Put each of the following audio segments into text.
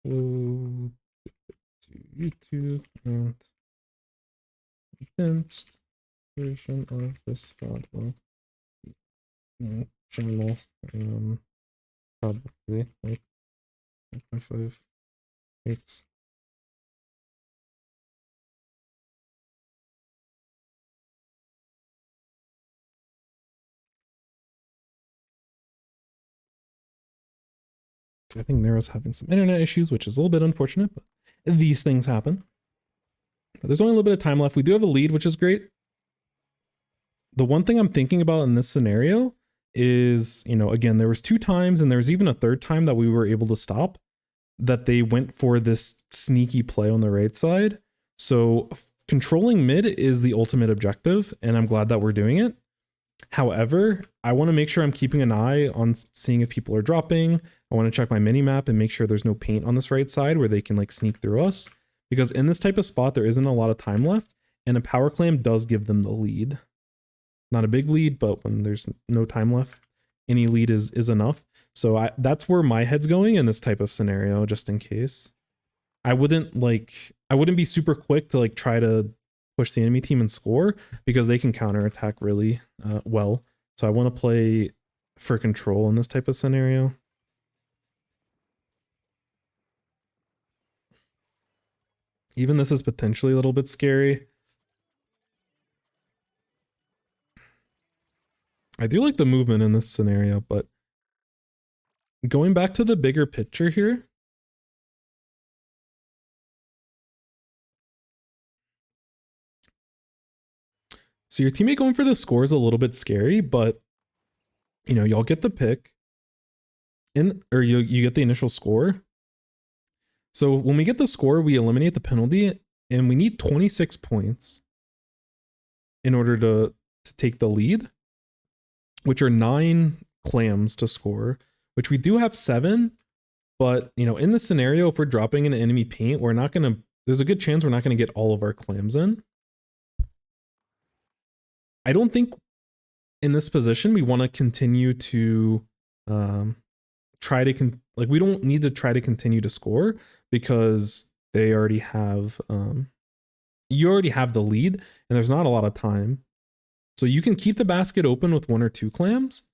upload to YouTube and condensed version of this photo channel. Probably like 1.5 weeks. I think Nero's having some internet issues, which is a little bit unfortunate, but these things happen. But there's only a little bit of time left. We do have a lead, which is great. The one thing I'm thinking about in this scenario is, you know, again, there was 2 times and there was even a 3rd time that we were able to stop that they went for this sneaky play on the right side. So controlling mid is the ultimate objective, and I'm glad that we're doing it. However, I want to make sure I'm keeping an eye on seeing if people are dropping. I want to check my mini map and make sure there's no paint on this right side where they can like sneak through us. Because in this type of spot, there isn't a lot of time left, and a power clam does give them the lead. Not a big lead, but when there's no time left, any lead is enough. So that's where my head's going in this type of scenario, just in case. I wouldn't be super quick to like try to push the enemy team and score, because they can counterattack really well. So I want to play for control in this type of scenario. Even this is potentially a little bit scary. I do like the movement in this scenario, but going back to the bigger picture here, so your teammate going for the score is a little bit scary, but you know, y'all get the pick or you get the initial score. So when we get the score, we eliminate the penalty, and we need 26 points in order to take the lead, which are 9 clams to score, which we do have 7. But, you know, in this scenario, if we're dropping an enemy paint, we're not going to, there's a good chance we're not going to get all of our clams in. I don't think in this position we want to continue to try to, we don't need to try to continue to score, because they already have, you already have the lead and there's not a lot of time. So you can keep the basket open with 1 or 2 clams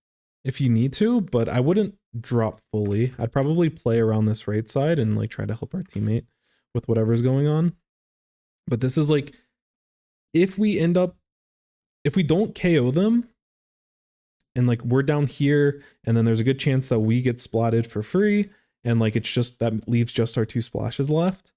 if you need to, but I wouldn't drop fully. I'd probably play around this right side and like try to help our teammate with whatever's going on. But this is like, if we don't KO them and like we're down here, and then there's a good chance that we get splatted for free, and like it's just that leaves just our 2 splashes left,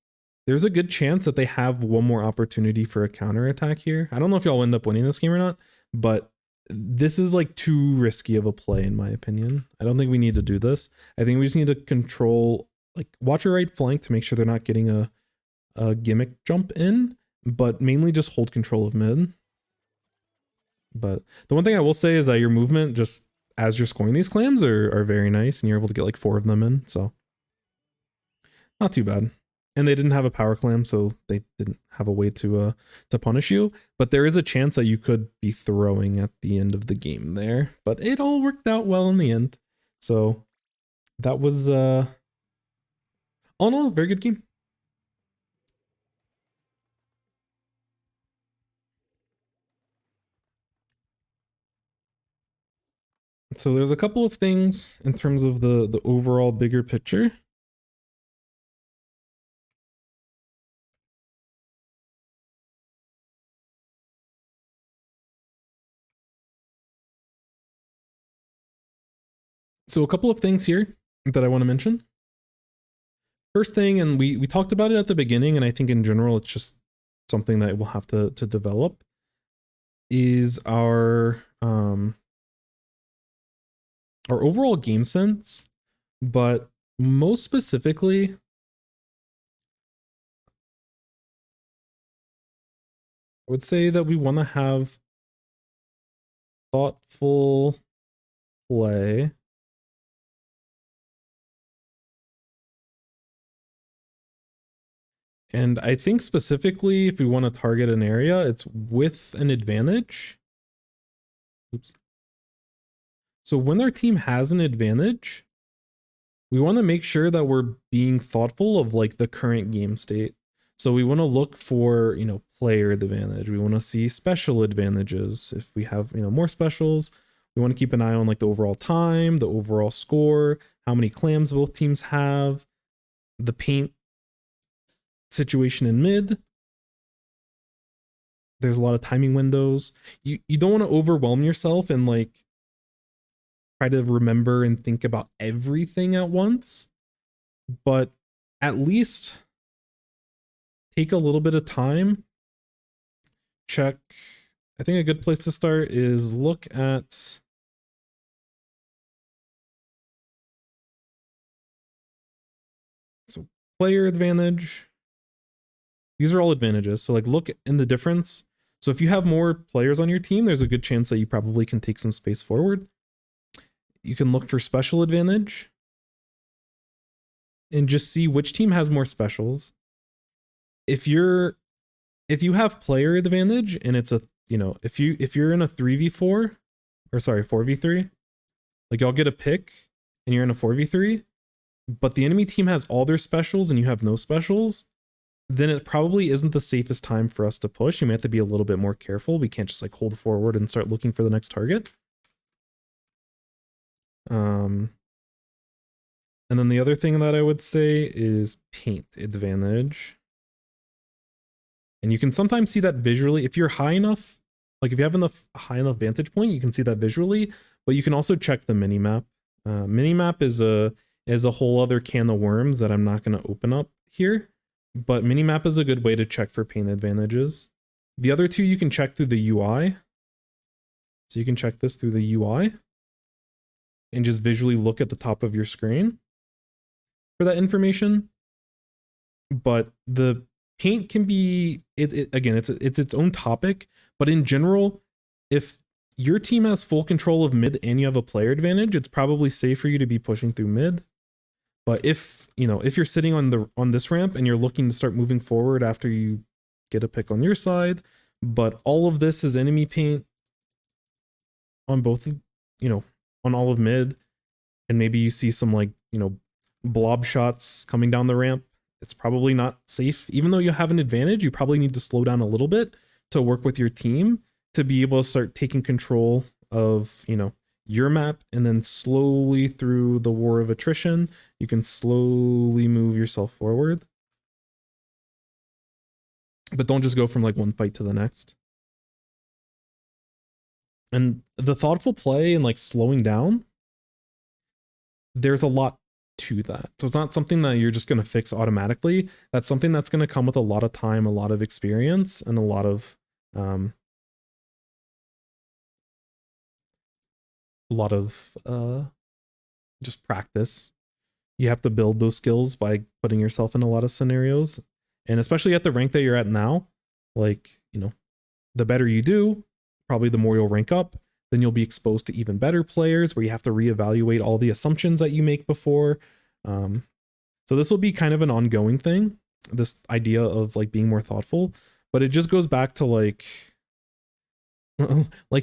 there's a good chance that they have one more opportunity for a counter attack here. I don't know if y'all end up winning this game or not, but this is like too risky of a play in my opinion. I don't think we need to do this. I think we just need to control, like watch our right flank to make sure they're not getting a gimmick jump in, but mainly just hold control of mid. But the one thing I will say is that your movement, just as you're scoring these clams, are very nice, and you're able to get like 4 of them in, so not too bad. And they didn't have a power clam, so they didn't have a way to punish you. But there is a chance that you could be throwing at the end of the game there. But it all worked out well in the end. So that was all in all, very good game. So there's a couple of things in terms of the overall bigger picture. So a couple of things here that I want to mention. First thing, and we talked about it at the beginning, and I think in general it's just something that we'll have to develop, is our overall game sense, but most specifically, I would say that we want to have thoughtful play. And I think specifically if we want to target an area, it's with an advantage. Oops. So when their team has an advantage, we want to make sure that we're being thoughtful of like the current game state. So we want to look for, you know, player advantage. We want to see special advantages. If we have, you know, more specials, we want to keep an eye on like the overall time, the overall score, how many clams both teams have, the paint situation in mid. There's a lot of timing windows. You don't want to overwhelm yourself and like try to remember and think about everything at once, but at least take a little bit of time. Check. I think a good place to start is look at so player advantage. These are all advantages. So like look in the difference. So if you have more players on your team, there's a good chance that you probably can take some space forward. You can look for special advantage and just see which team has more specials. If you have player advantage and it's a, you know, if you're in a 3v4 or sorry, 4v3, like y'all get a pick and you're in a 4v3, but the enemy team has all their specials and you have no specials, then it probably isn't the safest time for us to push. You may have to be a little bit more careful. We can't just like hold forward and start looking for the next target. And then the other thing that I would say is paint advantage. And you can sometimes see that visually if you're high enough, like if you have enough high enough vantage point, you can see that visually, but you can also check the minimap. Minimap is a whole other can of worms that I'm not going to open up here, but minimap is a good way to check for paint advantages. The other two you can check through the UI. So you can check this through the UI and just visually look at the top of your screen for that information. But the paint can be, again, it's its own topic, but in general, if your team has full control of mid and you have a player advantage, it's probably safe for you to be pushing through mid. But if, you know, if you're sitting on this ramp and you're looking to start moving forward after you get a pick on your side, but all of this is enemy paint on both, you know, on all of mid, and maybe you see some like, you know, blob shots coming down the ramp, it's probably not safe. Even though you have an advantage, you probably need to slow down a little bit to work with your team to be able to start taking control of, you know, your map, and then slowly through the war of attrition, you can slowly move yourself forward. But don't just go from like one fight to the next. And the thoughtful play and like slowing down, there's a lot to that. So it's not something that you're just going to fix automatically. That's something that's going to come with a lot of time, a lot of experience, and a lot of just practice. You have to build those skills by putting yourself in a lot of scenarios, and especially at the rank that you're at now, like, you know, the better you do, probably the more you'll rank up. Then you'll be exposed to even better players where you have to reevaluate all the assumptions that you make before. So this will be kind of an ongoing thing, this idea of like being more thoughtful, but it just goes back to like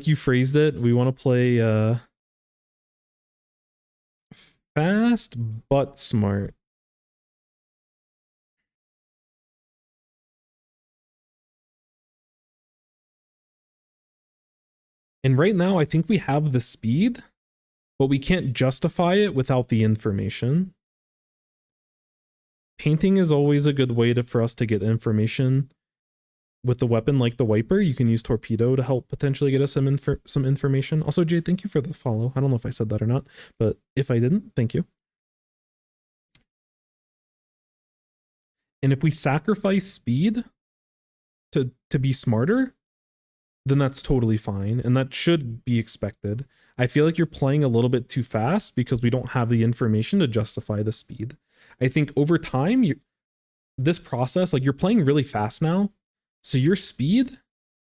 you phrased it, we want to play fast but smart. And right now, I think we have the speed, but we can't justify it without the information. Painting is always a good way for us to get information with the weapon like the wiper. You can use torpedo to help potentially get us some information. Also, Jay, thank you for the follow. I don't know if I said that or not, but if I didn't, thank you. And if we sacrifice speed to be smarter, then that's totally fine, and that should be expected. I feel like you're playing a little bit too fast because we don't have the information to justify the speed. I think over time, this process, like you're playing really fast now, so your speed,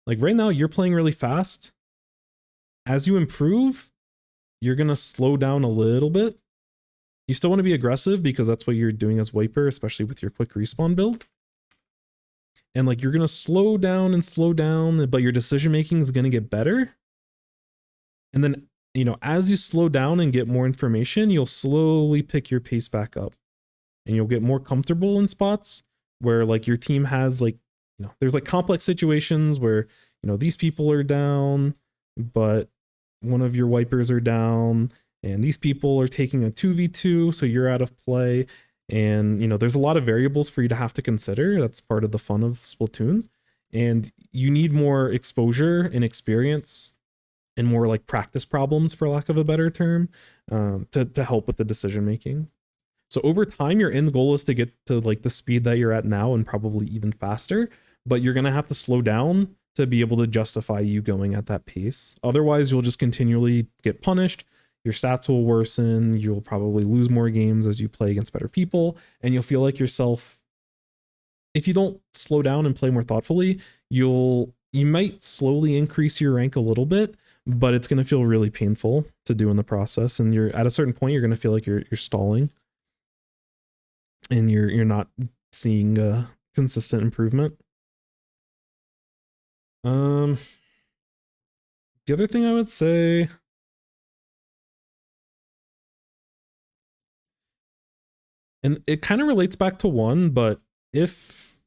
like right now you're playing really fast. As you improve, you're gonna slow down a little bit. You still want to be aggressive because that's what you're doing as wiper, especially with your quick respawn build. And like you're gonna slow down, but your decision making is gonna get better. And then you know, as you slow down and get more information, you'll slowly pick your pace back up, and you'll get more comfortable in spots where like your team has like, you know, there's like complex situations where, you know, these people are down, but one of your wipers are down, and these people are taking a 2v2, so you're out of play. And, you know, there's a lot of variables for you to have to consider. That's part of the fun of Splatoon. And you need more exposure and experience and more like practice problems, for lack of a better term, to help with the decision making. So over time, your end goal is to get to like the speed that you're at now and probably even faster, but you're going to have to slow down to be able to justify you going at that pace. Otherwise, you'll just continually get punished. Your stats will worsen. You'll probably lose more games as you play against better people, and you'll feel like yourself. If you don't slow down and play more thoughtfully, you might slowly increase your rank a little bit, but it's going to feel really painful to do in the process. And you're at a certain point, you're going to feel like you're stalling, and you're not seeing consistent improvement. The other thing I would say, and it kind of relates back to one, but if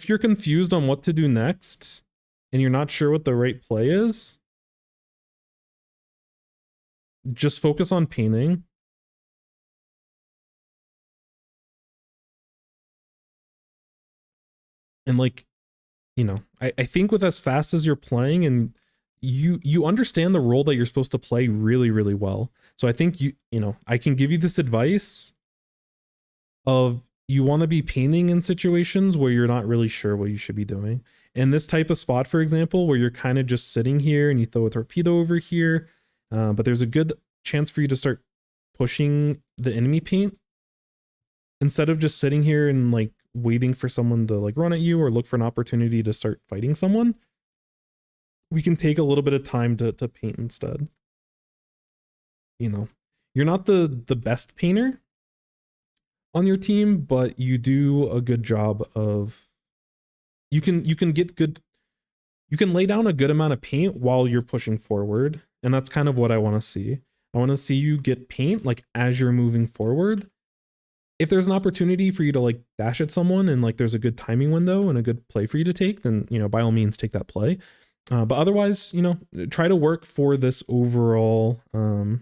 you're confused on what to do next and you're not sure what the right play is, just focus on painting. And like, you know, I think with as fast as you're playing, and you understand the role that you're supposed to play really, really well. So I think you know, I can give you this advice of, you want to be painting in situations where you're not really sure what you should be doing. In this type of spot, for example, where you're kind of just sitting here and you throw a torpedo over here, but there's a good chance for you to start pushing the enemy paint, instead of just sitting here and like waiting for someone to like run at you or look for an opportunity to start fighting someone, we can take a little bit of time to paint instead. You know, you're not the best painter on your team, but you do a good job of, you can lay down a good amount of paint while you're pushing forward. And that's kind of what I want to see. I want to see you get paint like as you're moving forward. If there's an opportunity for you to like dash at someone and like there's a good timing window and a good play for you to take, then, you know, by all means take that play. But otherwise, you know, try to work for this overall, I'll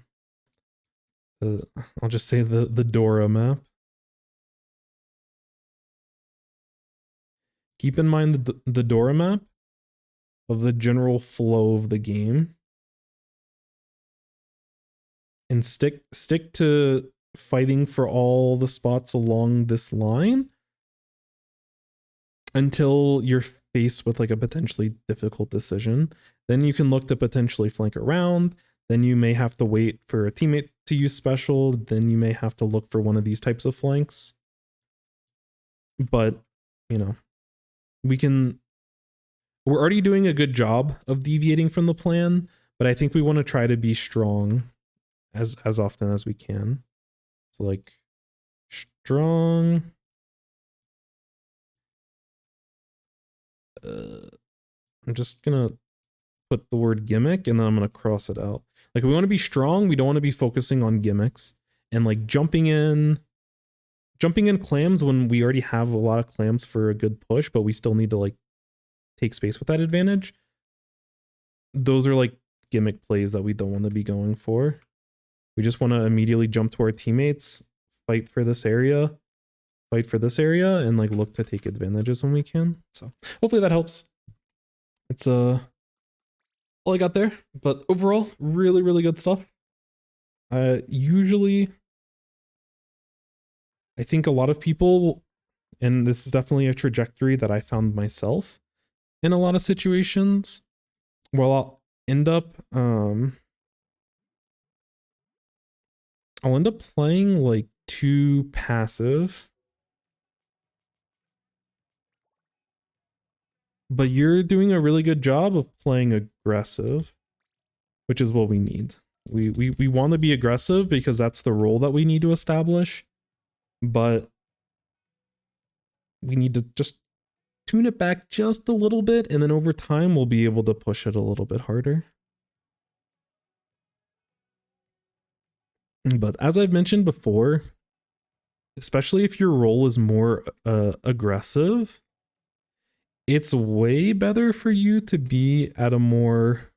just say the Dora map. Keep in mind the Dora map of the general flow of the game, and stick to fighting for all the spots along this line until you're faced with like a potentially difficult decision. Then you can look to potentially flank around. Then you may have to wait for a teammate to use special. Then you may have to look for one of these types of flanks. But, you know, we're already doing a good job of deviating from the plan, but I think we want to try to be strong as often as we can. So like strong. I'm just gonna put the word gimmick and then I'm gonna cross it out. Like, we want to be strong. We don't want to be focusing on gimmicks and like jumping in clams when we already have a lot of clams for a good push, but we still need to like take space with that advantage. Those are like gimmick plays that we don't want to be going for. We just want to immediately jump to our teammates, fight for this area, and like look to take advantages when we can. So hopefully that helps. It's all I got there, but overall, really, really good stuff. Usually, I think a lot of people, and this is definitely a trajectory that I found myself in a lot of situations, where I'll end up playing like too passive. But you're doing a really good job of playing aggressive, which is what we need. We want to be aggressive because that's the role that we need to establish. But we need to just tune it back just a little bit, and then over time we'll be able to push it a little bit harder. But as I've mentioned before, especially if your role is more aggressive, it's way better for you to be at a more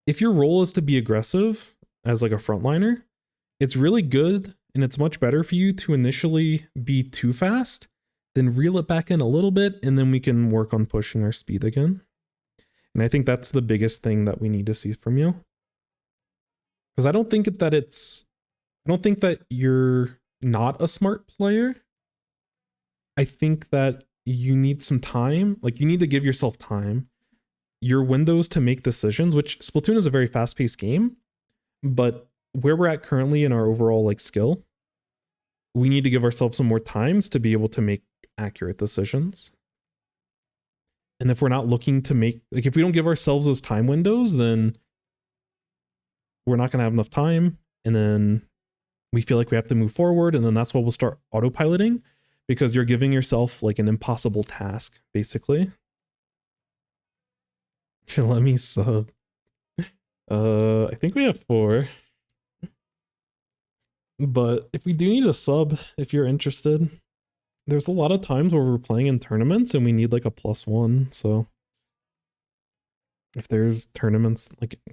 if your role is to be aggressive as like a frontliner, it's really good and it's much better for you to initially be too fast, then reel it back in a little bit, and then we can work on pushing our speed again. And I think that's the biggest thing that we need to see from you. Because I don't think that you're not a smart player. I think that you need some time. Like, you need to give yourself time. Your windows to make decisions, which Splatoon is a very fast-paced game, but where we're at currently in our overall like skill, we need to give ourselves some more times to be able to make accurate decisions. And if we're not looking to make, like, if we don't give ourselves those time windows, then we're not going to have enough time. And then we feel like we have to move forward. And then that's why we'll start autopiloting, because you're giving yourself like an impossible task, basically. Let me sub. I think we have 4. But if we do need a sub, if you're interested, there's a lot of times where we're playing in tournaments and we need like a +1. So if there's tournaments, like, I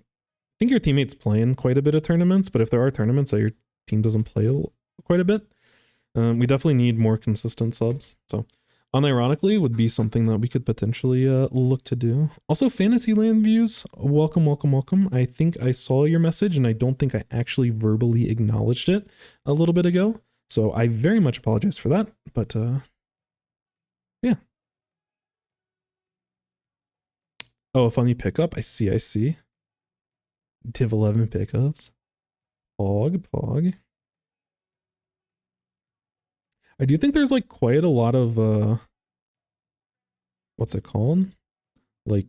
think your teammate's playing quite a bit of tournaments, but if there are tournaments that your team doesn't play quite a bit, we definitely need more consistent subs. So unironically would be something that we could potentially look to do. Also, Fantasyland views, welcome, welcome, welcome. I think I saw your message and I don't think I actually verbally acknowledged it a little bit ago. So I very much apologize for that, but yeah. Oh, a funny pickup. I see. Div 11 pickups. Pog. I do think there's like quite a lot of what's it called? Like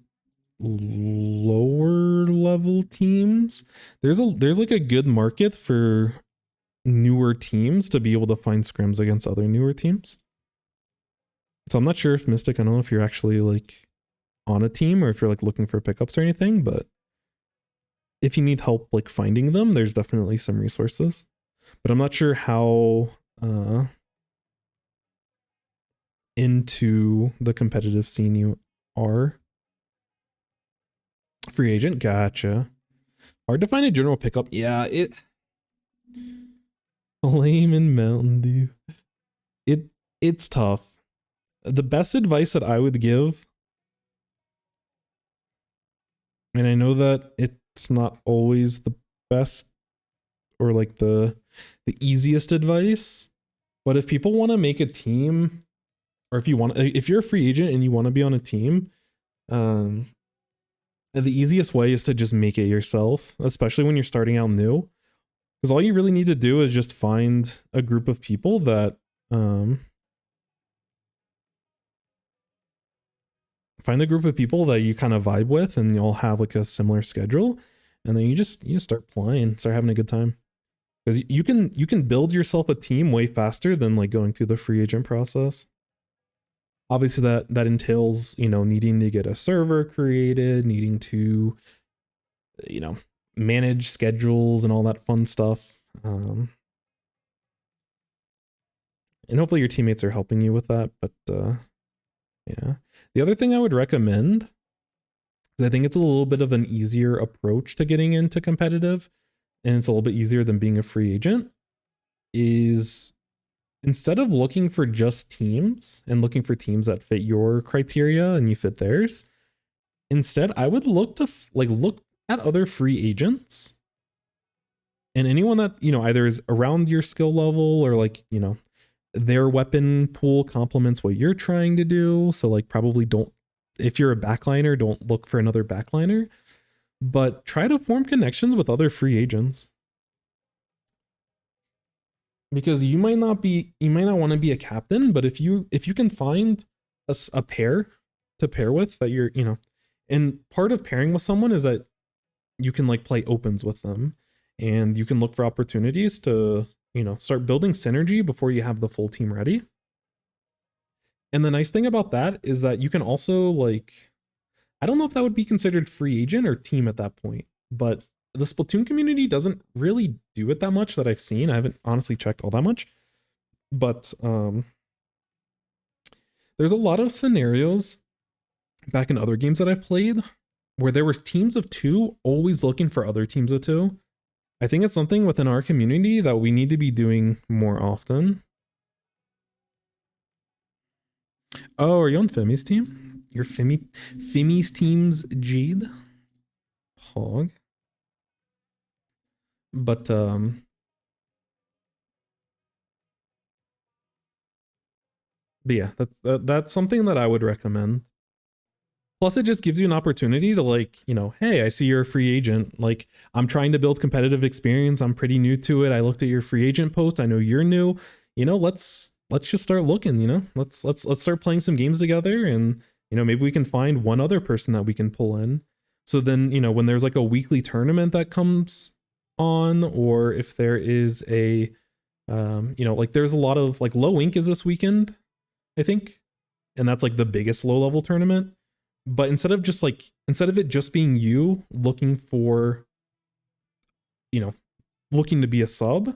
lower level teams. There's like a good market for newer teams to be able to find scrims against other newer teams. So I'm not sure if Mystic, I don't know if you're actually like on a team or if you're like looking for pickups or anything, but if you need help like finding them, there's definitely some resources. But I'm not sure how into the competitive scene you are. Free agent, gotcha. Hard to find a general pickup. Yeah, Flame and Mountain Dew. It's tough. The best advice that I would give, and I know that it's not always the best or like the easiest advice, but if people want to make a team, or if you're a free agent and you want to be on a team, the easiest way is to just make it yourself, especially when you're starting out new. Because all you really need to do is just find a group of people that you kind of vibe with, and you'll have like a similar schedule, and then you just start playing, start having a good time. Because you can build yourself a team way faster than like going through the free agent process. Obviously that entails, needing to get a server created, needing to, manage schedules and all that fun stuff. And hopefully your teammates are helping you with that. But yeah. The other thing I would recommend is I think it's a little bit of an easier approach to getting into competitive, and it's a little bit easier than being a free agent, is instead of looking for just teams and looking for teams that fit your criteria and you fit theirs, instead I would look at other free agents and anyone that, either is around your skill level or like, their weapon pool complements what you're trying to do. So like probably if you're a backliner, don't look for another backliner, but try to form connections with other free agents. Because you might not want to be a captain, but if you can find a pair to pair with that you're, and part of pairing with someone is that you can like play opens with them, and you can look for opportunities to start building synergy before you have the full team ready. And the nice thing about that is that you can also, like, I don't know if that would be considered free agent or team at that point, but the Splatoon community doesn't really do it that much that I've seen. I haven't honestly checked all that much, but there's a lot of scenarios back in other games that I've played where there was teams of 2 always looking for other teams of 2. I think it's something within our community that we need to be doing more often. Oh, are you on Femi's team? Your Femi's team's Jade? Hog. But yeah, that's something that I would recommend. Plus, it just gives you an opportunity to, like, hey, I see you're a free agent. Like, I'm trying to build competitive experience. I'm pretty new to it. I looked at your free agent post. I know you're new. Let's just start looking. Let's start playing some games together, and maybe we can find one other person that we can pull in. So then, when there's like a weekly tournament that comes on, or if there is a like there's a lot of, like, Low Ink is this weekend, I think, and that's like the biggest low level tournament. But instead of it just being you looking for, looking to be a sub,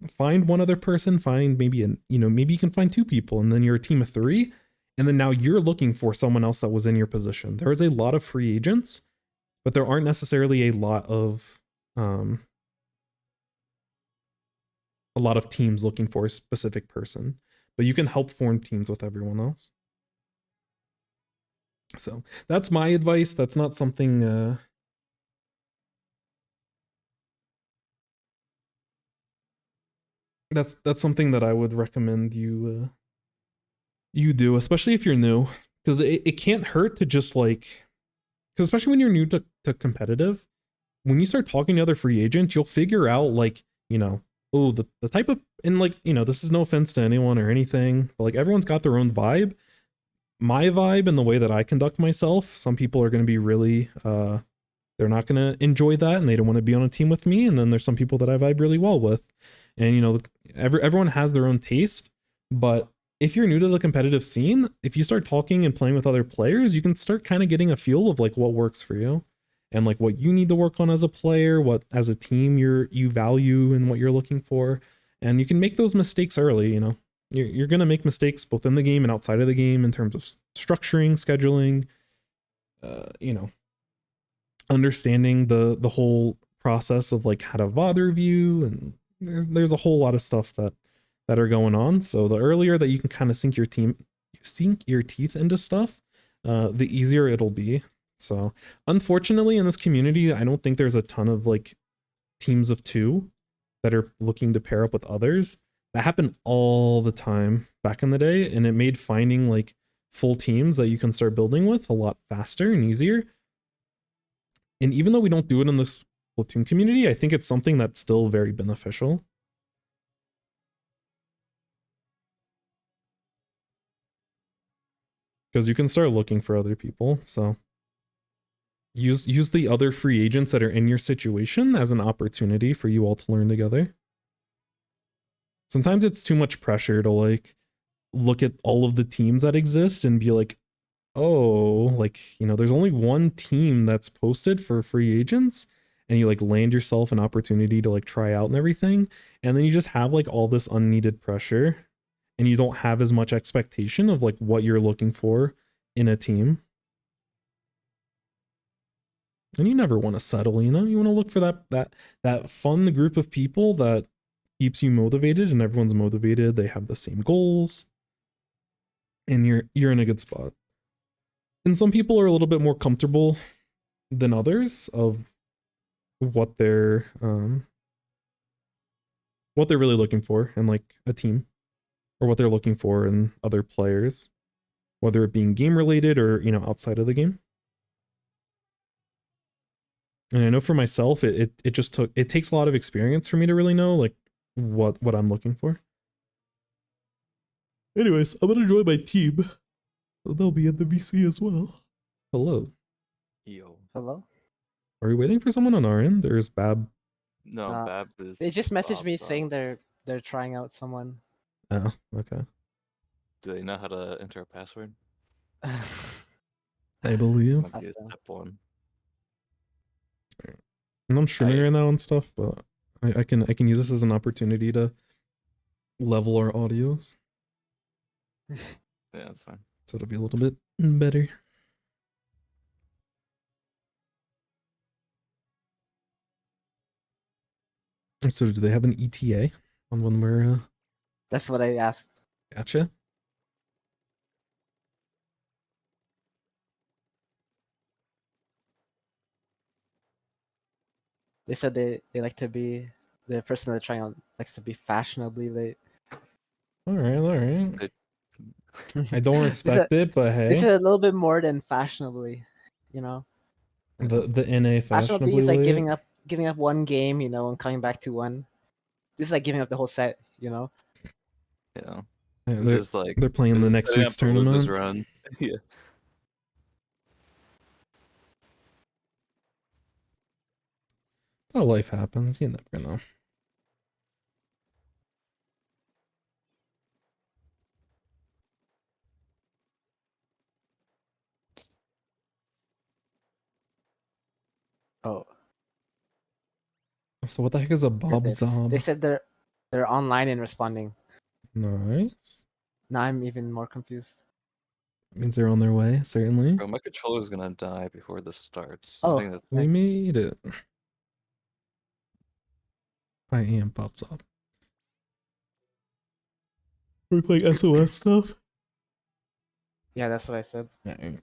find one other person, find maybe maybe you can find 2 people, and then you're a team of 3, and then now you're looking for someone else that was in your position. There is a lot of free agents, but there aren't necessarily a lot of teams looking for a specific person, but you can help form teams with everyone else. So that's my advice. That's not something that's something that I would recommend you do, especially if you're new, because it can't hurt to just, like, because especially when you're new to competitive, when you start talking to other free agents, you'll figure out, like, oh, the type of, and, like, this is no offense to anyone or anything, but, like, everyone's got their own vibe. My vibe and the way that I conduct myself, some people are going to be really, they're not going to enjoy that, and they don't want to be on a team with me. And then there's some people that I vibe really well with. And, everyone has their own taste. But if you're new to the competitive scene, if you start talking and playing with other players, you can start kind of getting a feel of, like, what works for you, and, like, what you need to work on as a player, what as a team you value and what you're looking for. And you can make those mistakes early. You're going to make mistakes both in the game and outside of the game in terms of structuring, scheduling, understanding the whole process of, like, how to VOD review, and there's a whole lot of stuff that are going on. So the earlier that you can kind of sink your teeth into stuff, the easier it'll be. So unfortunately, in this community, I don't think there's a ton of, like, teams of 2 that are looking to pair up with others. That happened all the time back in the day, and it made finding, like, full teams that you can start building with a lot faster and easier. And even though we don't do it in the Splatoon community, I think it's something that's still very beneficial. Because you can start looking for other people. So use the other free agents that are in your situation as an opportunity for you all to learn together. Sometimes it's too much pressure to, like, look at all of the teams that exist and be like, oh, like, there's only one team that's posted for free agents, and you, like, land yourself an opportunity to, like, try out and everything, and then you just have, like, all this unneeded pressure, and you don't have as much expectation of, like, what you're looking for in a team. And you never want to settle, you want to look for that fun group of people that keeps you motivated, and everyone's motivated, they have the same goals, and you're in a good spot. And some people are a little bit more comfortable than others of what they're really looking for in, like, a team, or what they're looking for in other players, whether it being game related or, outside of the game. And I know for myself, it takes a lot of experience for me to really know, like, what I'm looking for. Anyways, I'm gonna join my team. They'll be at the VC as well. Hello. Yo. Hello? Are we waiting for someone on our end? Or is Bab? No, Uh, Bab is. They just messaged me Bob's saying they're trying out someone. Oh, okay. Do they know how to enter a password? I believe. Might be a Awesome. step one. And I'm streaming I- right now and stuff, but I can use this as an opportunity to level our audios, Yeah, that's fine. so it'll be a little bit better. So do they have an ETA on when we're That's what I asked. gotcha? They said they like to be the person they're trying out likes to be fashionably late. All right. They- I don't respect it, but This is hey, a little bit more than fashionably, you know. the NA Fashionably fashionably is like late. giving up one game, you know, and coming back to one. This is like giving up the whole set, you know. Yeah. Yeah, This is like they're playing this the is next setting week's up a losers tournament. run. Yeah. Oh, life happens. You never know. Oh, So what the heck is a Bob they Zob? said they're online and responding. Nice. Now I'm even more confused. Means they're on their way, certainly. Bro, my controller's gonna die before this starts. Oh, I think that's We made it. I am Bob Zob. We're playing SOS stuff. yeah, that's what I said. Dang.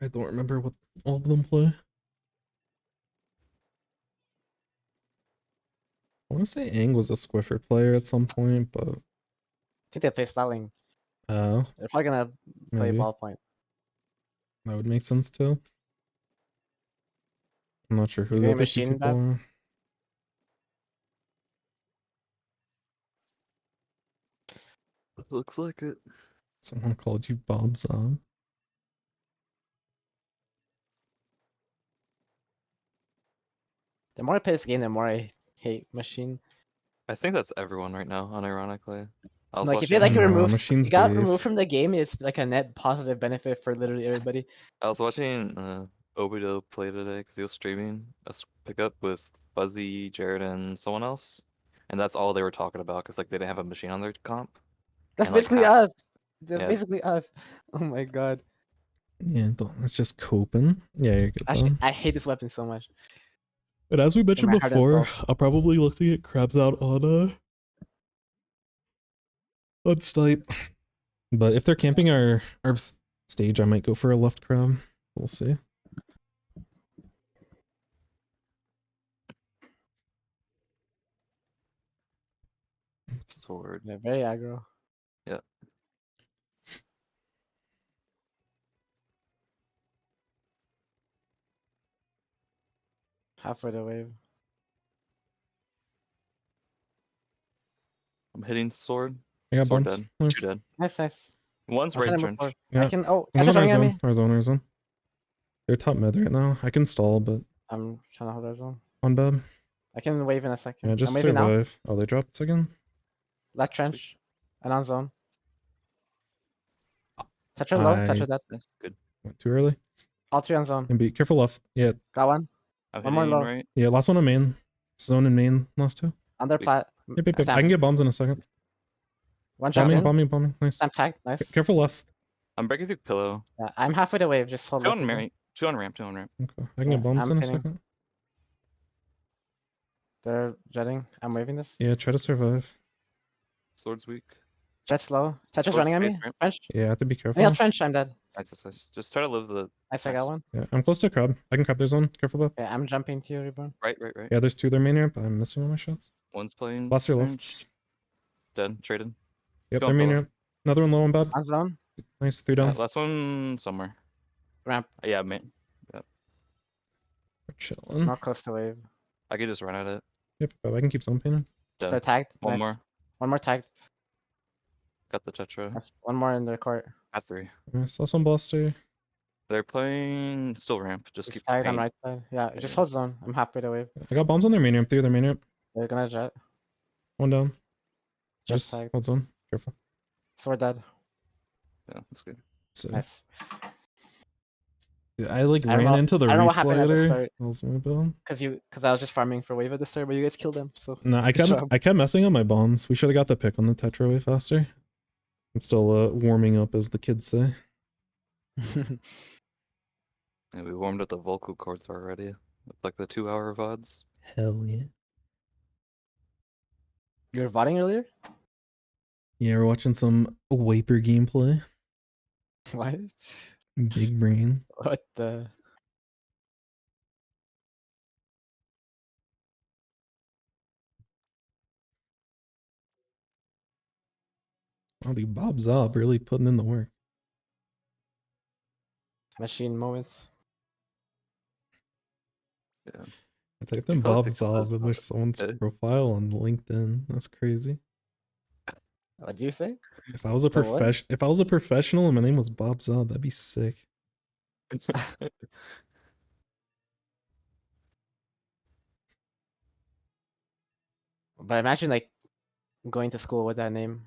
I don't remember what all of them play. I want to say Aang was a Squiffer player at some point, but I think they play spelling. they're probably gonna play maybe ballpoint. that would make sense too. I'm not sure who You the got a other two machine, people Bab? are. looks like it. Someone called you Bob Zob. The more I play this game, the more I hate machine. I think that's everyone right now, unironically. I was Like if you watching. like No, remove, machine's you got removed based. from the game, it's like a net positive benefit for literally everybody. I was watching Obito play today because he was streaming a pickup with Fuzzy, Jared, and someone else, and that's all they were talking about because like they didn't have a machine on their comp. That's And, like, basically half- us. That's Yeah. basically us. Oh my god. Yeah, it's just coping. Yeah, you're good Actually, though. I hate this weapon so much. But as we mentioned my heart and before, soul. I'll probably look to get crabs out on Stipe. But if they're camping our stage, I might go for a left crab. We'll see. Sword. They're very aggro. Yeah. Halfway the wave. I'm hitting sword. I got Sword bumps. dead. Nice. 2 dead. Nice. One's I'm right trying to move trench. forward. Yeah. I can. Oh, I'm Tetris on our running at me. zone, our zone. They're top mid right now. I can stall, but I'm trying to hold our zone. on bad. I can wave in a second. Yeah, just I'm waving now. survive. Oh, they dropped again. Left trench. And on zone. Tetris low. Tetris dead. That's good. Went too early. All three on zone. And be careful left. Yeah. Got one. I'm One more hitting low. right. Yeah, last one on main. Zone and main, last two. On their plat. Yep. I can get bombs in a second. One shot in. Bombing. Nice. I'm tagged. Nice. Careful left. I'm breaking through pillow. Yeah, I'm halfway the wave. Just hold 2 left. on again. ramp. 2 on ramp. Okay. I can Yeah, get bombs I'm in a pinning. second. They're jetting. I'm waving this. Yeah, try to survive. Sword's weak. Jet's low. Tetris Sword's running at me. face ramp. Trench. Yeah, I have to be I careful. got trench. I'm dead. Nice. Just try to live the. Nice, I got Nice. one. Yeah, I'm close to crab. I can crab their zone. Careful, Bob. Yeah, I'm jumping to you, Reborn. Right. Yeah, there's two. They're main ramp. I'm missing all my shots. One's playing. Last year trench. left. Dead. Traded. Yep, Two they're on main pillow. ramp. Another one low and bad. On zone. Nice, 3 down. Last one somewhere. Ramp. Yeah, man. Yeah. chilling. Not close to wave. I could just run at it. Yep, but I can keep zone painting. Dead. They're tagged. One Nice. more. One more tagged. Got the Tetra. Nice. One more in their court. Got 3. Nice. Last one blaster. They're playing still ramp. Just He's keep tagged on paint. right side. Yeah, just Yeah. hold zone. I'm halfway to wave. I got bombs on their main ramp. 3 of their main ramp. They're gonna jet. One down. Just Just tagged. hold zone. Careful. So we're dead. Yeah, that's good. So, Nice. I like I don't ran know- into the I don't know what happened at the reslider. start. That was my build. Cause I was just farming for wave at the start, but you guys killed him. So No, I Good job. kept messing up my bombs. We should have got the pick on the Tetra way faster. I'm still warming up, as the kids say. Yeah, we warmed up the Volku courts already. With like the 2-hour VODs. Hell yeah. you were voting earlier. Yeah, we're watching some Wiper gameplay. What? Big brain. What the? Oh, the Bob Zob really putting in the work. Machine moments. Yeah. I typed You in felt Bob like this is Zob and there's someone's uh, profile on LinkedIn. That's crazy. What do you say? If I was a The what? if I was a professional and my name was Bob Zob, that'd be sick. But imagine like going to school with that name.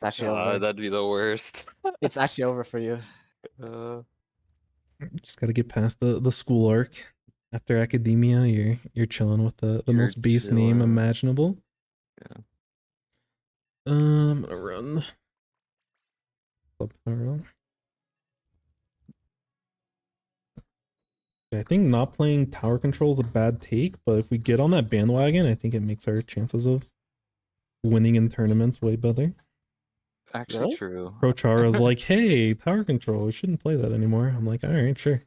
It's actually over. That'd be the worst. It's actually over for you. Just gotta get past the school arc. After academia, you're chilling with the You're most base name chilling. imaginable. Yeah. I'm gonna run. Up around. I think not playing tower control is a bad take, but if we get on that bandwagon, I think it makes our chances of winning in tournaments way better. Actually, Really? true. Pro Chara's like, hey, tower control, we shouldn't play that anymore. I'm like, all right, sure.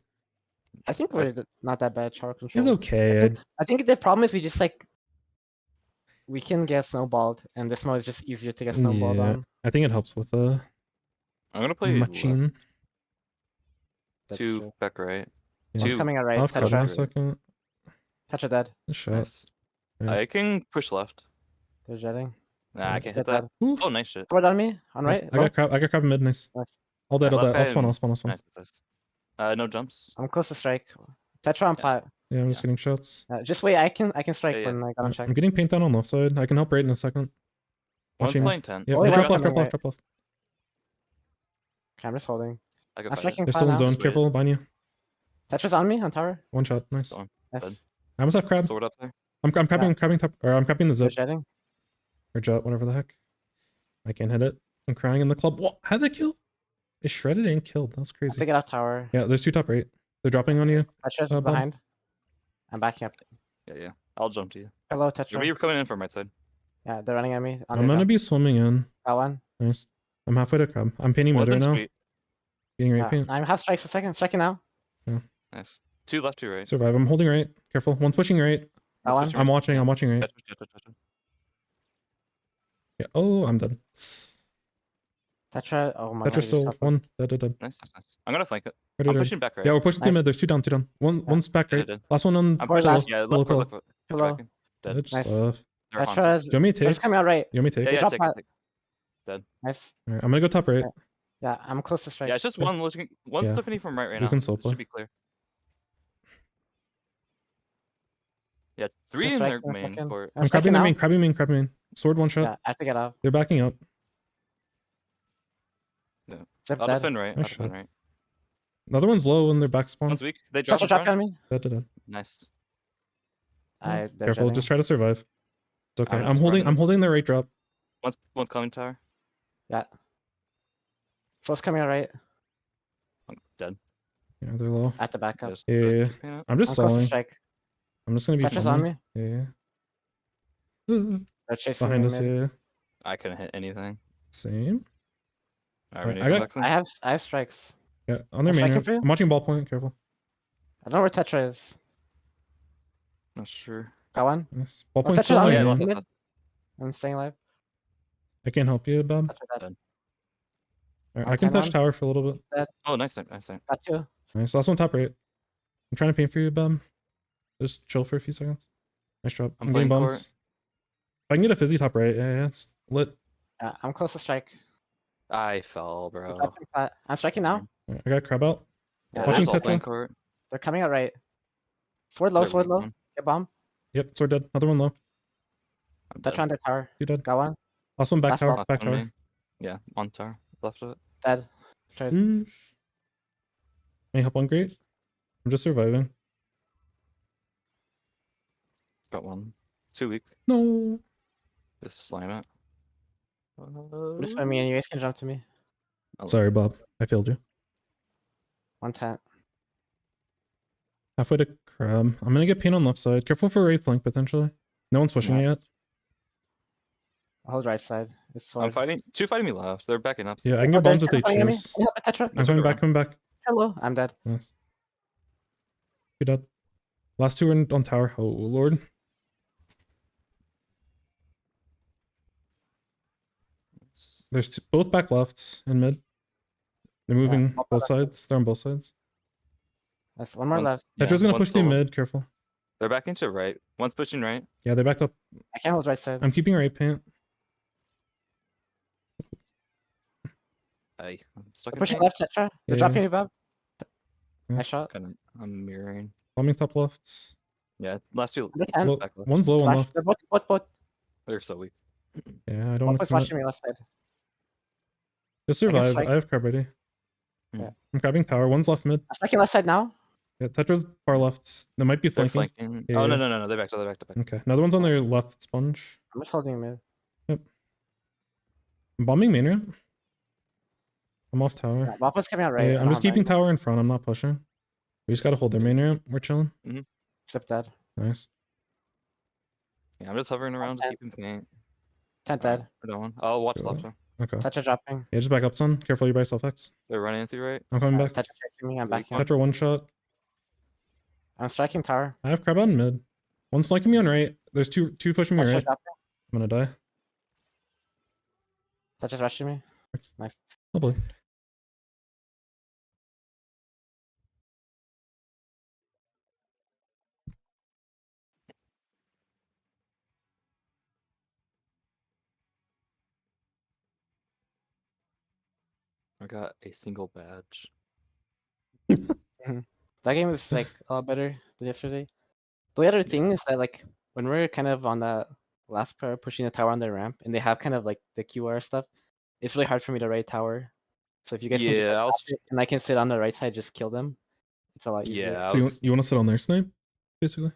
I think we're not that bad char control. It's okay. I think the problem is we just like we can get snowballed, and this mode is just easier to get snowballed Yeah. on. I think it helps with I'm gonna play left, machine. That's 2 true. back right. Yeah. One's 2. coming out right. I'll have crowd in a Tetra. second. Tetra dead. Good shot. Nice. Yeah. I can push left. They're jetting. Nah, I can't hit Get that. Ooh. Oh, nice shit. Sword on me. On right. I got crab mid, nice. Nice. All dead, all Last dead. I'll guy spawn, in- I'll spawn, I'll spawn. Nice, nice. No jumps. I'm close to strike. Tetra on Yeah. plat. Yeah, I'm just getting shots. Just wait. I can strike Yeah, yeah. when I got on check. I'm getting paint down on left side. I can help right in a second. One's Watching. playing 10. Yeah, Oh, they yeah, drop that's left, drop coming left, drop left. Okay, I'm just holding. I can I'm fight it. striking They're plat still in now. zone. Just wait. Careful behind you. Tetra's on me on tower. One shot, nice. Go on. Yes. Dead. I almost have crab. Sword up there. I'm crabbing top, or I'm crabbing the They're zip jetting. or jet, whatever the heck. I can't hit it. I'm crying in the club. What? How'd they kill? It shredded and killed. That was I have crazy. to get off tower. Yeah, there's 2 top right. They're dropping on you. Tetra's Bob. behind. I'm backing up. Yeah. I'll jump to you. Hello, Tetra. You're coming in from right side. Yeah, they're running at me. On I'm their gonna top. be swimming in. Got one. Nice. I'm halfway to crab. I'm painting One's mid right in now. street. Getting right Yeah, paint. I'm half strikes a second. Striking now. Nice. 2 left, 2 right. Survive. I'm holding right. Careful. One's pushing right. That One's one. pushing I'm right. watching. I'm watching right. Touch. Yeah. Oh, I'm dead. Tetra. Oh my god. Tetra he just still dropped one. Dead. Nice. I'm gonna flank it. Right, I'm right. pushing back right. Yeah, we're pushing through Nice. mid. There's 2 down. One's back Yeah, right. dead. Last one on I'm Or pushing. last. Yeah, pillow, left, pillow. left, left. Pillow. Backing. Dead. Good Nice. stuff. They're on Tetra is. Do you want me to Tetra's take? coming out right. You want me to take? Yeah, drop take plat. it. Nice. Alright, I'm gonna go top right. Yeah, I'm close to strike. Yeah, it's just Okay. one's Yeah. Stephanie from right We now. can slow play. Should be clear. Yeah, 3 Just in strike their in a main second. court. I'm I'm striking crabbing now. main. Sword one shot. Yeah, I have to get off. They're backing up. Zip I'll dead. defend right. I'll Nice defend shot. right. Another one's low and they're back spawn. One's weak. They drop Tetra in drop front. on me. Dead. Nice. They're Careful, jetting. just try to survive. It's okay. I'm I'm just holding running. the right drop. One's coming tower. Yeah. So's coming out right. One dead. Yeah, they're low. I have to back up. Just Yeah. keep painting it. I'm just I'm close to stalling. strike. I'm just gonna be Tetra's on funny. me. Yeah. They're chasing Behind me us, mid. yeah. I couldn't hit anything. Same. Alright, I got- I have strikes. Yeah, on their I'm main striking ramp. for you? I'm watching ball point, careful. I don't know where Tetra is. Not sure. Got one. Nice. Ball Oh, point's Tetra's still on on me. yeah, me. left, Mid. left. I'm staying alive. I can't help you, Bob. Tetra dead. Alright, I'll I can can touch one. tower for a little bit. Oh, nice. Nice. Got two. Nice. Last one top right. I'm trying to paint for you, Bob. Just chill for a few seconds. Nice job. I'm I'm getting playing bombs. If I can get a fizzy top right, yeah, it's lit. I'm close to strike. I fell, I'm bro. dropping flat. I'm striking now. Alright, I got crab out. Yeah, Yeah, they're Watching just all playing Tetra. court. They're coming out right. Sword low, They're sword weak low. one. Get bomb. Yep, sword dead. Another one low. I'm Tetra dead. under tower. You dead. Got one. Last one back Last tower. one. Last Back one tower. main. Yeah, on tower. Left of it. Dead. Trade. Sheesh. May help on great. I'm just surviving. Got one. 2 weak. No. Just slam it. I'm just swimming and you guys can jump to me. Oh, Sorry, Bob. I failed you. 110. Halfway to crab. I'm gonna get paint on left side. Careful for right flank potentially. No one's pushing Yeah. it yet. I'll hold right side. It's I'm sword. fighting. Two fighting me left. They're backing up. Yeah, I can Oh, get there's bombs if they Tetra coming at me. choose. Can you help me, Tetra? I'm coming back, coming back. Hello. I'm dead. Nice. You dead. Last two are on tower. Oh lord. There's two, both back left and mid. They're moving I'll both go back. sides. They're on both sides. That's one more left. Tetra's gonna one's push through still- mid. Careful. They're backing to right. One's pushing right. Yeah, they're backed up. I can't hold right side. I'm keeping right paint. I'm stuck They're in pushing paint. left, Tetra. They're Yeah, dropping yeah. me, Bob. Nice Nice. shot. I'm mirroring. Bombing top left. Yeah, last two. Under 10. Low, Back left. one's low, one Flash. left. They're both. They're so weak. Yeah, I don't One want to was commit. flashing me left side. Just survive. strike. I have crab ready. Yeah. I'm grabbing tower. One's left mid. I'm striking left side now. Yeah, Tetra's far left. They might be They're flanking. flanking. Yeah, Oh yeah. no. They're back to back. Okay, another one's on their left sponge. I'm just holding mid. I'm bombing main ramp. I'm off tower. Yeah, Wapa's coming out right. Yeah, I'm just keeping tower in front. I'm not pushing. We just gotta hold their main ramp. We're chilling. Zip dead. Nice. Yeah, I'm just hovering around, just Okay. keeping paint. 10 dead. I don't want. I'll watch Go. left. One. Okay. Tetra dropping. Yeah, just back up, son. Careful, you by self X. They're running into right. I'm coming back. Tetra chasing me. I'm Weak backing. one. Tetra one shot. I'm striking tower. I have crab on mid. One's flanking me on right. There's two pushing me Tetra right. dropping. I'm gonna die. Tetra's rushing me. Nice. Lovely. I got a single badge. That game was like a lot better than yesterday. The other thing is that like when we're kind of on the last pair pushing the tower on the ramp and they have kind of like the QR stuff, it's really hard for me to raid tower. So if you guys can just Yeah, like, I'll watch it and I can sit on the right side, just kill them. It's a lot easier. Yeah, So you want to sit on their snipe, basically?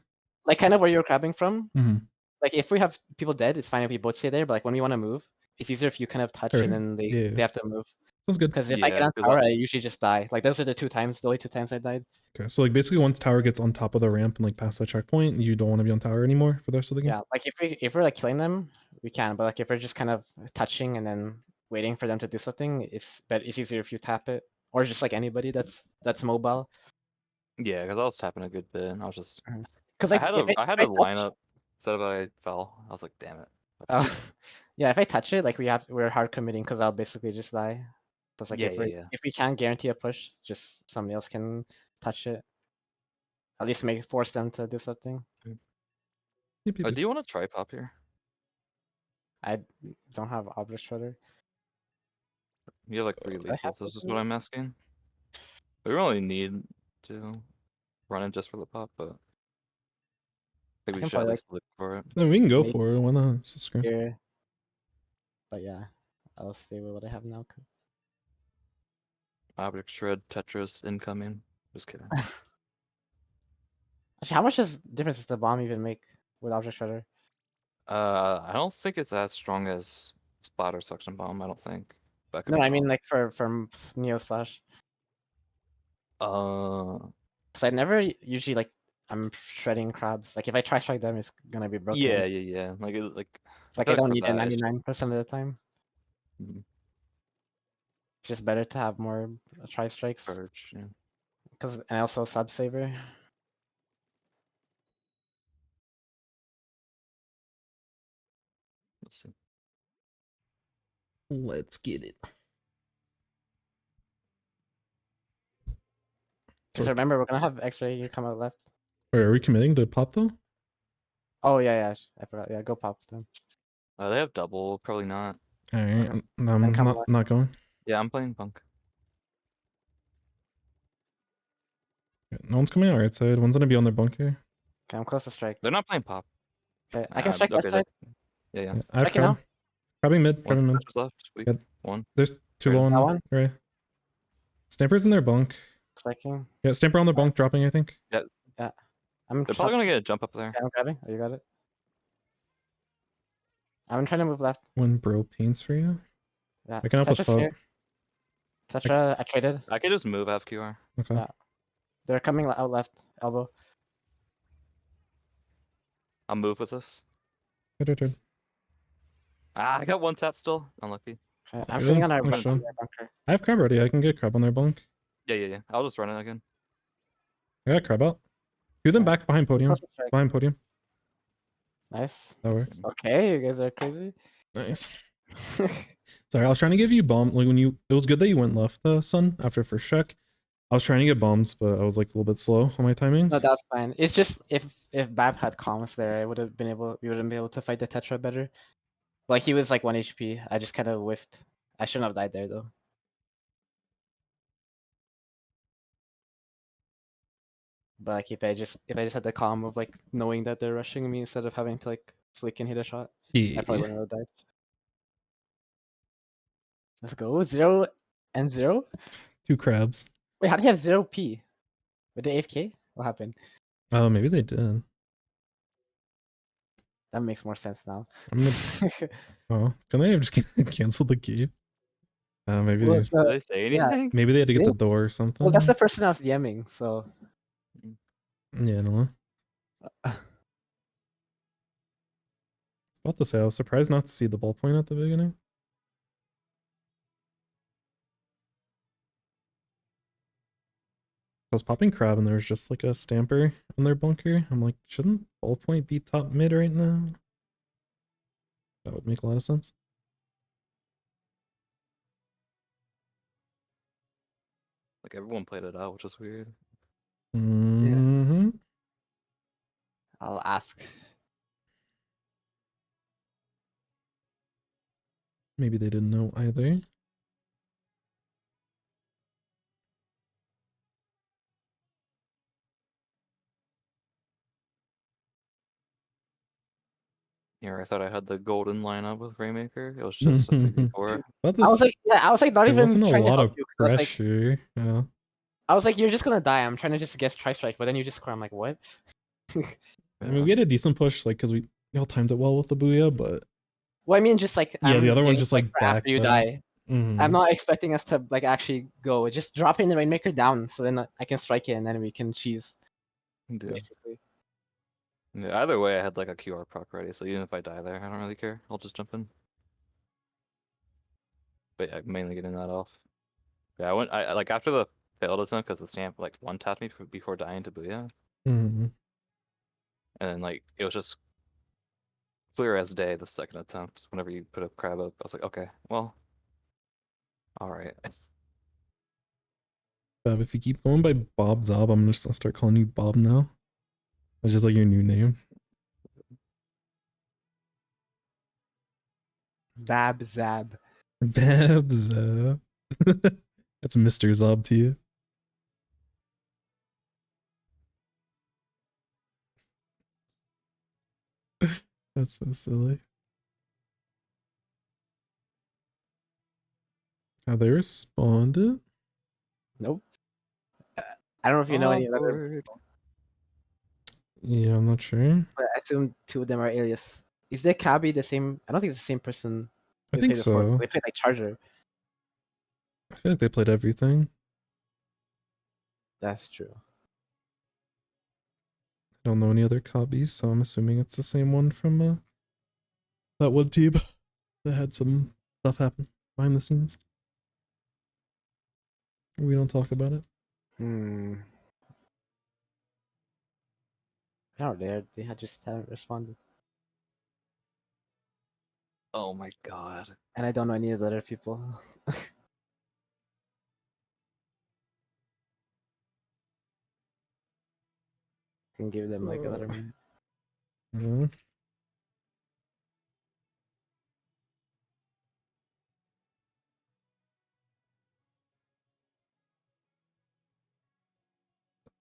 Like kind of where you're crabbing from. Mm-hmm. Like if we have people dead, it's fine if we both stay there. But like when we want to move, it's easier if you kind of touch Alright. and then they, Yeah. they have to move. That's good. Because if I get Yeah, on 'cause tower, I usually just die. Like those are the only two times I died. Okay, so like basically once tower gets on top of the ramp and like past that checkpoint, you don't want to be on tower anymore for the rest of the game? Yeah, like if we're like killing them, we can. But like if we're just kind of touching and then waiting for them to do something, it's easier if you tap it or just like anybody that's mobile. Yeah, because I was tapping a good bit. And I was just. Because I like had if a I had if a touch- lineup set up. I fell. I was like, damn it. Oh, yeah, if I touch it, like we're hard committing because I'll basically just die. So it's like Yeah. if we can't guarantee a push, just somebody else can touch it. At least force them to do something. Yep, yep, yep. Do you want to try pop here? I don't have object shredder. You have like 3 Do I have lethals. This is to what do it? I'm asking. We really need to run it just for the pop, but I think we can should at probably, least look for it. Then we can go maybe- for it. Why not? It's a screen. Here. But yeah, I'll stay with what I have now. Object shred Tetris incoming. Just kidding. Actually, how much difference does the bomb even make with object shredder? I don't think it's as strong as splatter suction bomb. I don't think. But could No, be I mean wrong. like from Neo Splash. Uh, Because I never usually like I'm shredding crabs. Like if I try strike them, it's gonna be broken. yeah. Like It's like feel I don't for need it that, it's- 99% of the time. Mhm. It's just better to have more try strikes. Purge. Yeah. And I also sub saver. Let's see. Let's get it. Just remember, we're gonna have X-ray. You come out left. Wait, are we committing to pop though? Oh yeah. I forgot. Yeah, go pop them. They have double. Probably not. All right, Okay. I'm come not left. not going. Yeah, I'm playing punk. No one's coming out right side. One's gonna be on their bunker. Okay, I'm close to strike. They're not playing pop. Okay, I can strike Okay, left side. Yeah. Yeah, I have Strike it now. crab. Crabbing mid. One Crabbing mid. stretch is left. Weak. Yeah. One. There's two Right. low That on one? right. Stamper's in their bunk. Striking. Yeah, Stamper on their bunk, dropping. I think. I'm They're probably gonna get a jump up there. Okay, I'm grabbing. Oh, you got it. I'm trying to move left. When bro paints for you. Yeah. I can help with Tetra's pop. here. Tetra, I traded. I could just move FQR. Okay. Yeah. They're coming out left. Elbow. I'll move with this. Good. I got one tap still. Unlucky. Okay, I'm Really? sitting on our Nice bunker. shot. I have crab ready. I can get crab on their bunk. Yeah. I'll just run it again. I got crab out. Do them Yeah. back behind podium. Close to strike. Behind podium. Nice. That works. Okay, you guys are crazy. Nice. Sorry, I was trying to give you bomb. Like when you, it was good that you went left, Sun, after first check. I was trying to get bombs, but I was like a little bit slow on my timings. No, that's fine. It's just if Bab had comms there, I would have been able. We wouldn't be able to fight the Tetra better. Like he was like 1 HP. I just kind of whiffed. I shouldn't have died there though. But like if I just had the calm of like knowing that they're rushing me instead of having to like flick and hit a shot, I probably wouldn't have died. Let's go 0 and 0. 2 crabs. Wait, how do you have 0 P? With the AFK? What happened? Oh, maybe they did. That makes more sense now. I'm gonna. Oh, can they have just canceled the game? Maybe Well, they. so- Did they say yeah. anything? Maybe they had to get Yeah. the door or something. well, that's the person I was DMing. So Yeah, no. I was about to say I was surprised not to see the ballpoint at the beginning. I was popping crab and there was just like a stamper in their bunker. I'm like, shouldn't ballpoint be top mid right now? That would make a lot of sense. Like everyone played it out, which is weird. Mm-hmm. I'll ask. Maybe they didn't know either. Yeah, I thought I had the golden lineup with Rainmaker. It was just a 3v4. But I was this, like, not there even wasn't a trying to lot help of you. 'Cause I was like, pressure. Yeah. I was like, you're just gonna die. I'm trying to just guess tri-strike, but then you just score. I'm like, what? I mean, we had a decent push, like, because we all timed it well with the booyah, but Well, I mean, just like yeah, the I'm other one getting just like for after backed you up. die. Mhm. I'm not expecting us to like actually go. Just dropping the Rainmaker down, so then I can strike it, and then we can cheese. Yeah. Basically. Yeah, either way, I had like a QR proc ready, so even if I die there, I don't really care. I'll just jump in. But yeah, mainly getting that off. Yeah, I like after the failed attempt because the stamp like one tapped me before dying to Booyah, Mhm. and then like it was just clear as day the second attempt. Whenever you put a crab up, I was like, okay, well, all right. Bob, if you keep going by Bob Zob, I'm just gonna start calling you Bob now. That's just like your new name. Bab Zab. Bab Zob. That's Mr. Zob to you. That's so silly. How they responded? Nope. I don't know if you know any other, Awkward. Yeah, I'm not sure. but I assume 2 of them are alias. Is the Cabby the same? I don't think it's the same person. I they think played before. so. They played like Charger. I feel like they played everything. That's true. I don't know any other copies, so I'm assuming it's the same one from that one team that had some stuff happen behind the scenes. We don't talk about it. No, they had just haven't responded, Oh my god. and I don't know any of the other people. Can give them like another minute. Mhm.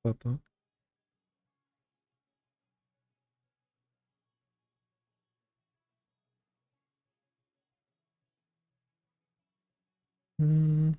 About that. Mm.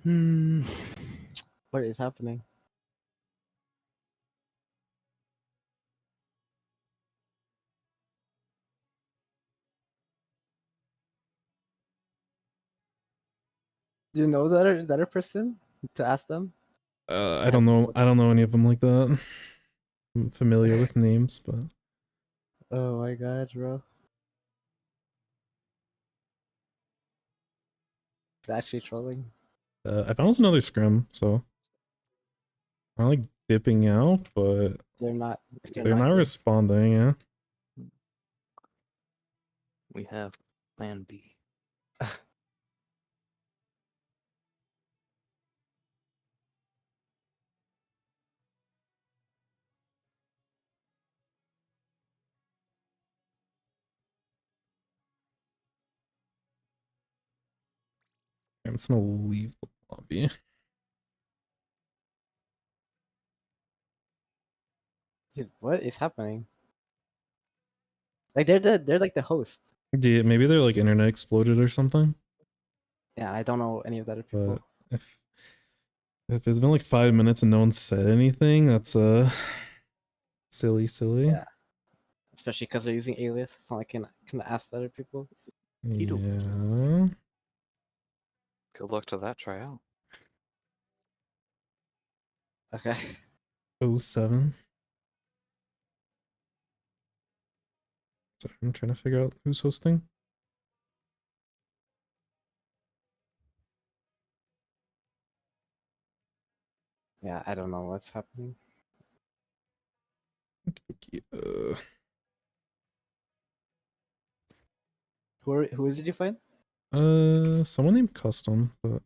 Hmm. What is happening? Do you know the other person to ask them? I don't know. I don't know any of them like that. I'm familiar with names, but Oh my god, bro. It's actually trolling. I found another scrim, so I'm like dipping out, but They're not. If they're not here. responding. Yeah. We have Plan B. I'm just gonna leave the lobby. Dude, what is happening? Like they're like the host. Yeah, maybe their like internet exploded or something. Yeah, I don't know any of the other people. But if it's been like 5 minutes and no one said anything, that's silly. Yeah. Especially because they're using alias. It's not like can ask the other people. Yeah. Good luck to that tryout. Okay. 07. Sorry, I'm trying to figure out who's hosting. Yeah, I don't know what's happening. Okay, Who is it you find? someone named Custom, but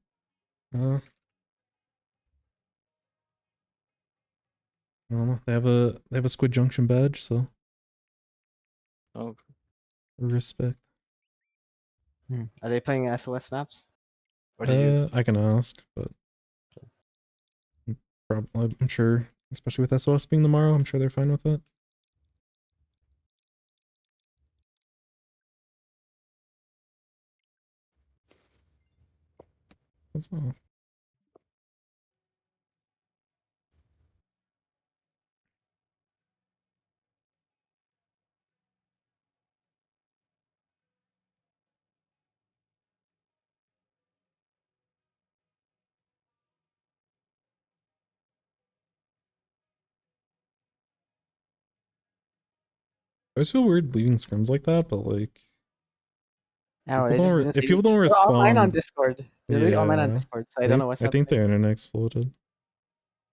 I don't know. They have a Squid Junction badge, so Oh, respect. Are they playing SOS maps? Or did you? I can ask, but probably I'm sure, especially with SOS being tomorrow, I'm sure they're fine with it. That's all. I always feel weird leaving scrims like that, but like Oh, they just didn't if say people don't They're online on respond, Discord. They're really online on yeah. Discord, so I don't know what's I think happening. their internet exploded.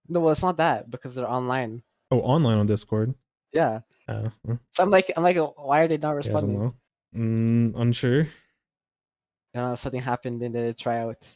No, well, it's not that because they're online. Oh, online on Discord. Yeah. Well, So I'm like, why are they not yeah, I responding? don't know. Unsure. I don't know if something happened in the tryout.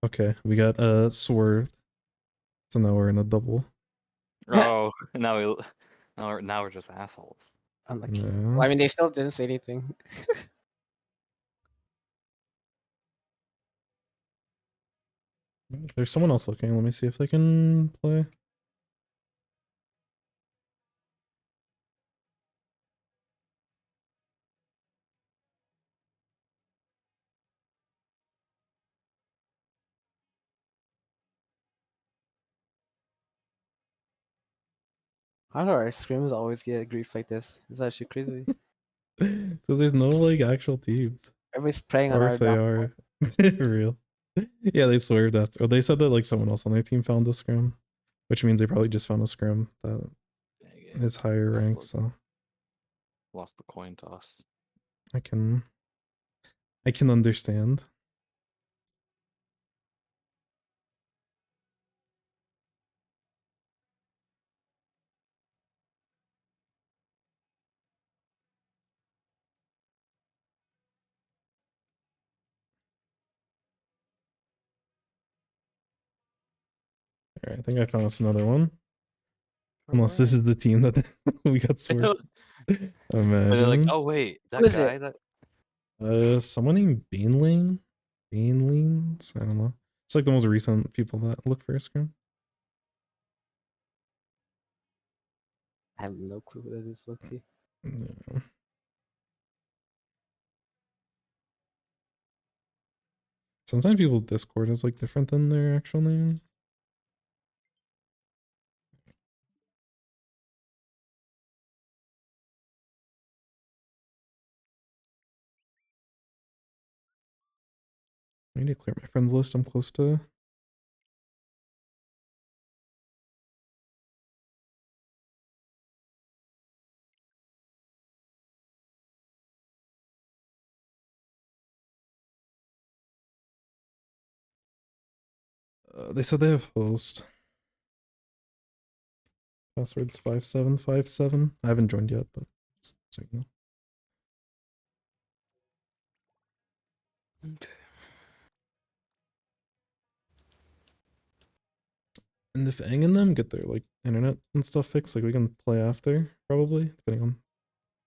Okay, we got swerved. So now we're in a double. oh, now we're just assholes. Unlucky. Yeah. Well, I mean, they still didn't say anything. There's someone else looking. Let me see if they can play. How do our scrims always get grief like this? It's actually crazy. So there's no like actual teams. Everybody's preying on Or our if they downfall. are real. Yeah, they swerved after. Or they said that like someone else on their team found a scrim, which means they probably just found a scrim that Dang it. is higher Lost ranked. the- So Lost the coin toss. I can understand. All right, I think I found us another one. Unless this is the team that we got swerved. And they're like, Imagine. oh wait, that Who is guy it? that Someone named Baneling. Banelings? I don't know. It's like the most recent people that look for a scrim. I have no clue who that is, Loki. Yeah. Sometimes people's Discord is like different than their actual name. I need to clear my friends list. I'm close to. They said they have host. Password's 5757. I haven't joined yet, but just so you know. And if Aang and them get their like internet and stuff fixed, like we can play after, probably, depending on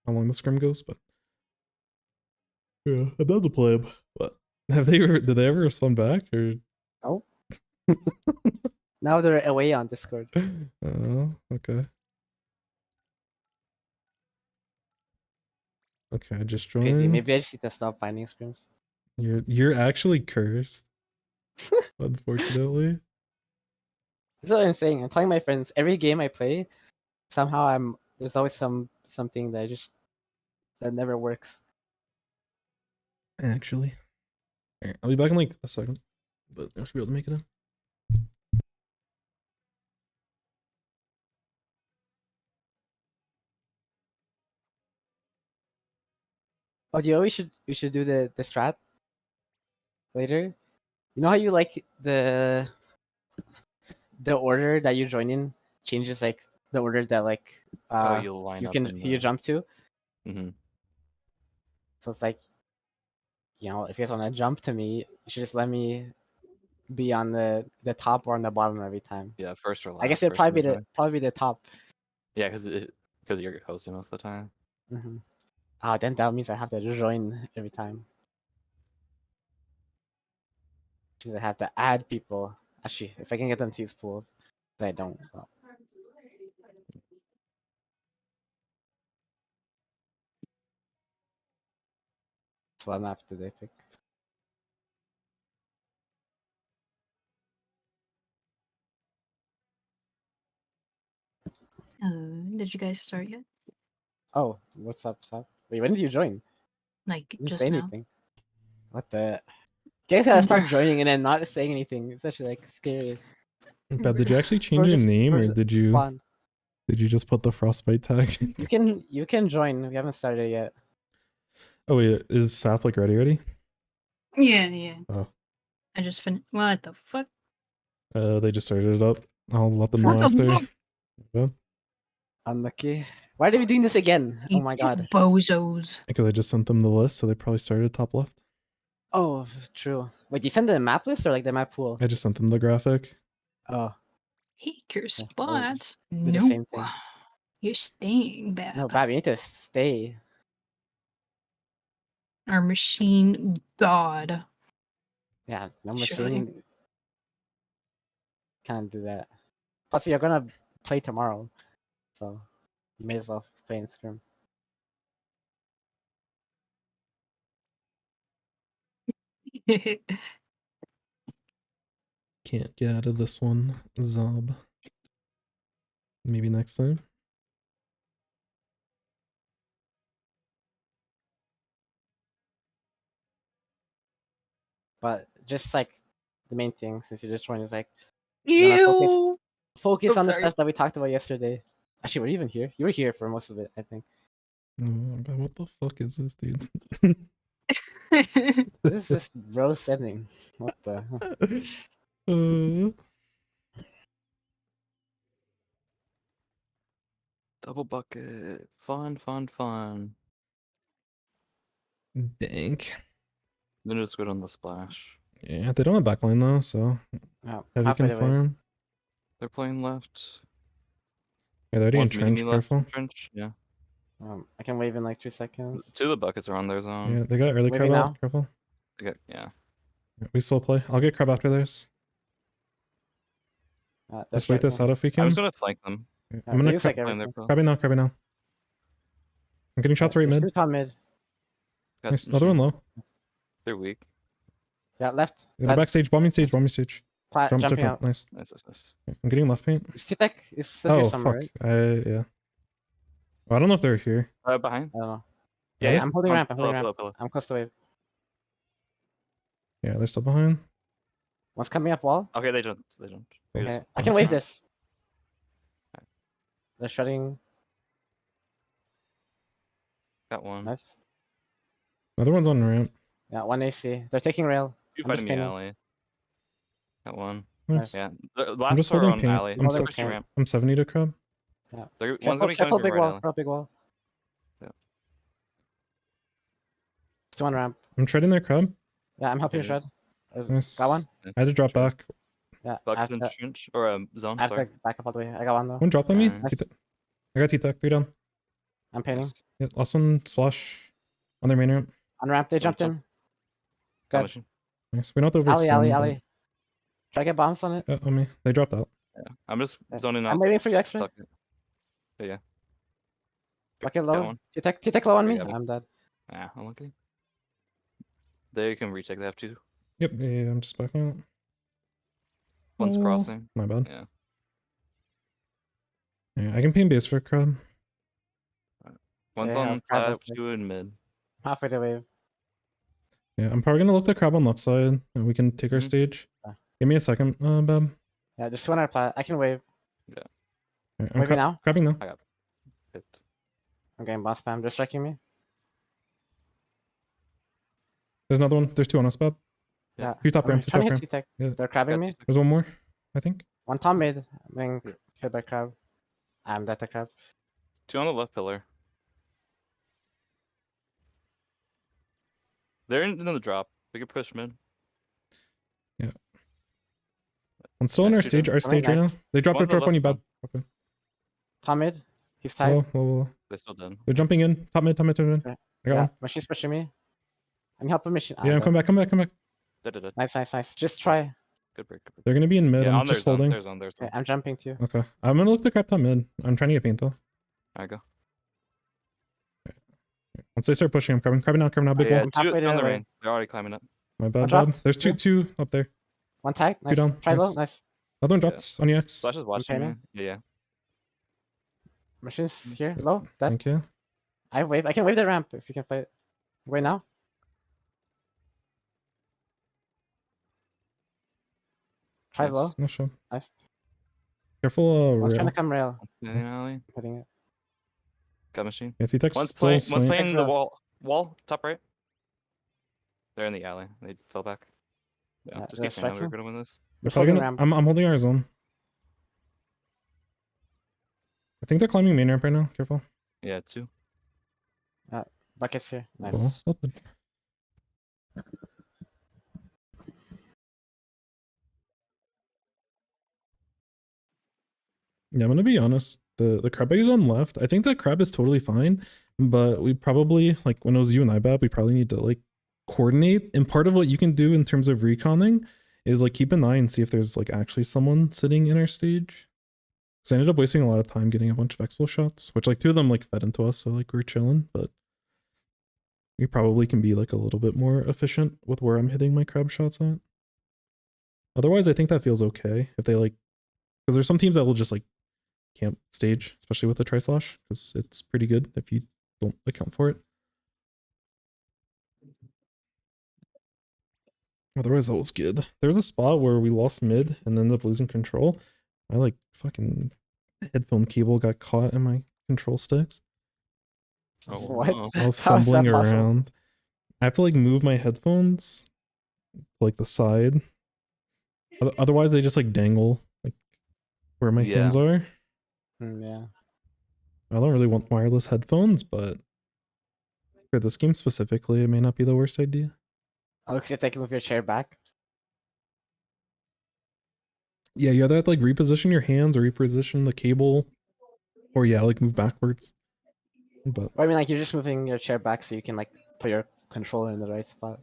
how long the scrim goes, but yeah, I'm down to play them. But have they ever did they ever respond back or Oh, now they're away on Discord. oh, okay. Okay, I just Crazy. joined. Maybe I just need to stop finding scrims. You're actually cursed. Unfortunately. This is what I'm saying. I'm telling my friends every game I play, somehow there's always something that never works. Actually. Alright, I'll be back in like a second. But I should be able to make it in. Oh, do you know we should do the strat later? You know how you like the order that you join in changes like the order that like oh you'll line you up can in you jump to. Mm-hmm. So it's like, you know, if you guys want to jump to me, you should just let me be on the top or on the bottom every time. Yeah, first or last. I guess it'd person probably to be join. probably be the top. Yeah, because you're hosting most of the time. Mm-hmm. Ah, then that means I have to join every time. I have to add people. Actually, if I can get them to use pools, but I don't. Well. So what map did they pick? Did you guys start yet? Oh, what's up? Wait, when did you join? Like You didn't just say now? anything. What the? You guys gotta start joining and then not saying anything. It's actually like scary. But did you actually Or change your just- name or or just did you spawn. just put the frostbite tag? You can join. We haven't started yet. Oh wait, is Saf like ready? Yeah, yeah. Oh. I just finished. What the fuck? They just started it up. I'll let them know What the after. fuck? Yeah, Unlucky. Why are we doing this again? Oh my god. Bozos. because I just sent them the list, so they probably started top left. Oh, true. Wait, you send the map list or like the map pool? I just sent them the graphic. Oh, Take your well, spots. do the No. same thing. You're staying back. no, Bab, you need to stay stay. Our machine god. Yeah, no Surely. machine can't do that. Plus, you're gonna play tomorrow, so you may as well play in scrim. Can't get out of this one, Zob. Maybe next time. But just like the main thing, since you just joined, is like you wanna Ew. focus Oops, on the sorry. stuff that we talked about yesterday. Actually, were you even here? You were here for most of it, I think. Oh, but what the fuck is this, dude? This is just bro setting. What the? uh, Double bucket. Fun, fun, fun. dank. Then just go on the splash. Yeah, they don't have backline though, so Oh, heavy halfway can the way. farm. They're playing left. Yeah, they're already One's meeting entrenched. me left. Careful. Trench. Yeah. I can wave in like 2 seconds. Two of the buckets are on their zone. Yeah, they got early Waving crab now. out. Careful. Yeah. Yeah. Yeah, we still play. I'll get crab after theirs. Let's wait this out if we I'm can. just gonna flank them. Yeah, Yeah, I'm gonna use crab, like Playing their everything. pro. crabbing now. Crabbing now. I'm getting shots right Just mid. shoot on mid. Got Nice. Another one machine. low. They're weak. Yeah, left. Yeah, they're backstage. Bombing stage. Bombing stage. Jumping out. Nice. Nice, nice, nice. Yeah, I'm getting left paint. Citek is still here Oh somewhere, fuck. right? Yeah. Well, I don't know if they're here. Behind. I don't know. Yeah, Yeah, yeah. I'm holding ramp. I'm holding Pillow, ramp. pillow, pillow. I'm close to wave. Yeah, they're still behind. One's coming up wall. Okay, they jumped. They jumped. We Okay, just- I can Nice. wave this. They're shutting. Got one. Nice. Another one's on ramp. Yeah, one AC. They're taking rail. You I'm just fighting me, pinning. alley. Got one. Nice. Yeah. The I'm last just are holding on pink. alley. I'm holding Pushing pink. ramp. I'm 70 to crab. They're, one's Careful, gonna be coming careful, from big right wall. alley. Careful, big wall. Yeah. Two on ramp. I'm trading their crab. Yeah, I'm helping you Okay. shred. Got Nice. one. I had to drop Sure. back. Yeah, I Buckets have in to, trench or zone. I have Sorry. to back up all the way. I got one though. One dropped on me. Nice. I got T-Tech. 3 down. I'm painting. Nice. Yeah, last one splash on their main ramp. On ramp, they jumped Jump. in. Got Good. machine. Nice. We don't have to Alley, overextend. alley, but- alley. Try to get bombs on it. Yeah, on me. They dropped out. Yeah. I'm just Okay. zoning I'm out. waiting for you, X-ray. Bucket. Yeah. Bucket Got low. one. T-Tech low on I me. got it. I'm dead. Yeah, unlucky. They can retake. They have two. Yep. Yeah, I'm just backing out. One's Oh, crossing. My bad. Yeah. Yeah, I can ping base for crab. One's Yeah, on crab flat, was good. two in mid. Halfway to wave. Yeah, I'm probably gonna look the crab on left side, and we can take our Mhm. stage. Okay. Give me a second, Bab. Yeah, just 2 on our plat. I can wave. Yeah, I'm Waving now. I crabbing now. got hit. I'm getting boss spam. They're striking me. There's another one. There's 2 on us, Bab. Yeah. Two top I'm ramp. Two trying top to ramp. hit T-Tech. Yeah. They're crabbing Got me. two. There's one more, I think. One Tom mid. I'm being Yeah. hit by crab. I'm dead to crab. Two on the left pillar. They're in the drop. We can push mid. I'm still on Nice, our two stage. down. Our stage right nice. now. They dropped One's their the drop on you, left Bab. Okay. Tom mid. He's tied. Low. They still done. They're jumping in. Top mid. Okay. I got Yeah, one. machine's pushing me. I need help with machine. Yeah, I'm coming back. Come back. Dead. Nice. Just try. Good break. Good break. They're gonna be in mid. Yeah, I'm on their just zone. holding. Their zone. Their zone. Okay, I'm jumping too. Okay. I'm gonna look the crab top mid. I'm trying to get paint though. There we go. Once they start pushing, I'm crabbing now. Big yeah, wall. two halfway on the the way. main. They're already climbing up. My bad, dropped. Bab. There's Yeah. two up there. One tag. Nice. down, Try low. nice. Nice. Another one dropped on EX. Flash is watching me. painting. Yeah. Machine's here. Low. Dead. Thank you. I wave. I can wave the ramp if you can fight. Wait now. Try Nice. low. No show. Nice. Careful, One's trying rail. to come rail. In alley. I'm hitting it. Got machine. Yeah, T-Tech's One's still playing swinging. the Extra. wall, top right. They're in the alley. They fell back. Yeah, Yeah, just they're keep playing. We're striking. gonna win this. They're I'm probably holding gonna, ramp. I'm holding our zone. I think they're climbing main ramp right now. Careful. Yeah, two. Buckets here. Nice. Cool. Open. Yeah, I'm gonna be honest. The crab I use on left, I think that crab is totally fine. but we probably, like when it was you and I, Bab, we probably need to like coordinate. And part of what you can do in terms of reconning is like keep an eye and see if there's like actually someone sitting in our stage. Because I ended up wasting a lot of time getting a bunch of expo shots, which like 2 of them like fed into us, so like we're chilling, but we probably can be like a little bit more efficient with where I'm hitting my crab shots at. Otherwise, I think that feels okay if they like, because there's some teams that will just like camp stage, especially with the tri-slash, because it's pretty good if you don't account for it. Otherwise, that was good. There was a spot where we lost mid and then ended up losing control. My like fucking headphone cable got caught in my control sticks. Oh, What? no. I was How is that fumbling possible? around. I have to like move my headphones to, like the side. Otherwise, they just like dangle like where my Yeah. hands are. Yeah. I don't really want wireless headphones, but for this game specifically, it may not be the worst idea. Oh, because you move your chair back. Yeah, you either have to like reposition your hands or reposition the cable, or yeah, like move backwards. But Or I mean, like you're just moving your chair back so you can like put your controller in the right spot.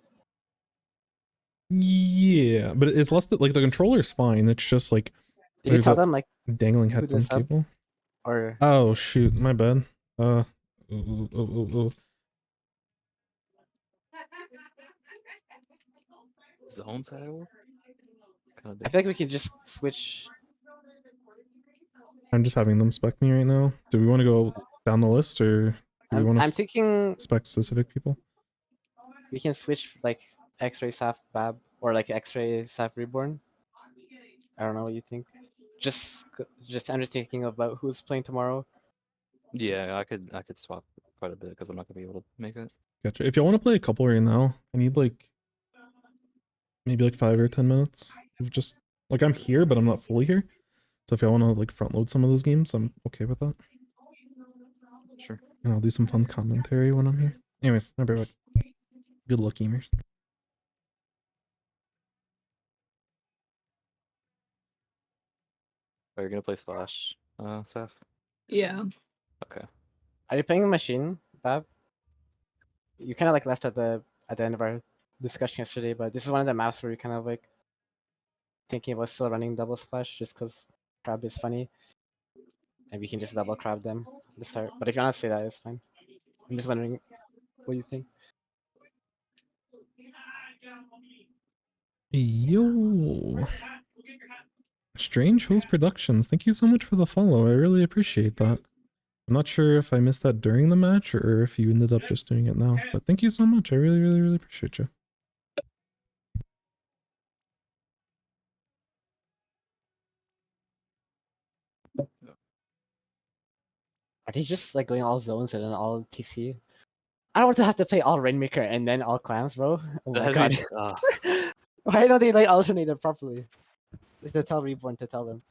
yeah, but it's less that like the controller's fine. It's just like Did you there's tell a them like dangling who headphone this up? cable. or Oh shoot, my bad. Ooh. Zone title? I feel like we could just switch. I'm just having them spec me right now. Do we want to go down the list or do we I'm, want I'm to thinking spec specific people? we can switch like X-ray Saf Bab or like X-ray Saf Reborn. I don't know what you think. Just undertaking about who's playing tomorrow. Yeah, I could swap quite a bit because I'm not gonna be able to make it. Gotcha. If y'all want to play a couple right now, I need like maybe like 5 or 10 minutes of just like I'm here, but I'm not fully here. So if y'all want to like front load some of those games, I'm okay with that. Sure. And I'll do some fun commentary when I'm here. Anyways, I'll be right back. Good luck, gamers. Are you gonna play Slash, Seth? Yeah. Okay. Are you playing Machine, Bab? You kind of like left at the end of our discussion yesterday, but this is one of the maps where you kind of like thinking about still running double splash just because crab is funny, and we can just double crab them at the start. But if you want to say that, it's fine. I'm just wondering what you think. Yo. Strange Host Productions. Thank you so much for the follow. I really appreciate that. I'm not sure if I missed that during the match or if you ended up just doing it now, but thank you so much. I really appreciate you. Are they just like going all zones and then all TC? I don't want to have to play all Rainmaker and then all clams, bro. Oh my god. Why don't they like alternate it properly? Just to tell Reborn to tell them.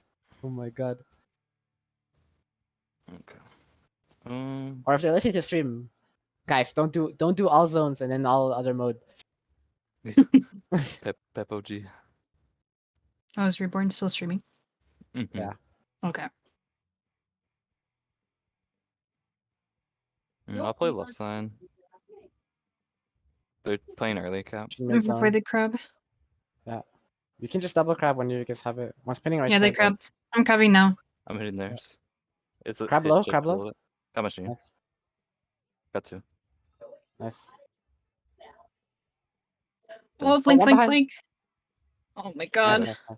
Oh my god. Okay. Or if they're listening to stream, guys, don't do all zones and then all other mode. Pep OG. I was Reborn still streaming. Mhm. Yeah. Okay. I'll play left side. They're playing early cap. Mid For zone. the crab. You can just double crab when you guys have it. One spinning right Yeah, they side. crab. I'm crabbing now. I'm hitting theirs. It's a Crab hit low, just crab low. below it. Got machine. Nice. Got 2. Nice. Oh, Oh, flank, one flank, behind. flank. Oh my Nice, god. nice, nice.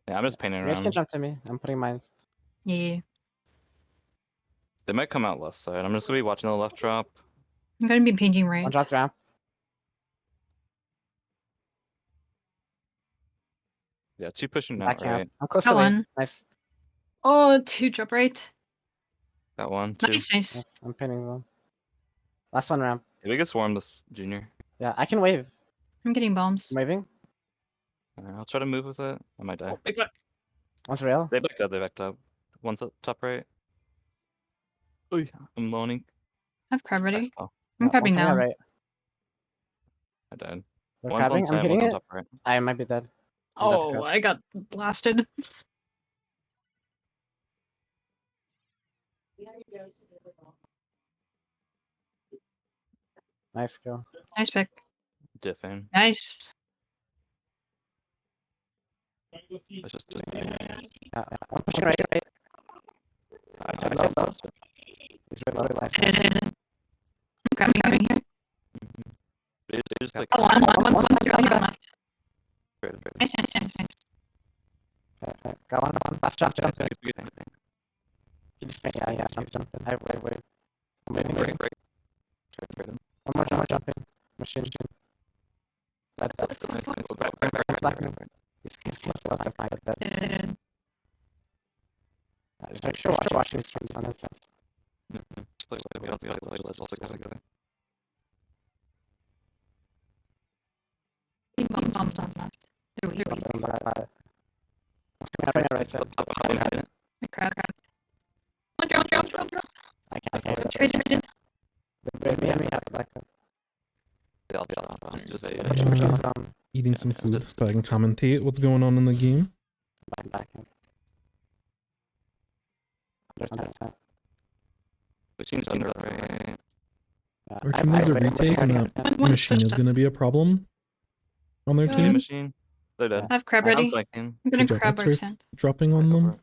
Yeah, I'm just painting You guys around. can jump to me. I'm putting mines. Yeah. They might come out left side. I'm just gonna be watching the left drop. I'm gonna be painting right. One drop ramp. Yeah, 2 pushing out Back camp. right. I'm close Got to wave. one. Nice. Oh, 2 drop right. Got 1, 2. Nice, nice. Nice. I'm pinning them. Last one ramp. Yeah, we get swarm this junior. Yeah, I can wave. I'm getting bombs. I'm waving. I'll try to move with it. I might die. Oh, big butt. One's rail. They backed up. They backed up. One's up top right. Oy, I'm loaning. I have crab I ready. fell. I'm One crabbing coming out now. right. I died. They're One's on crabbing. I'm tent, hitting one's on it. top right. I might be dead. I'm dead to Oh, crab. I got blasted. Nice kill. Nice pick. Diffing. Nice. It's just Yeah, I'm pushing right. I said low. He's really low. Hit it. I'm grabbing here. they just like Oh, one's here on left. Great. Nice. Got one. Last jump. It's a good thing. He just yeah, jump. I wait. I'm waiting. Break. Trade him. One more jumping. Machine. That's Nice. Black. He's still alive. I get that. Just make sure watching his streams on that sense. We don't see let's go together. Bombs on left. Here we go. Right side. Crap. Drill. I can't. Traded. Me have black. It's just Eating some food so I can commentate what's going on in the game. Back. Machine's under right. Our team has a retake and that machine is going to be a problem on their Good. team. Machine. They're dead. I have crab I'm ready. flanking. I'm gonna Good job, crab our X-ray tent. dropping on them.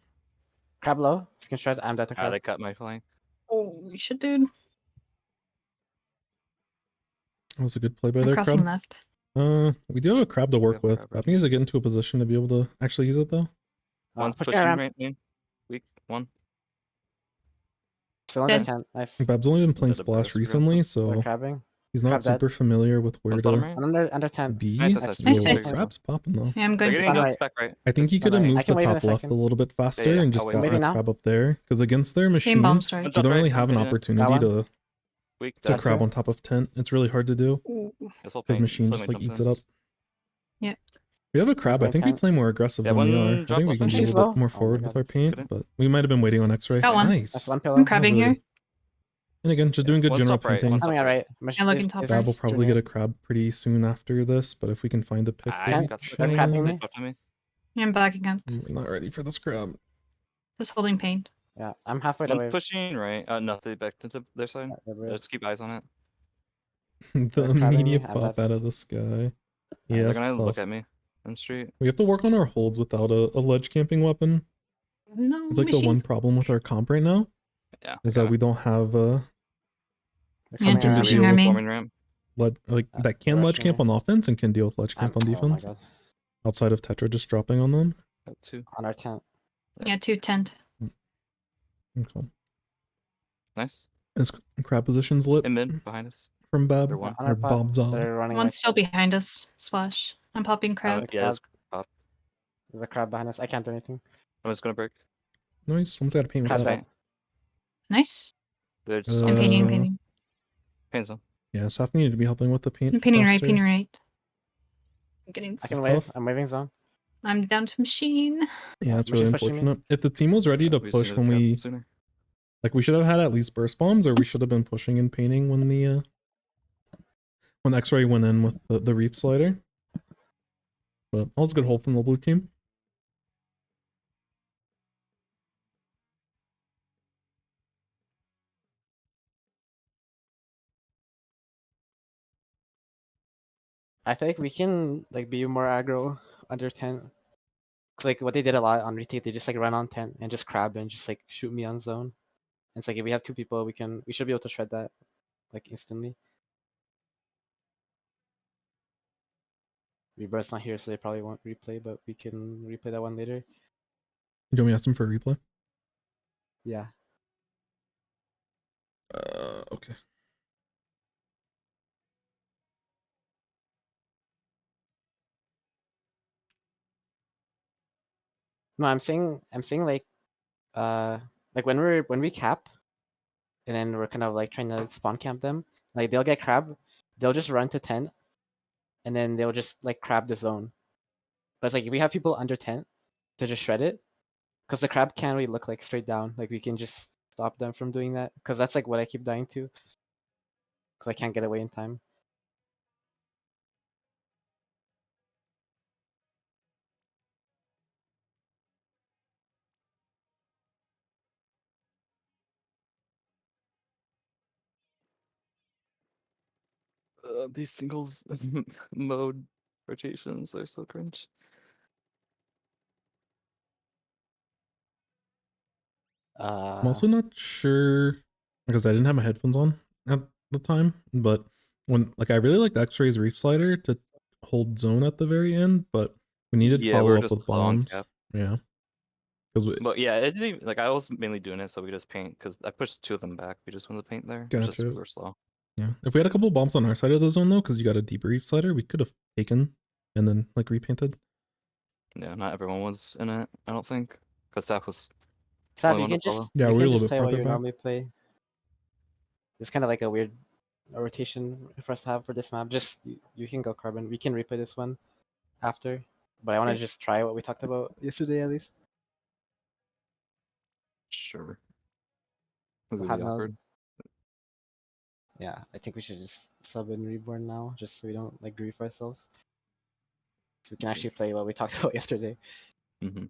Crab low. If you can shred, I'm dead to crab. They cut my flank. Oh, you should, dude. That was a good play by I'm their crossing crab. left. We do have a crab to work have a with. crab That needs to get into a position to be able to actually use it though. One's pushing pushing around. right main. Weak. One. Still under Dead. 10. Nice. Bab's only been playing the Splash burst recently, They're so crabbing. he's not crab dead. super familiar with where One's bottom to right. Under 10. be. Nice. Nice. Crab's popping though. Yeah, I'm They're going getting for Sunlight. health spec right. I think he could have Sunlight. I moved can to wait in a top left a second. little bit faster yeah, and just I'll wait. got Maybe a now? crab up there. Because against their Game machine, bomb you started. don't really have an Yeah. opportunity That to Weak. to That's crab fair. on top of tent. It's really hard to do because machine just like eats it up. Yeah. We have a crab. I think we play more aggressive Yeah, than we one are. I drop think we left can and be a she's little low. bit more Oh my forward God. with our paint, Couldn't. but we might have been waiting on X-ray. Got one. Nice. That's one pillow. I'm crabbing Really here. good. And again, just doing good One's general top right, painting. one's Coming out right. Yeah, looking top Bab will right. probably get a crab pretty soon after this, but if we can find a pick, I we got They're crabbing me. me. Yeah, I'm backing up. We're not ready for this crab. Just holding paint. Yeah, I'm halfway to One's wave. pushing right. No, they backed into their side. Yeah, they're Just keep eyes on it. The crabbing immediate me, I'm pop dead. out of the sky. Yeah, Yeah, they're it's gonna look tough. at me on the street. We have to work on our holds without a ledge camping weapon. No, It's like the one problem with our comp right now Yeah. is that we don't have They're something coming to around. deal with Forming ramp. that can ledge camp on offense and can deal with ledge camp on Oh my defense God. outside of Tetra just dropping on them. Got two. On our tent. Yeah, 2 tent. Okay. Nice. Is crab positions lit In mid behind us. from Bab They're one. On or our pot. Bob Zob? They're running. One's like- still behind us. Splash. I'm popping crab. Yeah, it's There's a crab behind us. I can't do anything. I'm just gonna break. Nice. Someone's got to paint with Crab that. dead. Nice. They're just I'm painting, Uh, I'm painting. paint zone. Yeah, Saf needed to be helping with the paint. I'm painting right, faster. painting right. I'm getting. I This can is wave. tough. I'm waving zone. I'm down to machine. Yeah, it's Which is really pushing me. unfortunate. If the team was ready to We just push needed when to grab we sooner. we should have had at least burst bombs, or we should have been pushing and painting when the X-ray went in with the reef slider. But all was good hold from the blue team. I think we can like be more aggro under 10. Cause like what they did a lot on retake, they just like run on 10 and just crab and just like shoot me on zone. And it's like if we have 2 people, we should be able to shred that like instantly. Rebirth's not here, so they probably won't replay, but we can replay that one later. Do you want me to ask them for a replay? Yeah. Okay. No, I'm saying like when we cap and then we're kind of like trying to spawn camp them, like they'll get crab, they'll just run to 10 and then they'll just like crab the zone. But it's like if we have people under 10 to just shred it, because the crab can't really look like straight down. Like we can just stop them from doing that. Because that's like what I keep dying to. Because I can't get away in time. These singles mode rotations are so cringe. I'm also not sure because I didn't have my headphones on at the time, but when like I really liked X-Ray's Reef Slider to hold zone at the very end, but we needed to Yeah, we follow were up just with slow on bombs. cap. Yeah. Because But yeah, it didn't even, like I was mainly doing it so we could just paint because I pushed 2 of them back. We just wanted to paint there. It's just Gotcha. we were slow. yeah, if we had a couple bombs on our side of the zone though, because you got a deep Reef Slider, we could have taken and then like repainted. Yeah, not everyone was in it. I don't think because Saf was Saf, only you one can to just follow. Yeah, you we were can a just little bit play what farther you back. normally play. It's kind of like a weird rotation for us to have for this map. Just you can go carbon. We can replay this one after, but I want to Okay. just try what we talked about yesterday at least. Sure. It was We'll gonna be have no- awkward. Yeah, I think we should just sub in reborn now, just so we don't like grief ourselves. So we can See. actually play what we talked about yesterday. Mm-hmm.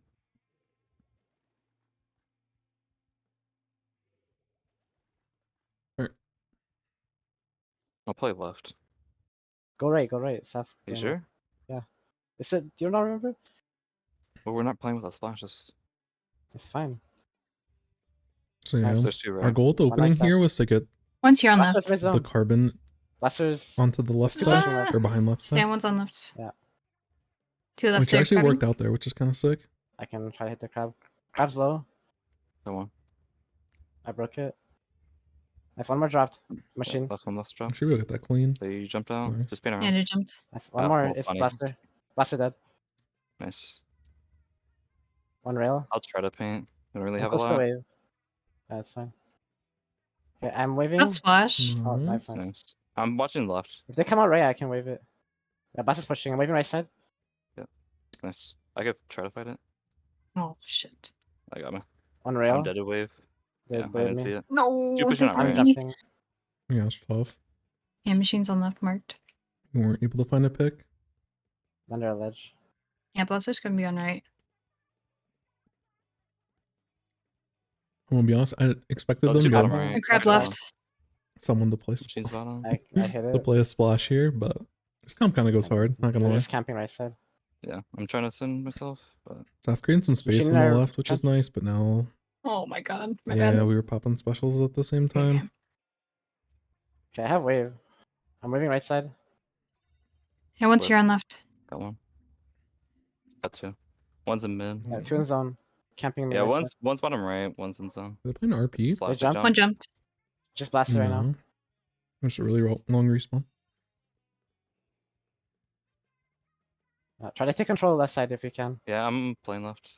I'll play left. Go right, go right. Saf's Are you going right. sure? Is it? Do you not remember? Well, we're not playing with a splash. It's It's fine. So yeah, Nice. there's 2 our right. goal at the One opening nice here was to get One's here on Blaster's left. mid the zone. carbon Blaster's onto the left Two side pushing left. or behind left side, Yeah, one's on left. Yeah. 2 left which there. actually crabbing. worked out there, which is kind of sick. I can try to hit the crab. Crab's low. That one. I broke it. Nice. One more dropped. Yeah, Machine. last one, last drop. Actually, we'll get that clean. They jumped out. Nice. Just paint Yeah, around. they jumped. Nice. One Ah, more. well, It's funny. Blaster. Blaster dead. Nice. One rail. I'll try to paint. I don't really I'm have a close to lot. wave. That's fine. Okay, I'm waving. That's splash. Oh, Nice. nice, nice. Nice. I'm watching left. If they come out right, I can wave it. Yeah, Blaster's pushing. I'm waving right side. Nice. I could try to fight it. Oh shit. I got me. One I'm rail. dead to wave. They Yeah, I bladed didn't me. see it. No. Two pushing they out, I'm right? burned me. jumping. Yeah, it's tough. Yeah, machine's on left marked. We weren't able to find a pick. Under a ledge. Yeah, Blaster's gonna be on right. I'm gonna be honest. I expected Oh, them two to bottom go right. And crab Blaster left. someone to play Machine's bottom. I hit to it. play a splash here, but this comp kind of goes hard. Not gonna They're lie. just camping right side. Yeah, I'm trying to send myself, but So I've created some space Machine on the there, left, which is nice, but now Oh my god. My yeah, bad. we were popping specials at the same time. Okay, I have wave. I'm waving right side. Yeah, one's Flip. here on left. got one. Got 2. One's in mid. Yeah, 2 in zone. Camping me Yeah, right side. one's bottom right, one's in zone. They're playing RP. Slash jump? jump. One jumped. Just Blaster right now. No. There's a really long respawn. Try to take control of left side if you can. Yeah, I'm playing left.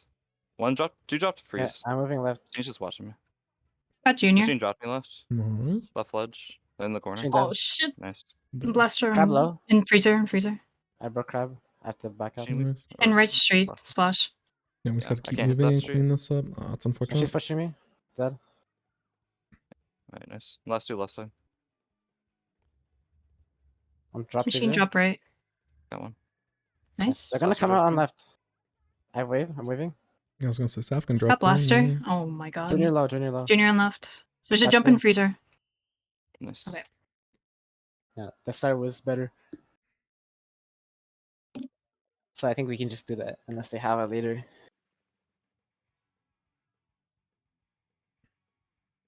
One drop, 2 dropped to Yeah, freeze. I'm moving left. He's just watching me. Got Junior. Machine dropped me left. Nice. Left ledge. In the corner. Machine Oh dead. shit. Nice. Blaster Crab on- low. in freezer. I broke crab. I have to back up. Machine- Nice. And or right straight. left. Splash. Yeah, we just Yeah, gotta I keep can't hit that moving and straight. clean this up. Oh, it's She's unfortunate. pushing me. Dead. Alright, nice. Last 2 left side. I'm dropped. Machine freezer. drop right. Got one. Nice. They're gonna Blaster come out on pushing. left. I wave. I'm waving. Yeah, I was gonna say Saf can drop. Got Blaster. down, nice. Oh my god. Junior low. Junior low. Junior on left. There's a That's jump in it. freezer. Nice. Okay. Yeah, that start was better. So I think we can just do that unless they have it later.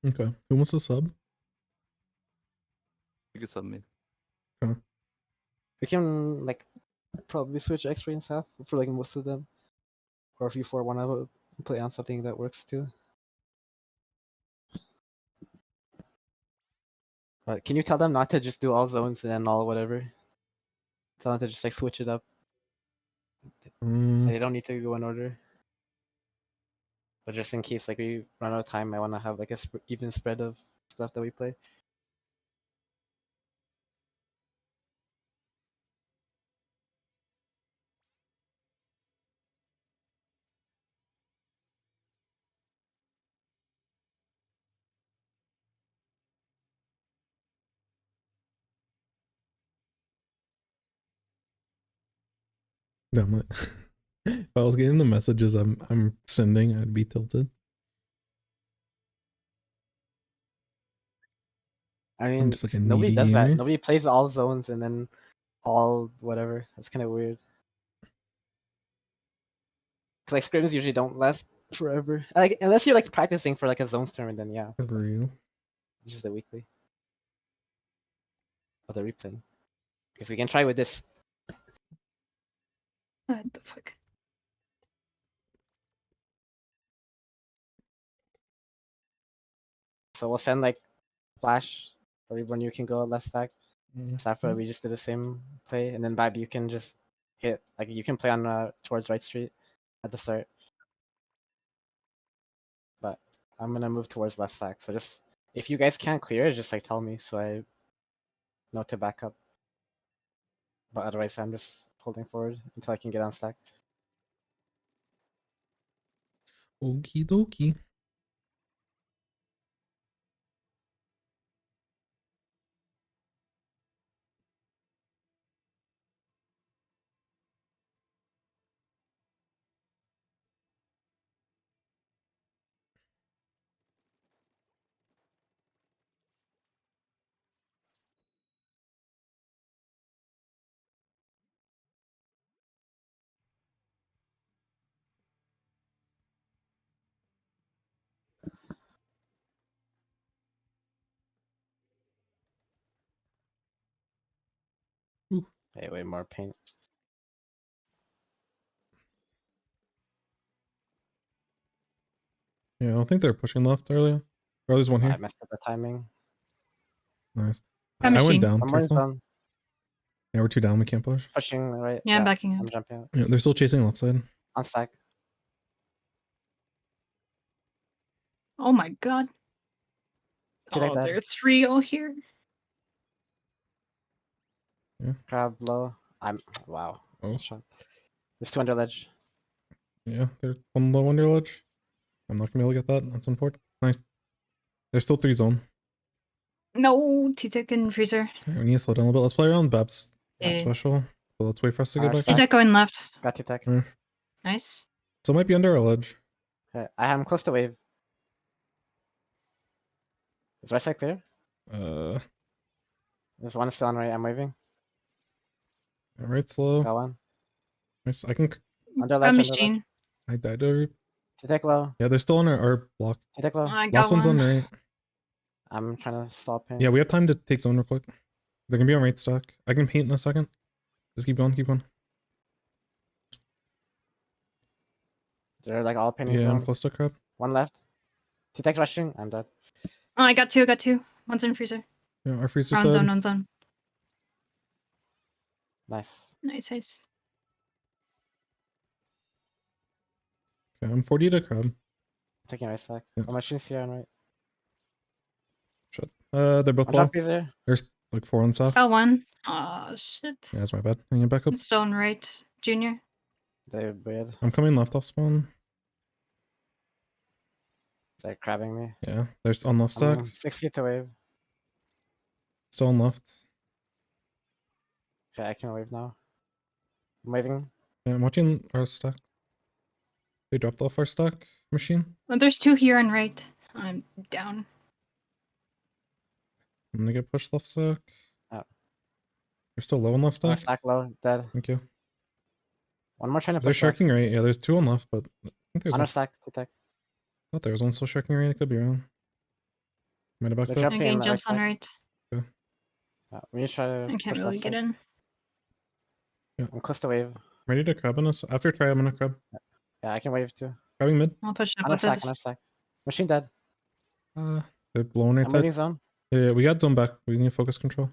Okay. Who wants to sub? You can sub me. We can like probably switch X-ray and South for like most of them. Or if you 4 want to play on something that works too. But can you tell them not to just do all zones and then all whatever? Tell them to just like switch it up. They don't need to go in order. But just in case like we run out of time, I want to have like a even spread of stuff that we play. Damn it. If I was getting the messages I'm sending, I'd be tilted. I mean, just like a nobody needy does that. gamer. Nobody plays all zones and then all whatever. That's kind of weird. 'Cause like scrims usually don't last forever. Like unless you're like practicing for like a zones tournament, then yeah, For real. just the weekly. Or the replay. Because we can try with this. What the fuck? So we'll send like flash, or when you can go left stack. Sappho, we just did the same play, and then Bab, you can just hit like you can play on towards right street at the start. But I'm gonna move towards left stack. So just if you guys can't clear it, just like tell me so I know to back up. But otherwise, I'm just holding forward until I can get on stack. Okie dokie. Hey, way more paint. Yeah, I don't think they're pushing left earlier. Or there's one I here. messed up the timing. Nice. My I went machine. down. One more Careful. zone. Yeah, we're 2 down. We can't push. Pushing right. Yeah, I'm backing I'm up. jumping out. Yeah, they're still chasing left side. On stack. Oh my god. See like Oh, that? there are 3 all here. Grab low. I'm wow. Oh, Nice shot. There's 2 under ledge. yeah. They're on low under ledge. I'm not gonna be able to get that. That's important. Nice. There's still 3 zone. No, T-Tech and Freezer. Okay, we need to slow down a little bit. Let's play around Bab's Yeah. special. But let's wait for us to get Alright, back. stack. T-Tech going left. Got T-Tech. Mm. Nice. So it might be under our ledge. Okay, I'm close to wave. Is right side clear? Uh, There's one still on right. I'm waving. alright, slow. Got one. Nice. I can. Under A ledge. Under ledge. machine. I died to. T-Tech low. Yeah, they're still on our block. T-Tech low. I got Last one's one. on right. I'm trying to stall paint. Yeah, we have time to take zone real quick. They're gonna be on right stack. I can paint in a second. Just keep going, keep going. They're like all painting Yeah, I'm zone. close to crab. One left. T-Tech rushing. I'm dead. Oh, I got 2. I got 2. One's in Freezer. Yeah, our freezer On dead. zone. On zone. Nice. Nice, nice. Okay, I'm 40 to crab. Taking right stack. Yeah. Oh, machine's here on right. Shit. They're both One low. drop freezer. There's like 4 on south. Got 1. Oh, shit. Yeah, that's my bad. I need back up. It's still on right. Junior. They're weird. I'm coming left off spawn. They're crabbing me. Yeah, there's on left stack. 60 to wave. Still on left. Okay, I can wave now. I'm waving. Yeah, I'm watching our stack. They dropped off our stack machine. Oh, there's 2 here on right. I'm down. I'm gonna get pushed left stack. Oh. They're still low on left One stack. stack low. Dead. Thank you. One more trying to They're push left. sharking right. Yeah, there's 2 on left, but I think there's On one. our stack. T-Tech. I thought there was one still sharking right. It could be wrong. Might have backed They're up. jumping I'm getting in the right jumps on side. right. We need to try to I can't push really left get side. in. I'm close to wave. Ready to crab on us. After try, I'm gonna crab. Yeah, I can wave too. Crabbing mid. I'll push up On our with stack. this. On our stack. Machine dead. They're blowing right I'm side. waving zone. Yeah, we got zone back. We need focus control.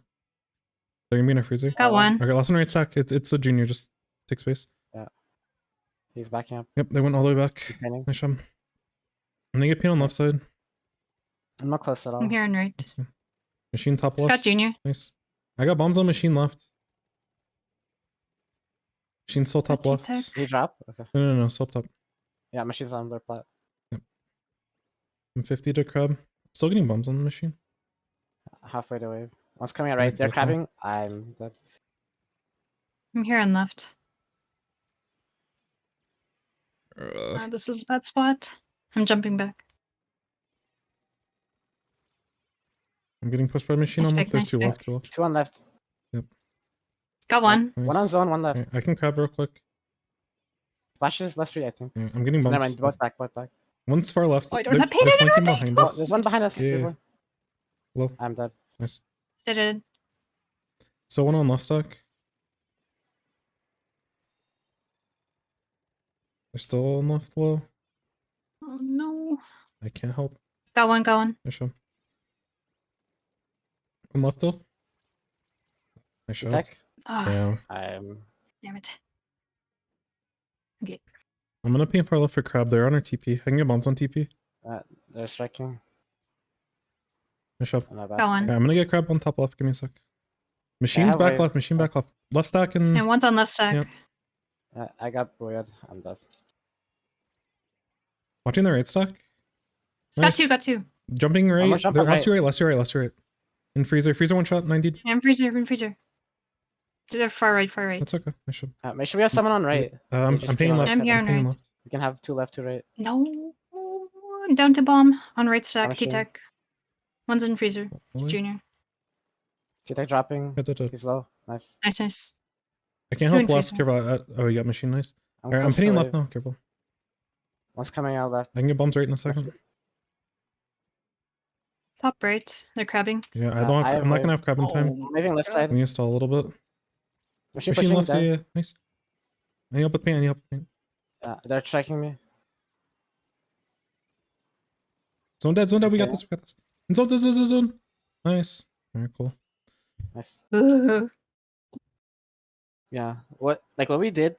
They're gonna be in our freezer. Got 1. Okay, last one right stack. It's a junior. Just take space. He's backing up. Yep, they went all the way back. He's painting. Nice job. I'm gonna get paint on left side. I'm not close at all. I'm here on right. That's fine. Machine top left. Got Junior. Nice. I got bombs on machine left. Machine still top Got left. T-Tech. Did he drop? Okay. No, still top. Yeah, machine's on their plat. I'm 50 to crab. Still getting bombs on the machine. Halfway to wave. One's coming out right. They're Okay. crabbing. I'm dead. I'm here on left. Ugh. This is a bad spot. I'm jumping back. I'm getting pushed by machine Nice on pick, left. There's nice two pick. left, two left. 2 on left. Got one. One on Nice. zone, one left. Alright, I can crab real quick. Flashes left 3, I think. Yeah, I'm getting Never bumps. mind, both back, both back. One's far left. Oh, I don't They're, have pain, they're I don't flanking have pain. behind Oh, us. there's one behind us. Yeah, yeah. Reborn. Low. I'm dead. Nice. Did it. So one on left stack. They're still on left low. Oh no. I can't help. Got one, got one. Nice shot. On left still. Nice shots. Tech. Oh, Yeah. I'm damn it. I'm gonna paint far left for crab. They're on our TP. I can get bombs on TP. they're striking. Nice shot. On our back. Got one. Yeah, I'm gonna get crab on top left. Give me a sec. Machine's have back wave. left. Machine back left. Left stack and And one's on left stack. Yep. I got Boyad. I'm dead. watching the right stack. Got two, got two. Jumping more right. jump They're on left to right. right. Left to right. Left to right. In freezer. Freezer one shot. 90. And freezer, and freezer. They're far right, far right. That's okay. I should. Make sure we have someone on right. I'm just painting came left. out. I'm here on painting right. left. We can have 2 left, 2 right. No. I'm down to bomb on right stack. machine. T-Tech. One's in freezer. Only- Junior. T-Tech dropping. Hit, hit, hit. He's low. Nice. Nice, nice. I can't Two help in left. freezer. Careful. Oh, you got machine. Nice. Alright, I'm close to painting left wave. now. Careful. One's coming out left. I can get bombs right in a second. Top right. They're crabbing. Yeah, I I don't. Have, have I'm not wave. gonna have crab in time. Oh. Moving left side. I'm gonna stall a little bit. Machine Machine pushing. left. Yeah, Dead. yeah. Nice. I need help with paint. I need help with paint. They're striking me. Zone dead. Zone dead. We got Okay. this. We got this. And zone. Zone. Zone. Zone. Nice. Alright, cool. Nice. Ugh. Yeah. What we did,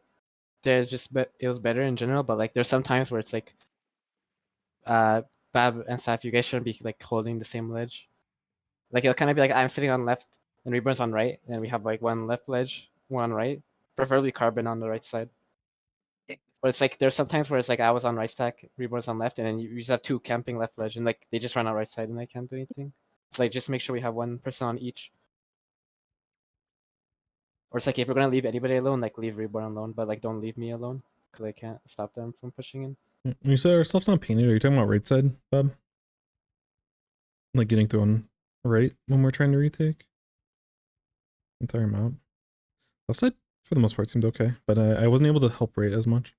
there's just it was better in general, but like there's some times where it's like Bab and Saf, you guys shouldn't be like holding the same ledge. Like it'll kind of be like I'm sitting on left and Reburn's on right, and we have like one left ledge, one on right, preferably Carbon on the right side. But it's like there's sometimes where it's like I was on right stack, Reburn's on left, and then you just have 2 camping left ledge, and like they just run on right side and I can't do anything. It's like just make sure we have one person on each. Or it's like if we're gonna leave anybody alone, like leave Reborn alone, but like don't leave me alone because I can't stop them from pushing in. When you said our stuff's not painted, are you talking about right side, Bob? Like getting through on right when we're trying to retake? Entire amount. Left side, for the most part, seemed okay, but I wasn't able to help right as much.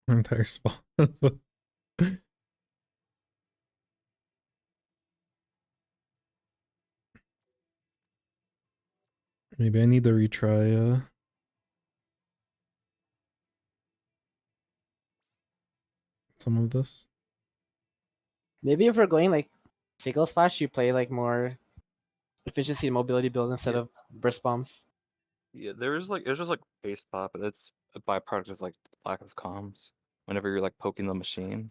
Our entire spot. Maybe I need to retry some of this. Maybe if we're going like single splash, you play like more efficiency and mobility build instead Yeah. of burst bombs. Yeah, there's like it's just like base pop, but it's a byproduct of like lack of comms. Whenever you're like poking the machine,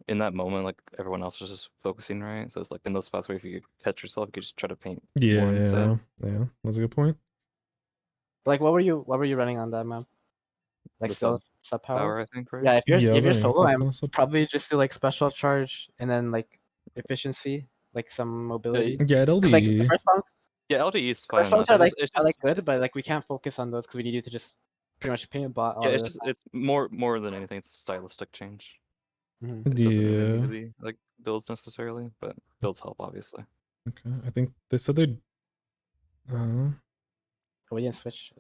in that moment, like everyone else is just focusing right. So it's like in those spots where if you catch yourself, you could just try to paint more Yeah, instead. yeah, that's a good point. Like what were you running on that map? Like The still sub power? Power, I think, right? Yeah, if you're Yeah, very solo, I'm focused. probably just do like special charge and then like efficiency, like some mobility. Yeah, at 'Cause, like the LDE. first bombs, Yeah, LDE is first fine. bombs enough. are It's like just, are like good, but like we can't focus on those because we need you to just pretty much paint a bot. all yeah, the it's just it's more than anything, it's a stylistic change. Mhm. It doesn't really need Yeah. to be like builds necessarily, but builds help obviously. Okay, I think they said they'd. Oh, we didn't switch.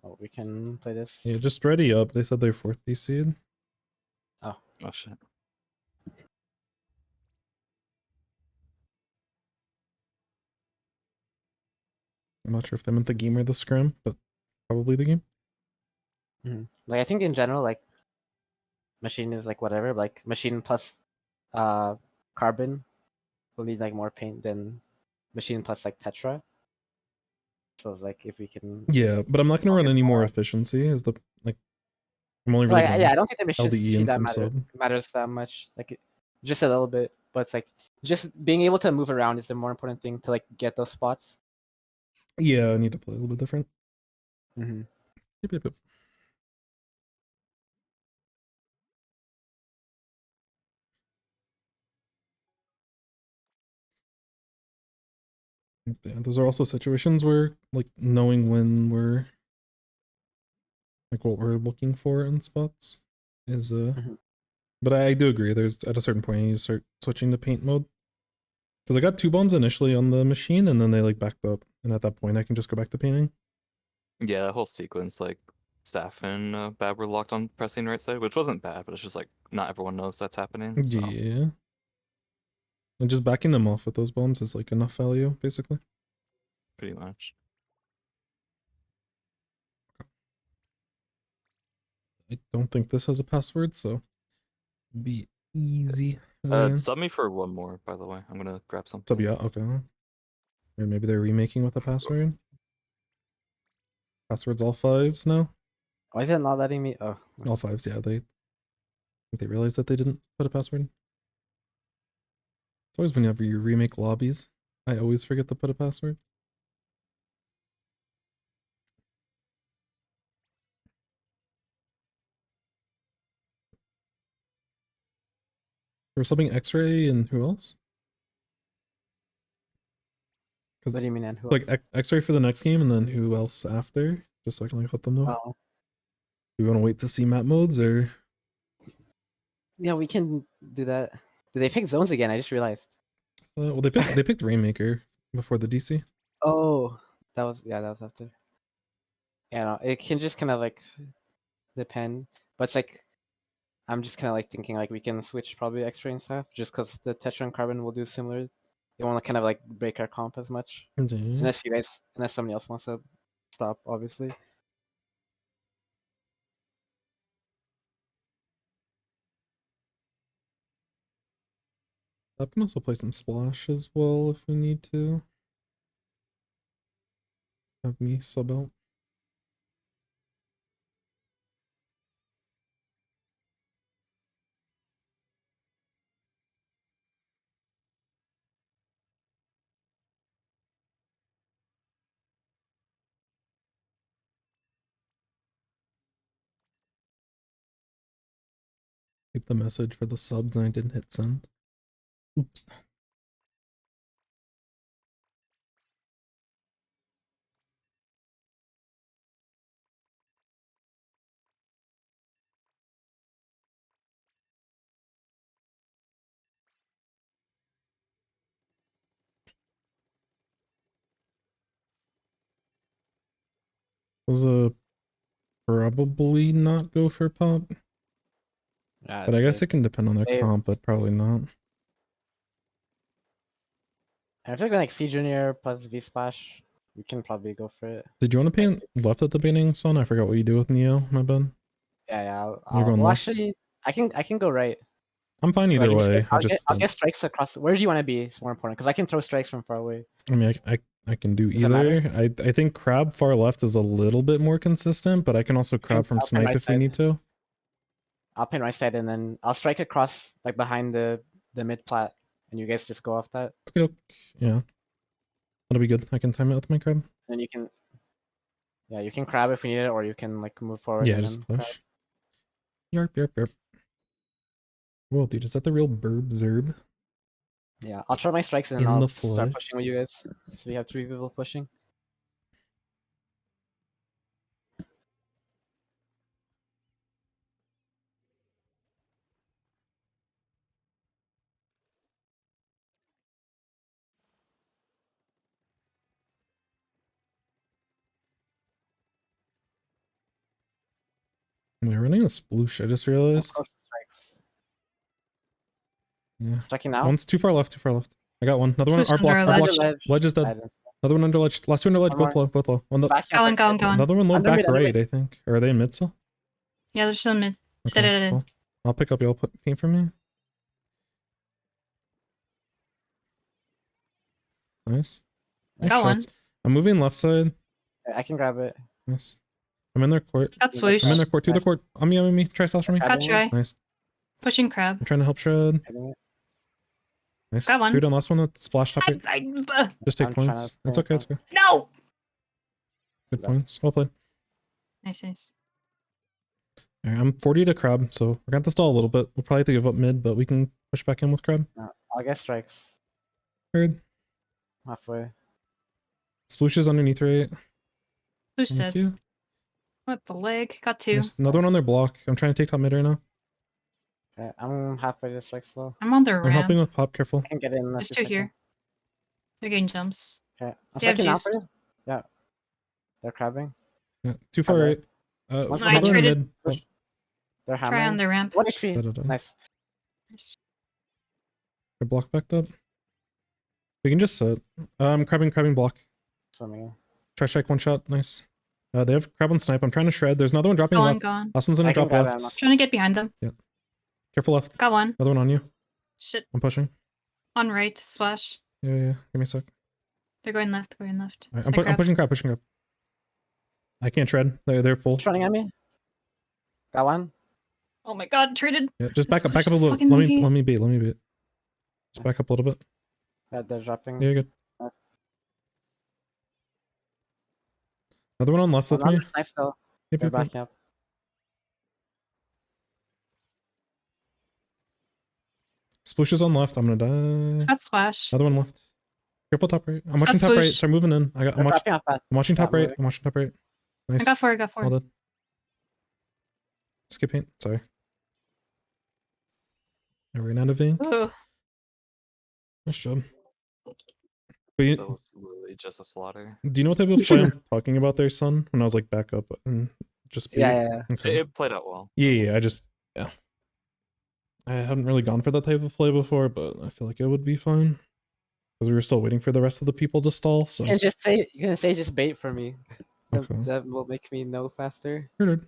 Oh, we can play this. Yeah, just ready up. They said they're 4th DC'd. Oh shit. I'm not sure if they meant the game or the scrim, but probably the game. Like I think in general, like machine is like whatever. Like machine plus carbon will need like more paint than machine plus like tetra. So it's like if we can. Yeah, but I'm not gonna run any more efficiency. Is the like? I'm only really Like going yeah, I don't think the machine LDE and that some sub. matters that much. Like just a little bit, but it's like just being able to move around is the more important thing to like get those spots. Yeah, I need to play a little bit different. Mm-hmm. Yep, yep, yep. Yeah, those are also situations where like knowing when we're like what we're looking for in spots is But I do agree. There's at a certain point you start switching to paint mode. Because I got 2 bombs initially on the machine, and then they like backed up, and at that point I can just go back to painting. Yeah, that whole sequence, like Staff and Bab were locked on pressing right side, which wasn't bad, but it's just like not everyone knows that's happening. So Yeah. And just backing them off with those bombs is like enough value, basically. pretty much. I don't think this has a password, so be easy win. Sub me for one more, by the way. I'm gonna grab something. Sub, yeah, okay. Or maybe they're remaking with a password. Passwords all 5s now. Why is it not letting me? Oh, All 5s, yeah. They realized that they didn't put a password. It's always whenever you remake lobbies, I always forget to put a password. We're subbing X-Ray and who else? what do you mean? And who? Like X-Ray for the next game, and then who else after? Just so I can like let them know. Oh, Do we want to wait to see map modes or? yeah, we can do that. Did they pick zones again? I just realized. Well, they picked Rainmaker before the DC. Oh, that was after. Yeah, no, it can just kind of like depend, but it's like I'm just kind of like thinking like we can switch probably X-ray and stuff just because the Tetra and Carbon will do similar. They won't kind of like break our comp as much Yeah. unless somebody else wants to stop, obviously. I can also play some Splash as well if we need to. Have me sub out. Keep the message for the subs and I didn't hit send. Oops. Was a probably not go for pop, but I guess it can depend on their They- comp, but probably not. I feel like C Junior plus V Splash, we can probably go for it. Did you want to paint left at the painting, son? I forgot what you do with Neo, my bad. Yeah. You're going well, left? actually, I can go right. I'm fine So I either can just way. get- I I'll, just get, I'll get strikes across. Where do you want to be? It's more important because I can throw strikes from far away. I mean, I can do Does it matter? either. I think crab far left is a little bit more consistent, but I can also crab from I'll pin snipe right if we side. need to. I'll pin right side and then I'll strike across like behind the mid plat, and you guys just go off that. Okay, yeah, that'll be good. I can time it with my crab. And you can, yeah, you can crab if you need it, or you can like move forward. Yeah, and just then crab. push. Yarp, yarp, yarp. Whoa, dude, is that the real Burb Zerb? Yeah, I'll try my strikes and In I'll the start flesh. pushing with you guys. So we have 3 people pushing. We're running a sploosh, I just I'll realized. close the strikes. Yeah. Striking now. One's too far left, too far left. I got one. Another one. Who's Our under block, our our ledge? block. Ledge is dead. Another one under ledge. Last two under ledge, One both more. low, both low. On the Back Going, back going, going. another one low Under back mid, under right, mid. I think. Or are they in mid still? Yeah, there's some mid. Okay, Da-da-da-da. cool. I'll pick up. Y'all put paint for me. Nice. Nice Got one. shots. I'm moving left side. I can grab it. Nice. I'm in their court. Got swoosh. I'm in their court. To the Nice. court. On me. Try slash for me. Got Got try. Nice. Pushing crab. I'm trying to help Shred. Hitting it. Nice. Got one. Dude on last one. Splash top right. Just take I'm trying points. to It's okay. It's good. No! Good points. Well played. Nice, nice. Alright, I'm 40 to crab, so we're gonna have to stall a little bit. We'll probably have to give up mid, but we can push back in with crab. No, I'll get strikes Heard. halfway. Sploosh is underneath right. Who's Thank dead? you. What the leg? Got 2. Nice. Another one on their block. I'm trying to take top mid right now. Okay, I'm halfway to strike slow. I'm on the I'm ramp. helping with pop. Careful. I can get in. in a There's few two seconds. here. They're getting jumps. Okay, I'm They have striking now juice. for you. Yeah. They're crabbing. Yeah, too far Okay. right. Once I another in traded- mid. Push. They're Try hammering. on the ramp. 1 HP. Da-da-da. Nice. They're block backed up. We can just sit. Crabbing block. Swimming in. Try strike one shot. Nice. They have crab on snipe. I'm trying to shred. There's another one dropping Gone, left. gone. Last one's gonna I can drop grab it, left. I'm not- Trying to get behind them. Careful left. Got one. Another one on you. Shit. I'm pushing. On right. Splash. Yeah. Give me a sec. They're going left. Going left. Alright, I I'm grabbed. pushing crab. I can't shred. They're full. Just running at me. Got one. Oh my god, traded. Yeah, just back This up a squish is little. fucking Let laggy. me bait. Just back up a little bit. They're dropping. Yeah, you're good. Nice. Another one on left with me. Another snipe still. Yep, They're yep, yep. backing up. Sploosh is on left. I'm gonna die. Got splash. Another one left. Careful top right. I'm watching That's top right. swoosh. Start moving in. They're I'm dropping off fast. watching top Yeah, right. moving. I'm watching top right. I Nice. got four. Well done. Skip paint. Sorry. I ran out of ink. Ugh. Nice job. But you, That was literally just a slaughter. do you know what type of play I'm talking about there, son? When I was like back up and just be Yeah. Okay. It played out well. Yeah. I haven't really gone for that type of play before, but I feel like it would be fine because we were still waiting for the rest of the people to stall. So You can say just bait for me. Okay. That will make me know faster. Heard.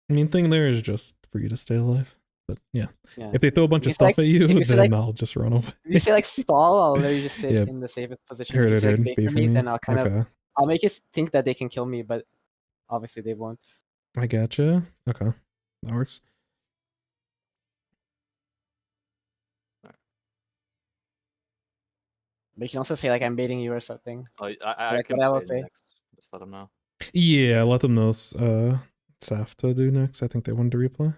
Main thing there is just for you to stay alive. But yeah, Yeah. if they throw a bunch You of can say, stuff at you, you can say, then like- I'll just run away. If you say like stall, I'll literally just sit Yeah. in the safest position. Heard If it. you say, like, Heard. bait Bait for me, then I'll kind of Okay. I'll make it think that they can kill me, but obviously they won't. I gotcha. Okay, that works. But you can also say like I'm baiting you or something. I Like can what I will play say. next. Just let them know. Yeah, let them know. Saf to do next. I think they wanted to replay.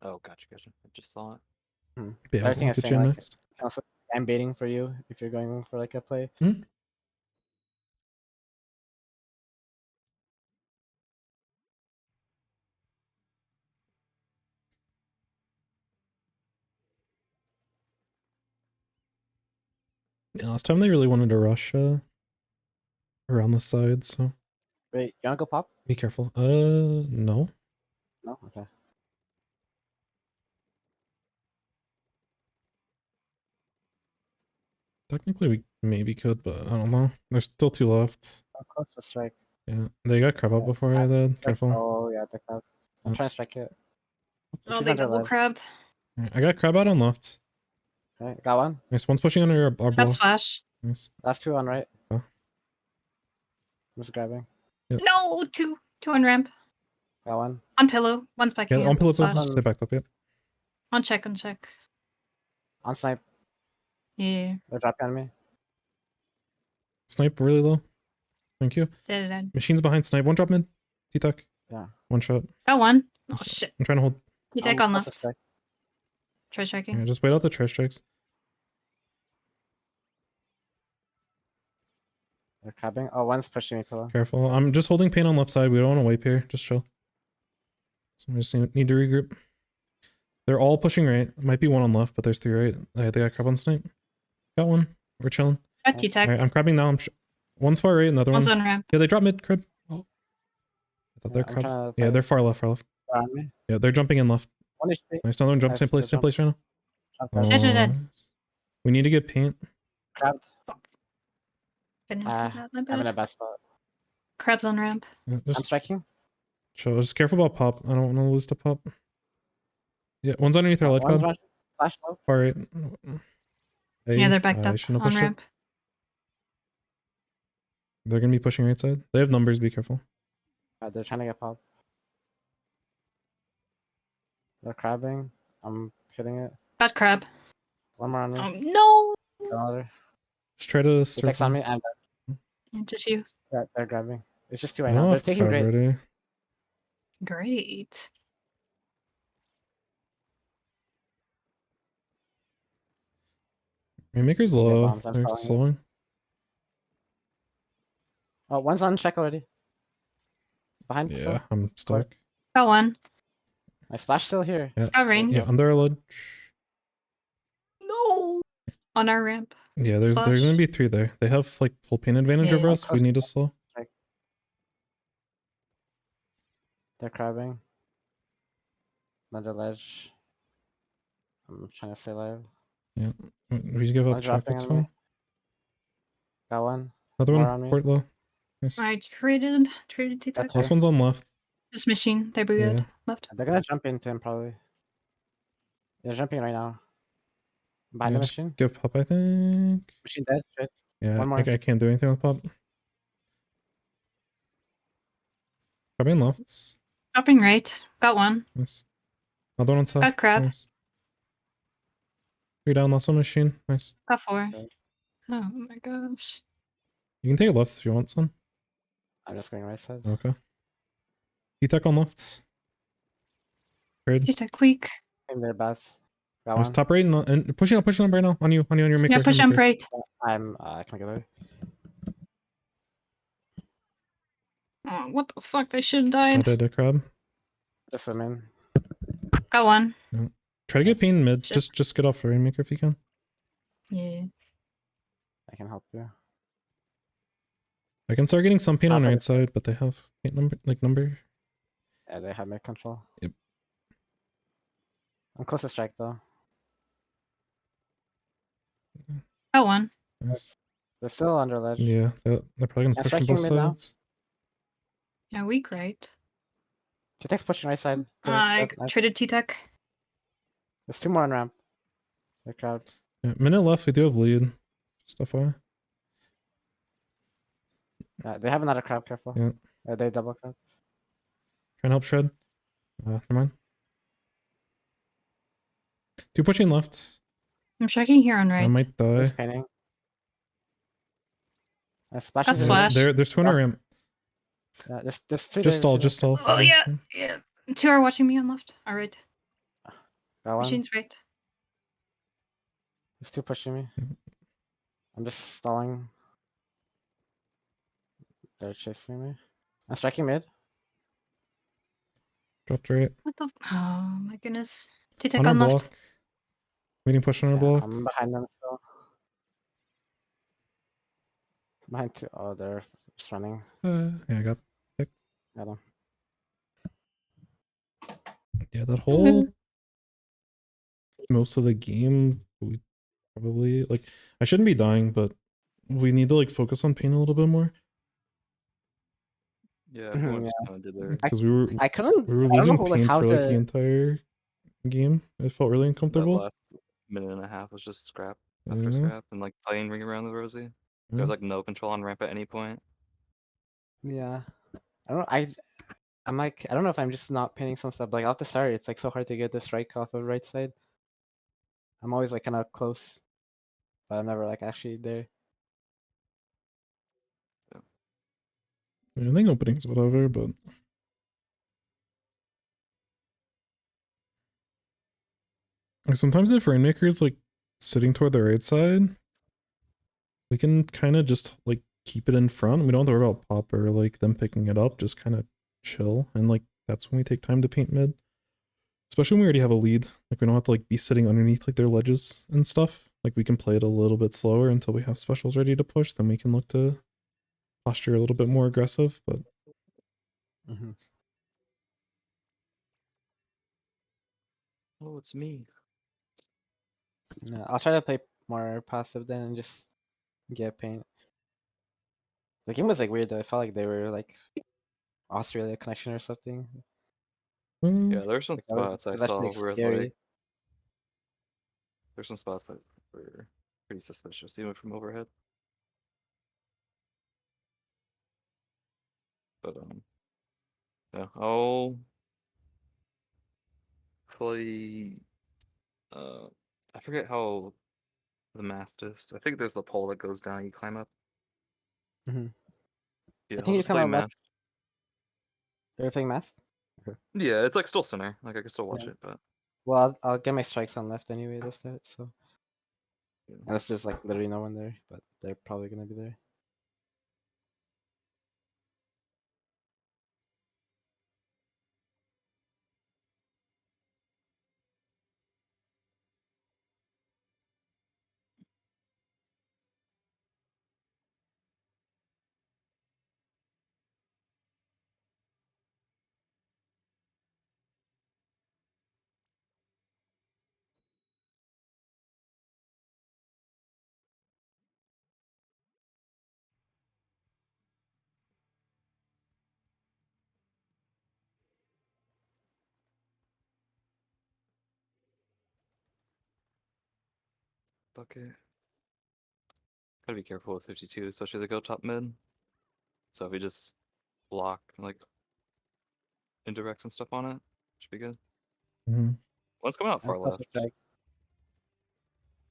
Oh, gotcha. I just saw it. Yeah, Everything we'll is get saying, you like, next. You can also I'm baiting for you if you're going for like a play. Yeah, last time they really wanted to rush around the side, so Wait, you wanna go pop? be careful. No. No? Okay. Technically, we maybe could, but I don't know. There's still two left. I'm close to strike. Yeah, they got crab up Yeah, before I did. Strike- Careful. Oh yeah, the crowd. I'm Yeah. trying to strike it. Oh, She's they under double lead. crabbed. Alright, I got crab out on left. Okay, got one. Nice. One's pushing under our Got block. splash. Nice. Last two on right. Oh. I'm just grabbing. Yep. No, two on ramp. Got one. On pillow. One's back Yeah, again. on pillow. Splash. pillow. They backed up. Yep. On check. On snipe. Yeah. They're dropping on me. Snipe really low. Thank you. Dead. Machines behind snipe. One drop mid. T-tuck. Yeah. One shot. Got one. Oh Nice. shit. I'm trying to hold. He take I'm on close to left. strike. Try striking. Yeah, just wait out the trash strikes. They're crabbing. Oh, one's pushing me pillow. Careful. I'm just holding paint on left side. We don't want to wipe here. Just chill. So we just need to regroup. They're all pushing right. Might be one on left, but there's three right. They got crab on snipe. Got one. We're chilling. Got T-Tech. Alright, I'm crabbing now. One's far right, another One's one. on ramp. Yeah, they drop mid crab. Oh. I thought they're I'm crab. trying to Yeah, fight they're far left. around me. Yeah, they're jumping in left. One HP. Nice. Another one jump. Nice, Same place. good Same jump. place right now. Drop Oh, that. Dead. nice. We need to get paint. Crabbed. Couldn't do Ah, that, my I'm in a bad. bad spot. Crabs on ramp. Yeah, I'm just striking. chill. Just careful about pop. I don't want to lose to pop. Yeah, one's underneath our light One's pad. rushing. Flash low. Far right. Yeah, they're backed I up shouldn't have on pushed it. ramp. They're gonna be pushing right side. They have numbers. Be careful. They're trying to get pop. They're crabbing. I'm hitting it. Got crab. One more on me. No. Another. Just try to He takes on me. I'm dead. Yeah, just you. Yeah, they're grabbing. It's just two right now. They're off taking crab great. already. Great. Rainmaker's Okay, low. bombs, I'm They're stalling it. slowing. Oh, one's on check already. Behind. Yeah, still. I'm stuck. Got one. My splash still here. Yeah. Covering. Yeah, under our ledge. No. On our ramp. Yeah, there's Splash. gonna be 3 there. They have like full pain advantage Yeah, over yeah. us. We need to slow. They're crabbing. Another ledge. I'm trying to stay alive. We just give up One's check. dropping It's on me. fine. Got one. Another More one. on me. Port low. Nice. I traded T-Tech. That's Last here. one's on left. This machine. They brigade Yeah. left. They're gonna jump into him probably. They're jumping right now. Behind Yeah, the just machine. give pop, I think. Machine dead. Straight. Yeah, One more. I can't do anything with pop. Probably in left. Dropping right. Got one. Nice. Another one on south. Got crab. Nice. 3 down, last one machine. Nice. Got 4. Okay. Oh my gosh. You can take a left if you want, son. I'm just going right side. Okay. T-Tech on left. Trade. T-Tech weak. In their bats. Got Nice. one. Top right and pushing up right now. On you, on your maker. Yeah, push your jump maker. right. I can't get away. Oh, what the fuck? I should have I died. did a crab. Just swim in. Got one. Try to get pain mid. Just- Just get off the rainmaker if you can. Yeah. I can help you. I can start getting some pain on Okay. right side, but they have paint number. Yeah, they have mid control. Yep. I'm close to strike though. Got one. Nice. They're still under ledge. Yeah, they're probably gonna Yeah, push from striking both mid now. sides. Yeah, weak right. T-Tech's pushing right side. I Nice. traded T-Tech. There's 2 more on ramp. The crowd. Yeah, minute left. We do have lead. Just FYI. They have another crab. Careful. Yeah. They double crab. Try and help shred. Never mind. 2 pushing left. I'm checking here on I right. might die. Just painting. Splash Got is in splash. There's 2 on our ramp. There's 2 Just there, stall. 2 Just stall. Oh yeah, yeah. 2 are watching me on left. All right. Got one. Machine's right. There's 2 pushing me. Mhm. I'm just stalling. They're chasing me. I'm striking mid. Dropped right. What the? Oh my goodness. T-Tech On our on block. left. Waiting push on our Yeah, block. I'm behind them still. Behind 2. Oh, they're just running. Yeah, I got picked. Got them. Yeah, that whole most of the game we probably like I shouldn't be dying, but we need to like focus on pain a little bit more Yeah, Mhm, everyone yeah. just kind of did their because we were I couldn't. we were I don't losing know like pain how for like the to. entire game. It felt really that uncomfortable. last minute and a half was just scrap after Yeah. scrap and like playing ring around the rosy. Yeah. There's like no control on ramp at any point. Yeah. I don't. I'm like. I don't know if I'm just not painting some stuff. Like off the start, it's like so hard to get the strike off of right side. I'm always like kind of close, but I'm never like actually there. I think openings whatever, but like, sometimes if rainmaker is like sitting toward the right side, we can kind of just like keep it in front. We don't have to worry about pop or like them picking it up. Just kind of chill, and like that's when we take time to paint mid. Especially when we already have a lead. Like we don't have to like be sitting underneath like their ledges and stuff. Like we can play it a little bit slower until we have specials ready to push. Then we can look to posture a little bit more aggressive. But Mm-hmm. Oh, it's me. Yeah, I'll try to play more passive then and just get paint. The game was like weird though. I felt like they were like Australia connection or something. Yeah, there's some Like, that was- spots I it was saw actually where it's scary. like there's some spots that were pretty suspicious, even from overhead. But yeah, I'll play. I forget how the mast is. I think there's the pole that goes down. You climb up. Mhm. Yeah, think I'll you just come play out left. mast. You're playing mask? Yeah, it's like still center. Like I can still watch Yeah. it, but Well, I'll get my strikes on left anyway this time. So yeah. unless there's like literally no one there, but they're probably gonna be there. bucket. Gotta be careful with 52, especially they go top mid. So if we just block like indirects and stuff on it, should be good. Mhm. One's coming out I'm far close left. to strike.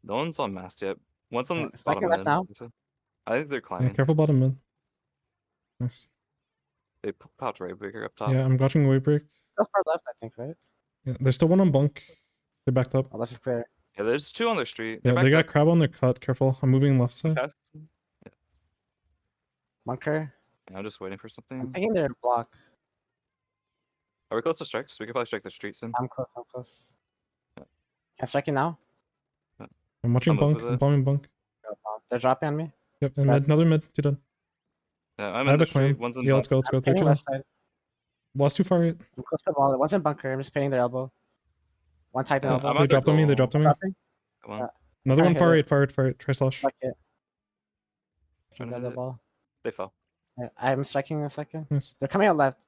No one's on mast yet. One's on Yeah, the striking bottom left mid. now. I think they're Yeah, climbing. careful bottom mid. Nice. They popped right bigger up top. Yeah, I'm watching wave break. That's far left, I think, right? Yeah, there's still one on bunk. They're backed up. Oh, that's just clear. Yeah, there's two on their street. Yeah, They're they got backed crab on their cut. Careful. I'm moving left side. fast. Bunker. Yeah, I'm just waiting for I'm something. taking their block. Are we close to strikes? We could probably strike the street soon. I'm close. I'm close. Yeah. Can I strike you now? I'm watching I'm over bunk. there. I'm bombing bunk. They're dropping on me. Yep, and Red. mid. Another mid. You done. Yeah, I'm I in have the a claim. street. One's in Yeah, let's go. Let's go. I'm painting 3-2. left side. Lost too far right. I'm close to the ball. It wasn't bunker. I'm just painting their elbow. One type in Yeah, elbow. I'm They at dropped on me. They goal. dropped on me. Dropping. Come on. Yeah. Another one hit far it. right. Far right. Far right. Try slash. Fuck it. Trying to Grab hit the it. ball. They fell. Yeah, I'm striking in a second. Nice. They're coming out left.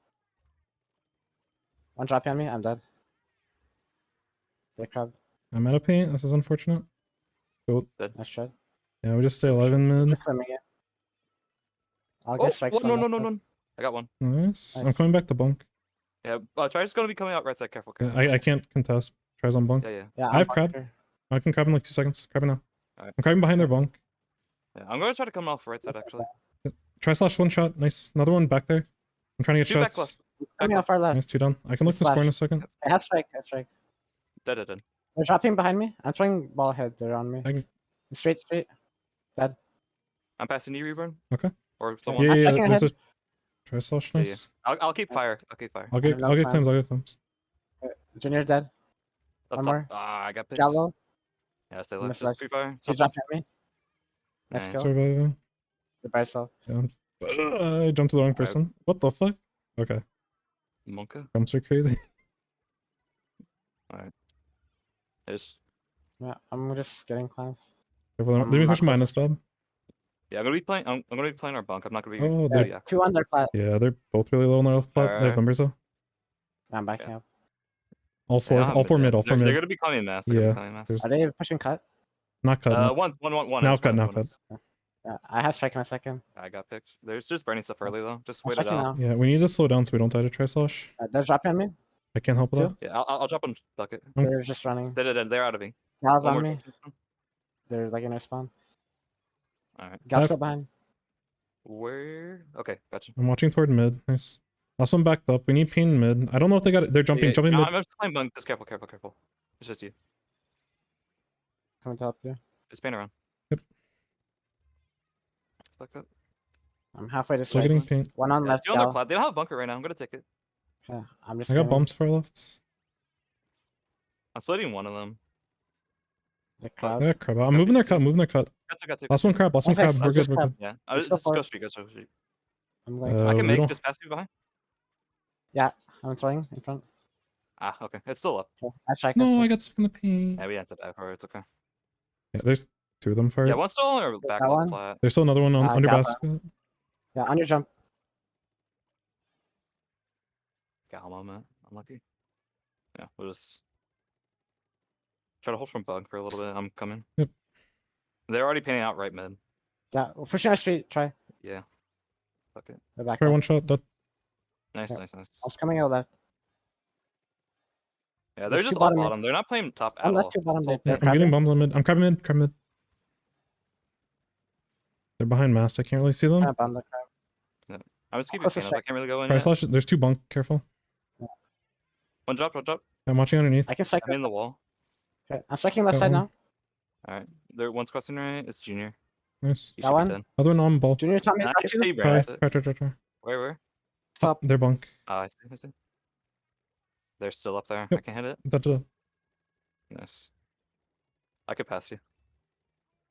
One dropping on me. I'm dead. They crab. I'm out of paint. This is unfortunate. Nice shot. Yeah, we just stay alive in mid. Just swimming it. I'll Oh, get strikes. no, on no, that no, side. no. I got one. Nice. I'm Nice. coming back to bunk. Yeah, Try's gonna be coming out right side. Careful, Yeah, careful. I can't contest. Tries on bunk. Yeah. Yeah, I have I'm crab. bunker. I can crab in like 2 seconds. Crab now. Alright. I'm crabbing behind their bunk. Yeah, I'm gonna try to come off right side actually. Try slash one shot. Nice. Another one back there. I'm trying to get Two back shots. Coming out far left. Nice. 2 down. I can look to score in a second. I have strike. I have strike. Dead. They're dropping behind me. I'm throwing ball head. They're on me. I can- Straight. I'm passing you, Reburn. Okay. Or someone. Yeah, I'm yeah. checking There's a ahead. try slash. Yeah, Nice. I'll keep fire. I'll keep fire. I'll get no I'll get plan. claims. I'll get claims. Junior dead. Up One top. more. Ah, I got picked. Shallow. Yeah, stay I'm left. gonna Just pre-fire. He Stop dropped at me. Let's Nice. go. Surviving. You're by yourself. Yeah. I jumped to the wrong person. What the fuck? Okay. Monka. Jumps are crazy. Just Yeah, I'm just getting class. Careful, let I'm me not push close minus, Bob. yeah, I'm gonna be playing. I'm gonna be playing our bunk. I'm not gonna be. Oh, really they're active. Two under plat. yeah, they're both really low on their health plot. They have Alright. numbers though. I'm backing up. All They four, don't have all four mid, all four They're mid. gonna be coming mass. They're Yeah, gonna be coming mass. there's- Are they pushing cut? Not cut. no. One. Now is, cut, one now is. Yeah, I have strike in a second. I got picked. There's just burning stuff early though. Just I'm wait it striking out. now. Yeah, we need to slow down so we don't die to try slash. They're dropping on me. I can't help with Two. that. Yeah, I'll drop on bucket. They're just running. They're out of me. Gal's One on more me. drop. They're like in their spawn. Alright. Gal's I've- still behind. Where? Okay, gotcha. I'm watching toward mid. Nice. Last one backed up. We need pain mid. I don't know if they got it. They're jumping, jumping no, mid. I'm just playing bunk. Just careful. It's just you. Coming to help you. Just pan around. Yep. Just back up. I'm halfway to Still strike. getting paint. One on Yeah, left. two on their Gal. plat. They don't have bunker right now. I'm gonna take it. Yeah, I'm just. I got screaming. bumps far left. I'm splitting one of them. The crowd. Yeah, crab. I'm moving their cut, moving their cut. Got to. Last one crab, last one Okay, crab. We're let's good, just we're crab. good. Yeah. Let's Just go for go it. street. Go street. I'm going. I we can make. don't- Just pass me behind. I'm throwing in front. Ah, okay. It's still up. Okay, I strike. No, I got stuck in the paint. Yeah, we have to die for it. It's okay. Yeah, there's 2 of them far. Yeah, one's still on our back that left one? flat. There's still another one on, under Galva. basket. Yeah, on your jump. Gal moment. Unlucky. Yeah, we'll just try to hold from bug for a little bit. I'm coming. Yep. They're already painting out right mid. Yeah, we're pushing our street. Try. Yeah. Fuck it. They're back. Try up. one shot. That Nice, Yeah. nice. I was coming out left. Yeah, they're There's just two all bottom mid. bottom. They're not playing top at I'm all. left to bottom Just all- mid. yeah, They're I'm getting crabbing. bombs on mid. I'm crabbing mid, crab mid. They're behind mast. I can't really see them. Trying to bomb the crowd. I'm just keeping Close to pan up. I strike. can't really go in Try yet. slash. There's 2 bunk. Careful. One drop. I'm watching underneath. I can strike. I'm in the wall. Okay, I'm striking left Got side one. now. Alright. There one's crossing right. It's Junior. Nice. He That should one? be dead. Another one on ball. Junior top mid. Nice, Nice. hey, Try, Brad. try. Where? Top. They're bunk. Oh, I see. They're still up there. Yep. I can hit it. That's it. Nice. I could pass you.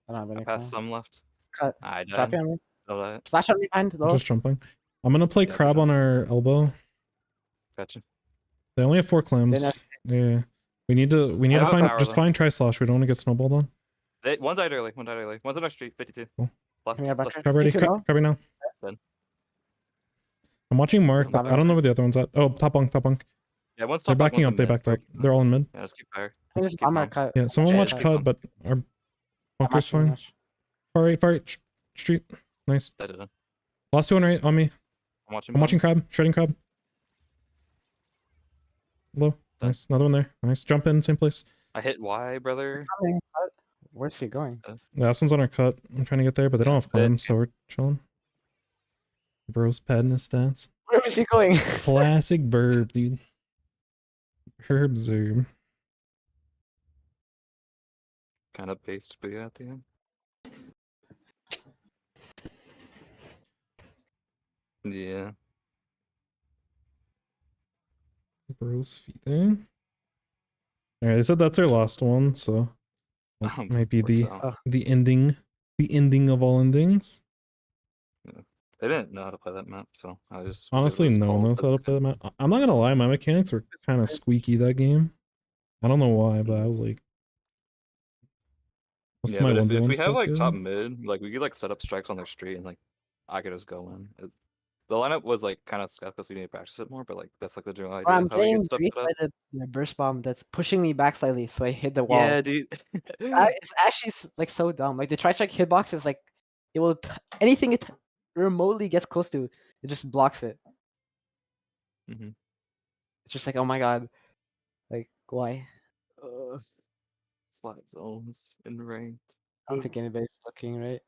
I don't have I any. passed some left. Cut. I Drop died. on me. Oh, that. Splash on me behind. I'm Low. just jumping. I'm gonna play Yeah, crab good on our elbow. Gotcha. They only have 4 claims. Yeah. We need to have a find power, just though. find try slash. We don't want to get snowballed on. One died early. One's on our street. 52. Cool. Left. Come here, left. Bucker. Crab ready. You can go. Crab right now. Done. I'm watching Mark. Bottom. I don't know where the other one's at. Oh, top bunk. Yeah, one's They're top left, backing one's up. They in mid. backed up. They're all in mid. Yeah, let's keep fire. I just Keep bomb our bombs. cut. Yeah, someone Yeah, watch yeah. cut, but our Bunker's matching, fine. Far right, street. Nice. I didn't. Last one right on me. I'm watching. I'm watching bombs. crab, shredding crab. Low. Nice. Another one there. Nice. Jump in, same place. I hit Y, brother. Where's he going? Last one's on our cut. I'm trying to get there, but they don't have climb, so we're chilling. Bro's padding his stats. Where is he going? Classic burb, dude. Herb Zerb. Kind of based, but yeah, at the end. Yeah. Bro's feeding. Alright, they said that's their last one, so that might be Works the out. the ending of all endings. They didn't know how to play that map, so I just Honestly, no one knows how to play that map. I'm not gonna lie, my mechanics were kind of squeaky that game. I don't know why, but I was like, most Yeah, of my but if 1v1s we have felt like good. top mid, like we could like set up strikes on their street and like I could just go in. The lineup was like kind of scuffed because we need to practice it more, but like that's like the general idea. Or I'm of how we getting get stuff briefed set by up. the burst bomb that's pushing me back slightly, so I hit the wall. Yeah, dude. It's actually like so dumb. Like the tri-strike hitbox is like, it will anything it remotely gets close to, it just blocks it. Mhm. It's just like, oh my god, like why? Splat zones in ranked. I don't think anybody's looking, right?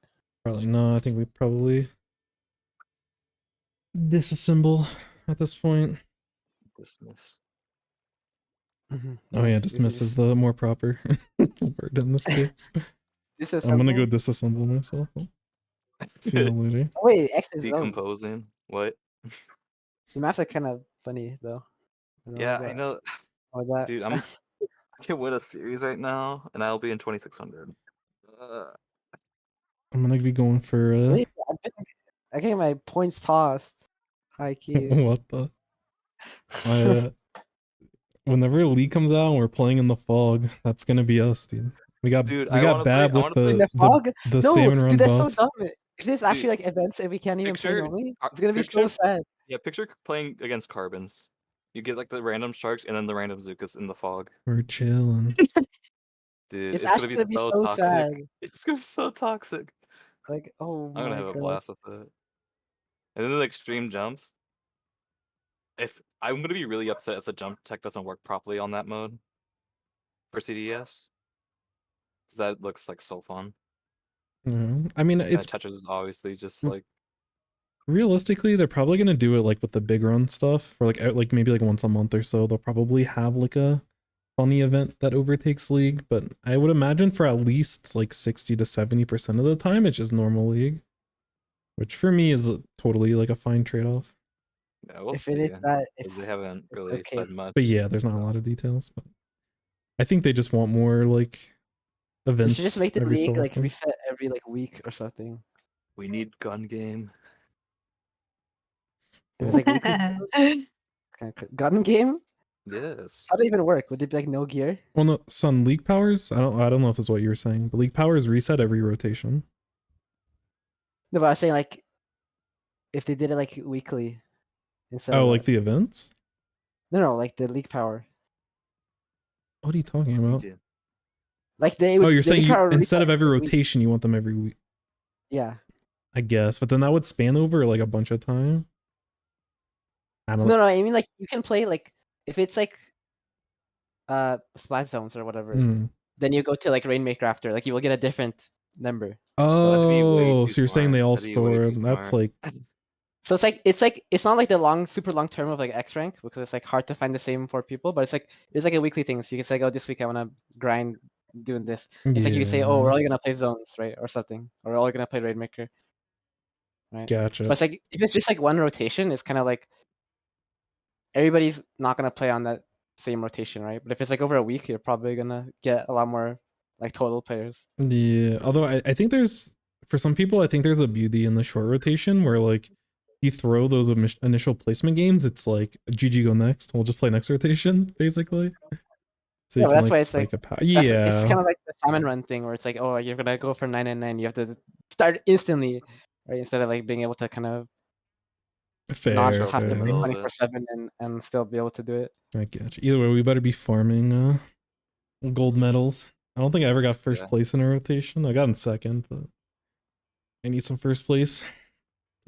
Probably not. I think we probably disassemble at this point. Dismiss. Oh yeah, dismiss is the more proper word in this case. I'm gonna go disassemble myself. See you later. Oh, wait, X is zone. Decomposing. What? The maps are kind of funny though. Yeah, I know. About that. Dude, I can win a series right now, and I'll be in 2600. I'm gonna be going for Really? I get my points tossed. High key. what the whenever League comes out and we're playing in the fog, that's gonna be us, dude. We got Dude, I wanna Bab play- I with wanna play In the fog? the No, salmon run dude, that's buff. so dumb. If there's actually Dude, like events and we can't even play picture- normally, it's gonna be so picture- sad. Yeah, picture playing against carbons. You get like the random sharks and then the random Zukas in the fog. We're chilling. Dude, It's it's gonna actually be so toxic. sad. It's gonna be so toxic. Like, oh I'm my gonna have a god. blast with it. And then the extreme jumps. If I'm gonna be really upset if the jump tech doesn't work properly on that mode for CDS. 'Cause that looks like so fun. Yeah. I mean, And it's Tetris is obviously just like realistically they're probably gonna do it like with the big run stuff, or like maybe like once a month or so. They'll probably have like a funny event that overtakes League, but I would imagine for at least like 60 to 70% of the time it's just normal League, which for me is totally like a fine trade-off. yeah, we'll If see. it is that, Because it's they haven't really okay. said much. But yeah, there's not a so- lot of details, but I think they just want more like you events should just make the every so league like often. reset every like week or something. We need gun game. It was like weekly kind of gun game. Yes. How did it even work? Would it be like no gear? Well, no, Sun League powers. I don't know if that's what you were saying, but League powers reset every rotation. No, but I was saying like if they did it like weekly instead. Oh, of, like the events? no, like the league power. What are you talking about? Yeah. Like they. Oh, would- you're the saying league you, power would instead of reset every week. rotation, you want them every week. Yeah. I guess, but then that would span over like a bunch of time. I don't know. No, I mean like you can play like if it's like splat zones or whatever, Mm. then you go to like Rainmaker after. Like you will get a different number. That'd be way Oh, too so you're saying they smart. all That'd be way store? too That's smart. like So it's not like the super long term of like X rank because it's like hard to find the same 4 people, but it's like a weekly thing. So you can say, oh, this week I want to grind doing this. It's like you can say, oh, we're yeah, only gonna play zones, right, or something, or we're only gonna play Rainmaker, right? gotcha. But it's like if it's just like one rotation, it's kind of like everybody's not gonna play on that same rotation, right? But if it's like over a week, you're probably gonna get a lot more like total players. Yeah, although I think there's for some people, I think there's a beauty in the short rotation where like you throw those initial placement games, it's like GG go next. We'll just play next rotation basically. So Yeah, you can that's like why it's spike like- a power. It's Yeah, kind of like the salmon run thing where it's like, oh, you're gonna go for 9 and 9. You have to start instantly, right? Instead of like being able to kind of fair. not Fair, have to play fair. 24/7 and still be able to do it. I get you. Either way, we better be farming gold medals. I don't think I ever got first Yeah. place in a rotation. I got in second, but I need some first place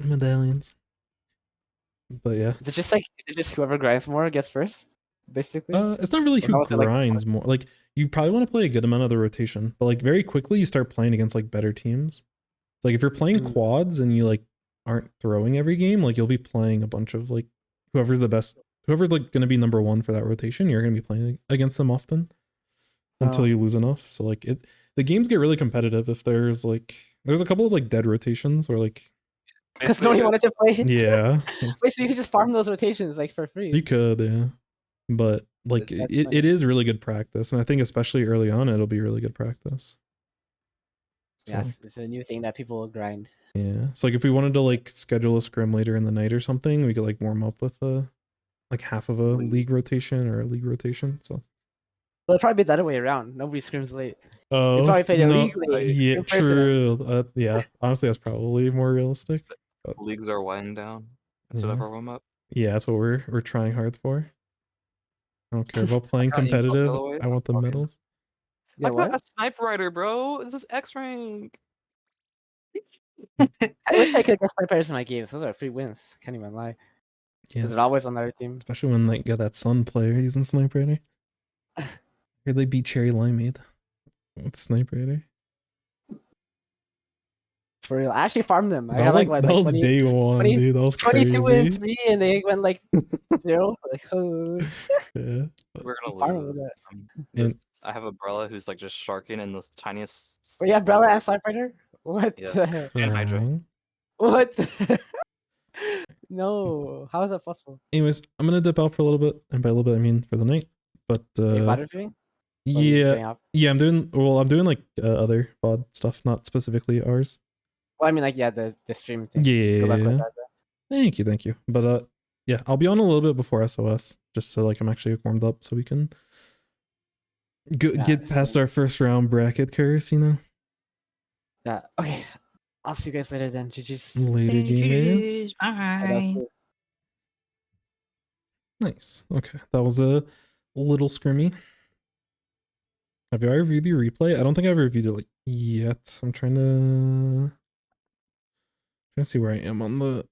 medallions. But yeah, Is it just whoever grinds more gets first, basically? it's not really Or who how is it, like, grinds more. Like you probably want to play a good amount of the rotation, but like very quickly you start playing against like better teams. So, like if you're playing Mm. quads and you like aren't throwing every game, like you'll be playing a bunch of like whoever's the best, whoever's like going to be number one for that rotation. You're going to be playing against them often until Oh. you lose enough. So like the games get really competitive if there's a couple of like dead rotations where like Because nobody wanted to play. yeah Wait, so you could just farm those rotations like for free. you could, yeah, but like That's it is really good practice, and I think especially early on it'll be really good practice. So, Yeah, it's a new thing that people will grind. yeah, so like if we wanted to like schedule a scrim later in the night or something, we could like warm up with like half of a league rotation or a league rotation. So But it'll probably be the other way around. Nobody scrims late. oh probably play the no, league late yeah, in person. true. Yeah, honestly, that's probably more realistic. Leagues are winding down instead of Yeah. our warm up. Yeah, that's what we're trying hard for. I don't care about playing got an email, by the competitive. way. I want the Okay. medals. Yeah, I what? got a sniper rider, bro. This is X rank. I wish I could get snipers in my games. Those are free wins. Can't even lie. Yeah, Because they're always on the other team. especially when like you got that Sun player using Sniper Raider. Here they beat Cherry Limeade with Sniper Raider. For real. I actually farmed them. I That got was like, that what, was 20, day one, 20 dude. That was 22 and crazy. 3, and they went like 0. Like, oh. Yeah. We're gonna Farming lose. with And I have a Brella who's like just sharking in the tiniest. Wait, you have Brella and Sniper? What Yeah. the heck? And Hydra. crying. What? No. How is that possible? Anyways, I'm gonna dip out for a little bit, and by a little bit I mean for the night. But Are you bottom streaming? Or are you just yeah, staying up? yeah, I'm doing like other VOD stuff, not specifically ours. Well, I mean, like, yeah, the stream thing. Yeah. Good luck with that. Though. Thank you. But yeah, I'll be on a little bit before SOS, just so like I'm actually warmed up, so we can get past our first round bracket curse, you know. Yeah. Okay. I'll see you guys later then. GG's. Later, gamer. Bye. Nice. Okay, that was a little scrimmy. Have you ever reviewed the replay? I don't think I've reviewed it like yet. I'm trying to see where I am on the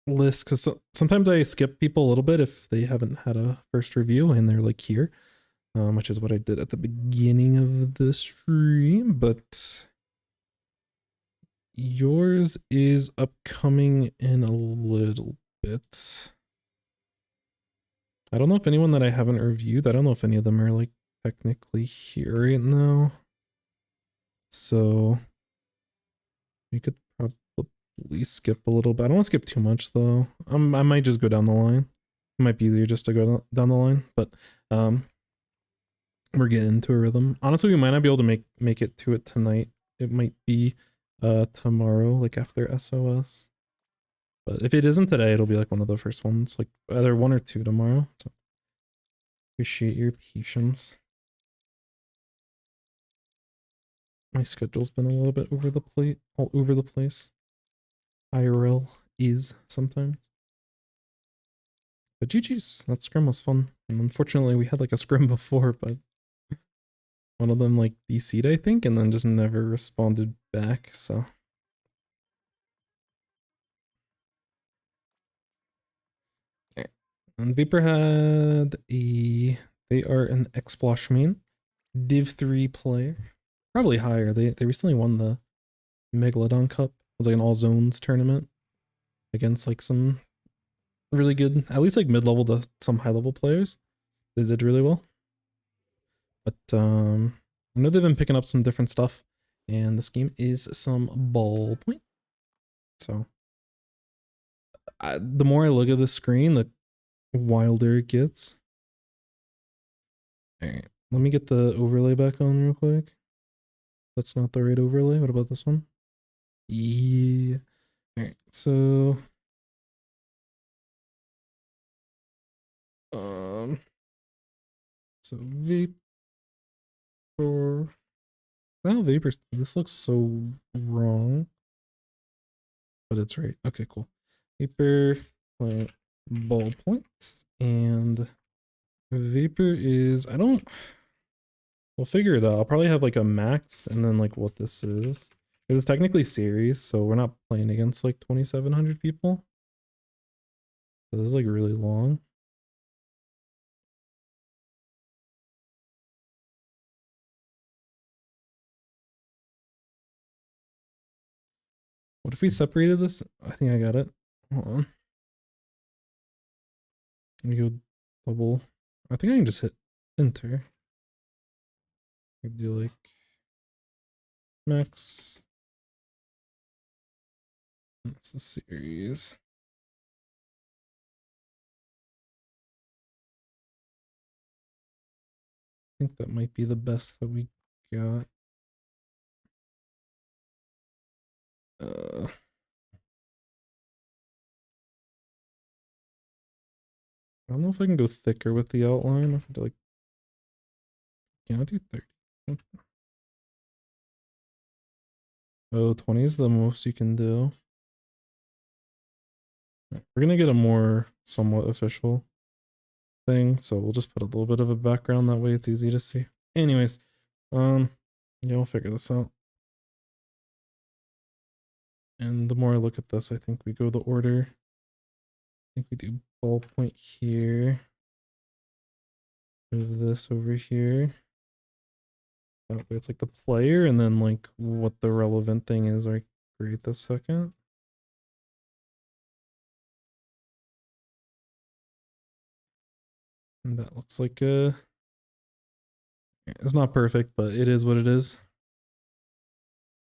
list, because sometimes I skip people a little bit if they haven't had a first review and they're like here, which is what I did at the beginning of the stream. But yours is upcoming in a little bit. I don't know if anyone that I haven't reviewed, I don't know if any of them are like technically here right now. So we could probably skip a little bit. I don't want to skip too much though. I might just go down the line. It might be easier just to go down the line, but we're getting into a rhythm. Honestly, we might not be able to make it to it tonight. It might be tomorrow, like after SOS. But if it isn't today, it'll be like one of the first ones, like either 1 or 2 tomorrow. So appreciate your patience. My schedule's been a little bit all over the place. IRL is sometimes. But GG's, that scrim was fun. And unfortunately we had like a scrim before, but one of them like DC'd, I think, and then just never responded back, so. And Vapor had they are an Xplosh main, Div 3 player, probably higher. They recently won the Megalodon Cup. It was like an all zones tournament against like some really good, at least like mid-level to some high-level players. They did really well. But I know they've been picking up some different stuff, and this game is some ballpoint. So the more I look at the screen, the wilder it gets. All right, let me get the overlay back on real quick. That's not the right overlay. What about this one? Yeah. All right, so Vapor. Wow, Vapor. This looks so wrong, but it's right. Okay, cool. Vapor ballpoints, and Vapor is, I don't We'll figure it out. I'll probably have like a max and then like what this is. It is technically series, so we're not playing against like 2,700 people. So this is like really long. What if we separated this? I think I got it. Hold on. Let me go double. I think I can just hit enter. I do like max. That's a series. I think that might be the best that we got. I don't know if I can go thicker with the outline. I have to like, can I do 30? Oh, 20 is the most you can do. Right, we're gonna get a more somewhat official thing, so we'll just put a little bit of a background, that way it's easy to see. Anyways, yeah, we'll figure this out. And the more I look at this, I think we go the order. I think we do ballpoint here. Move this over here. That way it's like the player and then like what the relevant thing is right this second. And that looks like it's not perfect, but it is what it is.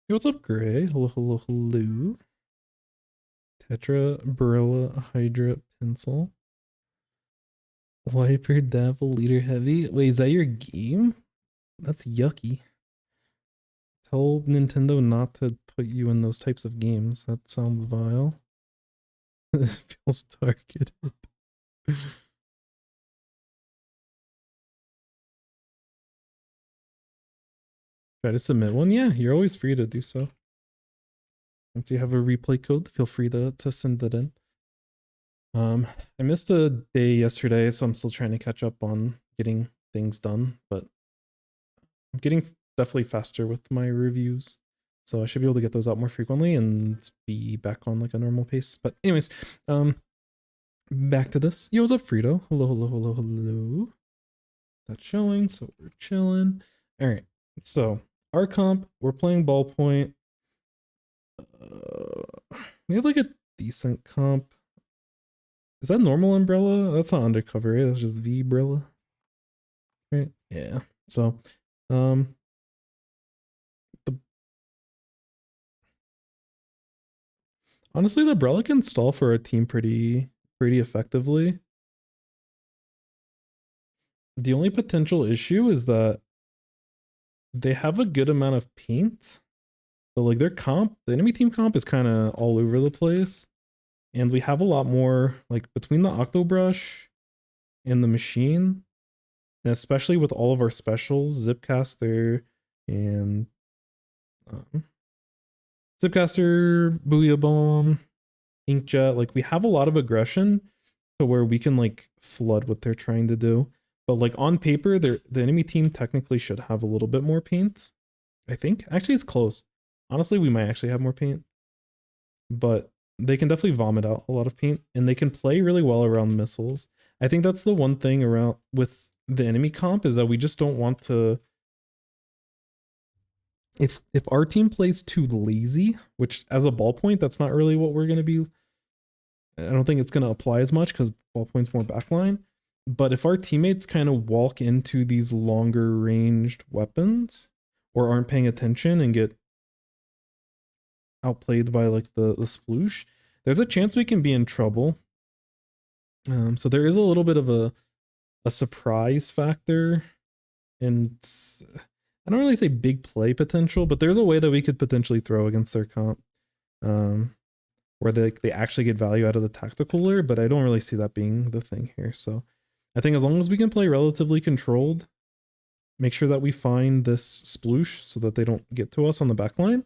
Hey, what's up, Gray? Hello, hello, hello. Tetra, Barilla, Hydra, Pencil. Wiper, Davil, Leader Heavy. Wait, is that your game? That's yucky. Tell Nintendo not to put you in those types of games. That sounds vile. This feels targeted. Try to submit one? Yeah, you're always free to do so. Once you have a replay code, feel free to send that in. I missed a day yesterday, so I'm still trying to catch up on getting things done, but I'm getting definitely faster with my reviews. So I should be able to get those out more frequently and be back on like a normal pace. But anyways, back to this. Yo, what's up, Frito? Hello, hello, hello, hello. That's showing, so we're chilling. All right, so our comp, we're playing ballpoint. We have like a decent comp. Is that normal umbrella? That's not undercover, right? That's just V umbrella. Right? Yeah. So, honestly, the umbrella can stall for a team pretty effectively. The only potential issue is that they have a good amount of paint, but like their comp, the enemy team comp is kind of all over the place. And we have a lot more, like between the Octobrush and the machine, and especially with all of our specials, Zipcaster and Zipcaster, Booyah Bomb, Inkjet, like we have a lot of aggression to where we can like flood what they're trying to do. But like on paper, the enemy team technically should have a little bit more paint. I think. Actually, it's close. Honestly, we might actually have more paint. But they can definitely vomit out a lot of paint, and they can play really well around missiles. I think that's the one thing around with the enemy comp is that we just don't want to. If our team plays too lazy, which as a ballpoint, that's not really what we're going to be. I don't think it's going to apply as much because ballpoint's more backline. But if our teammates kind of walk into these longer ranged weapons or aren't paying attention and get outplayed by like the sploosh, there's a chance we can be in trouble. So there is a little bit of a surprise factor, and I don't really say big play potential, but there's a way that we could potentially throw against their comp, where they actually get value out of the tacticaler, but I don't really see that being the thing here. So I think as long as we can play relatively controlled, make sure that we find this sploosh so that they don't get to us on the backline.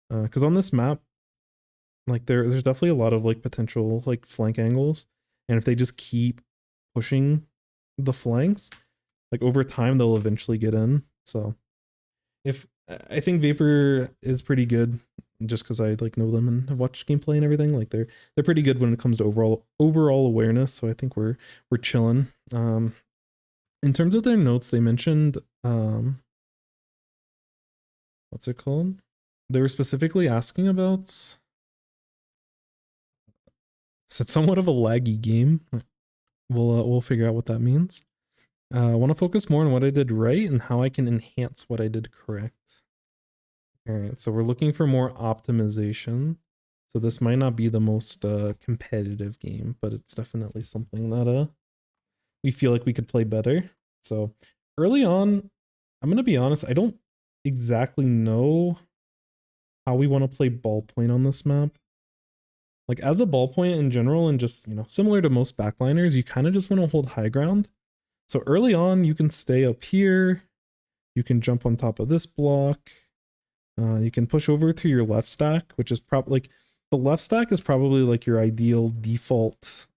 Because on this map, like there's definitely a lot of like potential like flank angles, and if they just keep pushing the flanks, like over time they'll eventually get in. So if I think Vapor is pretty good just because I like know them and have watched gameplay and everything. Like they're pretty good when it comes to overall awareness. So I think we're chilling. In terms of their notes, they mentioned what's it called? They were specifically asking about. So it's somewhat of a laggy game. We'll figure out what that means. I want to focus more on what I did right and how I can enhance what I did correct. All right, so we're looking for more optimization. So this might not be the most competitive game, but it's definitely something that we feel like we could play better. So early on, I'm gonna be honest, I don't exactly know how we want to play ballpoint on this map. Like as a ballpoint in general, and just, you know, similar to most backliners, you kind of just want to hold high ground. So early on, you can stay up here. You can jump on top of this block. You can push over to your left stack, which is probably like the left stack is probably like your ideal default.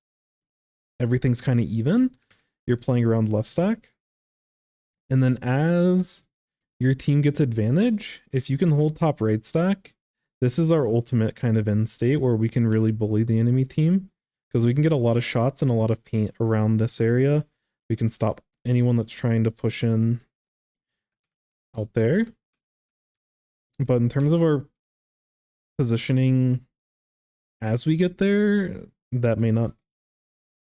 Everything's kind of even. You're playing around left stack. And then as your team gets advantage, if you can hold top right stack, this is our ultimate kind of end state where we can really bully the enemy team because we can get a lot of shots and a lot of paint around this area. We can stop anyone that's trying to push in out there. But in terms of our positioning as we get there, that may not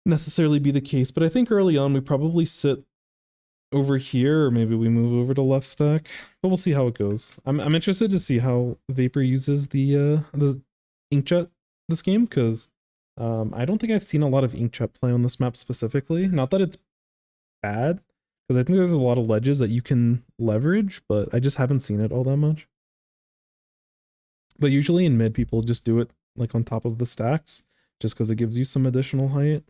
necessarily be the case. But I think early on we probably sit over here, or maybe we move over to left stack. But we'll see how it goes. I'm interested to see how Vapor uses the inkjet this game, because I don't think I've seen a lot of inkjet play on this map specifically. Not that it's bad, because I think there's a lot of ledges that you can leverage, but I just haven't seen it all that much. But usually in mid, people just do it like on top of the stacks, just because it gives you some additional height.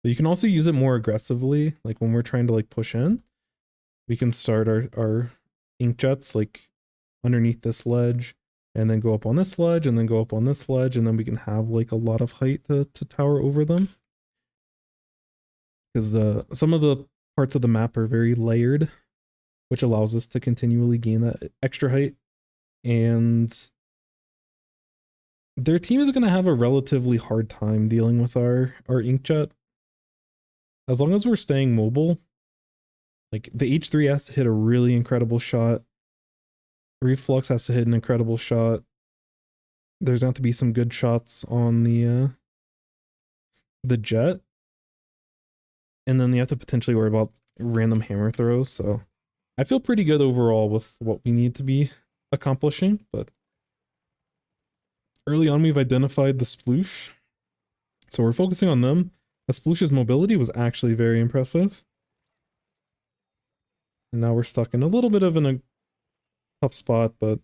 But you can also use it more aggressively, like when we're trying to like push in, we can start our inkjets like underneath this ledge, and then go up on this ledge, and then go up on this ledge, and then we can have like a lot of height to tower over them. Because some of the parts of the map are very layered, which allows us to continually gain that extra height. And their team is going to have a relatively hard time dealing with our inkjet. As long as we're staying mobile, like the H3 has to hit a really incredible shot. Reflux has to hit an incredible shot. There's going to have to be some good shots on the jet. And then you have to potentially worry about random hammer throws. So I feel pretty good overall with what we need to be accomplishing, but early on we've identified the sploosh. So we're focusing on them. The sploosh's mobility was actually very impressive. And now we're stuck in a little bit of a tough spot, but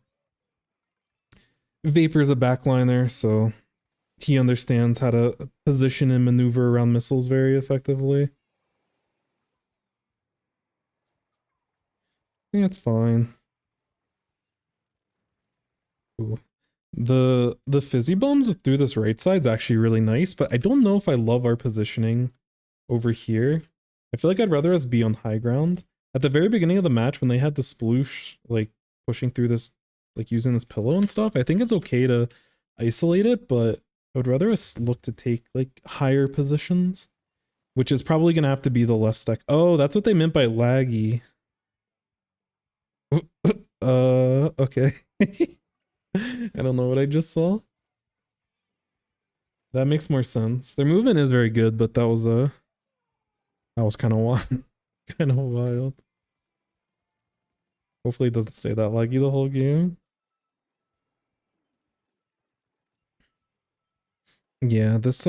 Vapor's a backliner, so he understands how to position and maneuver around missiles very effectively. I think it's fine. Ooh. The fizzy bombs through this right side is actually really nice, but I don't know if I love our positioning over here. I feel like I'd rather us be on high ground. At the very beginning of the match, when they had the sploosh like pushing through this, like using this pillow and stuff, I think it's okay to isolate it, but I would rather us look to take like higher positions, which is probably gonna have to be the left stack. Oh, that's what they meant by laggy. Okay. I don't know what I just saw. That makes more sense. Their movement is very good, but that was kind of wild. Kind of wild. Hopefully it doesn't stay that laggy the whole game. Yeah, this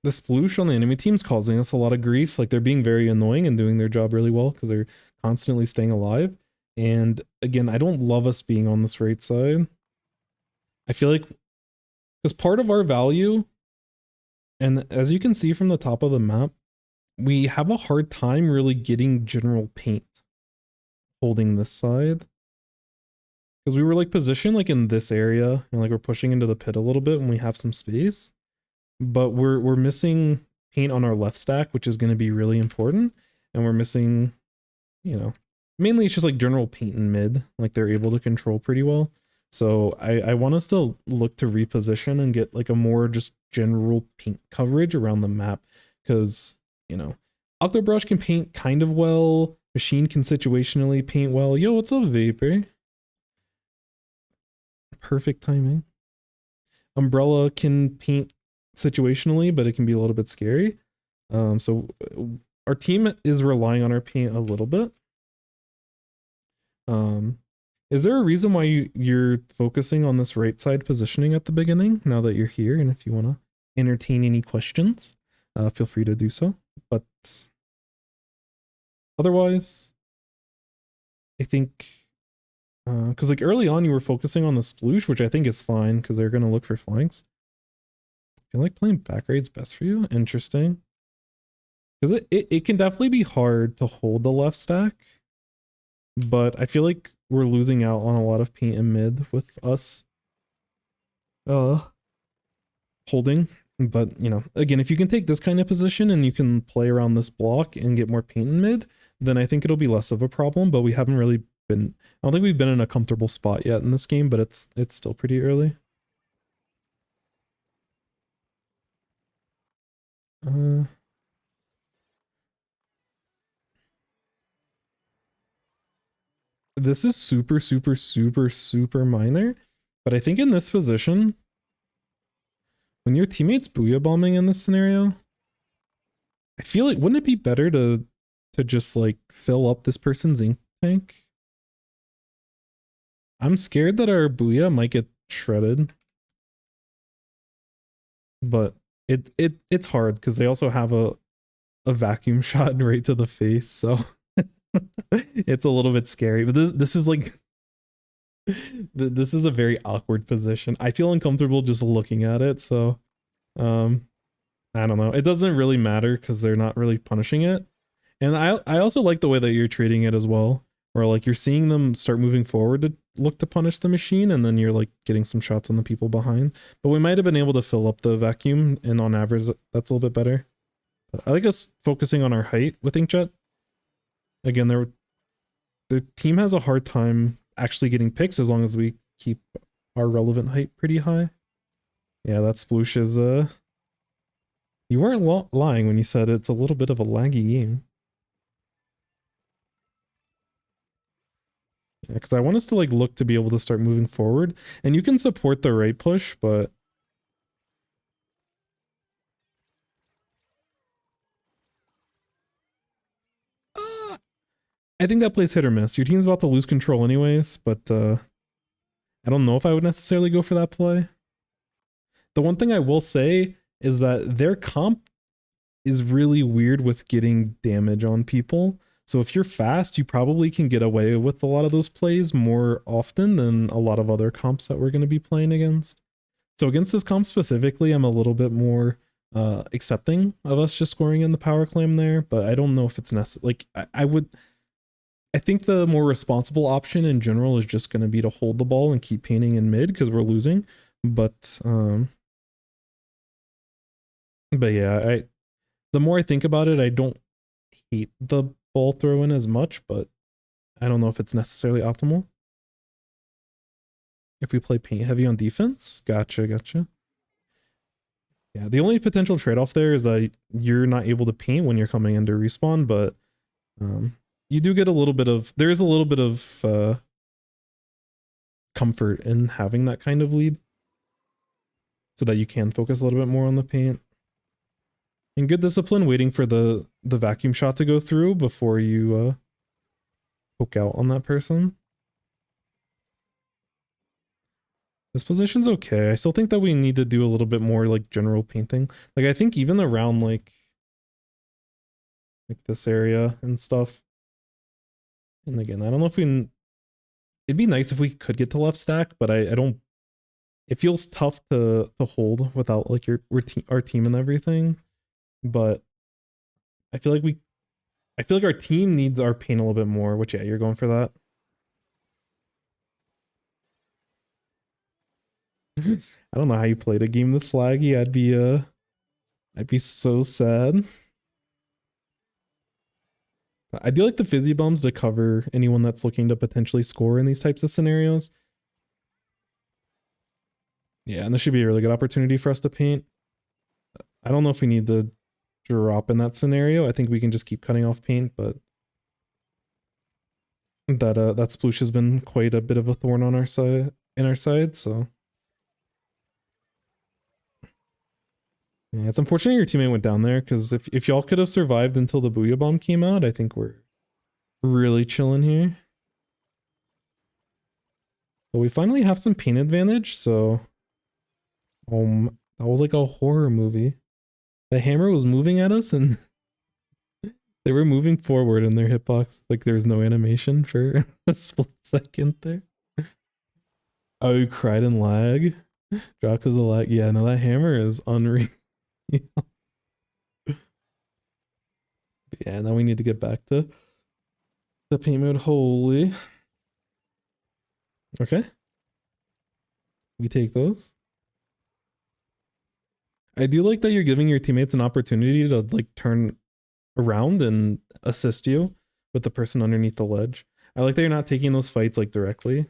sploosh on the enemy team's causing us a lot of grief. Like they're being very annoying and doing their job really well because they're constantly staying alive. And again, I don't love us being on this right side. I feel like because part of our value, and as you can see from the top of the map, we have a hard time really getting general paint holding this side. Because we were like positioned like in this area and like we're pushing into the pit a little bit when we have some space. But we're missing paint on our left stack, which is going to be really important. and we're missing, you know, mainly it's just like general paint in mid, like they're able to control pretty well. So I want us to look to reposition and get like a more just general paint coverage around the map, because, you know, Octobrush can paint kind of well, Machine can situationally paint well. Yo, what's up, Vapor? Perfect timing. Umbrella can paint situationally, but it can be a little bit scary. So our team is relying on our paint a little bit. Is there a reason why you're focusing on this right side positioning at the beginning now that you're here? And if you want to entertain any questions, feel free to do so. But otherwise, I think, because like early on you were focusing on the sploosh, which I think is fine because they're going to look for flanks. I feel like playing back raid's best for you. Interesting. Because it can definitely be hard to hold the left stack, but I feel like we're losing out on a lot of paint in mid with us holding. But, you know, again, if you can take this kind of position and you can play around this block and get more paint in mid, then I think it'll be less of a problem. But we haven't really been, I don't think we've been in a comfortable spot yet in this game, but it's still pretty early. This is super, super, super, super minor, but I think in this position, when your teammate's booyah bombing in this scenario, I feel like, wouldn't it be better to just like fill up this person's ink tank? I'm scared that our booyah might get shredded, but it's hard because they also have a vacuum shot right to the face, so it's a little bit scary. But this is like this is a very awkward position. I feel uncomfortable just looking at it, so I don't know. It doesn't really matter because they're not really punishing it. And I also like the way that you're treating it as well, where like you're seeing them start moving forward to look to punish the machine, and then you're like getting some shots on the people behind. But we might have been able to fill up the vacuum, and on average that's a little bit better. But I like us focusing on our height with Inkjet. Again, their team has a hard time actually getting picks as long as we keep our relevant height pretty high. Yeah, that sploosh is you weren't lying when you said it's a little bit of a laggy game. Yeah, because I want us to like look to be able to start moving forward, and you can support the right push, but I think that plays hit or miss. Your team's about to lose control anyways, but I don't know if I would necessarily go for that play. The one thing I will say is that their comp is really weird with getting damage on people. So if you're fast, you probably can get away with a lot of those plays more often than a lot of other comps that we're going to be playing against. So against this comp specifically, I'm a little bit more accepting of us just scoring in the power clam there, but I don't know if it's necessary. Like I think the more responsible option in general is just going to be to hold the ball and keep painting in mid because we're losing. But yeah, the more I think about it, I don't hate the ball throw in as much, but I don't know if it's necessarily optimal. If we play paint heavy on defense, gotcha. Yeah, the only potential trade-off there is that you're not able to paint when you're coming into respawn, but you do get a little bit of, there is a little bit of comfort in having that kind of lead so that you can focus a little bit more on the paint. And good discipline waiting for the vacuum shot to go through before you poke out on that person. This position's okay. I still think that we need to do a little bit more like general painting. Like I think even around like this area and stuff. And again, I don't know if it'd be nice if we could get to left stack, but I don't, it feels tough to hold without like our team and everything. But I feel like our team needs our paint a little bit more, which yeah, you're going for that. I don't know how you played a game this laggy. I'd be so sad. I do like the fizzy bombs to cover anyone that's looking to potentially score in these types of scenarios. Yeah, and this should be a really good opportunity for us to paint. I don't know if we need the drop in that scenario. I think we can just keep cutting off paint, but that sploosh has been quite a bit of a thorn on our side, so yeah, it's unfortunate your teammate went down there, because if y'all could have survived until the Booyah Bomb came out, I think we're really chilling here. But we finally have some paint advantage, so that was like a horror movie. The hammer was moving at us and they were moving forward in their hitbox. Like there was no animation for a split second there. Oh, you cried in lag? Drop because of lag. Yeah, no, that hammer is unreal. Yeah, now we need to get back to the paint mode. Holy. Okay. We take those. I do like that you're giving your teammates an opportunity to like turn around and assist you with the person underneath the ledge. I like that you're not taking those fights like directly.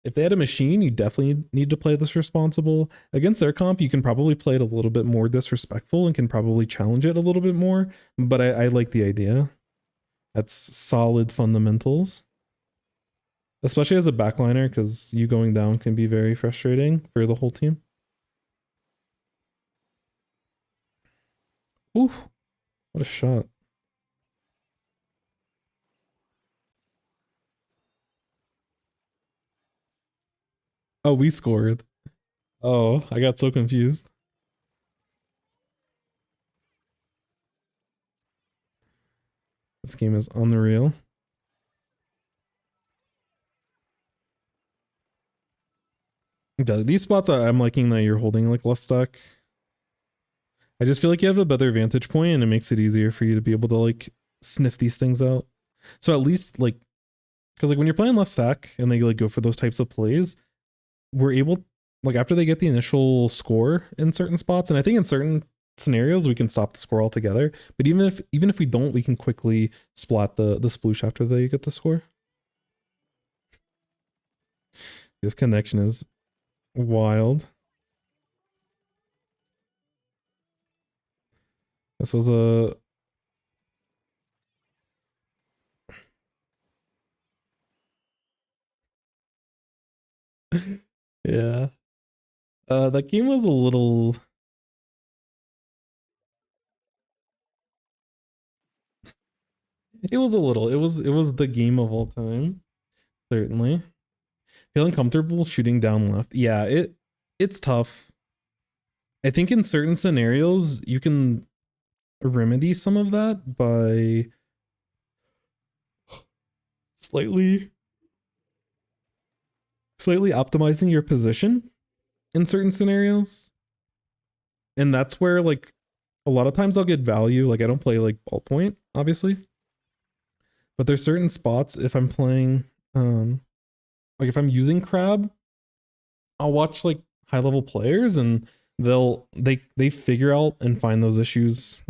If they had a machine, you definitely need to play this responsible. Against their comp, you can probably play it a little bit more disrespectful and can probably challenge it a little bit more. But I like the idea. That's solid fundamentals. Especially as a backliner, because you going down can be very frustrating for the whole team. Ooh, what a shot. Oh, we scored. Oh, I got so confused. This game is unreal. These spots, I'm liking that you're holding like left stack. I just feel like you have a better vantage point and it makes it easier for you to be able to like sniff these things out. So at least like, because like when you're playing left stack and they like go for those types of plays, we're able, like after they get the initial score in certain spots, and I think in certain scenarios we can stop the score altogether, but even if we don't, we can quickly splat the sploosh after they get the score. This connection is wild. This was a yeah. That game was a little it was the game of all time. Certainly. Feeling comfortable shooting down left. Yeah, it's tough. I think in certain scenarios you can remedy some of that by slightly optimizing your position in certain scenarios. And that's where like a lot of times I'll get value. Like I don't play like ballpoint, obviously. But there's certain spots if I'm playing like if I'm using crab, I'll watch like high level players and they figure out and find those issues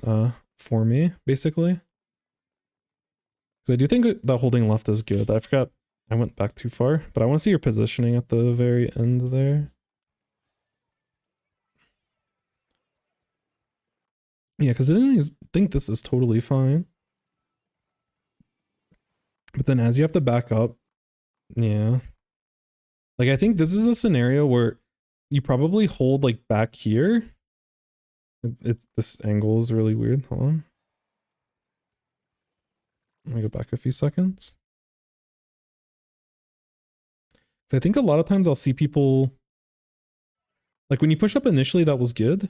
for me, basically. Because I do think that holding left is good. I forgot I went back too far, but I want to see your positioning at the very end there. Yeah, because I think this is totally fine. But then as you have to back up, yeah. Like I think this is a scenario where you probably hold like back here. This angle is really weird. Hold on. Let me go back a few seconds. So I think a lot of times I'll see people like when you push up initially, that was good.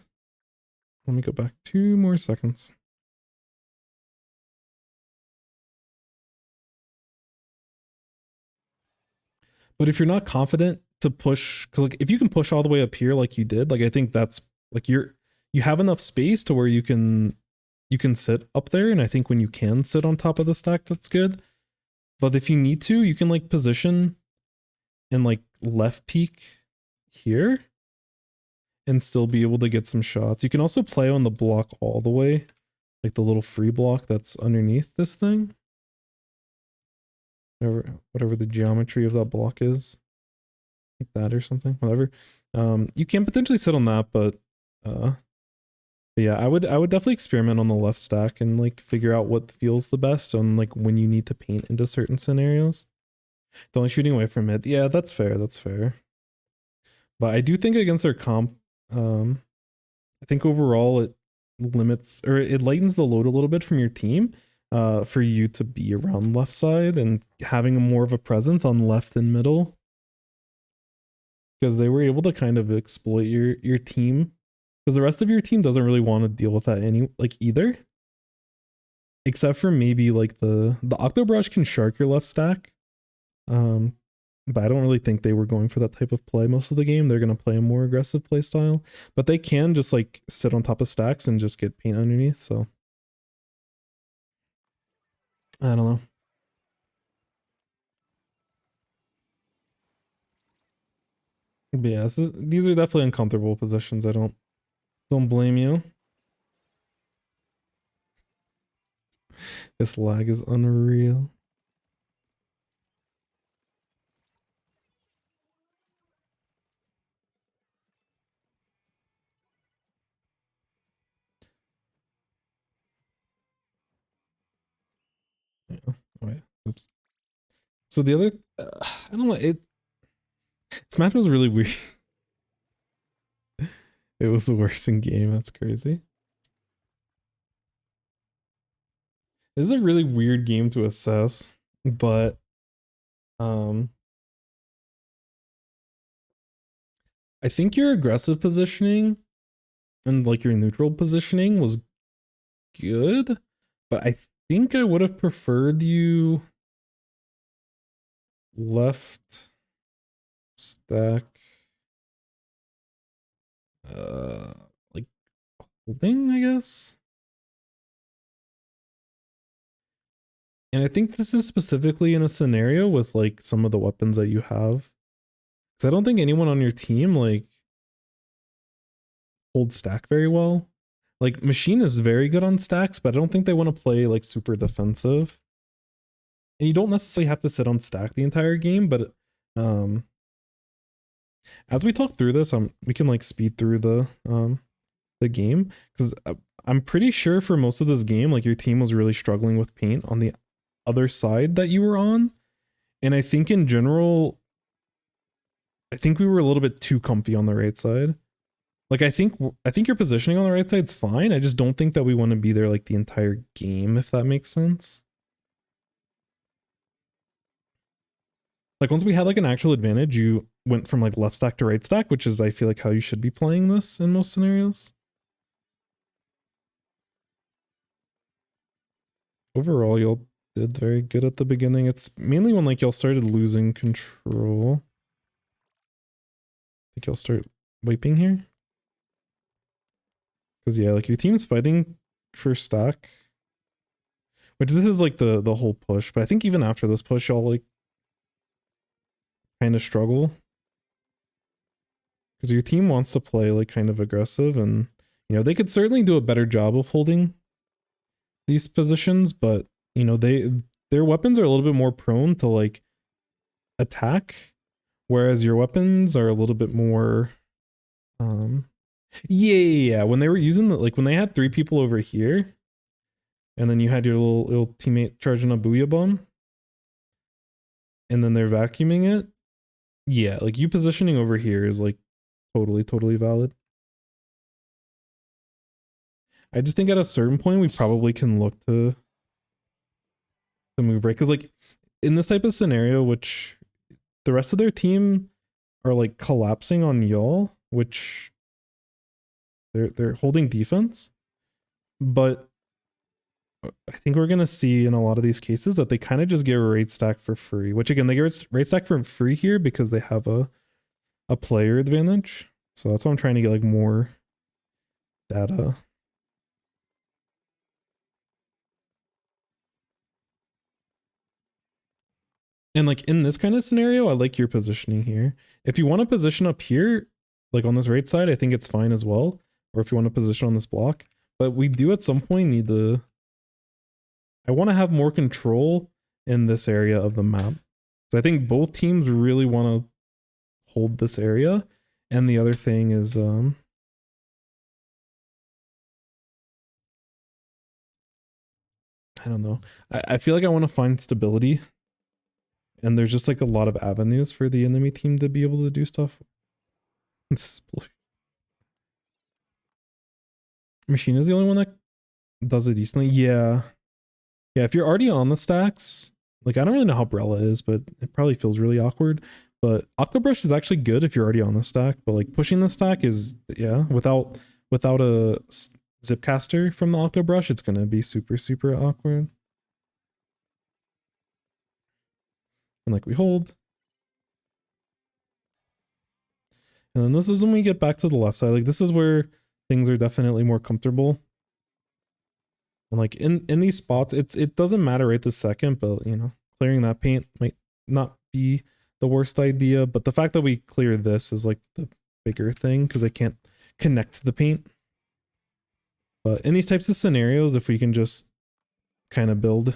Let me go back 2 more seconds. But if you're not confident to push, because like if you can push all the way up here like you did, like I think that's like you have enough space to where you can sit up there, and I think when you can sit on top of the stack, that's good. But if you need to, you can like position and like left peek here and still be able to get some shots. You can also play on the block all the way, like the little free block that's underneath this thing. whatever the geometry of that block is, like that or something, whatever. You can potentially sit on that, but yeah, I would definitely experiment on the left stack and like figure out what feels the best on like when you need to paint into certain scenarios. The only shooting away from it, yeah, that's fair. That's fair. But I do think against their comp, I think overall it limits or it lightens the load a little bit from your team. For you to be around left side and having more of a presence on left and middle, because they were able to kind of exploit your team, because the rest of your team doesn't really want to deal with that either, except for maybe like the Octobrush can shark your left stack, but I don't really think they were going for that type of play most of the game. They're going to play a more aggressive play style, but they can just like sit on top of stacks and just get paint underneath. So I don't know. But yeah, these are definitely uncomfortable positions. I don't blame you. This lag is unreal. Yeah. All right. Oops. So the other, I don't know. Smash was really weird. It was the worst in game. That's crazy. This is a really weird game to assess, but I think your aggressive positioning and like your neutral positioning was good, but I think I would have preferred you left stack like holding, I guess. And I think this is specifically in a scenario with like some of the weapons that you have, because I don't think anyone on your team like holds stack very well. Like Machine is very good on stacks, but I don't think they want to play like super defensive. And you don't necessarily have to sit on stack the entire game, but as we talk through this, we can like speed through the game, because I'm pretty sure for most of this game, like your team was really struggling with paint on the other side that you were on, and I think in general, I think we were a little bit too comfy on the right side. Like I think your positioning on the right side's fine. I just don't think that we want to be there like the entire game, if that makes sense. Like once we had like an actual advantage, you went from like left stack to right stack, which is I feel like how you should be playing this in most scenarios. Overall, y'all did very good at the beginning. It's mainly when like y'all started losing control. I think y'all start wiping here. Because yeah, like your team's fighting for stack. Which this is like the whole push, but I think even after this push, y'all like kind of struggle. Because your team wants to play like kind of aggressive, and you know, they could certainly do a better job of holding these positions, but you know, their weapons are a little bit more prone to like attack, whereas your weapons are a little bit more yeah, when they were using the, like when they had 3 people over here and then you had your little teammate charging a booyah bomb and then they're vacuuming it, yeah, like you positioning over here is like totally valid. I just think at a certain point we probably can look to move right, because like in this type of scenario, which the rest of their team are like collapsing on y'all, which they're holding defense, but I think we're gonna see in a lot of these cases that they kind of just get rate stack for free, which again, they get rate stack for free here because they have a player advantage. So that's why I'm trying to get like more data. And like in this kind of scenario, I like your positioning here. If you want to position up here, like on this right side, I think it's fine as well. Or if you want to position on this block, but we do at some point need the, I want to have more control in this area of the map. So I think both teams really want to hold this area. And the other thing is I don't know. I feel like I want to find stability. And there's just like a lot of avenues for the enemy team to be able to do stuff. Machine is the only one that does it decently. Yeah. Yeah, if you're already on the stacks, like I don't really know how Brella is, but it probably feels really awkward. But Octobrush is actually good if you're already on the stack, but like pushing the stack is, yeah, without a Zipcaster from the Octobrush, it's gonna be super, super awkward. And like we hold. And then this is when we get back to the left side. Like this is where things are definitely more comfortable. And like in these spots, it doesn't matter right this second, but you know, clearing that paint might not be the worst idea. But the fact that we clear this is like the bigger thing because I can't connect to the paint. But in these types of scenarios, if we can just kind of build,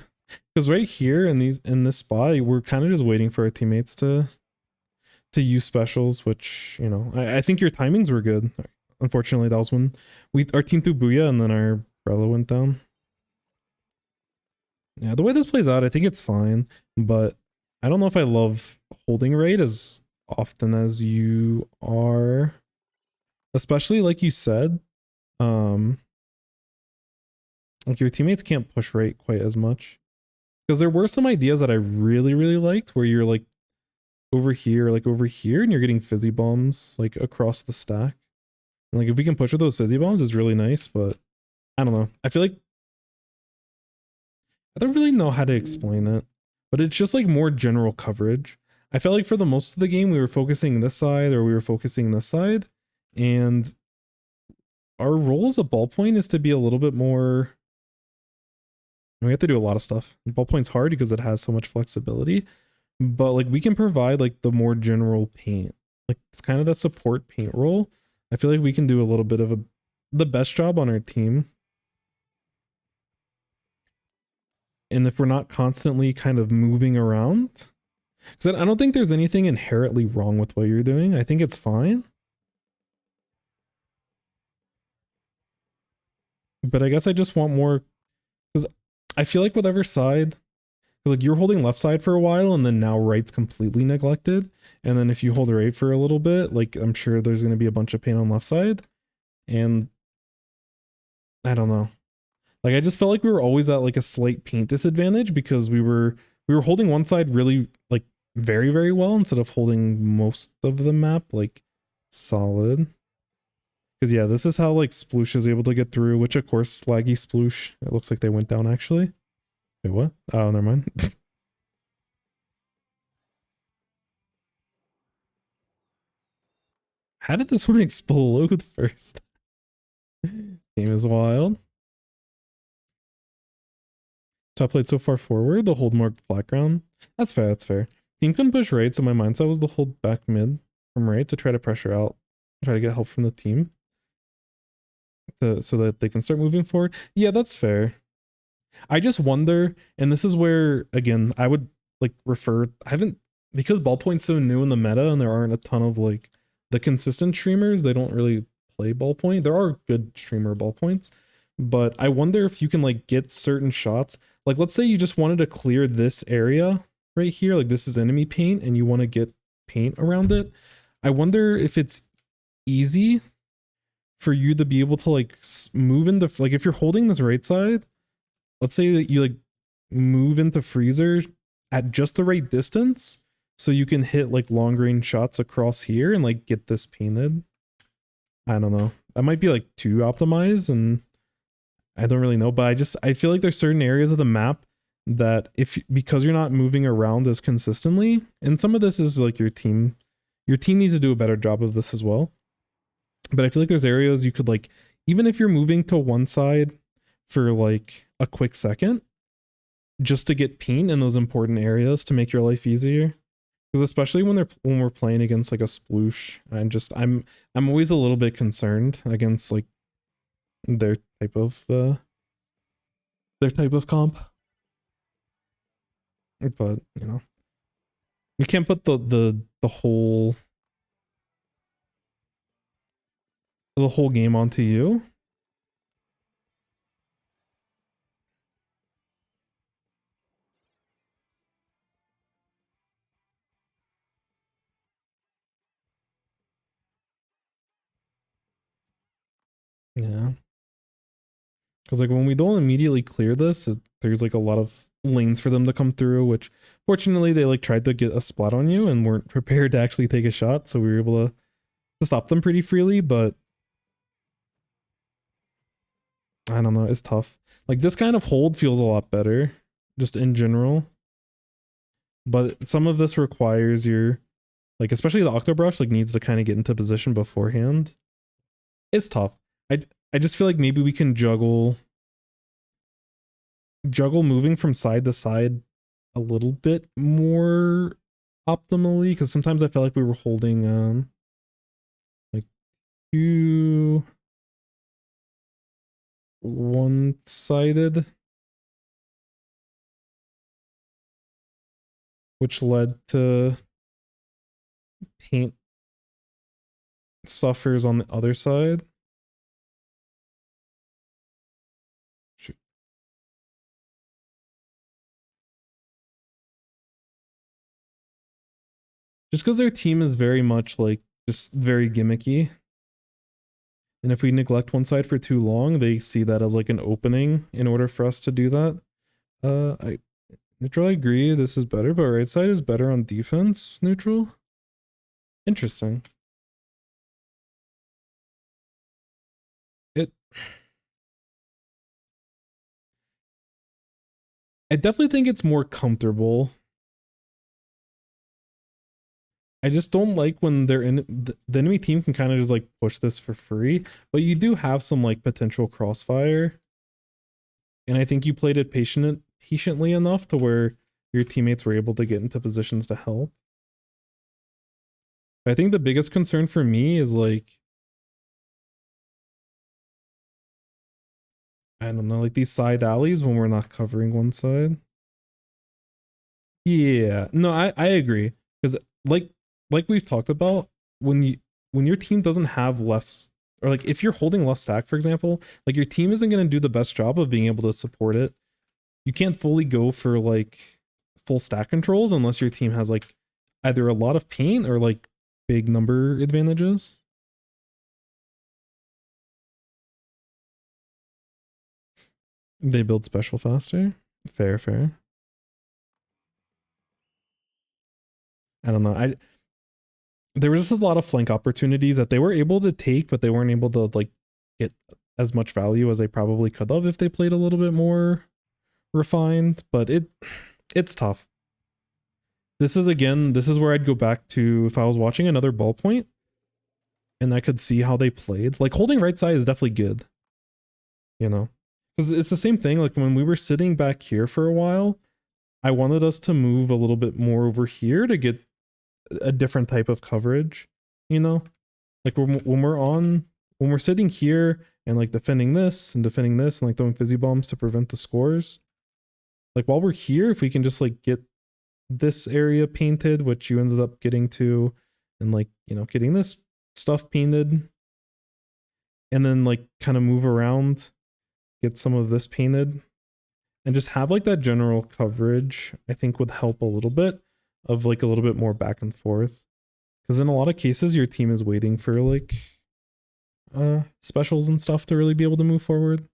because right here in this spot, we're kind of just waiting for our teammates to use specials, which, you know, I think your timings were good. Unfortunately, that was when our team threw Booyah and then our Brella went down. Yeah, the way this plays out, I think it's fine, but I don't know if I love holding rate as often as you are, especially like you said, like your teammates can't push rate quite as much, because there were some ideas that I really, really liked where you're like over here, and you're getting fizzy bombs like across the stack. And like if we can push with those fizzy bombs, it's really nice, but I don't know. I feel like I don't really know how to explain it, but it's just like more general coverage. I felt like for the most of the game, we were focusing this side or we were focusing this side, and our role as a ballpoint is to be a little bit more. We have to do a lot of stuff. Ballpoint's hard because it has so much flexibility, but like we can provide like the more general paint. Like it's kind of that support paint role. I feel like we can do a little bit of the best job on our team. And if we're not constantly kind of moving around, because I don't think there's anything inherently wrong with what you're doing. I think it's fine. But I guess I just want more, because I feel like whatever side, like you're holding left side for a while and then now right's completely neglected. And then if you hold right for a little bit, like I'm sure there's going to be a bunch of paint on left side. And I don't know. Like I just felt like we were always at like a slight paint disadvantage because we were holding one side really like very, very well instead of holding most of the map like solid. Because yeah, this is how like Sploosh is able to get through, which of course Slaggy Sploosh, it looks like they went down actually. Wait, what? Oh, never mind. How did this one explode first? Game is wild. Top plate so far forward, they'll hold more flat ground. That's fair, that's fair. Team can push right, so my mindset was to hold back mid from right to try to pressure out, try to get help from the team. So that they can start moving forward. Yeah, that's fair. I just wonder, and this is where, again, I would like because Ballpoint's so new in the meta and there aren't a ton of like the consistent streamers, they don't really play Ballpoint. There are good streamer Ballpoints, but I wonder if you can like get certain shots. Like let's say you just wanted to clear this area right here, like this is enemy paint and you want to get paint around it. I wonder if it's easy for you to be able to like move into, like if you're holding this right side, let's say that you like move into freezer at just the right distance so you can hit like long range shots across here and like get this painted. I don't know. That might be like too optimized and I don't really know, but I feel like there's certain areas of the map that because you're not moving around as consistently, and some of this is like your team needs to do a better job of this as well. But I feel like there's areas you could like, even if you're moving to one side for like a quick second, just to get paint in those important areas to make your life easier. Because especially when we're playing against like a Sploosh, I'm always a little bit concerned against like their type of comp. But you know, you can't put the whole game onto you. Yeah. Because like when we don't immediately clear this, there's like a lot of lanes for them to come through, which fortunately they like tried to get a splat on you and weren't prepared to actually take a shot, so we were able to stop them pretty freely, but I don't know, it's tough. Like this kind of hold feels a lot better, just in general. But some of this requires your, like especially the Octobrush, like needs to kind of get into position beforehand. It's tough. I just feel like maybe we can juggle moving from side to side a little bit more optimally, because sometimes I felt like we were holding like too one-sided, which led to paint suffers on the other side. Shoot. Just because their team is very much like just very gimmicky. And if we neglect one side for too long, they see that as like an opening in order for us to do that. Neutral, I agree, this is better, but right side is better on defense, neutral. Interesting. I definitely think it's more comfortable. I just don't like when they're in the enemy team can kind of just like push this for free, but you do have some like potential crossfire. And I think you played it patiently enough to where your teammates were able to get into positions to help. I think the biggest concern for me is like, I don't know, like these side alleys when we're not covering one side. Yeah, no, I agree. Because like we've talked about, when your team doesn't have lefts, or like if you're holding left stack, for example, like your team isn't going to do the best job of being able to support it. You can't fully go for like full stack controls unless your team has like either a lot of paint or like big number advantages. They build special faster. Fair. I don't know. There was just a lot of flank opportunities that they were able to take, but they weren't able to like get as much value as they probably could have if they played a little bit more refined. But it's tough. This is where I'd go back to if I was watching another ballpoint and I could see how they played. Like holding right side is definitely good, you know, because it's the same thing. Like when we were sitting back here for a while, I wanted us to move a little bit more over here to get a different type of coverage, you know, like when we're sitting here and like defending this and like throwing fizzy bombs to prevent the scores. Like while we're here, if we can just like get this area painted, which you ended up getting to, and like, you know, getting this stuff painted, and then like kind of move around, get some of this painted, and just have like that general coverage, I think would help a little bit of like a little bit more back and forth. Because in a lot of cases, your team is waiting for like specials and stuff to really be able to move forward.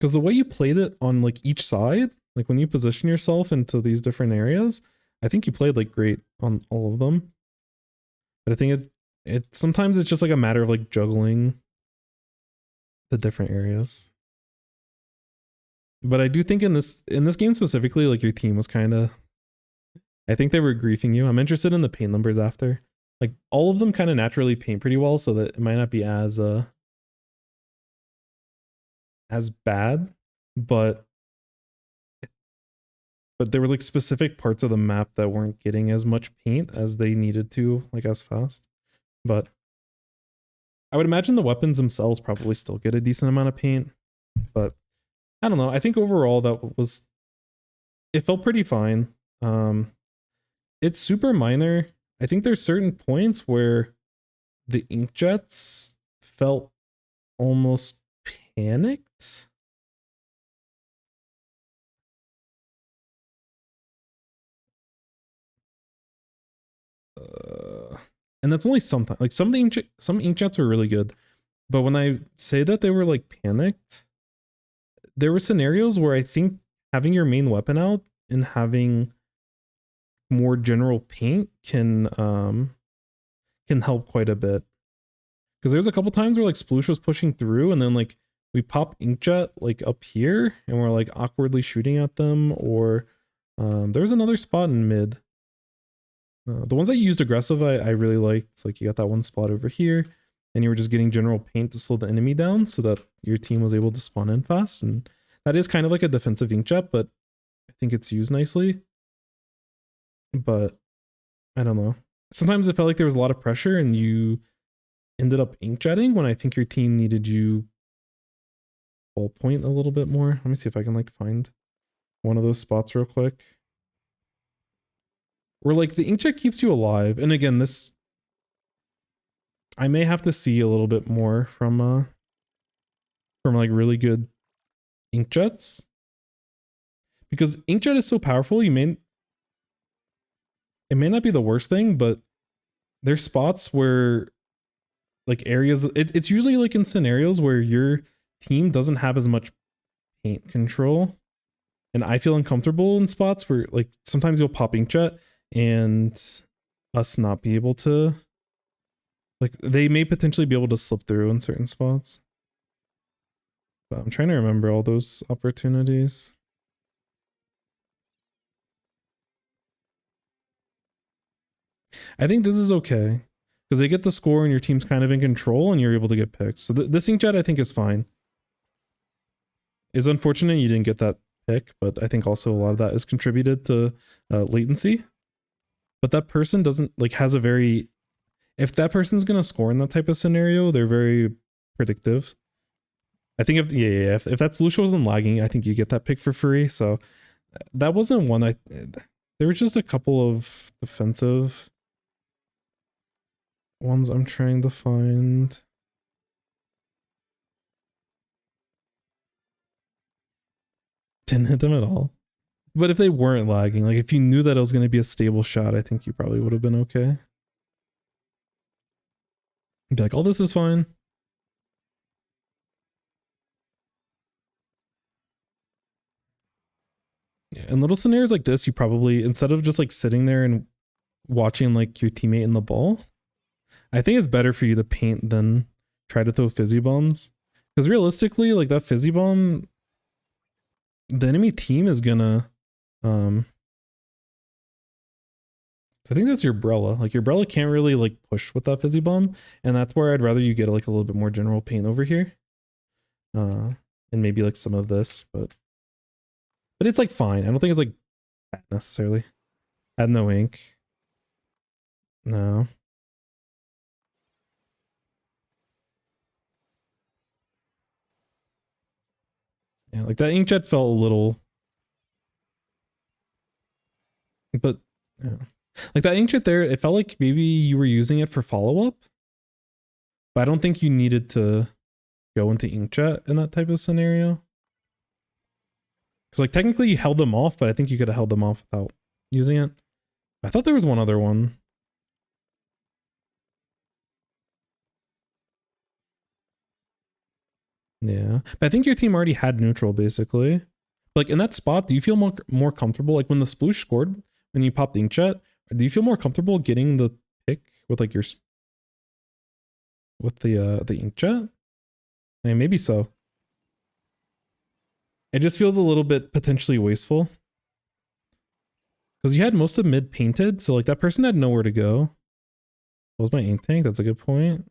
Because the way you played it on like each side, like when you position yourself into these different areas, I think you played like great on all of them. But I think it sometimes it's just like a matter of like juggling the different areas. But I do think in this game specifically, like your team was kind of, I think they were griefing you. I'm interested in the paint numbers after. Like all of them kind of naturally paint pretty well, so that it might not be as bad, but there were like specific parts of the map that weren't getting as much paint as they needed to, like as fast. But I would imagine the weapons themselves probably still get a decent amount of paint, but I don't know. I think overall it felt pretty fine. It's super minor. I think there's certain points where the inkjets felt almost panicked. And that's only sometimes. Like some inkjets were really good, but when I say that they were like panicked, there were scenarios where I think having your main weapon out and having more general paint can help quite a bit. Because there's a couple times where like Sploosh was pushing through and then like we pop inkjet like up here and we're like awkwardly shooting at them, or there's another spot in mid. The ones that you used aggressive I really liked. Like you got that one spot over here and you were just getting general paint to slow the enemy down so that your team was able to spawn in fast, and that is kind of like a defensive inkjet, but I think it's used nicely. But I don't know. Sometimes it felt like there was a lot of pressure and you ended up inkjetting when I think your team needed you ballpoint a little bit more. Let me see if I can like find one of those spots real quick. Where like the inkjet keeps you alive. And again, this I may have to see a little bit more from like really good inkjets. Because inkjet is so powerful, it may not be the worst thing, but there's spots where like areas it's usually like in scenarios where your team doesn't have as much paint control, and I feel uncomfortable in spots where like sometimes you'll pop inkjet and us not be able to, like they may potentially be able to slip through in certain spots. But I'm trying to remember all those opportunities. I think this is okay because they get the score and your team's kind of in control and you're able to get picks. So this inkjet I think is fine. It's unfortunate you didn't get that pick, but I think also a lot of that is contributed to latency. But that person doesn't like has a very, if that person's gonna score in that type of scenario, they're very predictive. I think if that solution wasn't lagging, I think you get that pick for free. So that wasn't one there was just a couple of defensive ones I'm trying to find. Didn't hit them at all. But if they weren't lagging, like if you knew that it was going to be a stable shot, I think you probably would have been okay. You'd be like, oh, this is fine. Yeah, in little scenarios like this, you probably, instead of just like sitting there and watching like your teammate in the ball, I think it's better for you to paint than try to throw fizzy bombs. Because realistically, like that fizzy bomb, the enemy team is gonna so I think that's your Brella. Like your Brella can't really like push with that fizzy bomb, and that's where I'd rather you get like a little bit more general paint over here. And maybe like some of this, but it's like fine. I don't think it's like bad necessarily. Add no ink. No. Yeah, like that inkjet felt a little, but yeah. Like that inkjet there, it felt like maybe you were using it for follow-up, but I don't think you needed to go into inkjet in that type of scenario. Because like technically you held them off, but I think you could have held them off without using it. I thought there was one other one. Yeah, but I think your team already had neutral basically. Like in that spot, do you feel more comfortable? Like when the sploosh scored, when you popped inkjet, do you feel more comfortable getting the pick with like your with the inkjet? I mean, maybe so. It just feels a little bit potentially wasteful because you had most of mid painted, so like that person had nowhere to go. What was my ink tank? That's a good point.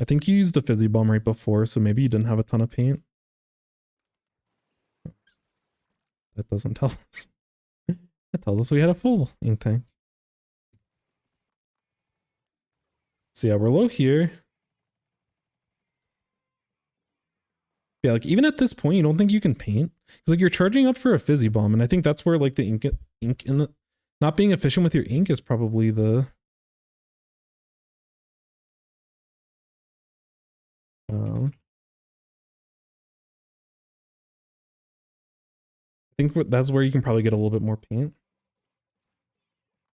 I think you used a fizzy bomb right before, so maybe you didn't have a ton of paint. That doesn't tell us. That tells us we had a full ink tank. So yeah, we're low here. Yeah, like even at this point, you don't think you can paint because like you're charging up for a fizzy bomb, and I think that's where like the ink in the not being efficient with your ink is probably the I think that's where you can probably get a little bit more paint.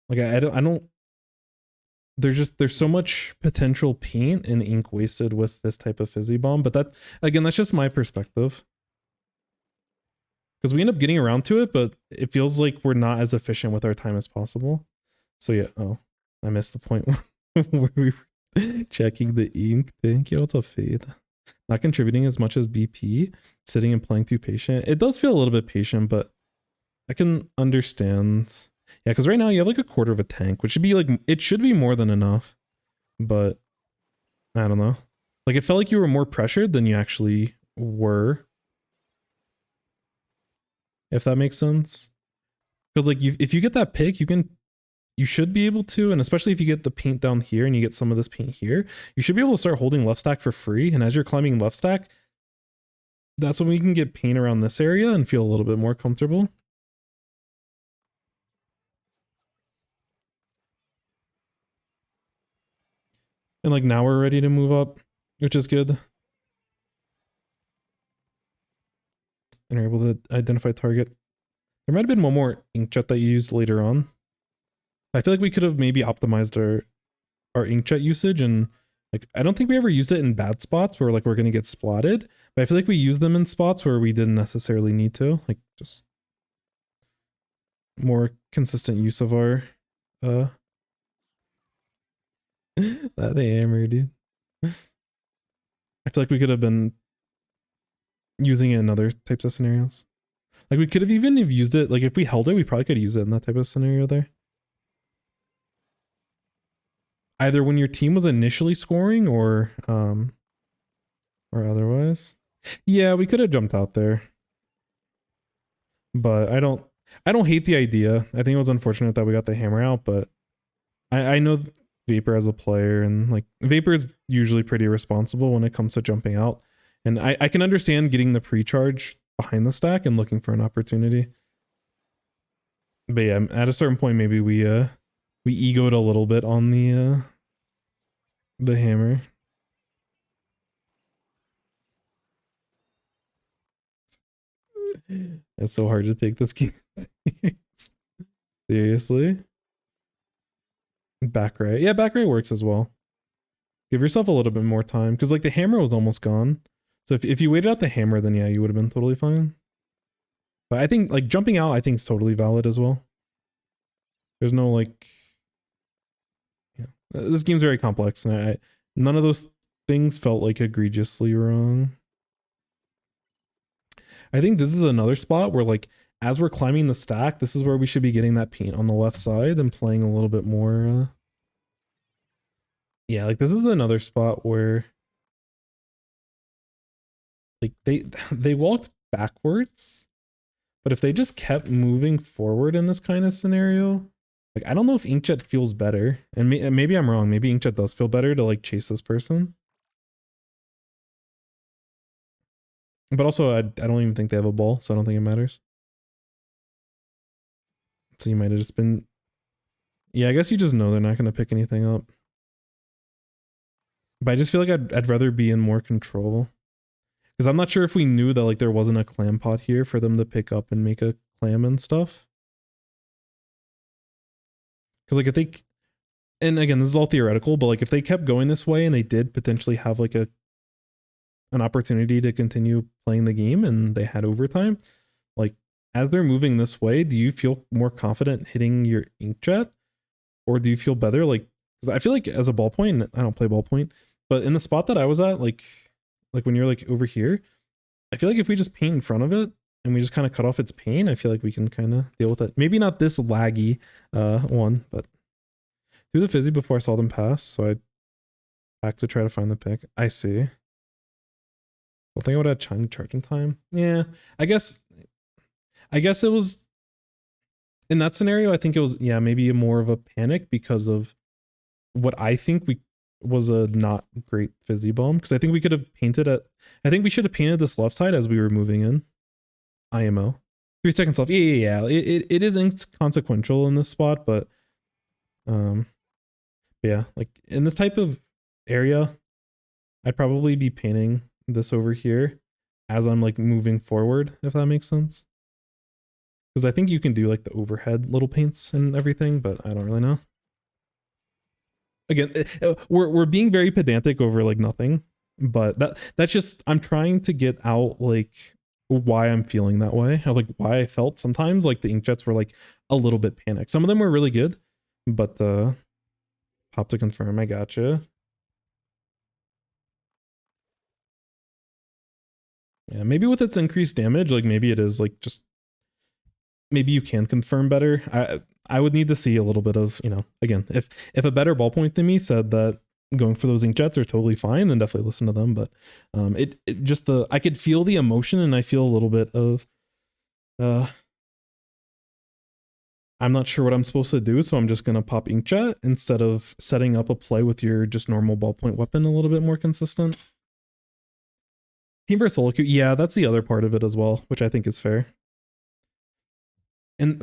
Like I don't. There's so much potential paint and ink wasted with this type of fizzy bomb, but that again, that's just my perspective. Because we end up getting around to it, but it feels like we're not as efficient with our time as possible. So yeah, oh, I missed the point where we were checking the ink. Thank you. What's up, Fade? Not contributing as much as BP, sitting and playing too patient. It does feel a little bit patient, but I can understand. Yeah, because right now you have like a quarter of a tank, which should be like, it should be more than enough. But I don't know. Like it felt like you were more pressured than you actually were. If that makes sense. Because like if you get that pick, you should be able to, and especially if you get the paint down here and you get some of this paint here, you should be able to start holding left stack for free. And as you're climbing left stack, that's when we can get paint around this area and feel a little bit more comfortable. And like now we're ready to move up, which is good. And you're able to identify target. There might have been one more inkjet that you used later on. I feel like we could have maybe optimized our inkjet usage, and like I don't think we ever used it in bad spots where like we're gonna get splatted, but I feel like we used them in spots where we didn't necessarily need to, like just more consistent use of our that hammer, dude. I feel like we could have been using it in other types of scenarios. Like we could have even have used it, like if we held it, we probably could use it in that type of scenario there. Either when your team was initially scoring or otherwise. Yeah, we could have jumped out there. But I don't hate the idea. I think it was unfortunate that we got the hammer out, but I know Vapor as a player, and like Vapor is usually pretty responsible when it comes to jumping out. And I can understand getting the pre-charge behind the stack and looking for an opportunity. But yeah, at a certain point maybe we egoed a little bit on the hammer. It's so hard to take this game seriously. Back right. Yeah, back right works as well. Give yourself a little bit more time, because like the hammer was almost gone. So if you waited out the hammer, then yeah, you would have been totally fine. But I think like jumping out, I think is totally valid as well. There's no like, yeah, this game's very complex, and none of those things felt like egregiously wrong. I think this is another spot where like as we're climbing the stack, this is where we should be getting that paint on the left side and playing a little bit more. Yeah, like this is another spot where like they walked backwards, but if they just kept moving forward in this kind of scenario, like I don't know if Inkjet feels better, and maybe I'm wrong. Maybe Inkjet does feel better to like chase this person. But also, I don't even think they have a ball, so I don't think it matters. So you might have just been... Yeah, I guess you just know they're not going to pick anything up. But I just feel like I'd rather be in more control. Because I'm not sure if we knew that like there wasn't a clam pot here for them to pick up and make a clam and stuff. Because like if they... And again, this is all theoretical, but like if they kept going this way and they did potentially have like an opportunity to continue playing the game and they had overtime, like as they're moving this way, do you feel more confident hitting your inkjet, or do you feel better? Like, cause I feel like as a ballpoint, I don't play ballpoint, but in the spot that I was at, like when you're like over here, I feel like if we just paint in front of it and we just kind of cut off its paint, I feel like we can kind of deal with it. Maybe not this laggy one, but threw the fizzy before I saw them pass, so I back to try to find the pick. I see. I think I would have Chime charging time. Yeah, I guess it was in that scenario. I think it was, yeah, maybe more of a panic because of what I think was a not great fizzy bomb because I think we could have painted it. I think we should have painted this left side as we were moving in. IMO. 3 seconds left. Yeah. It is inconsequential in this spot, but yeah, like in this type of area, I'd probably be painting this over here as I'm like moving forward, if that makes sense. Because I think you can do like the overhead little paints and everything, but I don't really know. Again, we're being very pedantic over like nothing, but that's just, I'm trying to get out like why I'm feeling that way, or like why I felt sometimes like the inkjets were like a little bit panicked. Some of them were really good, but pop to confirm, I gotcha. Yeah, maybe with its increased damage, like maybe it is like just, maybe you can confirm better. I would need to see a little bit of, you know, again, if a better ballpoint than me said that going for those inkjets are totally fine, then definitely listen to them. But it just I could feel the emotion, and I feel a little bit of I'm not sure what I'm supposed to do, so I'm just gonna pop inkjet instead of setting up a play with your just normal ballpoint weapon a little bit more consistent. Team versus solo queue, yeah, that's the other part of it as well, which I think is fair. And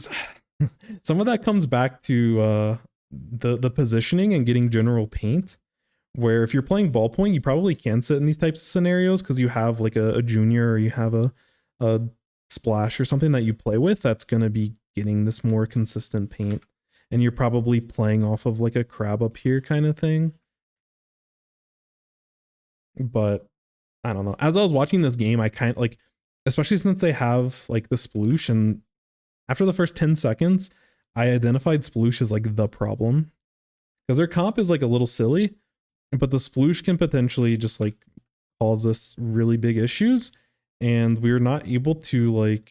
some of that comes back to the positioning and getting general paint, where if you're playing ballpoint, you probably can sit in these types of scenarios because you have like a junior, or you have a splash or something that you play with that's going to be getting this more consistent paint, and you're probably playing off of like a crab up here kind of thing. But I don't know, as I was watching this game, I kind of like, especially since they have like the sploosh, and after the first 10 seconds, I identified sploosh as like the problem, because their comp is like a little silly, but the sploosh can potentially just like cause us really big issues, and we're not able to like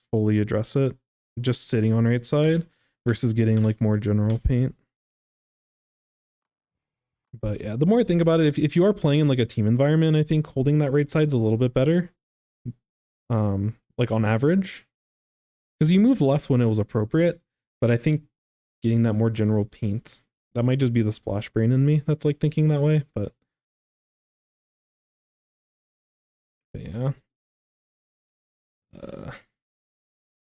fully address it just sitting on right side versus getting like more general paint. But yeah, the more I think about it, if you are playing in like a team environment, I think holding that right side's a little bit better. Like on average, because you moved left when it was appropriate, but I think getting that more general paint, that might just be the splash brain in me that's like thinking that way, but yeah.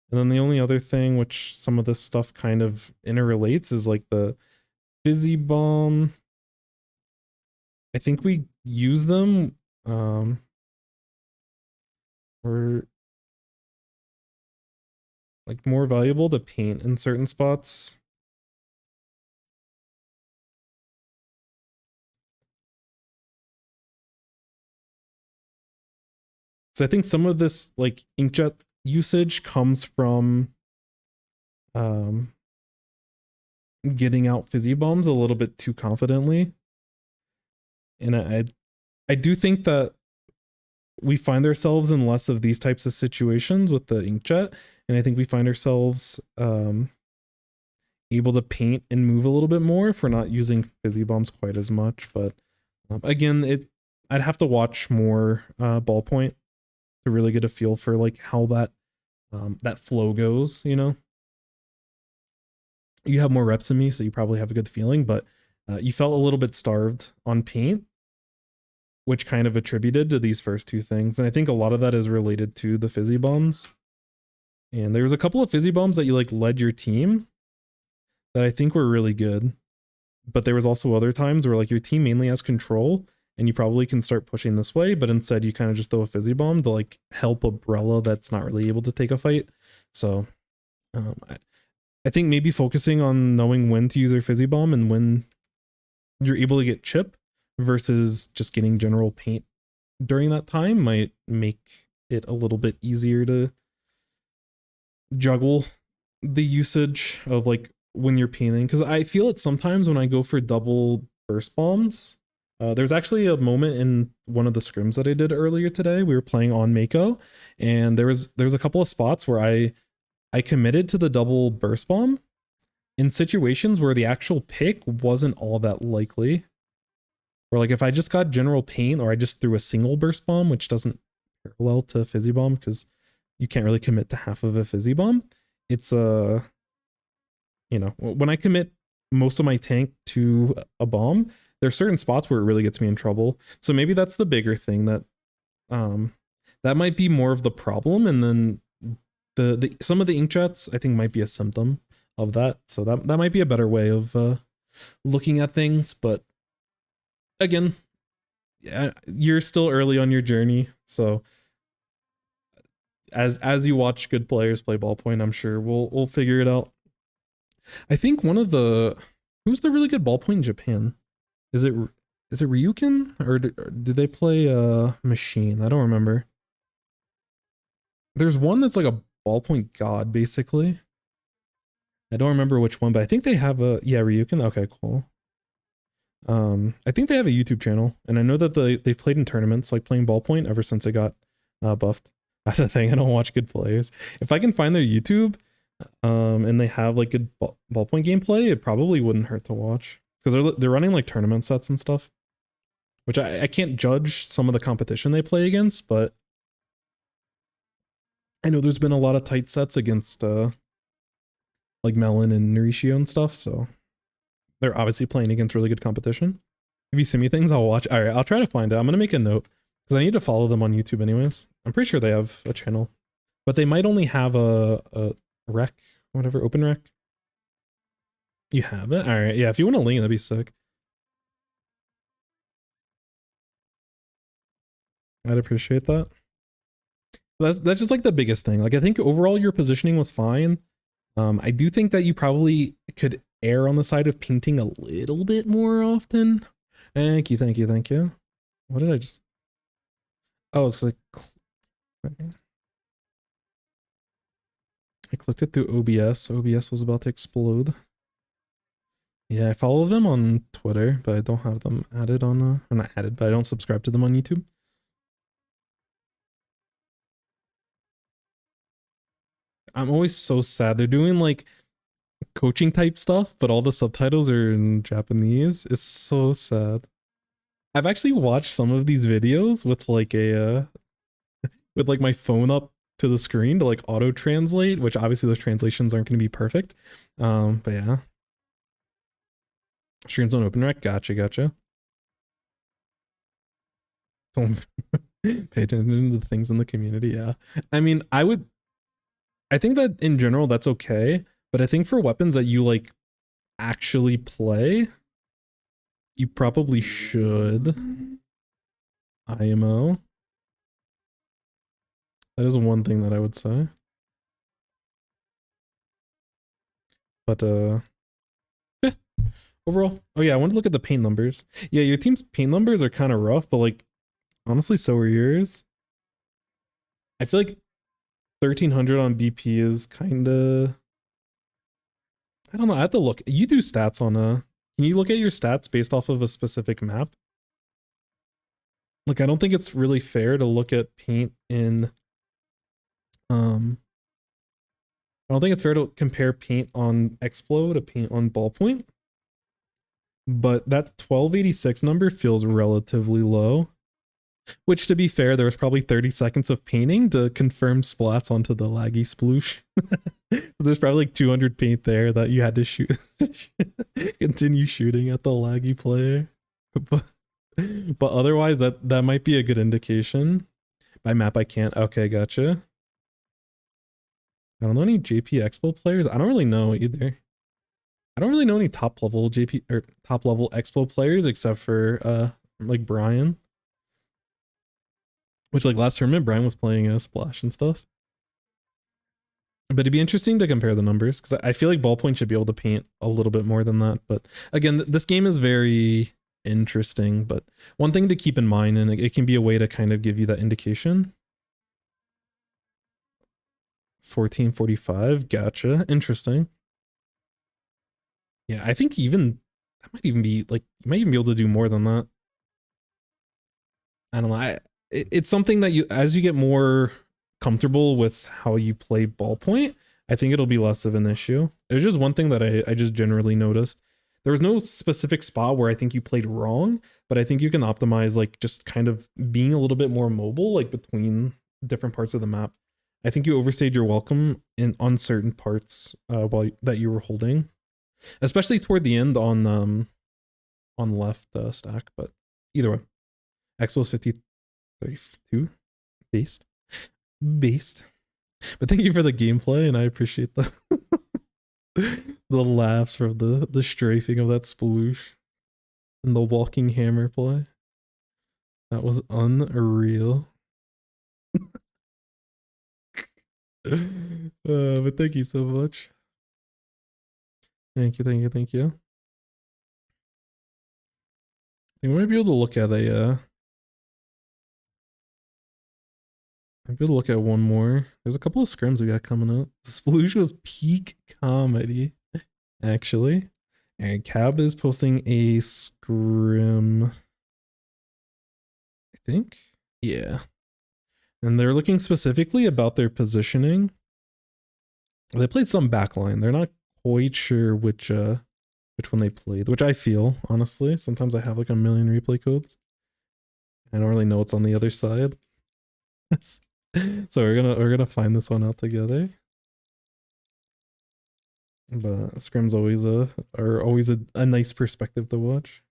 And then the only other thing, which some of this stuff kind of interrelates, is like the fizzy bomb. I think we use them for like more valuable to paint in certain spots. So I think some of this like inkjet usage comes from getting out fizzy bombs a little bit too confidently. And I do think that we find ourselves in less of these types of situations with the inkjet, and I think we find ourselves able to paint and move a little bit more if we're not using fizzy bombs quite as much. But again, I'd have to watch more ballpoint to really get a feel for like how that that flow goes, you know. You have more reps than me, so you probably have a good feeling, but you felt a little bit starved on paint, which kind of attributed to these first two things. And I think a lot of that is related to the fizzy bombs. And there was a couple of fizzy bombs that you like led your team that I think were really good. But there was also other times where like your team mainly has control and you probably can start pushing this way, but instead you kind of just throw a fizzy bomb to like help a Brella that's not really able to take a fight. So I think maybe focusing on knowing when to use your fizzy bomb and when you're able to get chip versus just getting general paint during that time might make it a little bit easier to juggle the usage of like when you're painting. Because I feel it sometimes when I go for double burst bombs. There's actually a moment in one of the scrims that I did earlier today. We were playing on Mako, and there was a couple of spots where I committed to the double burst bomb in situations where the actual pick wasn't all that likely. Or like if I just got general paint, or I just threw a single burst bomb, which doesn't parallel to fizzy bomb because you can't really commit to half of a fizzy bomb. It's you know, when I commit most of my tank to a bomb, there's certain spots where it really gets me in trouble. So maybe that's the bigger thing that that might be more of the problem, and then the some of the inkjets I think might be a symptom of that. So that might be a better way of looking at things. But again, yeah, you're still early on your journey, so as you watch good players play ballpoint, I'm sure we'll figure it out. I think one of who's the really good ballpoint in Japan? Is it Ryukin, or do they play Machine? I don't remember. There's one that's like a ballpoint god, basically. I don't remember which one, but I think they have a Ryukin. Okay, cool. I think they have a YouTube channel, and I know that they've played in tournaments, like playing ballpoint ever since it got buffed. That's the thing. I don't watch good players. If I can find their YouTube, and they have like good ballpoint gameplay, it probably wouldn't hurt to watch, because they're running like tournament sets and stuff, which I can't judge some of the competition they play against, but I know there's been a lot of tight sets against like Melon and Norishio and stuff, so they're obviously playing against really good competition. If you send me things, I'll watch. All right, I'll try to find it. I'm gonna make a note because I need to follow them on YouTube anyways. I'm pretty sure they have a channel, but they might only have a rec, whatever, open rec. You have it? All right, yeah, if you want a link, that'd be sick. I'd appreciate that. That's just like the biggest thing. Like, I think overall your positioning was fine. I do think that you probably could err on the side of painting a little bit more often. Thank you. What did I just... Oh, it's because I clicked it through OBS. OBS was about to explode. Yeah, I follow them on Twitter, but I don't have them added on... or not added, but I don't subscribe to them on YouTube. I'm always so sad. They're doing like coaching type stuff, but all the subtitles are in Japanese. It's so sad. I've actually watched some of these videos with like a with like my phone up to the screen to like auto translate, which obviously those translations aren't going to be perfect. But yeah. Streams on open rec. Gotcha. Don't pay attention to the things in the community. Yeah. I mean, I think that in general that's okay, but I think for weapons that you like actually play, you probably should IMO. That is one thing that I would say. But overall, oh yeah, I want to look at the paint numbers. Yeah, your team's paint numbers are kind of rough, but like honestly, so are yours. I feel like 1300 on BP is kind of, I don't know. I have to look. You do stats on can you look at your stats based off of a specific map? Like, I don't think it's really fair to look at paint in, I don't think it's fair to compare paint on Explo to paint on Ballpoint. But that 1286 number feels relatively low. Which, to be fair, there was probably 30 seconds of painting to confirm splats onto the laggy sploosh. There's probably like 200 paint there that you had to shoot. Continue shooting at the laggy player. But otherwise, that might be a good indication. By map, I can't. Okay, gotcha. I don't know any JP Expo players. I don't really know either. I don't really know any top level JP or top level Expo players except for like Brian. Which, like, last tournament, Brian was playing a Splash and stuff. But it'd be interesting to compare the numbers, because I feel like Ballpoint should be able to paint a little bit more than that. But again, this game is very interesting. But one thing to keep in mind, and it can be a way to kind of give you that indication. 1445, gotcha. Interesting. Yeah, I think even, that might even be, like, you might even be able to do more than that. I don't know. It's something that as you get more comfortable with how you play Ballpoint, I think it'll be less of an issue. It was just one thing that I just generally noticed. There was no specific spot where I think you played wrong, but I think you can optimize like just kind of being a little bit more mobile, like between different parts of the map. I think you overstayed your welcome on certain parts that you were holding. especially toward the end on left stack. But either way, Expo's 50-32 based. But thank you for the gameplay, and I appreciate the the laughs from the strafing of that sploosh and the walking hammer play. That was unreal. But thank you so much. Thank you. I think we might be able to look at one more. There's a couple of scrims we got coming up. Sploosh was peak comedy, actually. And Cab is posting a scrim, I think. Yeah. And they're looking specifically about their positioning. They played some backline. They're not quite sure which one they played, which I feel, honestly. Sometimes I have like a million replay codes. I don't really know what's on the other side. So we're gonna find this one out together. But scrims are always a nice perspective to watch.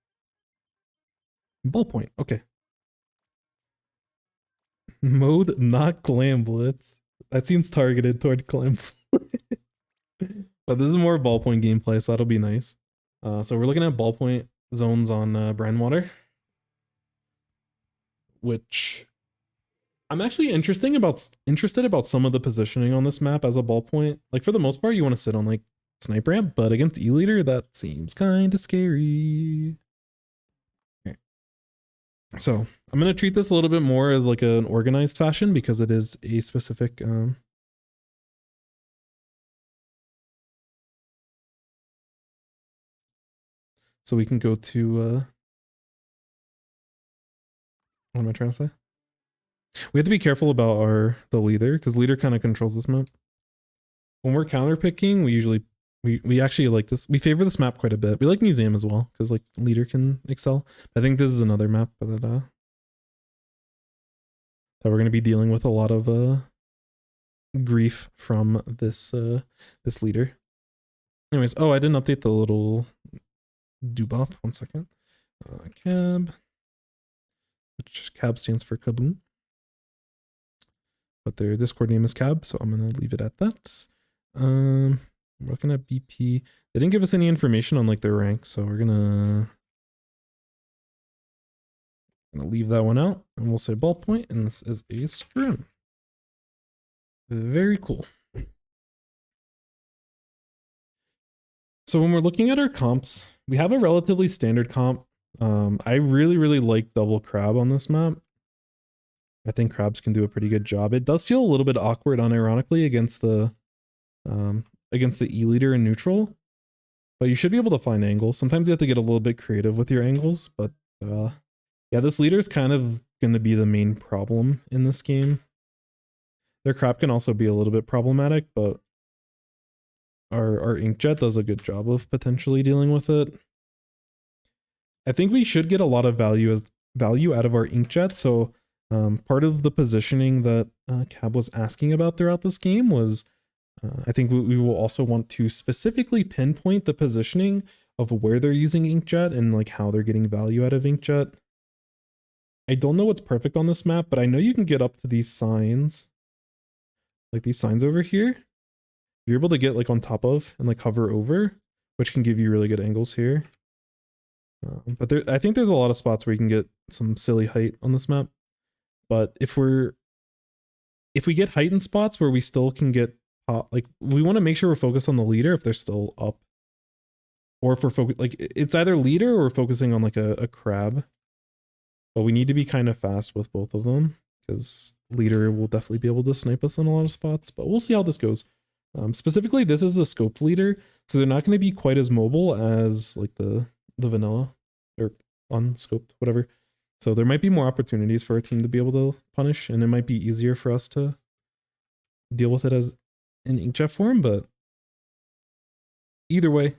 Ballpoint, okay. Mode not Glam Blitz. That seems targeted toward Glam Blitz. But this is more ballpoint gameplay, so that'll be nice. So we're looking at ballpoint zones on Brandwater, which I'm actually interested about some of the positioning on this map as a ballpoint. Like for the most part, you want to sit on like snipe ramp, but against E-Leader, that seems kind of scary. Okay. So I'm gonna treat this a little bit more as like an organized fashion because it is a specific so we can go to what am I trying to say? We have to be careful about the leader because leader kind of controls this map. When we're counter picking, we actually like this. We favor this map quite a bit. We like museum as well because like leader can excel. I think this is another map that we're going to be dealing with a lot of grief from this leader. Anyways, oh, I didn't update the little doobop. 1 second. Cab, which Cab stands for Kaboom. But their Discord name is Cab, so I'm gonna leave it at that. We're looking at BP. They didn't give us any information on like their rank, so we're gonna leave that one out, and we'll say ballpoint, and this is a scrim. Very cool. So when we're looking at our comps, we have a relatively standard comp. I really like double crab on this map. I think crabs can do a pretty good job. It does feel a little bit awkward, unironically, against the E-Leader in neutral, but you should be able to find angles. Sometimes you have to get a little bit creative with your angles, but yeah, this leader is kind of going to be the main problem in this game. Their crab can also be a little bit problematic, but our Inkjet does a good job of potentially dealing with it. I think we should get a lot of value out of our Inkjet, so part of the positioning that Cab was asking about throughout this game was I think we will also want to specifically pinpoint the positioning of where they're using Inkjet and like how they're getting value out of Inkjet. I don't know what's perfect on this map, but I know you can get up to these signs, like these signs over here. You're able to get like on top of and like hover over, which can give you really good angles here. But I think there's a lot of spots where you can get some silly height on this map. But if we get height in spots where we still can get like we want to make sure we're focused on the leader if they're still up, or if we're like it's either leader or we're focusing on like a crab. But we need to be kind of fast with both of them because leader will definitely be able to snipe us in a lot of spots. But we'll see how this goes. Specifically, this is the scoped leader, so they're not going to be quite as mobile as like the vanilla or unscoped, whatever. So there might be more opportunities for our team to be able to punish, and it might be easier for us to deal with it as in Inkjet form. But either way,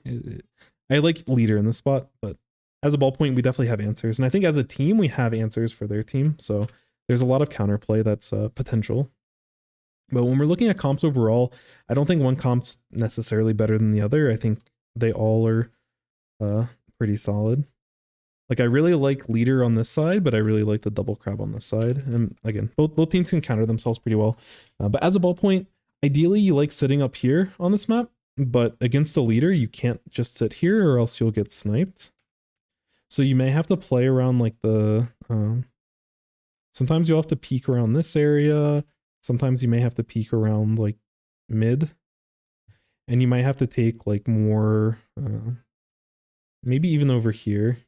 I like leader in this spot, but as a ballpoint, we definitely have answers. And I think as a team, we have answers for their team. So there's a lot of counterplay that's potential. But when we're looking at comps overall, I don't think one comp's necessarily better than the other. I think they all are pretty solid. Like I really like leader on this side, but I really like the double crab on this side. And again, both teams can counter themselves pretty well. But as a ballpoint, ideally you like sitting up here on this map, but against a leader, you can't just sit here or else you'll get sniped. So you may have to play around like the, sometimes you'll have to peek around this area. Sometimes you may have to peek around like mid, and you might have to take like more, maybe even over here,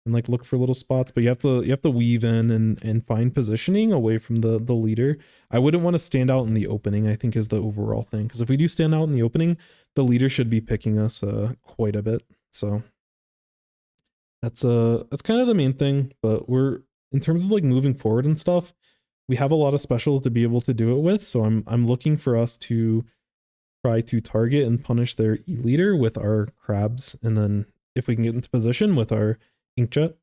and like look for little spots. But you have to weave in and find positioning away from the leader. I wouldn't want to stand out in the opening, I think, is the overall thing, because if we do stand out in the opening, the leader should be picking us quite a bit. So that's kind of the main thing. But we're, in terms of like moving forward and stuff, we have a lot of specials to be able to do it with. So I'm looking for us to try to target and punish their E-leader with our crabs, and then if we can get into position with our inkjet.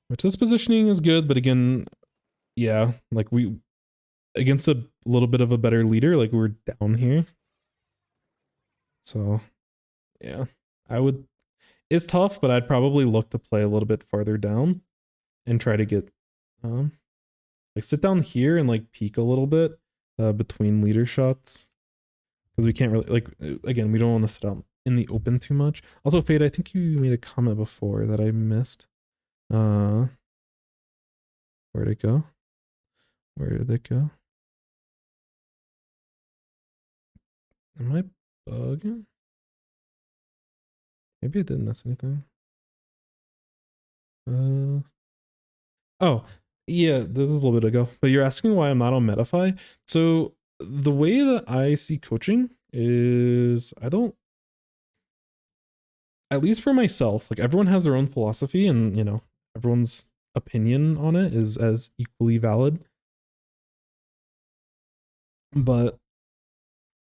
Which this positioning is good, but again, yeah, like we against a little bit of a better leader, like we're down here. So yeah, it's tough, but I'd probably look to play a little bit farther down and try to get like sit down here and like peek a little bit between leader shots, because we can't really, like, again, we don't want to sit out in the open too much. Also, Fade, I think you made a comment before that I missed. Where'd it go? Where did it go? Am I bugging? Maybe I didn't miss anything. Oh, yeah, this is a little bit ago, but you're asking why I'm not on Metafy. So the way that I see coaching is, I don't, at least for myself, like everyone has their own philosophy, and you know, everyone's opinion on it is as equally valid. But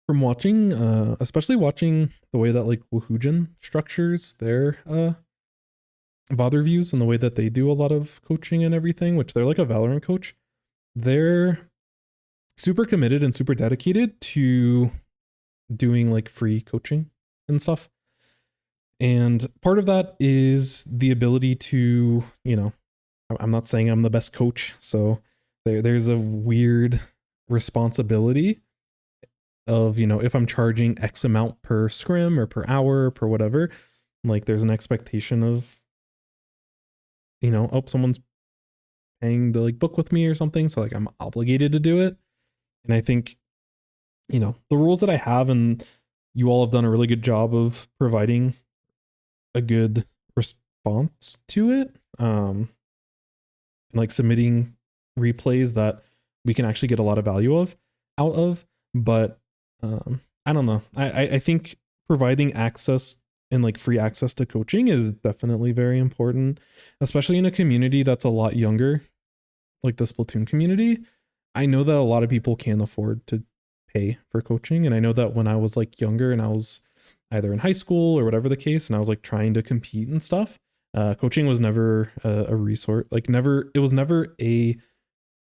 from watching, especially watching the way that like Woohoojin structures their VOD reviews and the way that they do a lot of coaching and everything, which they're like a Valorant coach, they're super committed and super dedicated to doing like free coaching and stuff. And part of that is the ability to, you know, I'm not saying I'm the best coach, so there's a weird responsibility of, you know, if I'm charging X amount per scrim or per hour, per whatever, like there's an expectation of, you know, oh, someone's paying to like book with me or something, so like I'm obligated to do it. And I think, you know, the rules that I have, and you all have done a really good job of providing a good response to it, and like submitting replays that we can actually get a lot of value out of. But I don't know, I think providing access and like free access to coaching is definitely very important, especially in a community that's a lot younger, like the Splatoon community. I know that a lot of people can't afford to pay for coaching, and I know that when I was like younger and I was either in high school or whatever the case, and I was like trying to compete and stuff, coaching was never a resource, like it was never a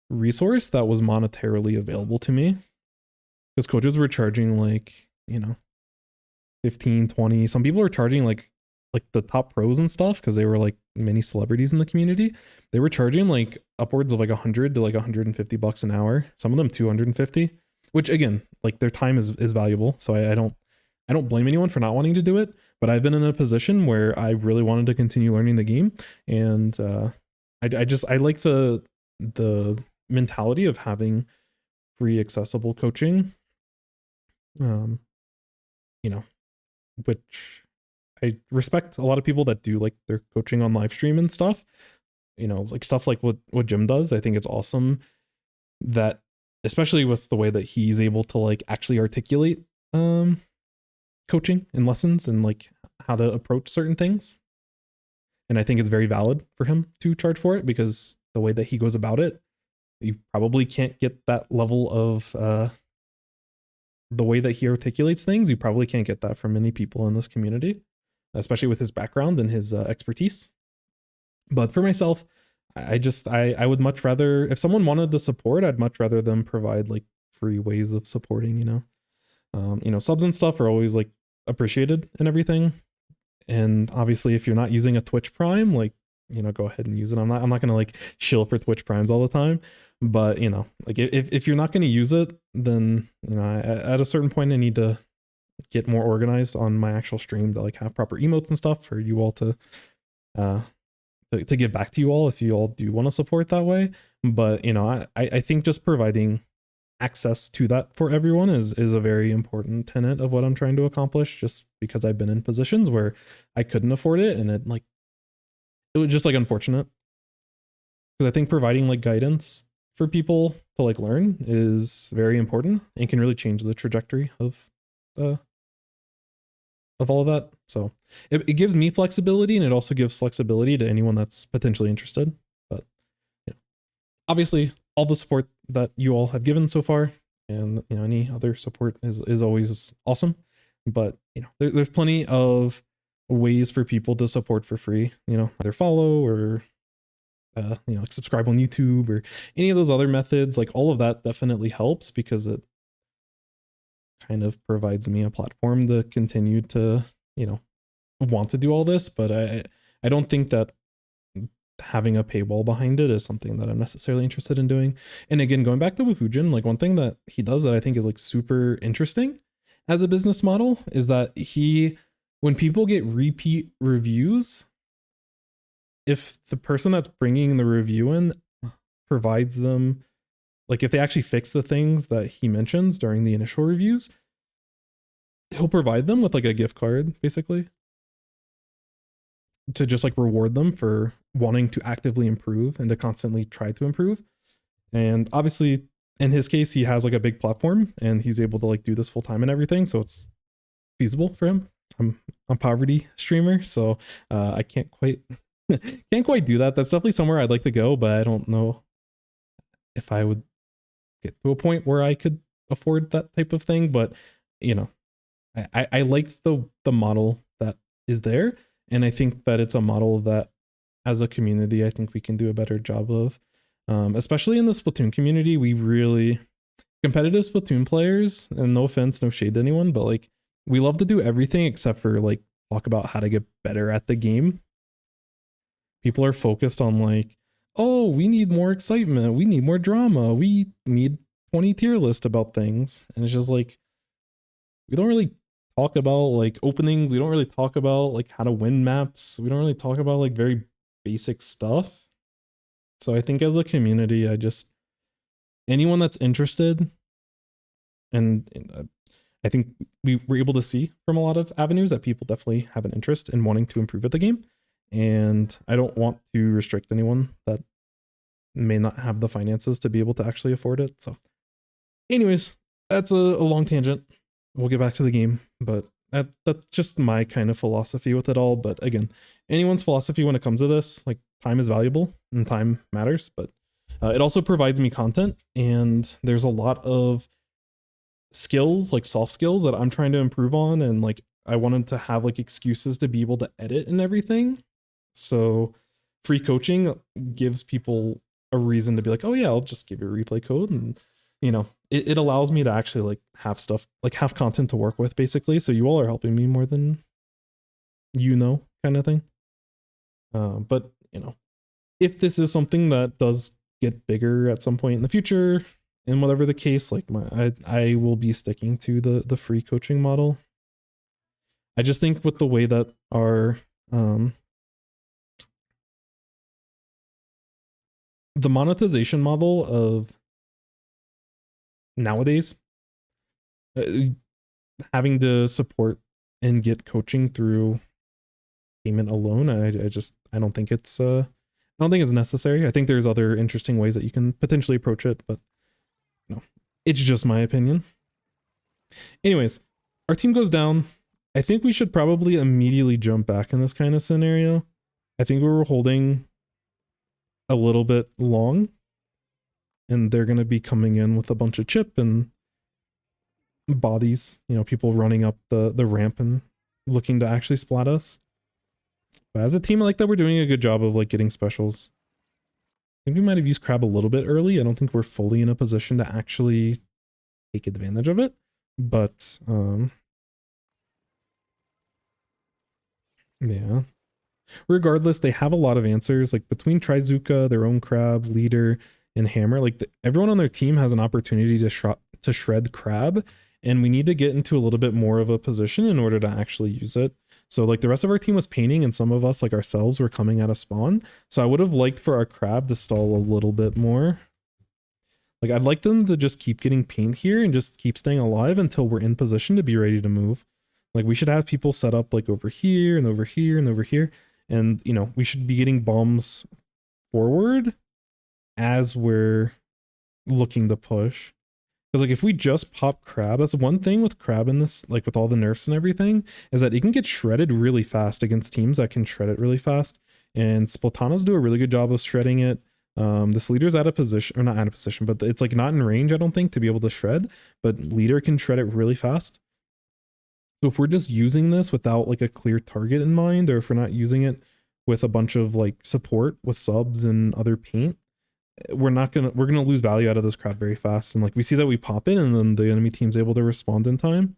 resource that was monetarily available to me, because coaches were charging like, you know, 15, 20, some people were charging like the top pros and stuff, because they were like many celebrities in the community. They were charging like upwards of like 100 to like 150 bucks an hour, some of them 250, which again, like their time is valuable, so I don't blame anyone for not wanting to do it. But I've been in a position where I really wanted to continue learning the game, and I like the mentality of having free accessible coaching, you know, which I respect a lot of people that do like their coaching on live stream and stuff, you know, like stuff like what Jim does. I think it's awesome that, especially with the way that he's able to like actually articulate coaching and lessons and like how to approach certain things. And I think it's very valid for him to charge for it, because the way that he goes about it, you probably can't get that level of the way that he articulates things. You probably can't get that from many people in this community, especially with his background and his expertise. But for myself, I would much rather, if someone wanted to support, I'd much rather them provide like free ways of supporting, you know. You know, subs and stuff are always like appreciated and everything. And obviously, if you're not using a Twitch Prime, like, you know, go ahead and use it. I'm not gonna like shill for Twitch Primes all the time, but you know, like if you're not gonna use it, then you know, at a certain point, I need to get more organized on my actual stream to like have proper emotes and stuff for you all to give back to you all if you all do want to support that way. But you know, I think just providing access to that for everyone is a very important tenet of what I'm trying to accomplish, just because I've been in positions where I couldn't afford it, and it was just like unfortunate, because I think providing like guidance for people to like learn is very important and can really change the trajectory of all of that. So it gives me flexibility, and it also gives flexibility to anyone that's potentially interested. But you know, obviously all the support that you all have given so far, and you know, any other support is always awesome. But you know, there's plenty of ways for people to support for free, you know, either follow or you know, like subscribe on YouTube or any of those other methods. Like all of that definitely helps, because it kind of provides me a platform to continue to, you know, want to do all this. But I don't think that having a paywall behind it is something that I'm necessarily interested in doing. And again, going back to Woohoojin, like one thing that he does that I think is like super interesting as a business model is that when people get repeat reviews, if the person that's bringing the review in provides them, like if they actually fix the things that he mentions during the initial reviews, he'll provide them with like a gift card, basically, to just like reward them for wanting to actively improve and to constantly try to improve. And obviously in his case, he has like a big platform and he's able to like do this full time and everything. So it's feasible for him. I'm a poverty streamer, so I can't quite do that. That's definitely somewhere I'd like to go, but I don't know if I would get to a point where I could afford that type of thing. But you know, I like the model that is there, and I think that it's a model that as a community I think we can do a better job of, especially in the Splatoon community. We really, competitive Splatoon players, and no offense, no shade to anyone, but like we love to do everything except for like talk about how to get better at the game. People are focused on like, oh, we need more excitement, we need more drama, we need 20 tier list about things. And it's just like, we don't really talk about like openings, we don't really talk about like how to win maps, we don't really talk about like very basic stuff. So I think as a community, anyone that's interested, and I think we were able to see from a lot of avenues that people definitely have an interest in wanting to improve at the game. And I don't want to restrict anyone that may not have the finances to be able to actually afford it. So anyways, that's a long tangent. We'll get back to the game, but that's just my kind of philosophy with it all. But again, anyone's philosophy when it comes to this, like time is valuable and time matters, but it also provides me content, and there's a lot of skills, like soft skills, that I'm trying to improve on, and like I wanted to have like excuses to be able to edit and everything. So free coaching gives people a reason to be like, oh yeah, I'll just give you a replay code, and you know, it allows me to actually like have stuff, like have content to work with, basically. So you all are helping me more than you know, kind of thing. But you know, if this is something that does get bigger at some point in the future, and whatever the case, like I will be sticking to the free coaching model. I just think with the way that our the monetization model of nowadays, having to support and get coaching through payment alone, I don't think it's necessary. I think there's other interesting ways that you can potentially approach it, but no, it's just my opinion. Anyways, our team goes down. I think we should probably immediately jump back in this kind of scenario. I think we were holding a little bit long, and they're going to be coming in with a bunch of chip and bodies, you know, people running up the ramp and looking to actually splat us. But as a team, I like that we're doing a good job of like getting specials. I think we might have used crab a little bit early. I don't think we're fully in a position to actually take advantage of it, But yeah. Regardless, they have a lot of answers. Like between Trizuka, their own Crab, Leader, and Hammer, like everyone on their team has an opportunity to shred Crab, and we need to get into a little bit more of a position in order to actually use it. So like the rest of our team was painting, and some of us, like ourselves, were coming out of spawn. So I would have liked for our Crab to stall a little bit more. Like I'd like them to just keep getting paint here and just keep staying alive until we're in position to be ready to move. Like we should have people set up like over here and over here and over here. And, you know, we should be getting bombs forward as we're looking to push. Because, like, if we just pop Crab, that's one thing with Crab in this, like, with all the nerfs and everything, is that it can get shredded really fast against teams that can shred it really fast. And Splatanas do a really good job of shredding it. This Leader's out of position, or not out of position, but it's, like, not in range, I don't think, to be able to shred. But Leader can shred it really fast. So if we're just using this without like a clear target in mind, or if we're not using it with a bunch of like support with subs and other paint, we're gonna lose value out of this Crab very fast. And like we see that we pop in and then the enemy team's able to respond in time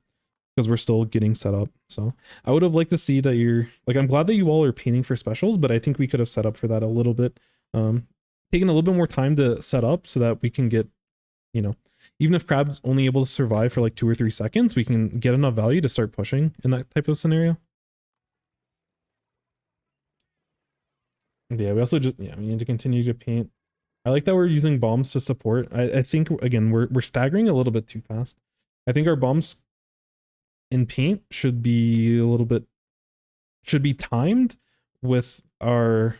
because we're still getting set up. So I would have liked to see that you're like, I'm glad that you all are painting for specials, but I think we could have set up for that a little bit, taking a little bit more time to set up so that we can get, you know, even if Crab's only able to survive for like 2 or 3 seconds, we can get enough value to start pushing in that type of scenario. Yeah, we also just, yeah, we need to continue to paint. I like that we're using bombs to support. I think, again, we're staggering a little bit too fast. I think our bombs in paint should be timed with our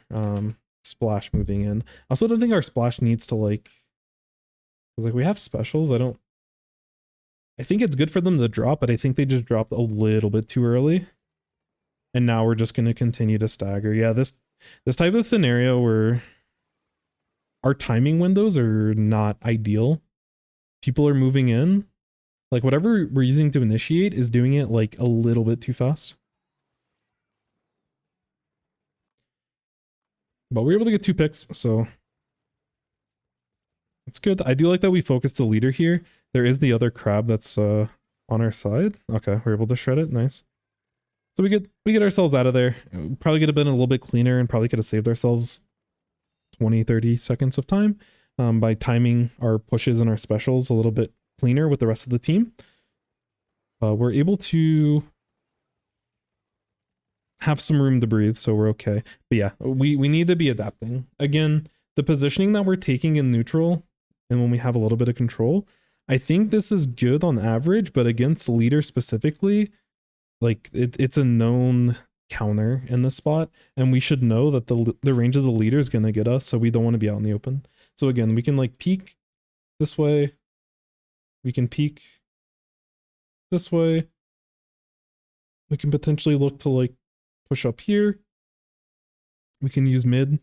splash moving in. I also don't think our splash needs to like, because like we have specials. I think it's good for them to drop, but I think they just dropped a little bit too early. And now we're just going to continue to stagger. Yeah, this type of scenario where our timing windows are not ideal. People are moving in. Like whatever we're using to initiate is doing it like a little bit too fast. But we were able to get 2 picks, so it's good. I do like that we focused the Leader here. There is the other Crab that's on our side. Okay, we're able to shred it. Nice. So we get ourselves out of there. Probably could have been a little bit cleaner and probably could have saved ourselves 20-30 seconds of time by timing our pushes and our specials a little bit cleaner with the rest of the team. We're able to have some room to breathe, so we're okay. But yeah, we need to be adapting. Again, the positioning that we're taking in neutral and when we have a little bit of control, I think this is good on average, but against Leader specifically, like it's a known counter in this spot, and we should know that the range of the Leader is going to get us, so we don't want to be out in the open. So again, we can like peek this way, we can peek this way, we can potentially look to like push up here, we can use mid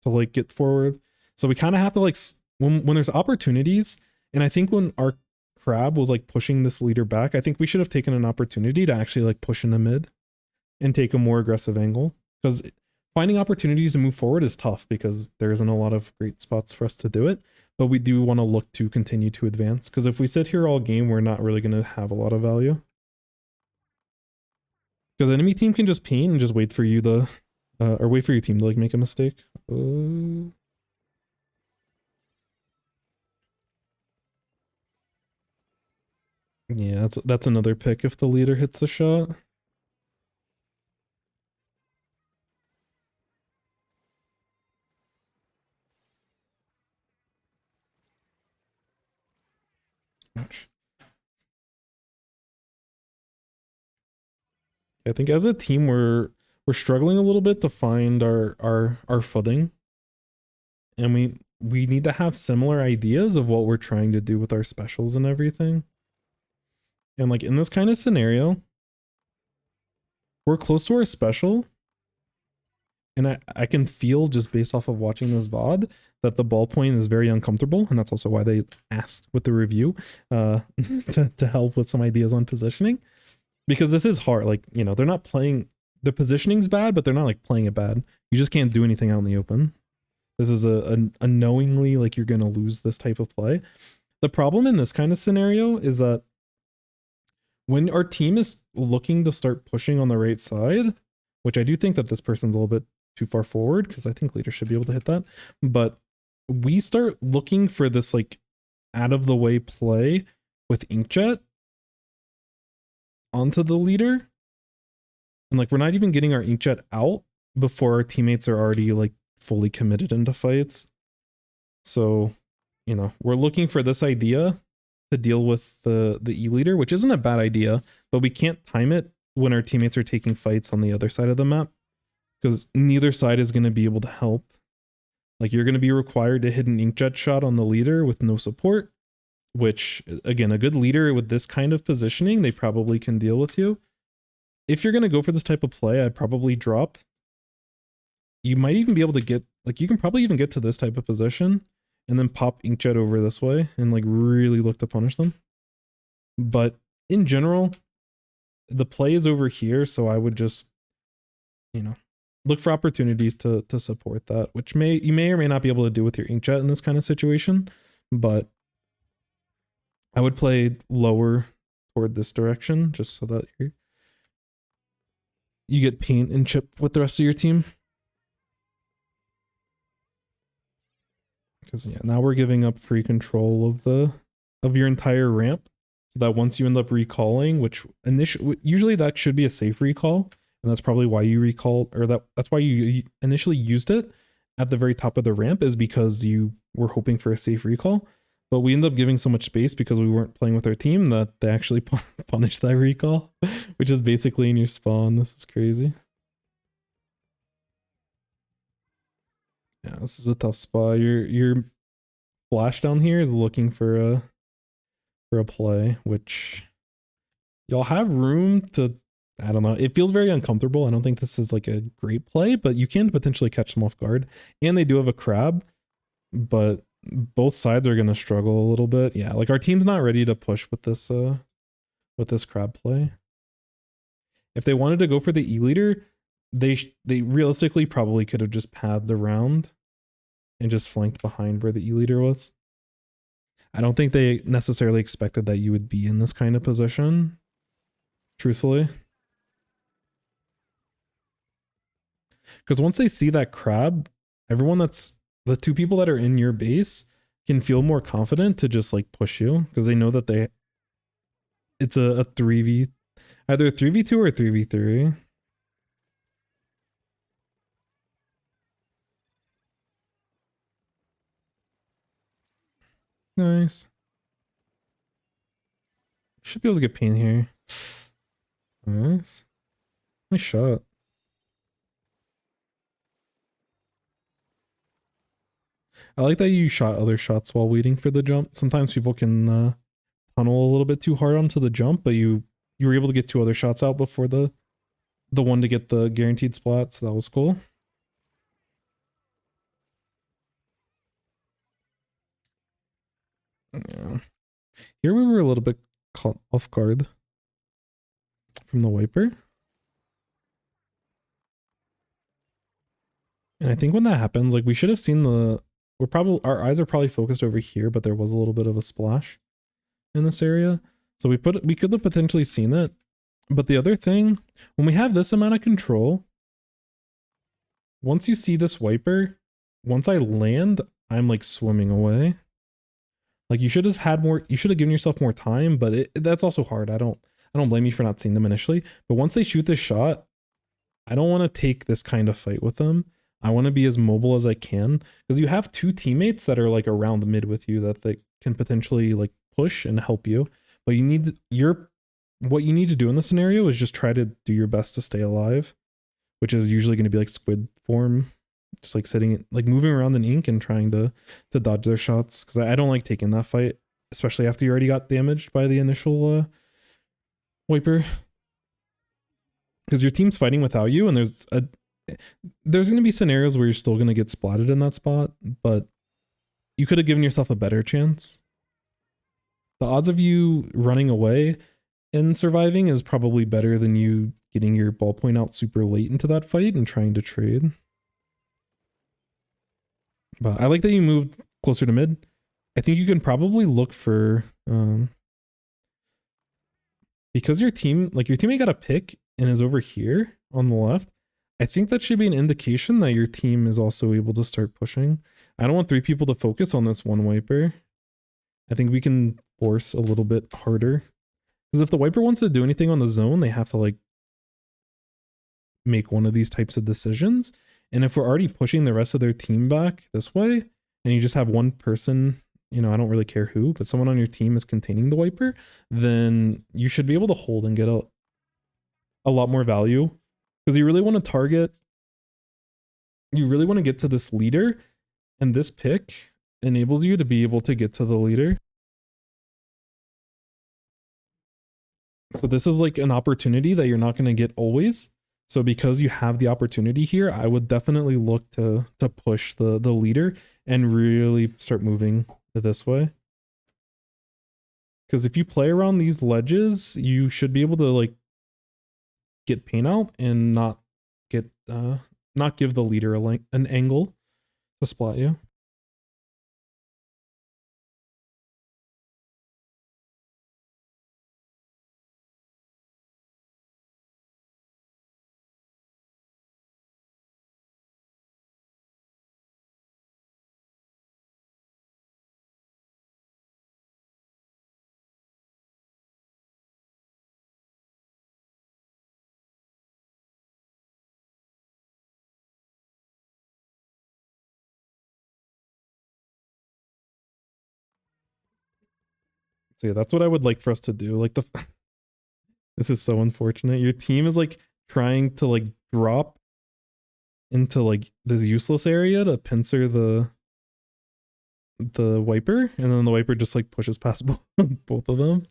to like get forward. So we kind of have to like, when there's opportunities, and I think when our Crab was like pushing this Leader back, I think we should have taken an opportunity to actually like push in the mid and take a more aggressive angle, because finding opportunities to move forward is tough because there isn't a lot of great spots for us to do it, but we do want to look to continue to advance, because if we sit here all game, we're not really going to have a lot of value. Because the enemy team can just paint and just wait for you to, or wait for your team to like make a mistake. Yeah, that's another pick if the Leader hits the shot. Ouch. I think as a team we're struggling a little bit to find our footing, and we need to have similar ideas of what we're trying to do with our specials and everything. And like in this kind of scenario, we're close to our special, and I can feel just based off of watching this VOD that the ballpoint is very uncomfortable, and that's also why they asked with the review to help with some ideas on positioning. Because this is hard, like, you know, they're not playing, the positioning's bad, but they're not like playing it bad. You just can't do anything out in the open. This is a knowingly, like, you're going to lose this type of play. The problem in this kind of scenario is that when our team is looking to start pushing on the right side, which I do think that this person's a little bit too far forward because I think leader should be able to hit that, but we start looking for this like out of the way play with Inkjet onto the leader, and like we're not even getting our Inkjet out before our teammates are already like fully committed into fights. So, you know, we're looking for this idea to deal with the E-leader, which isn't a bad idea, but we can't time it when our teammates are taking fights on the other side of the map, because neither side is going to be able to help. Like, you're going to be required to hit an Inkjet shot on the leader with no support, which, again, a good leader with this kind of positioning, they probably can deal with you. If you're going to go for this type of play, I'd probably drop. You might even be able to get, like, you can probably even get to this type of position and then pop Inkjet over this way and like really look to punish them. But in general, the play is over here, so I would just, you know, look for opportunities to support that, which you may or may not be able to do with your Inkjet in this kind of situation, but I would play lower toward this direction just so that you get paint and chip with the rest of your team. Because yeah, now we're giving up free control of your entire ramp, so that once you end up recalling, which usually that should be a safe recall, and that's probably why you recall, or that's why you initially used it at the very top of the ramp, is because you were hoping for a safe recall. But we end up giving so much space because we weren't playing with our team that they actually punished that recall, which is basically in your spawn. This is crazy. Yeah, this is a tough spot. Your flash down here is looking for a play, which y'all have room to. I don't know. It feels very uncomfortable. I don't think this is like a great play, but you can potentially catch them off guard. And they do have a crab, but both sides are going to struggle a little bit. Yeah, like our team's not ready to push with this crab play. If they wanted to go for the E-leader, they realistically probably could have just padded the round and just flanked behind where the E-leader was. I don't think they necessarily expected that you would be in this kind of position, truthfully. Because once they see that crab, everyone that's the two people that are in your base can feel more confident to just like push you, because they know that it's a 3v, either a 3v2 or a 3v3. Nice. Should be able to get paint here. Nice. Nice shot. I like that you shot other shots while waiting for the jump. Sometimes people can tunnel a little bit too hard onto the jump, but you were able to get 2 other shots out before the one to get the guaranteed splat, so that was cool. Yeah. Here we were a little bit caught off guard from the wiper. And I think when that happens, like we should have seen our eyes are probably focused over here, but there was a little bit of a splash in this area. So we could have potentially seen it. But the other thing, when we have this amount of control, once you see this wiper, once I land, I'm like swimming away. Like you should have given yourself more time, but that's also hard. I don't blame you for not seeing them initially, but once they shoot this shot, I don't want to take this kind of fight with them. I want to be as mobile as I can, because you have 2 teammates that are like around the mid with you that they can potentially like push and help you. But what you need to do in this scenario is just try to do your best to stay alive, which is usually going to be like squid form, just like sitting, like moving around in ink and trying to dodge their shots. Because I don't like taking that fight, especially after you already got damaged by the initial wiper. Because your team's fighting without you, and there's going to be scenarios where you're still going to get splatted in that spot, but you could have given yourself a better chance. The odds of you running away and surviving is probably better than you getting your ballpoint out super late into that fight and trying to trade. But I like that you moved closer to mid. I think you can probably look for because your teammate got a pick and is over here on the left, I think that should be an indication that your team is also able to start pushing. I don't want 3 people to focus on this one wiper. I think we can force a little bit harder. Because if the wiper wants to do anything on the zone, they have to like make one of these types of decisions. And if we're already pushing the rest of their team back this way, and you just have one person, you know, I don't really care who, but someone on your team is containing the wiper, then you should be able to hold and get a lot more value. Because you really want to target, you really want to get to this leader, and this pick enables you to be able to get to the leader. So this is like an opportunity that you're not going to get always. So because you have the opportunity here, I would definitely look to push the leader and really start moving this way. Because if you play around these ledges, you should be able to like get paint out and not give the leader an angle to splat you. So yeah, that's what I would like for us to do. Like this is so unfortunate. Your team is like trying to like drop into like this useless area to pincer the wiper, and then the wiper just like pushes past both of them.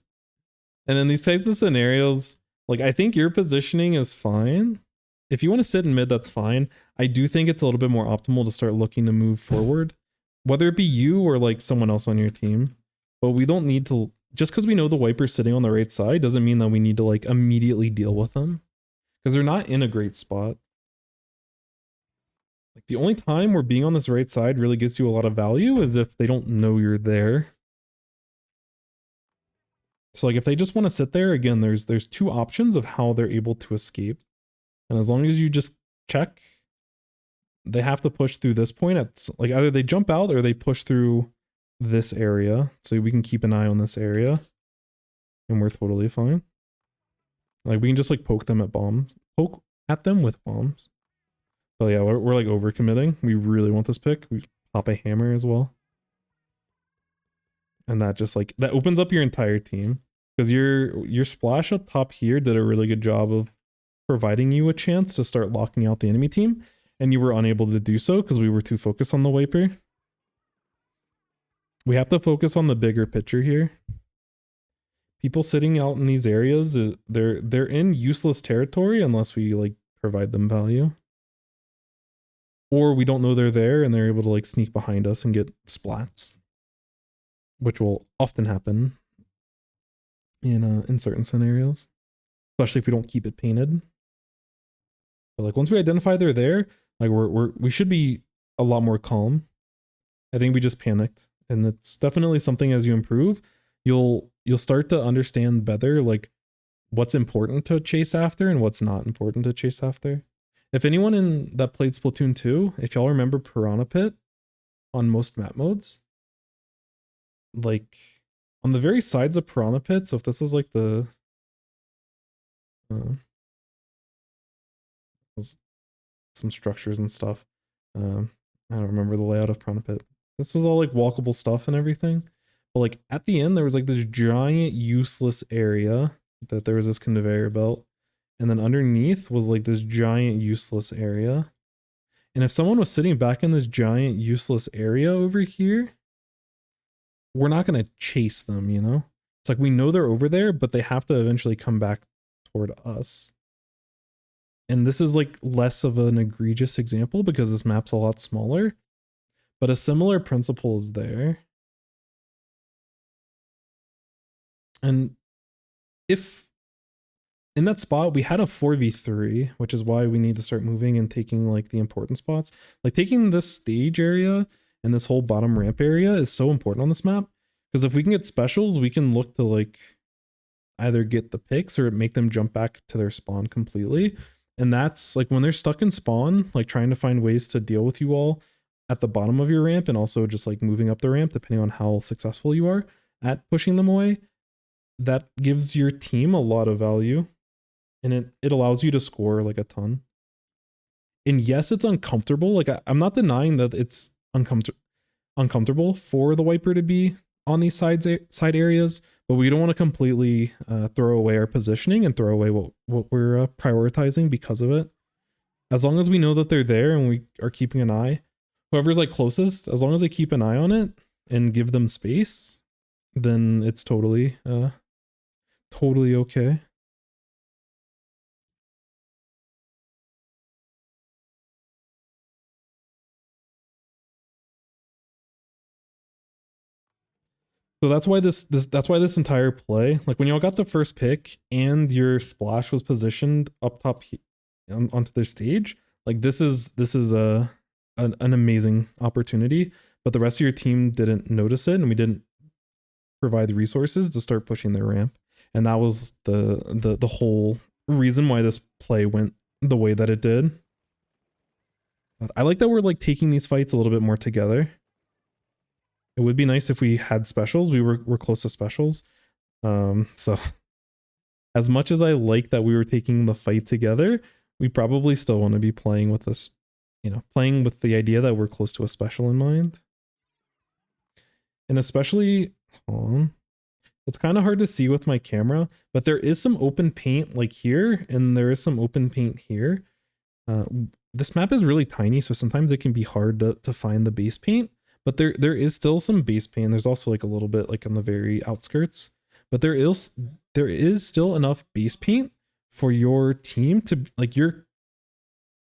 And in these types of scenarios, like I think your positioning is fine. If you want to sit in mid, that's fine. I do think it's a little bit more optimal to start looking to move forward, whether it be you or like someone else on your team. But we don't need to, just because we know the wiper's sitting on the right side doesn't mean that we need to like immediately deal with them, because they're not in a great spot. Like the only time where being on this right side really gives you a lot of value is if they don't know you're there. So like if they just want to sit there, again, there's 2 options of how they're able to escape. And as long as you just check, they have to push through this point. It's like either they jump out or they push through this area. So we can keep an eye on this area and we're totally fine. Like we can just like poke them at bombs, poke at them with bombs. But yeah, we're like overcommitting. We really want this pick. We pop a hammer as well. And that just like, that opens up your entire team. Because your splash up top here did a really good job of providing you a chance to start locking out the enemy team. And you were unable to do so because we were too focused on the wiper. We have to focus on the bigger picture here. People sitting out in these areas, they're in useless territory unless we like provide them value. Or we don't know they're there and they're able to like sneak behind us and get splats, which will often happen in certain scenarios, especially if we don't keep it painted. But like once we identify they're there, like we should be a lot more calm. I think we just panicked, and it's definitely something as you improve, you'll start to understand better like what's important to chase after and what's not important to chase after. If anyone that played Splatoon 2, if y'all remember Piranha Pit on most map modes, like on the very sides of Piranha Pit, so if this was like the some structures and stuff, I don't remember the layout of Piranha Pit. This was all like walkable stuff and everything, but like at the end there was like this giant useless area that there was this conveyor belt, and then underneath was like this giant useless area. And if someone was sitting back in this giant useless area over here, we're not going to chase them, you know? It's like we know they're over there, but they have to eventually come back toward us. And this is like less of an egregious example because this map's a lot smaller, but a similar principle is there. And if in that spot we had a 4v3, which is why we need to start moving and taking like the important spots, like taking this stage area and this whole bottom ramp area is so important on this map, because if we can get specials, we can look to like either get the picks or make them jump back to their spawn completely. And that's like when they're stuck in spawn, like trying to find ways to deal with you all at the bottom of your ramp and also just like moving up the ramp, depending on how successful you are at pushing them away. That gives your team a lot of value, and it allows you to score like a ton. And yes, it's uncomfortable. Like I'm not denying that it's uncomfortable for the wiper to be on these side areas, but we don't want to completely throw away our positioning and throw away what we're prioritizing because of it. As long as we know that they're there and we are keeping an eye, whoever's like closest, as long as they keep an eye on it and give them space, then it's totally okay. So that's why this entire play, like when y'all got the first pick and your splash was positioned up top onto their stage, like this is an amazing opportunity, but the rest of your team didn't notice it, and we didn't provide the resources to start pushing their ramp. And that was the whole reason why this play went the way that it did. But I like that we're like taking these fights a little bit more together. It would be nice if we had specials. We're close to specials. So as much as I like that we were taking the fight together, we probably still want to be playing with this, playing with the idea that we're close to a special in mind. And especially, it's kind of hard to see with my camera, but there is some open paint like here, and there is some open paint here. This map is really tiny, so sometimes it can be hard to find the base paint. But there is still some base paint. There's also like a little bit like on the very outskirts. But there is still enough base paint for your team to, like, your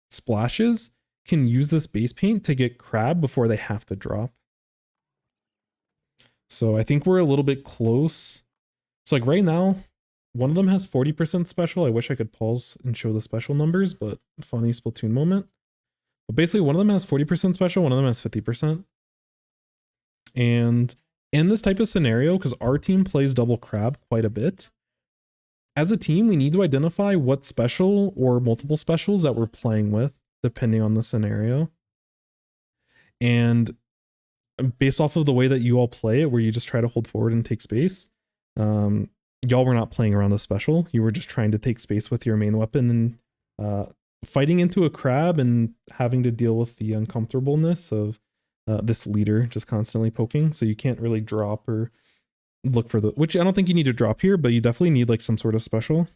splashes can use this base paint to get crab before they have to drop. So I think we're a little bit close. So like right now, one of them has 40% special. I wish I could pause and show the special numbers, but funny Splatoon moment. But basically one of them has 40% special, one of them has 50%. And in this type of scenario, because our team plays double crab quite a bit, as a team, we need to identify what special or multiple specials that we're playing with, depending on the scenario. And based off of the way that you all play it, where you just try to hold forward and take space, y'all were not playing around a special. You were just trying to take space with your main weapon and fighting into a crab and having to deal with the uncomfortableness of this leader just constantly poking. So you can't really drop or look for which I don't think you need to drop here, but you definitely need like some sort of special.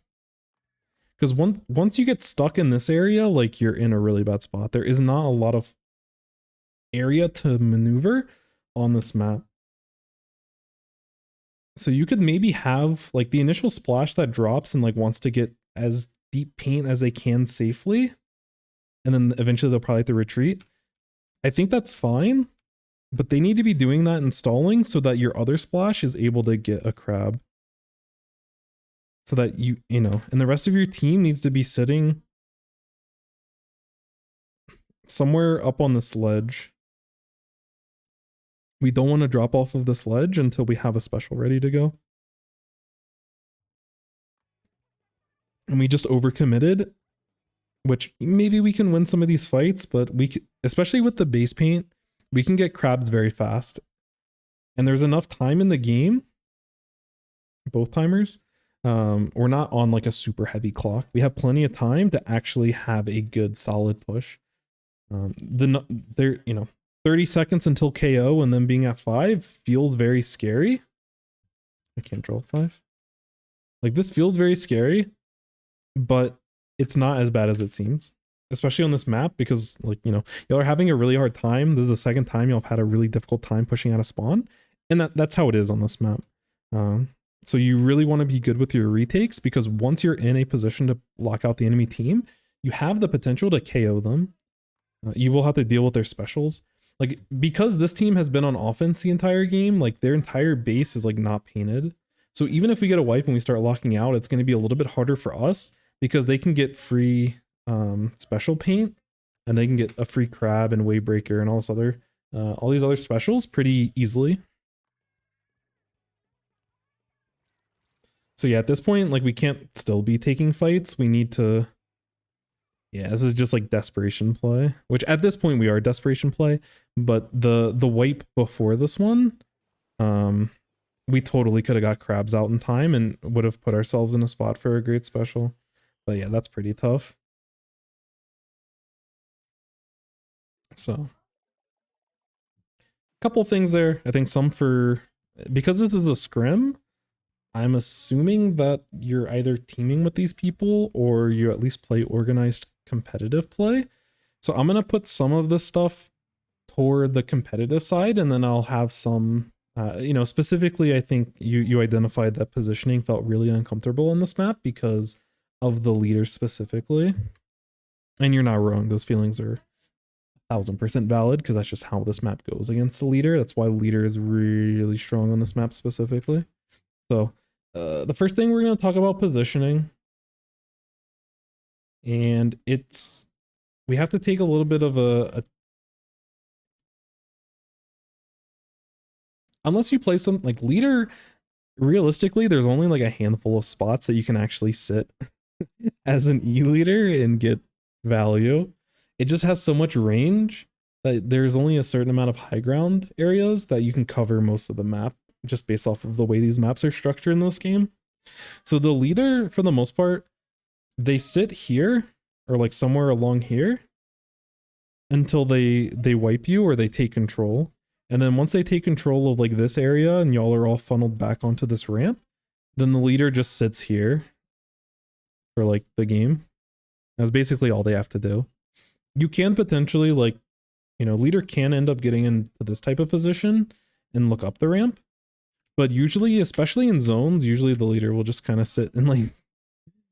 Because once you get stuck in this area, like you're in a really bad spot. There is not a lot of area to maneuver on this map. So you could maybe have like the initial splash that drops and like wants to get as deep paint as they can safely. And then eventually they'll probably have to retreat. I think that's fine, but they need to be doing that and stalling so that your other splash is able to get a crab. So that and the rest of your team needs to be sitting somewhere up on this ledge. We don't want to drop off of this ledge until we have a special ready to go. And we just overcommitted, which maybe we can win some of these fights, but especially with the base paint, we can get crabs very fast. And there's enough time in the game, both timers. We're not on like a super heavy clock. We have plenty of time to actually have a good solid push. 30 seconds until KO and then being at 5 feels very scary. I can't draw 5. Like this feels very scary, but it's not as bad as it seems, especially on this map because like, y'all are having a really hard time. This is the second time y'all have had a really difficult time pushing out of spawn. And that's how it is on this map. So you really want to be good with your retakes because once you're in a position to lock out the enemy team, you have the potential to KO them. You will have to deal with their specials. Like, because this team has been on offense the entire game, like their entire base is like not painted. So even if we get a wipe and we start locking out, it's going to be a little bit harder for us because they can get free special paint and they can get a free crab and wave breaker and all these other specials pretty easily. So yeah, at this point, like we can't still be taking fights. We need to. Yeah, this is just like desperation play, which at this point we are desperation play. But the wipe before this one, we totally could have got crabs out in time and would have put ourselves in a spot for a great special. But yeah, that's pretty tough. So, couple things there. I think some for because this is a scrim. I'm assuming that you're either teaming with these people or you at least play organized competitive play. So I'm going to put some of this stuff toward the competitive side, and then I'll have some, you know, specifically, I think you identified that positioning felt really uncomfortable on this map because of the leader specifically. And you're not wrong. Those feelings are 1000% valid because that's just how this map goes against the leader. That's why leader is really strong on this map specifically. So the first thing we're going to talk about positioning, and we have to take a little bit of a unless you play some like leader, realistically there's only like a handful of spots that you can actually sit as an E leader and get value. It just has so much range that there's only a certain amount of high ground areas that you can cover most of the map just based off of the way these maps are structured in this game. So the leader, for the most part, they sit here or like somewhere along here until they wipe you or they take control. And then once they take control of like this area and y'all are all funneled back onto this ramp, then the leader just sits here for like the game. That's basically all they have to do. You can potentially like, you know, leader can end up getting into this type of position and look up the ramp. But usually, especially in zones, usually the leader will just kind of sit in like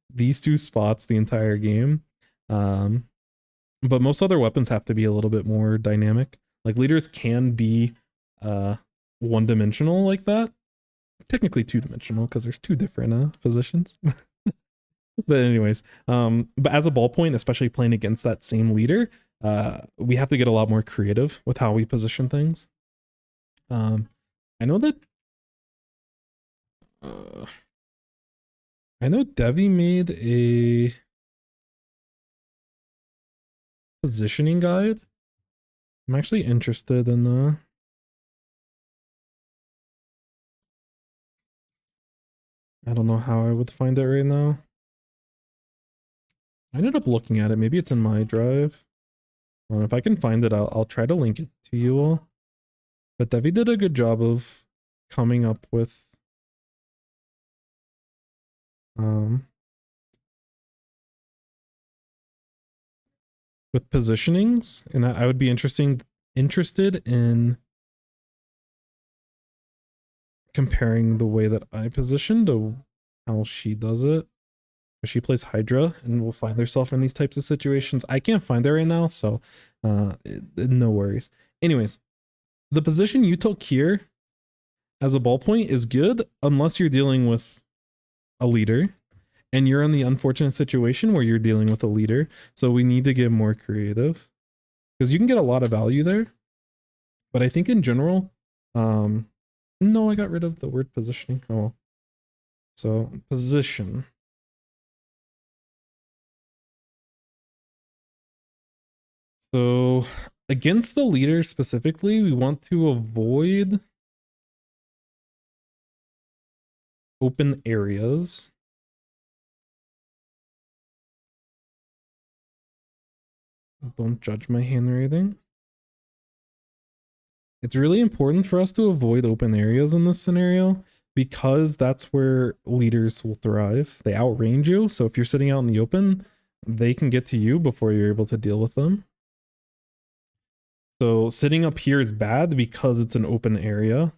these two spots the entire game. But most other weapons have to be a little bit more dynamic. Like leaders can be one-dimensional like that. Technically two-dimensional because there's two different positions. But anyways, but as a ballpoint, especially playing against that same leader, we have to get a lot more creative with how we position things. I know that I know Devi made a positioning guide. I'm actually interested in I don't know how I would find it right now. I ended up looking at it. Maybe it's in my drive. If I can find it, I'll try to link it to you all. But Devi did a good job of coming up with positionings, and I would be interested in comparing the way that I position to how she does it. She plays Hydra and will find herself in these types of situations. I can't find it right now, so no worries. Anyways, the position you took here as a ballpoint is good unless you're dealing with a leader and you're in the unfortunate situation where you're dealing with a leader. So we need to get more creative because you can get a lot of value there. But I think in general, no, I got rid of the word positioning. Oh, so position. So against the leader specifically, we want to avoid open areas. Don't judge my handwriting. It's really important for us to avoid open areas in this scenario because that's where leaders will thrive. They outrange you, so if you're sitting out in the open, they can get to you before you're able to deal with them. So sitting up here is bad because it's an open area.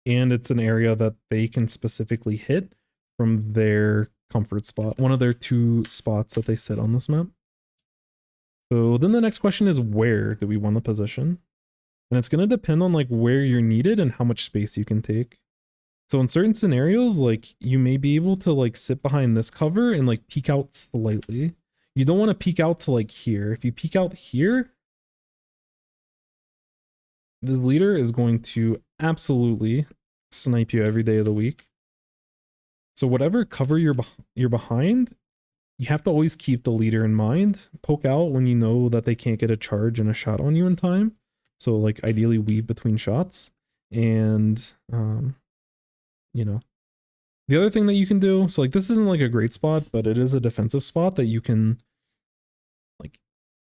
And it's an area that they can specifically hit from their comfort spot. One of their two spots that they sit on this map. So then the next question is, where do we want the position? And it's going to depend on like where you're needed and how much space you can take. So in certain scenarios, like you may be able to like sit behind this cover and like peek out slightly. You don't want to peek out to like here. If you peek out here, the leader is going to absolutely snipe you every day of the week. So whatever cover you're behind, you have to always keep the leader in mind. Poke out when you know that they can't get a charge and a shot on you in time. So like ideally weave between shots. And you know, the other thing that you can do, so like this isn't like a great spot, but it is a defensive spot that you can like,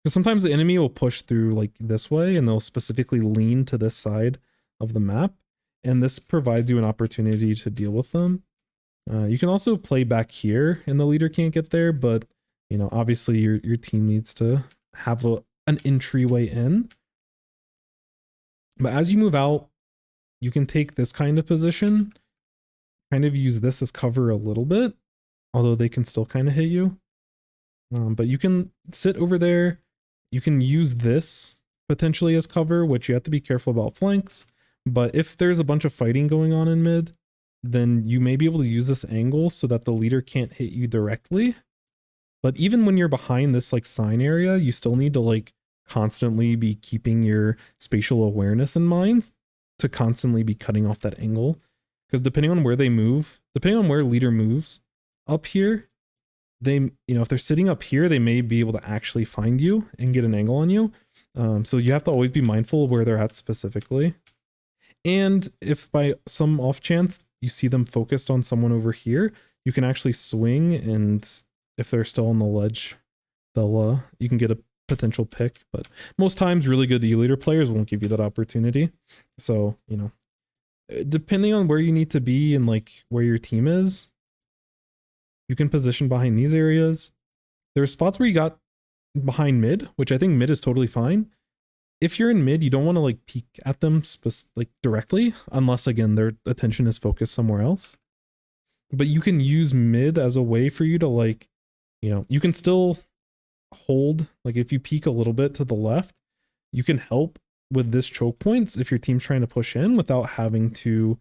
because sometimes the enemy will push through like this way and they'll specifically lean to this side of the map. And this provides you an opportunity to deal with them. You can also play back here and the leader can't get there, but you know, obviously your team needs to have an entryway in. But as you move out, you can take this kind of position, kind of use this as cover a little bit, although they can still kind of hit you. But you can sit over there. You can use this potentially as cover, which you have to be careful about flanks. But if there's a bunch of fighting going on in mid, then you may be able to use this angle so that the leader can't hit you directly. But even when you're behind this like sign area, you still need to like constantly be keeping your spatial awareness in mind to constantly be cutting off that angle. Because depending on where they move, depending on where leader moves up here, they, you know, if they're sitting up here, they may be able to actually find you and get an angle on you. So you have to always be mindful of where they're at specifically. And if by some off chance you see them focused on someone over here, you can actually swing, and if they're still on the ledge, they'll you can get a potential pick. But most times really good E-leader players won't give you that opportunity. So, you know, depending on where you need to be and like where your team is, you can position behind these areas. There are spots where you got behind mid, which I think mid is totally fine. If you're in mid, you don't want to like peek at them like directly, unless again their attention is focused somewhere else. But you can use mid as a way for you to like, you know, you can still hold, like if you peek a little bit to the left, you can help with this choke points if your team's trying to push in without having to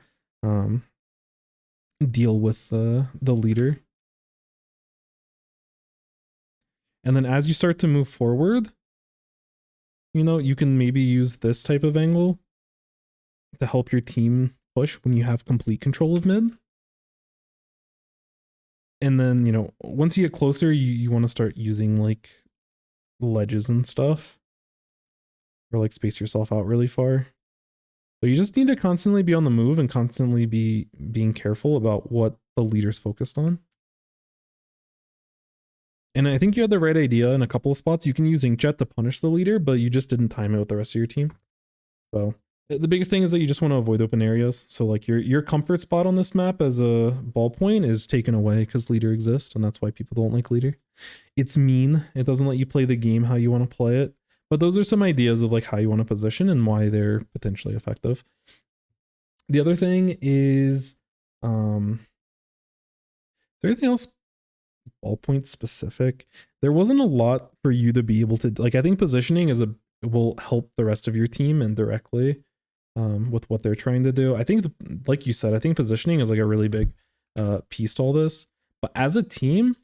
deal with the leader. And then as you start to move forward, you know, you can maybe use this type of angle to help your team push when you have complete control of mid. And then, you know, once you get closer, you want to start using like ledges and stuff, or like space yourself out really far. But you just need to constantly be on the move and constantly be being careful about what the leader's focused on. And I think you had the right idea in a couple of spots. You can use Inkjet to punish the leader, but you just didn't time it with the rest of your team. So the biggest thing is that you just want to avoid open areas. So like your comfort spot on this map as a ballpoint is taken away because leader exists, and that's why people don't like leader. It's mean. It doesn't let you play the game how you want to play it. But those are some ideas of like how you want to position and why they're potentially effective. The other thing is there anything else ballpoint specific? There wasn't a lot for you to be able to like. I think positioning will help the rest of your team indirectly with what they're trying to do. I think like you said, I think positioning is like a really big piece to all this. But as a team,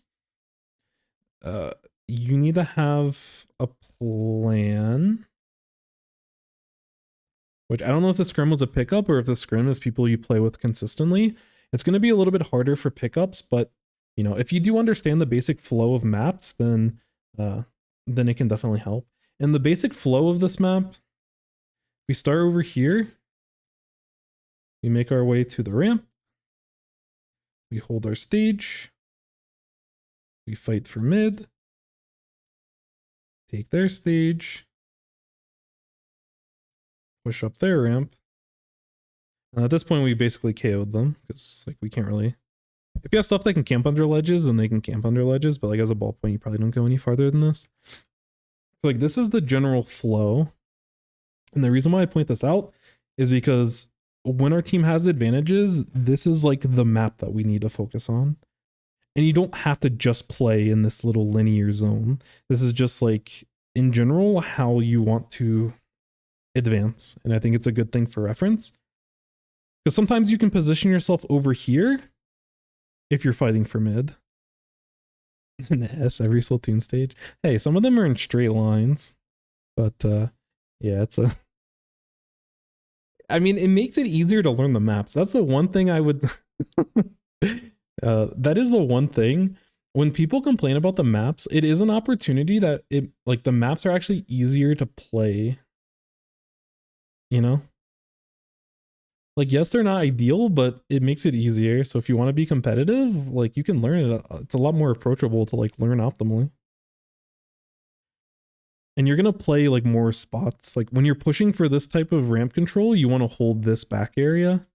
you need to have a plan. Which I don't know if the scrim was a pickup or if the scrim is people you play with consistently. It's going to be a little bit harder for pickups, but you know, if you do understand the basic flow of maps, then it can definitely help. And the basic flow of this map, we start over here. We make our way to the ramp. We hold our stage. We fight for mid. Take their stage. Push up their ramp. At this point, we basically KO'd them because like we can't really. If you have stuff that can camp under ledges, then they can camp under ledges. But like as a ballpoint, you probably don't go any farther than this. So like this is the general flow. And the reason why I point this out is because when our team has advantages, this is like the map that we need to focus on. And you don't have to just play in this little linear zone. This is just like in general how you want to advance. And I think it's a good thing for reference. Because sometimes you can position yourself over here if you're fighting for mid. An S every Splatoon stage. Hey, some of them are in straight lines. But yeah, it's a... I mean, it makes it easier to learn the maps. That's the one thing I would... That is the one thing. When people complain about the maps, it is an opportunity that it like the maps are actually easier to play. You know? Like, yes, they're not ideal, but it makes it easier. So if you want to be competitive, like you can learn it. It's a lot more approachable to like learn optimally. And you're going to play like more spots. Like when you're pushing for this type of ramp control, you want to hold this back area.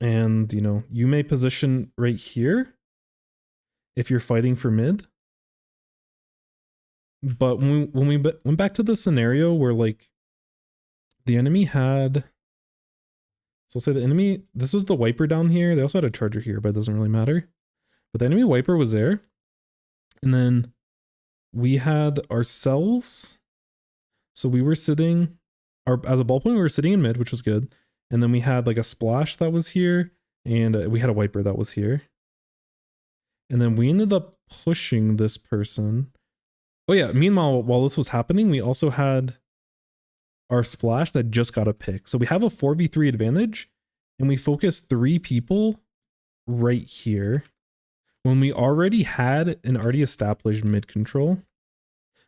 And, you know, you may position right here if you're fighting for mid. But when we went back to the scenario where like the enemy had, so we'll say the enemy, this was the wiper down here. They also had a charger here, but it doesn't really matter. But the enemy wiper was there. And then we had ourselves. So we were sitting, as a ball point, we were sitting in mid, which was good. And then we had like a splash that was here. And we had a wiper that was here. And then we ended up pushing this person. Oh yeah, meanwhile, while this was happening, we also had our splash that just got a pick. So we have a 4v3 advantage, and we focused 3 people right here when we already had an already established mid control.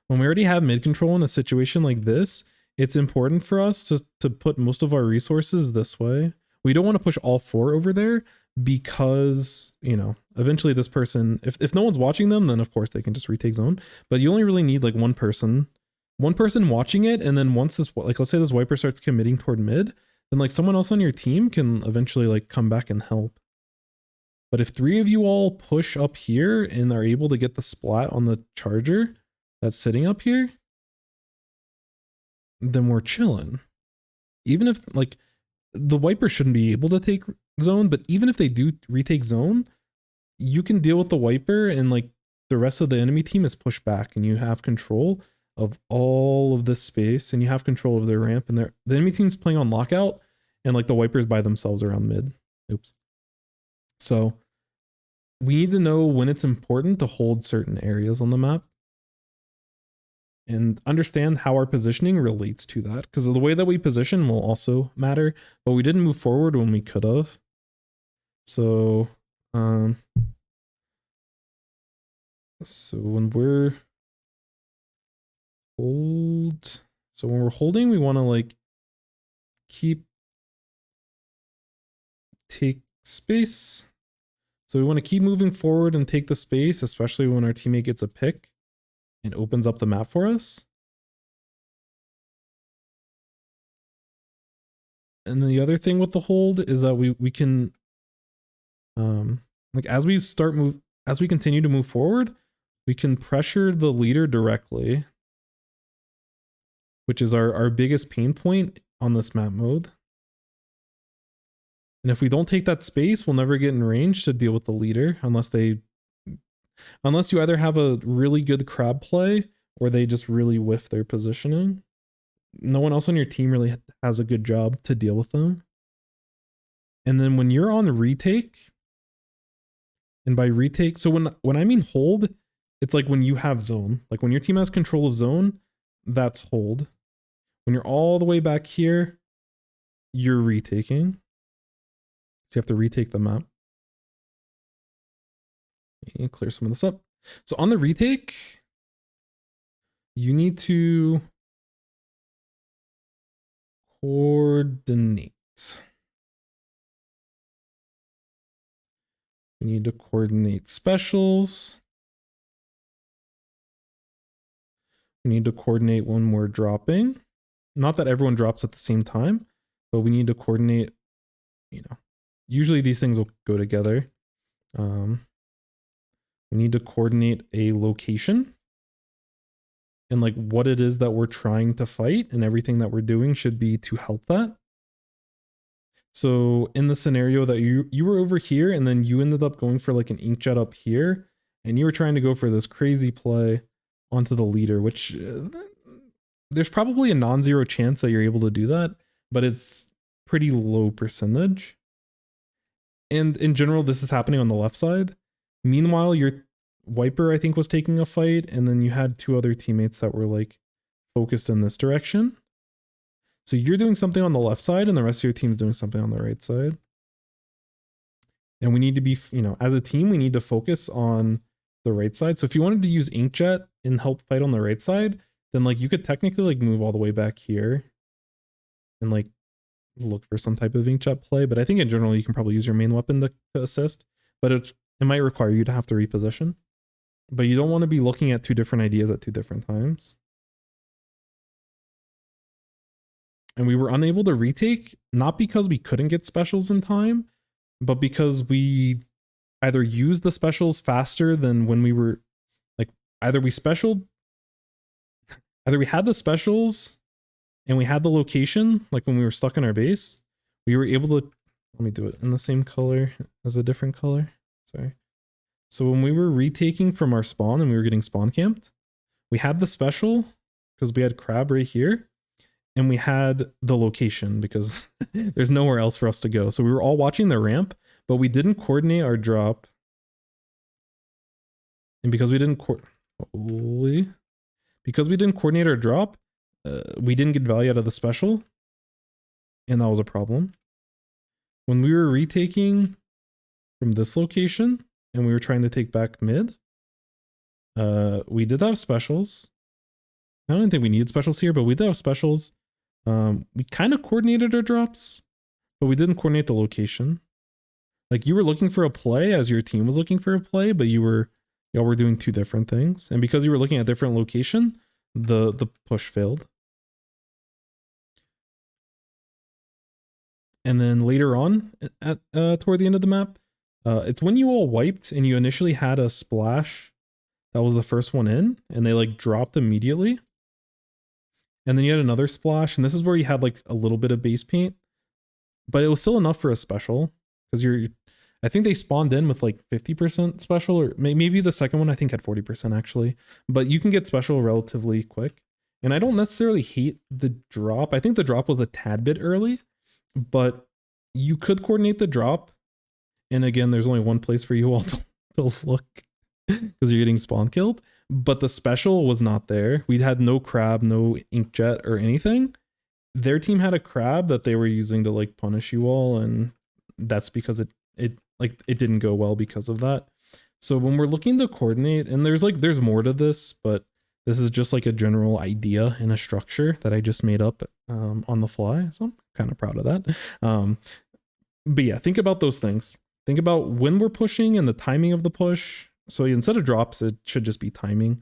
When we already have mid control in a situation like this, it's important for us to put most of our resources this way. We don't want to push all 4 over there because, you know, eventually this person, if no one's watching them, then of course they can just retake zone. But you only really need like one person watching it. And then once this, like, let's say this wiper starts committing toward mid, then like someone else on your team can eventually like come back and help. But if 3 of you all push up here and are able to get the splat on the charger that's sitting up here, then we're chilling. Even if like the wiper shouldn't be able to take zone, but even if they do retake zone, you can deal with the wiper and like the rest of the enemy team is pushed back and you have control of all of this space and you have control of their ramp, and the enemy team's playing on lockout and like the wipers by themselves around mid. Oops. So we need to know when it's important to hold certain areas on the map and understand how our positioning relates to that, because the way that we position will also matter, but we didn't move forward when we could have. So when we're holding, we want to like take space. So we want to keep moving forward and take the space, especially when our teammate gets a pick and opens up the map for us. And then the other thing with the hold is that we can like as we continue to move forward, we can pressure the leader directly, which is our biggest pain point on this map mode. And if we don't take that space, we'll never get in range to deal with the leader unless you either have a really good crab play or they just really whiff their positioning. No one else on your team really has a good job to deal with them. And then when you're on retake, and by retake, so when I mean hold, it's like when you have zone. Like when your team has control of zone, that's hold. When you're all the way back here, you're retaking. So you have to retake the map. And clear some of this up. So on the retake, you need to coordinate. We need to coordinate specials. We need to coordinate when we're dropping. Not that everyone drops at the same time, but we need to coordinate, you know, usually these things will go together. We need to coordinate a location and like what it is that we're trying to fight, and everything that we're doing should be to help that. So in the scenario that you were over here and then you ended up going for like an inkjet up here and you were trying to go for this crazy play onto the leader, which there's probably a non-zero chance that you're able to do that, but it's pretty low percentage. And in general, this is happening on the left side. Meanwhile, your wiper, I think, was taking a fight, and then you had 2 other teammates that were like focused in this direction. So you're doing something on the left side and the rest of your team's doing something on the right side. And we need to be, as a team, we need to focus on the right side. So if you wanted to use Inkjet and help fight on the right side, then like you could technically like move all the way back here and like look for some type of Inkjet play. But I think in general, you can probably use your main weapon to assist, but it might require you to have to reposition. But you don't want to be looking at two different ideas at two different times. And we were unable to retake, not because we couldn't get specials in time, but because we either used the specials faster than when we were like, either we had the specials and we had the location, like when we were stuck in our base, we were able to, let me do it in the same color as a different color. Sorry. So when we were retaking from our spawn and we were getting spawn camped, we had the special because we had crab right here. And we had the location because there's nowhere else for us to go. So we were all watching the ramp, but we didn't coordinate our drop. And because we didn't coordinate our drop, we didn't get value out of the special. And that was a problem. When we were retaking from this location and we were trying to take back mid, we did have specials. I don't think we need specials here, but we did have specials. We kind of coordinated our drops, but we didn't coordinate the location. Like you were looking for a play as your team was looking for a play, but y'all were doing two different things. And because you were looking at different location, the push failed. And then later on at toward the end of the map, it's when you all wiped and you initially had a splash that was the first one in and they like dropped immediately. And then you had another splash, and this is where you had like a little bit of base paint, but it was still enough for a special because I think they spawned in with like 50% special, or maybe the second one I think had 40% actually, but you can get special relatively quick. And I don't necessarily hate the drop. I think the drop was a tad bit early, but you could coordinate the drop. And again, there's only one place for you all to look because you're getting spawn killed. But the special was not there. We had no crab, no Inkjet or anything. Their team had a crab that they were using to like punish you all, and that's because it didn't go well because of that. So when we're looking to coordinate, and there's more to this, but this is just like a general idea and a structure that I just made up on the fly. So I'm kind of proud of that. But yeah, think about those things. Think about when we're pushing and the timing of the push. So instead of drops, it should just be timing.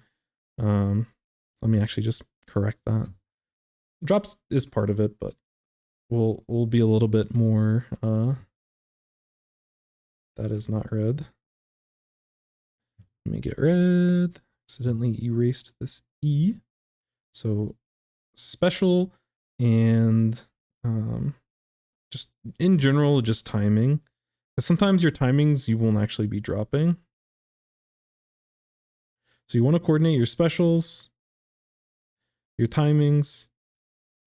Let me actually just correct that. Drops is part of it, but we'll be a little bit more. That is not red. Let me get red. Accidentally erased this E. So special and just in general, just timing. Because sometimes your timings you won't actually be dropping. So you want to coordinate your specials, your timings,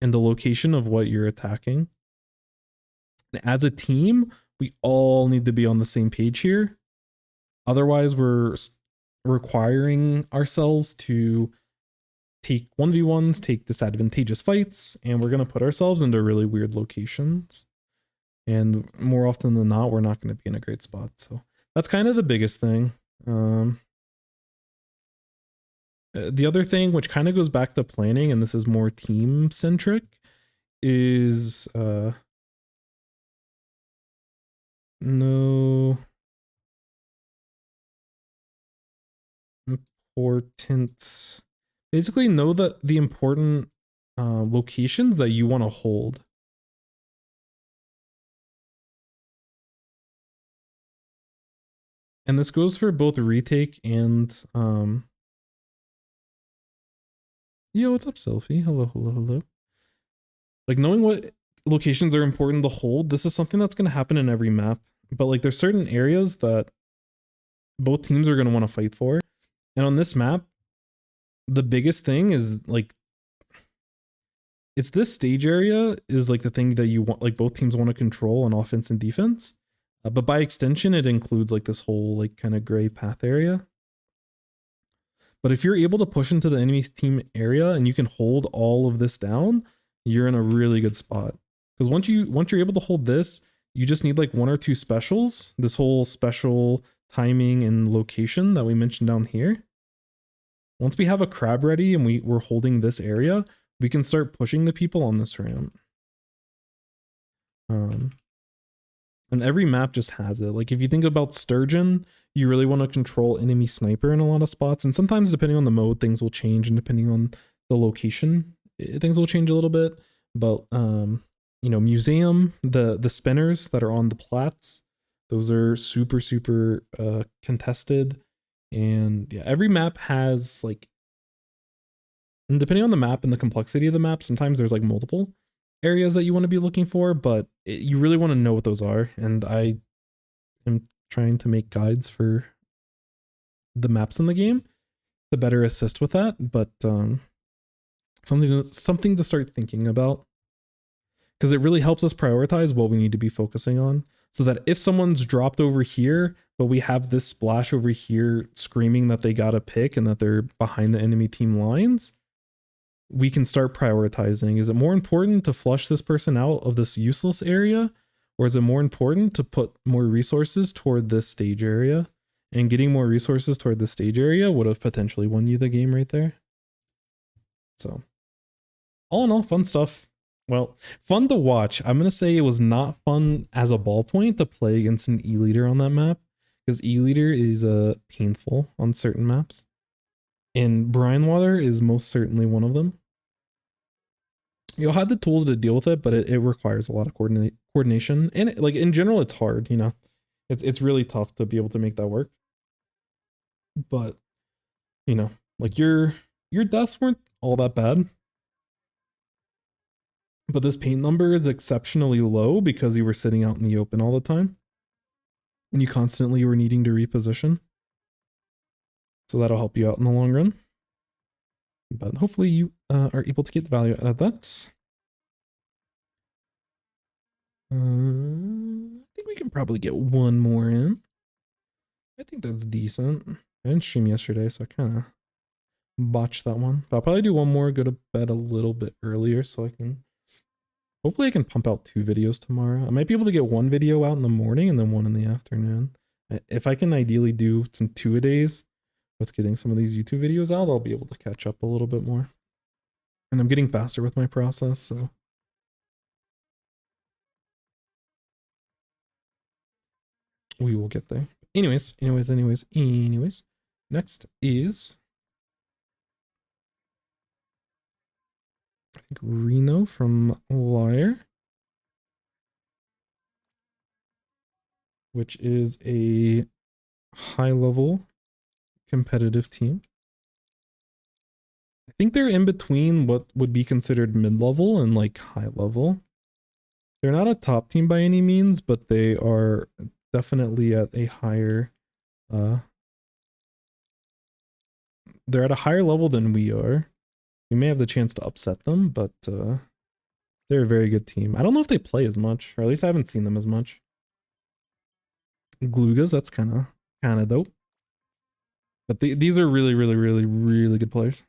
and the location of what you're attacking. And as a team, we all need to be on the same page here. Otherwise, we're requiring ourselves to take 1v1s, take disadvantageous fights, and we're going to put ourselves into really weird locations. And more often than not, we're not going to be in a great spot. So that's kind of the biggest thing. The other thing, which kind of goes back to planning, and this is more team centric, is no important. Basically, know that the important locations that you want to hold. And this goes for both retake and yo, what's up, Selfie? Hello, hello, hello. Like knowing what locations are important to hold, this is something that's going to happen in every map. But like there's certain areas that both teams are going to want to fight for. And on this map, the biggest thing is like, it's this stage area is like the thing that you want, like both teams want to control on offense and defense. But by extension, it includes like this whole like kind of gray path area. But if you're able to push into the enemy team area and you can hold all of this down, you're in a really good spot. Because once you're able to hold this, you just need like 1 or 2 specials. This whole special timing and location that we mentioned down here. Once we have a crab ready and we're holding this area, we can start pushing the people on this ramp. And every map just has it. Like if you think about Sturgeon, you really want to control enemy sniper in a lot of spots. And sometimes depending on the mode, things will change, and depending on the location, things will change a little bit. But you know, museum, the spinners that are on the plats, those are super contested. And yeah, every map has like, and depending on the map and the complexity of the map, sometimes there's like multiple areas that you want to be looking for, but you really want to know what those are. And I am trying to make guides for the maps in the game to better assist with that. But something to start thinking about, because it really helps us prioritize what we need to be focusing on, so that if someone's dropped over here, but we have this splash over here screaming that they got a pick and that they're behind the enemy team lines, we can start prioritizing. Is it more important to flush this person out of this useless area, or is it more important to put more resources toward this stage area? And getting more resources toward the stage area would have potentially won you the game right there. So all in all, fun stuff. Well, fun to watch. I'm going to say it was not fun as a ballpoint to play against an E-Leader on that map, because E-Leader is painful on certain maps. And Brine Water is most certainly one of them. You'll have the tools to deal with it, but it requires a lot of coordination. And like in general, it's hard, you know. It's really tough to be able to make that work. But, you know, like your deaths weren't all that bad. But this paint number is exceptionally low because you were sitting out in the open all the time. And you constantly were needing to reposition. So that'll help you out in the long run. But hopefully you are able to get the value out of that. I think we can probably get one more in. I think that's decent. I didn't stream yesterday, so I kind of botched that one. But I'll probably do one more, go to bed a little bit earlier so I can... Hopefully I can pump out 2 videos tomorrow. I might be able to get 1 video out in the morning and then 1 in the afternoon. If I can ideally do some 2-a-days with getting some of these YouTube videos out, I'll be able to catch up a little bit more. And I'm getting faster with my process, so... we will get there. Anyways. Next is... I think Reno from Lyre, which is a high-level competitive team. I think they're in between what would be considered mid-level and like high-level. They're not a top team by any means, but they are definitely at a higher they're at a higher level than we are. We may have the chance to upset them, but they're a very good team. I don't know if they play as much, or at least I haven't seen them as much. Glugas, that's kind of dope. But these are really good players.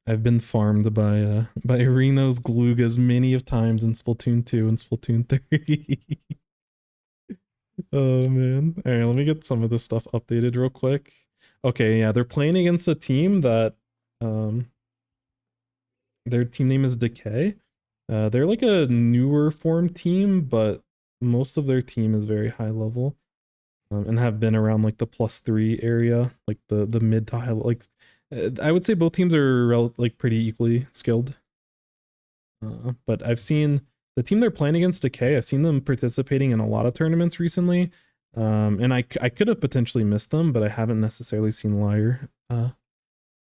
I've been farmed by Reno's Glugas many of times in Splatoon 2 and Splatoon 3. Oh man. All right, let me get some of this stuff updated real quick. Okay, yeah, they're playing against a team that their team name is Decay. They're like a newer form team, but most of their team is very high level and have been around like the +3 area, like the mid to high. Like I would say both teams are like pretty equally skilled. But I've seen the team they're playing against, Decay. I've seen them participating in a lot of tournaments recently. And I could have potentially missed them, but I haven't necessarily seen Lyre. I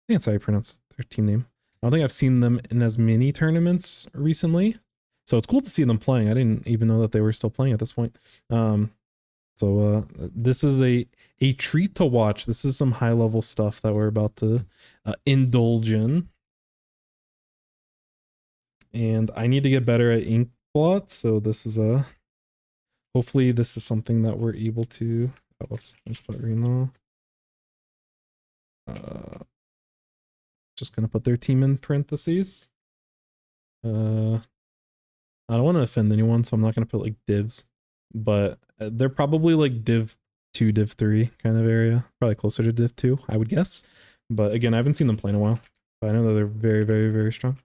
think that's how you pronounce their team name. I don't think I've seen them in as many tournaments recently. So it's cool to see them playing. I didn't even know that they were still playing at this point. So this is a treat to watch. This is some high level stuff that we're about to indulge in. And I need to get better at ink blot. So this is hopefully this is something that we're able to, oops, let's put Reno. Just gonna put their team in parentheses. I don't want to offend anyone, so I'm not going to put like divs, but they're probably like div 2, div 3 kind of area, probably closer to div 2, I would guess. But again, I haven't seen them play in a while, but I know that they're very, very, very strong.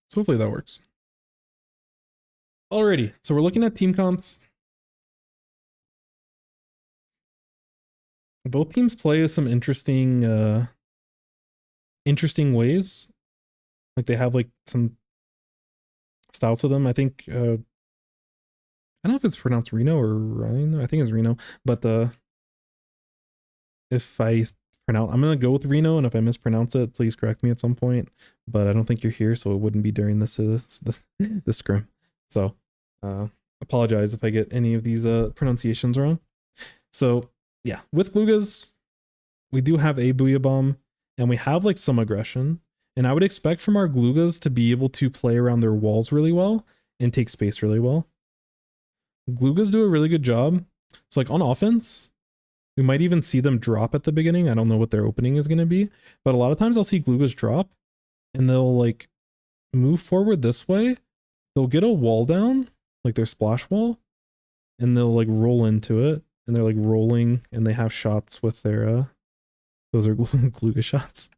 So hopefully that works. Alrighty, so we're looking at team comps. Both teams play some interesting interesting ways. Like they have like some style to them. I think I don't know if it's pronounced Reno or Rhino. I think it's Reno, but if I pronounce, I'm gonna go with Reno, and if I mispronounce it, please correct me at some point. But I don't think you're here, so it wouldn't be during this this scrim. So apologize if I get any of these pronunciations wrong. So yeah, with Gloogas, we do have a Booyah Bomb, and we have like some aggression. And I would expect from our Gloogas to be able to play around their walls really well and take space really well. Gloogas do a really good job. So like on offense, we might even see them drop at the beginning. I don't know what their opening is going to be, but a lot of times I'll see Gloogas drop and they'll like move forward this way. They'll get a wall down, like their splash wall, and they'll like roll into it. And they're like rolling and they have shots with their, those are Glooga shots.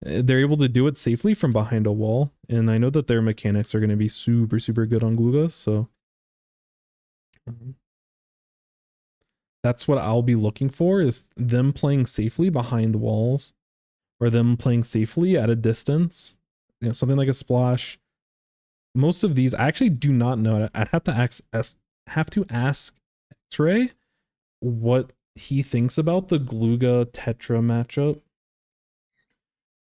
They're able to do it safely from behind a wall. And I know that their mechanics are going to be super, super good on Gloogas. So that's what I'll be looking for, is them playing safely behind the walls, or them playing safely at a distance. You know, something like a splash. Most of these, I actually do not know. I'd have to ask X-Ray what he thinks about the Glooga Tetra matchup.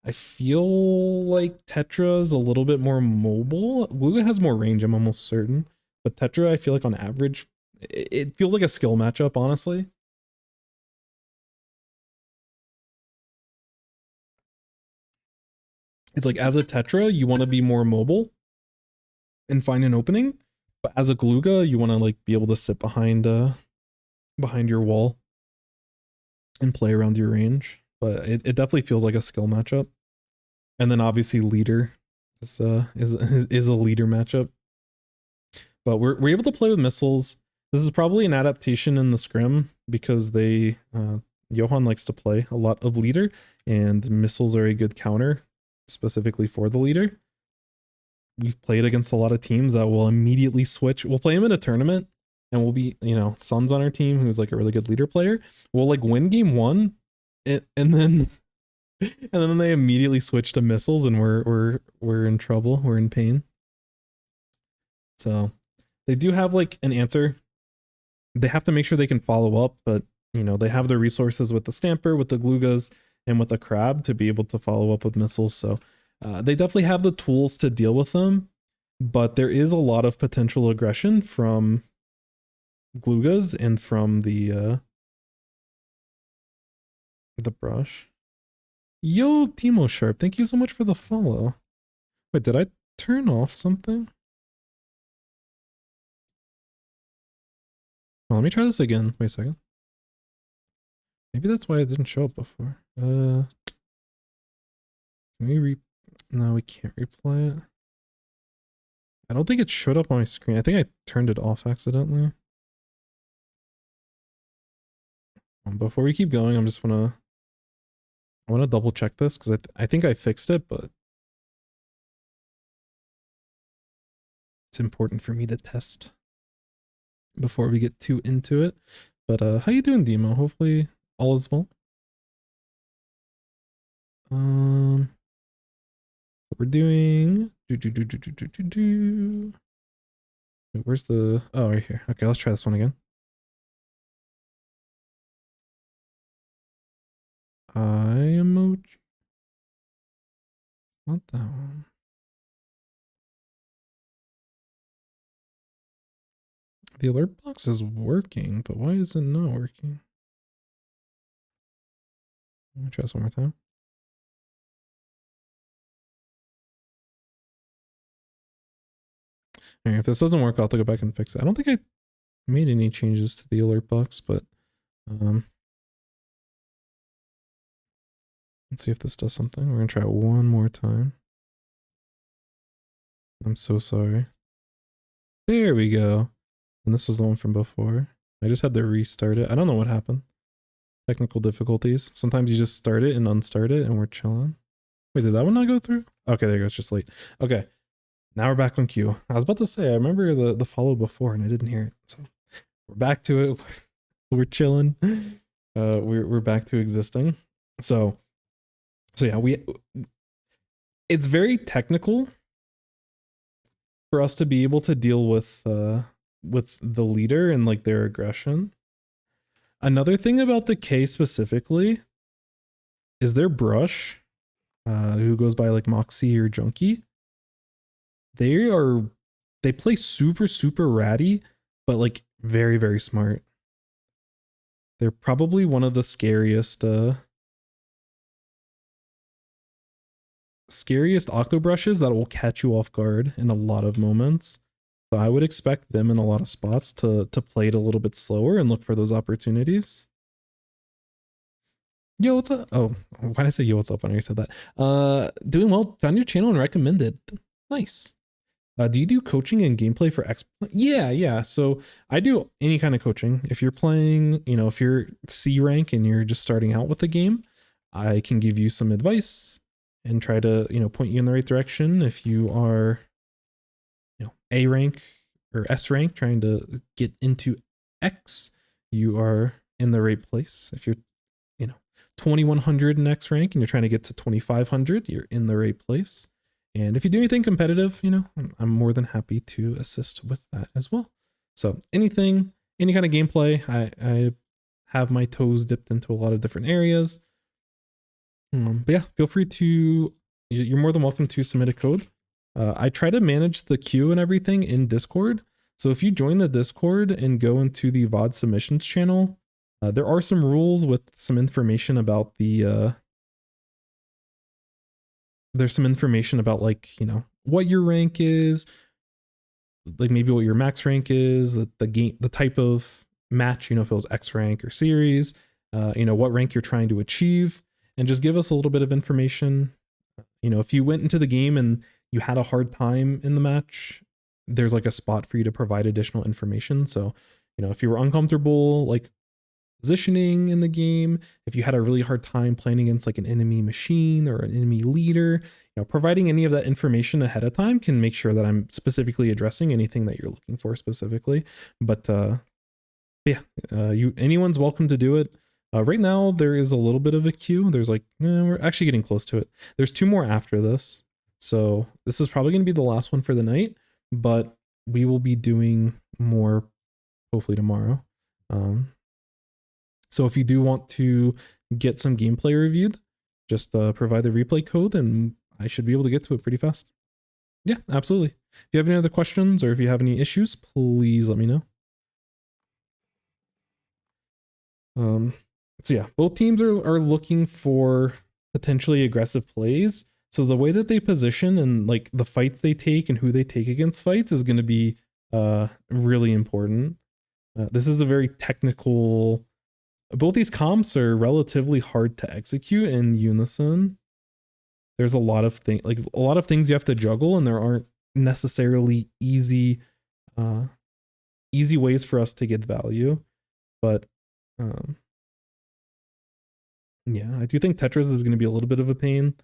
I feel like Tetra is a little bit more mobile. Glooga has more range, I'm almost certain. But Tetra, I feel like on average, it feels like a skill matchup, honestly. It's like as a Tetra, you want to be more mobile and find an opening. But as a Glooga, you want to like be able to sit behind your wall and play around your range. But it definitely feels like a skill matchup. And then obviously leader is a leader matchup. But we're able to play with missiles. This is probably an adaptation in the scrim because they Johan likes to play a lot of leader, and missiles are a good counter specifically for the leader. We've played against a lot of teams that will immediately switch. We'll play them in a tournament and we'll be, you know, Sun's on our team, who's like a really good leader player. We'll like win game 1 and then they immediately switch to missiles, and we're in trouble. We're in pain. So they do have like an answer. They have to make sure they can follow up, but you know, they have the resources with the Stamper, with the Gloogas, and with the Crab to be able to follow up with missiles. So they definitely have the tools to deal with them, but there is a lot of potential aggression from Gloogas and from the brush. Yo, Timo Sharp, thank you so much for the follow. Wait, did I turn off something? Well, let me try this again. Wait a second. Maybe that's why it didn't show up before. Can we no, we can't replay it. I don't think it showed up on my screen. I think I turned it off accidentally. Before we keep going, I want to double check this because I think I fixed it, but it's important for me to test before we get too into it. But how you doing, Demo? Hopefully all is well. We're doing where's the, oh, right here. Okay, let's try this one again. Emoji. Not that one. The alert box is working, but why is it not working? Let me try this one more time. Alright, if this doesn't work, I'll have to go back and fix it. I don't think I made any changes to the alert box, but Let's see if this does something. We're gonna try it one more time. I'm so sorry. There we go. And this was the one from before. I just had to restart it. I don't know what happened. Technical difficulties. Sometimes you just start it and unstart it and we're chilling. Wait, did that one not go through? Okay, there you go. It's just late. Okay. Now we're back on queue. I was about to say, I remember the follow before and I didn't hear it. So we're back to it. We're chilling. We're back to existing. So yeah, it's very technical for us to be able to deal with the leader and like their aggression. Another thing about the K specifically is their brush, who goes by like Moxie or Junkie. They play super ratty, but like very, very smart. They're probably one of the scariest Octobrushes that will catch you off guard in a lot of moments. So I would expect them in a lot of spots to play it a little bit slower and look for those opportunities. Yo, what's up? Oh, why did I say yo, what's up when I said that? Doing well, found your channel and recommended. Nice. Do you do coaching and gameplay for X? Yeah. So I do any kind of coaching. If you're playing, if you're C rank and you're just starting out with the game, I can give you some advice and try to, point you in the right direction. If you are, A rank or S rank trying to get into X, you are in the right place. If you're, 2100 in X rank and you're trying to get to 2500, you're in the right place. And if you do anything competitive, I'm more than happy to assist with that as well. So any kind of gameplay, I have my toes dipped into a lot of different areas. But yeah, feel free to, you're more than welcome to submit a code. I try to manage the queue and everything in Discord. So if you join the Discord and go into the VOD submissions channel, there are some rules with some information about there's some information about like, what your rank is, like maybe what your max rank is, the type of match, if it was X rank or series, what rank you're trying to achieve, and just give us a little bit of information. If you went into the game and you had a hard time in the match, there's like a spot for you to provide additional information. So, if you were uncomfortable, like positioning in the game, if you had a really hard time playing against like an enemy machine or an enemy leader, providing any of that information ahead of time can make sure that I'm specifically addressing anything that you're looking for specifically. But yeah, anyone's welcome to do it. Right now there is a little bit of a queue. There's like, we're actually getting close to it. There's 2 more after this. So this is probably going to be the last one for the night, but we will be doing more hopefully tomorrow. So if you do want to get some gameplay reviewed, just provide the replay code and I should be able to get to it pretty fast. Yeah, absolutely. If you have any other questions or if you have any issues, please let me know. So yeah, both teams are looking for potentially aggressive plays. So the way that they position and like the fights they take and who they take against fights is going to be really important. This is a very technical. Both these comps are relatively hard to execute in unison. There's a lot of things you have to juggle, and there aren't necessarily easy ways for us to get value. But yeah, I do think Tetris is going to be a little bit of a pain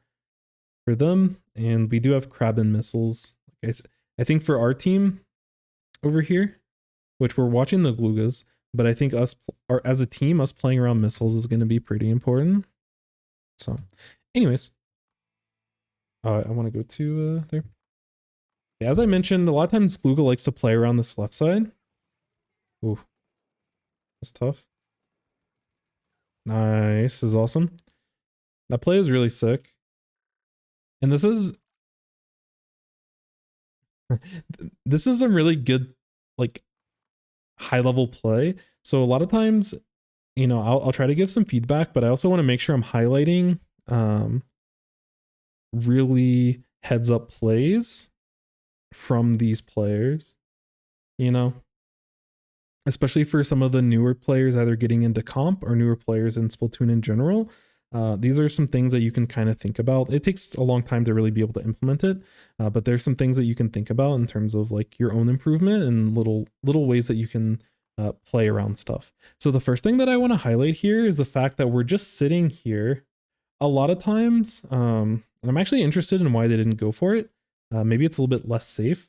for them, and we do have crab and missiles. I think for our team over here, which we're watching the Glugas, but I think as a team, us playing around missiles is going to be pretty important. So anyways, I want to go to there. Yeah, as I mentioned, a lot of times Gluga likes to play around this left side. Ooh, that's tough. Nice, this is awesome. That play is really sick. And this is some really good, like, high level play. So a lot of times, I'll try to give some feedback, but I also want to make sure I'm highlighting really heads up plays from these players, especially for some of the newer players either getting into comp or newer players in Splatoon in general. These are some things that you can kind of think about. It takes a long time to really be able to implement it, but there's some things that you can think about in terms of like your own improvement and little ways that you can play around stuff. So the first thing that I want to highlight here is the fact that we're just sitting here a lot of times. And I'm actually interested in why they didn't go for it. Maybe it's a little bit less safe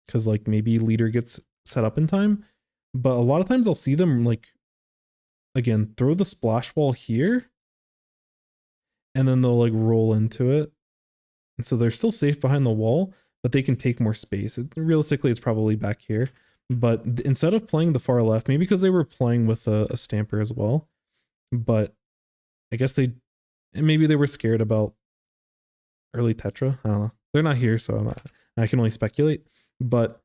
because like maybe leader gets set up in time, but a lot of times I'll see them like, again, throw the splash wall here and then they'll like roll into it. And so they're still safe behind the wall, but they can take more space. Realistically, it's probably back here. But instead of playing the far left, maybe because they were playing with a stamper as well, but I guess maybe they were scared about early Tetra. I don't know. They're not here, so I can only speculate. But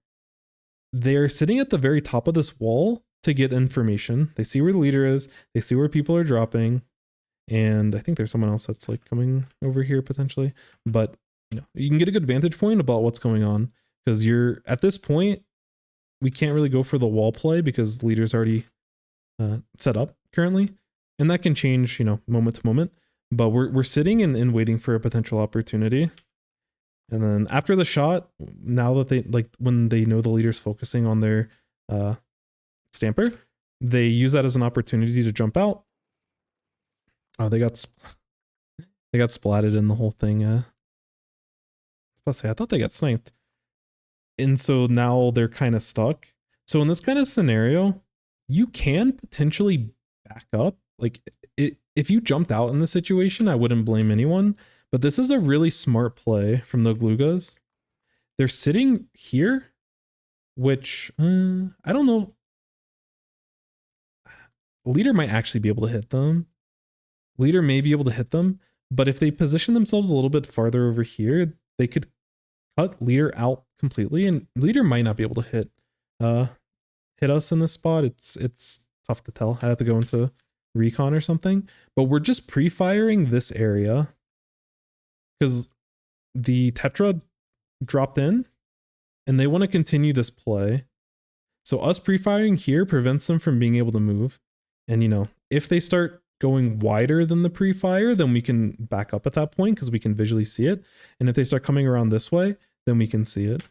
they're sitting at the very top of this wall to get information. They see where the leader is. They see where people are dropping. And I think there's someone else that's like coming over here potentially. But you know, you can get a good vantage point about what's going on because you're at this point. We can't really go for the wall play because leader's already set up currently, and that can change, you know, moment to moment. But we're sitting and waiting for a potential opportunity. And then after the shot, now that they like when they know the leader's focusing on their stamper, they use that as an opportunity to jump out. Oh, they got splatted in the whole thing. I was about to say, I thought they got sniped. And so now they're kind of stuck. So in this kind of scenario, you can potentially back up. Like if you jumped out in this situation, I wouldn't blame anyone. But this is a really smart play from the Gloogas. They're sitting here, which I don't know. Leader might actually be able to hit them. Leader may be able to hit them. But if they position themselves a little bit farther over here, they could cut leader out completely, and leader might not be able to hit us in this spot. It's tough to tell. I have to go into recon or something, but we're just pre-firing this area because the Tetra dropped in and they want to continue this play. So us pre-firing here prevents them from being able to move. And you know, if they start going wider than the pre-fire, then we can back up at that point because we can visually see it. And if they start coming around this way, then we can see it.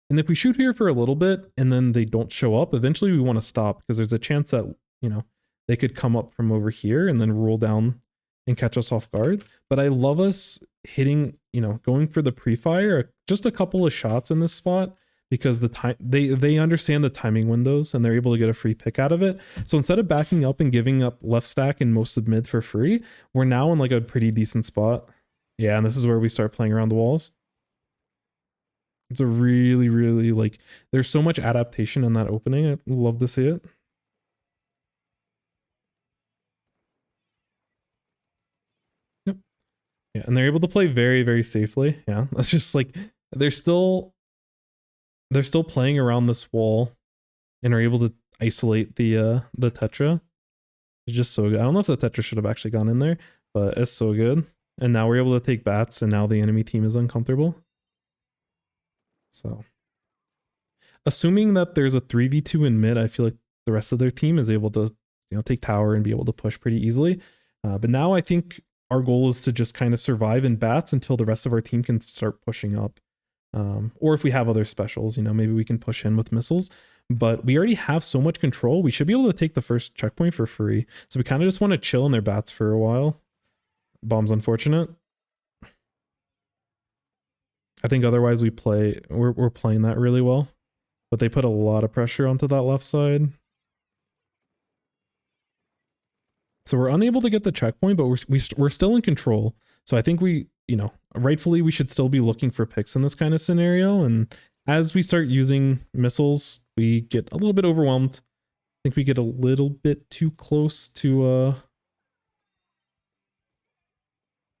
And if we shoot here for a little bit and then they don't show up, eventually we want to stop because there's a chance that, you know, they could come up from over here and then roll down and catch us off guard. But I love us hitting, you know, going for the pre-fire, just a couple of shots in this spot because the time they understand the timing windows and they're able to get a free pick out of it. So instead of backing up and giving up left stack and most of mid for free, we're now in like a pretty decent spot. Yeah, and this is where we start playing around the walls. It's a really, really like, there's so much adaptation in that opening. I'd love to see it. Yep. Yeah, and they're able to play very, very safely. Yeah, that's just like, they're still playing around this wall and are able to isolate the Tetra. It's just so good. I don't know if the Tetra should have actually gone in there, but it's so good. And now we're able to take bats and now the enemy team is uncomfortable. So assuming that there's a 3v2 in mid, I feel like the rest of their team is able to, you know, take tower and be able to push pretty easily. But now I think our goal is to just kind of survive in bats until the rest of our team can start pushing up. Or if we have other specials, you know, maybe we can push in with missiles. But we already have so much control. We should be able to take the first checkpoint for free. So we kind of just want to chill in their bats for a while. Bomb's unfortunate. I think otherwise we're playing that really well, but they put a lot of pressure onto that left side. So we're unable to get the checkpoint, but we're still in control. So I think we, you know, rightfully we should still be looking for picks in this kind of scenario. And as we start using missiles, we get a little bit overwhelmed. I think we get a little bit too close to,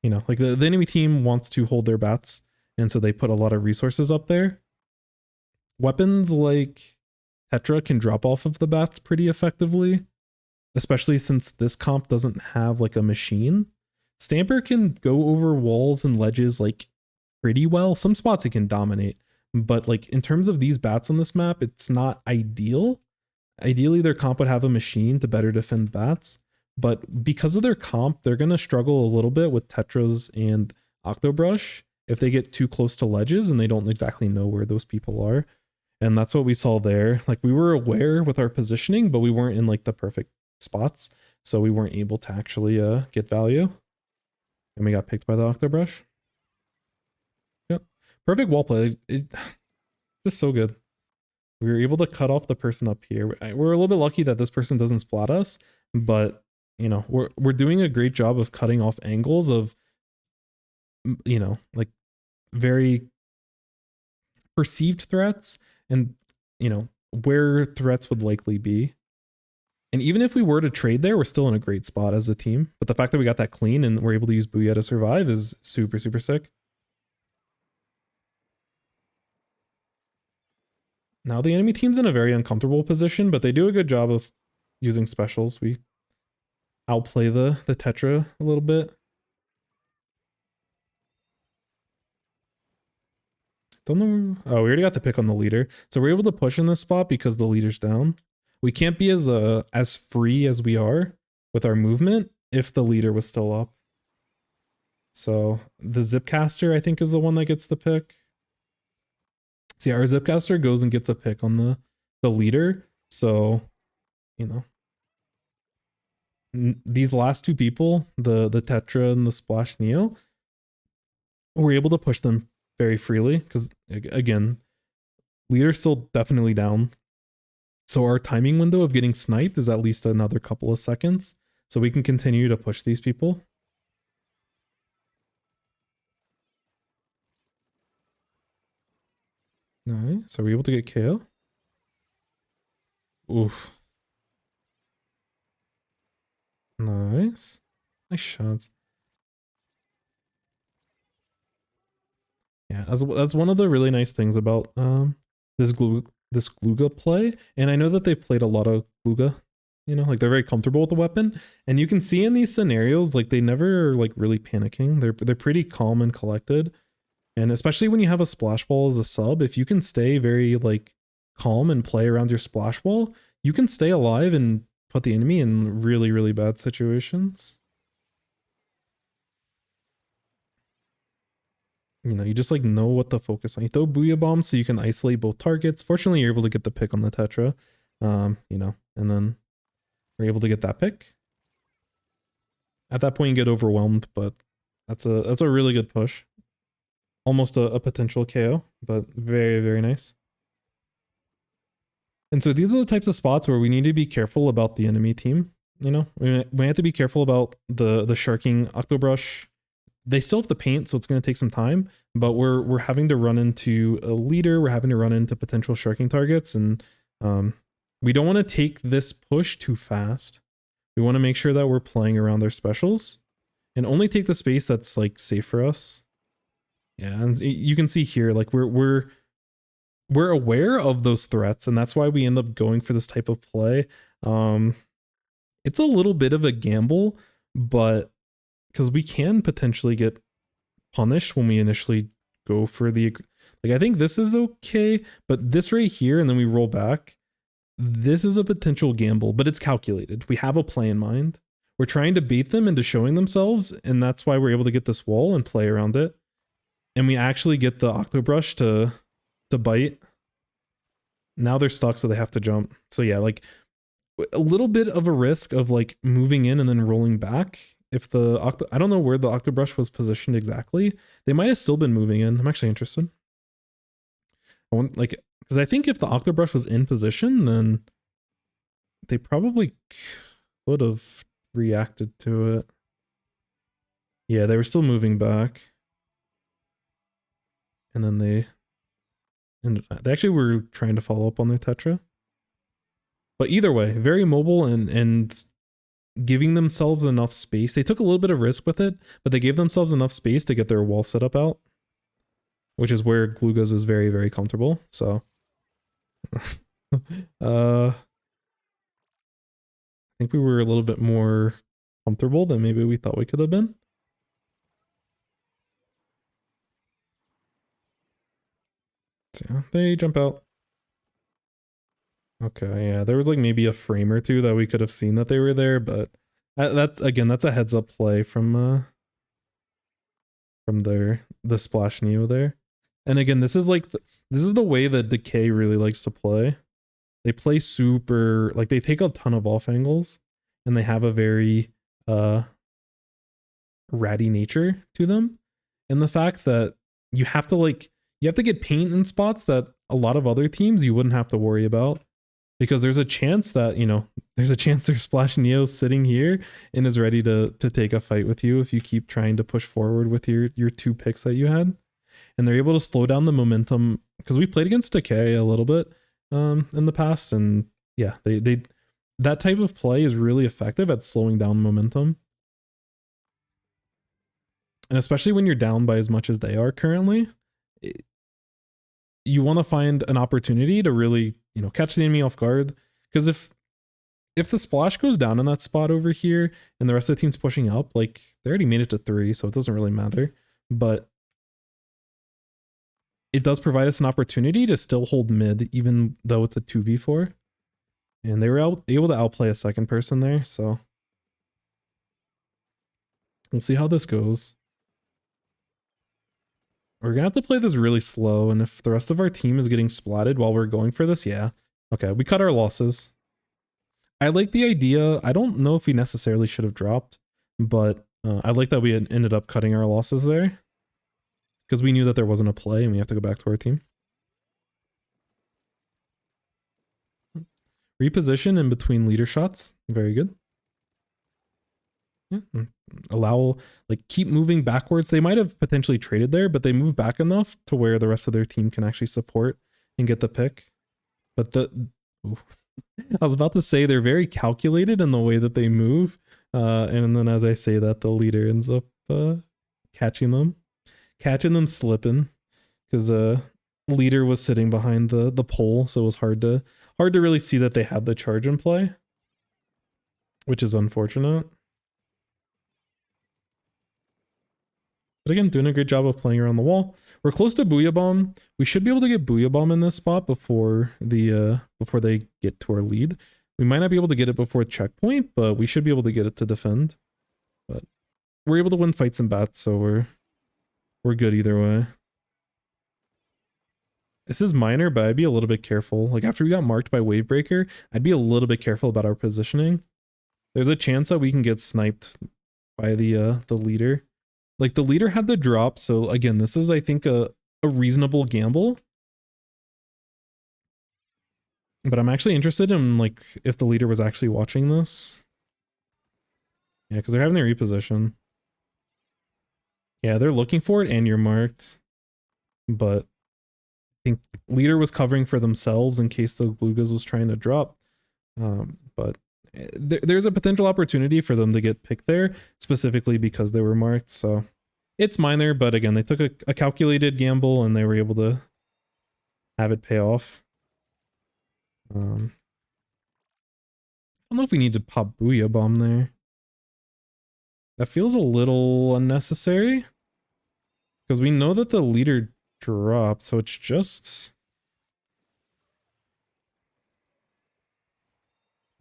you know, like the enemy team wants to hold their bats. And so they put a lot of resources up there. Weapons like Tetra can drop off of the bats pretty effectively, especially since this comp doesn't have like a machine. Stamper can go over walls and ledges like pretty well. Some spots it can dominate, but like in terms of these bats on this map, it's not ideal. Ideally, their comp would have a machine to better defend bats, but because of their comp, they're going to struggle a little bit with Tetras and Octobrush if they get too close to ledges and they don't exactly know where those people are. And that's what we saw there. Like, we were aware with our positioning, but we weren't in like the perfect spots, so we weren't able to actually get value. And we got picked by the Octobrush. Yep. Perfect wall play. It just so good. We were able to cut off the person up here. We're a little bit lucky that this person doesn't splat us, but you know, we're doing a great job of cutting off angles of, you know, like very perceived threats and, you know, where threats would likely be. And even if we were to trade there, we're still in a great spot as a team. But the fact that we got that clean and we're able to use Booyah to survive is super, super sick. Now the enemy team's in a very uncomfortable position, but they do a good job of using specials. We outplay the Tetra a little bit. Don't know. Oh, we already got the pick on the leader. So we're able to push in this spot because the leader's down. We can't be as free as we are with our movement if the leader was still up. So the Zipcaster, I think, is the one that gets the pick. See, our Zipcaster goes and gets a pick on the leader. So, you know, these last two people, the Tetra and the Splash Neo, we're able to push them very freely because, again, leader's still definitely down. So our timing window of getting sniped is at least another couple of seconds. So we can continue to push these people. Nice. So we're able to get KO. Oof. Nice. Nice shots. Yeah, that's one of the really nice things about this Glooga play. And I know that they've played a lot of Glooga, you know, like they're very comfortable with the weapon. And you can see in these scenarios, like they never are like really panicking. They're pretty calm and collected. And especially when you have a splash ball as a sub, if you can stay very like calm and play around your splash ball, you can stay alive and put the enemy in really, really bad situations. You know, you just like know what to focus on. You throw Booyah Bombs so you can isolate both targets. Fortunately, you're able to get the pick on the Tetra, you know, and then we're able to get that pick. At that point, you get overwhelmed, but that's a really good push. Almost a potential KO, but very, very nice. And so these are the types of spots where we need to be careful about the enemy team. You know, we have to be careful about the sharking Octobrush. They still have to paint, so it's going to take some time, but we're having to run into a leader. We're having to run into potential sharking targets, and we don't want to take this push too fast. We want to make sure that we're playing around their specials and only take the space that's like safe for us. Yeah, and you can see here, like we're aware of those threats, and that's why we end up going for this type of play. It's a little bit of a gamble, but because we can potentially get punished when we initially go for the, like, I think this is okay, but this right here, and then we roll back, this is a potential gamble, but it's calculated. We have a play in mind. We're trying to bait them into showing themselves, and that's why we're able to get this wall and play around it. And we actually get the Octobrush to bite. Now they're stuck, so they have to jump. So yeah, like a little bit of a risk of like moving in and then rolling back. If the I don't know where the Octobrush was positioned exactly. They might have still been moving in. I'm actually interested. I want, like, because I think if the Octobrush was in position, then they probably could have reacted to it. Yeah, they were still moving back. And then they actually were trying to follow up on their Tetra. But either way, very mobile and giving themselves enough space. They took a little bit of risk with it, but they gave themselves enough space to get their wall set up out, which is where Glooga's is very, very comfortable. So I think we were a little bit more comfortable than maybe we thought we could have been. So yeah, they jump out. Okay, yeah, there was like maybe a frame or two that we could have seen that they were there, but that's again, that's a heads up play from the Splash Neo there. And again, this is like this is the way that Decay really likes to play. They play super, like they take a ton of off angles, and they have a very ratty nature to them. And the fact that you have to get paint in spots that a lot of other teams you wouldn't have to worry about, because there's a chance that, you know, there's a chance there's Splash Neo sitting here and is ready to take a fight with you if you keep trying to push forward with your 2 picks that you had. And they're able to slow down the momentum, because we played against Decay a little bit in the past, and yeah, they that type of play is really effective at slowing down momentum. And especially when you're down by as much as they are currently, you want to find an opportunity to really, you know, catch the enemy off guard. Because if the splash goes down in that spot over here and the rest of the team's pushing up, like they already made it to 3, so it doesn't really matter. But it does provide us an opportunity to still hold mid, even though it's a 2v4. And they were able to outplay a second person there, so we'll see how this goes. We're gonna have to play this really slow, and if the rest of our team is getting splatted while we're going for this, yeah. Okay, we cut our losses. I like the idea. I don't know if we necessarily should have dropped, but I like that we had ended up cutting our losses there, because we knew that there wasn't a play and we have to go back to our team. Reposition in between leader shots. Very good. Yeah. Allow, like, keep moving backwards. They might have potentially traded there, but they move back enough to where the rest of their team can actually support and get the pick. But I was about to say they're very calculated in the way that they move. And then as I say that, the leader ends up catching them slipping, because leader was sitting behind the pole, so it was hard to really see that they had the charge in play, which is unfortunate. But again, doing a great job of playing around the wall. We're close to Booyah Bomb. We should be able to get Booyah Bomb in this spot before they get to our lead. We might not be able to get it before checkpoint, but we should be able to get it to defend. But we're able to win fights and bats, so we're good either way. This is minor, but I'd be a little bit careful. Like, after we got marked by Wavebreaker, I'd be a little bit careful about our positioning. There's a chance that we can get sniped by the leader. Like, the leader had the drop, so again, this is, I think, a reasonable gamble. But I'm actually interested in, like, if the leader was actually watching this. Yeah, because they're having their reposition. Yeah, they're looking for it, and you're marked. But I think leader was covering for themselves in case the Gloogas was trying to drop. But there's a potential opportunity for them to get picked there, specifically because they were marked. So it's minor, but again, they took a calculated gamble and they were able to have it pay off. I don't know if we need to pop Booyah Bomb there. That feels a little unnecessary, because we know that the leader dropped, so it's just,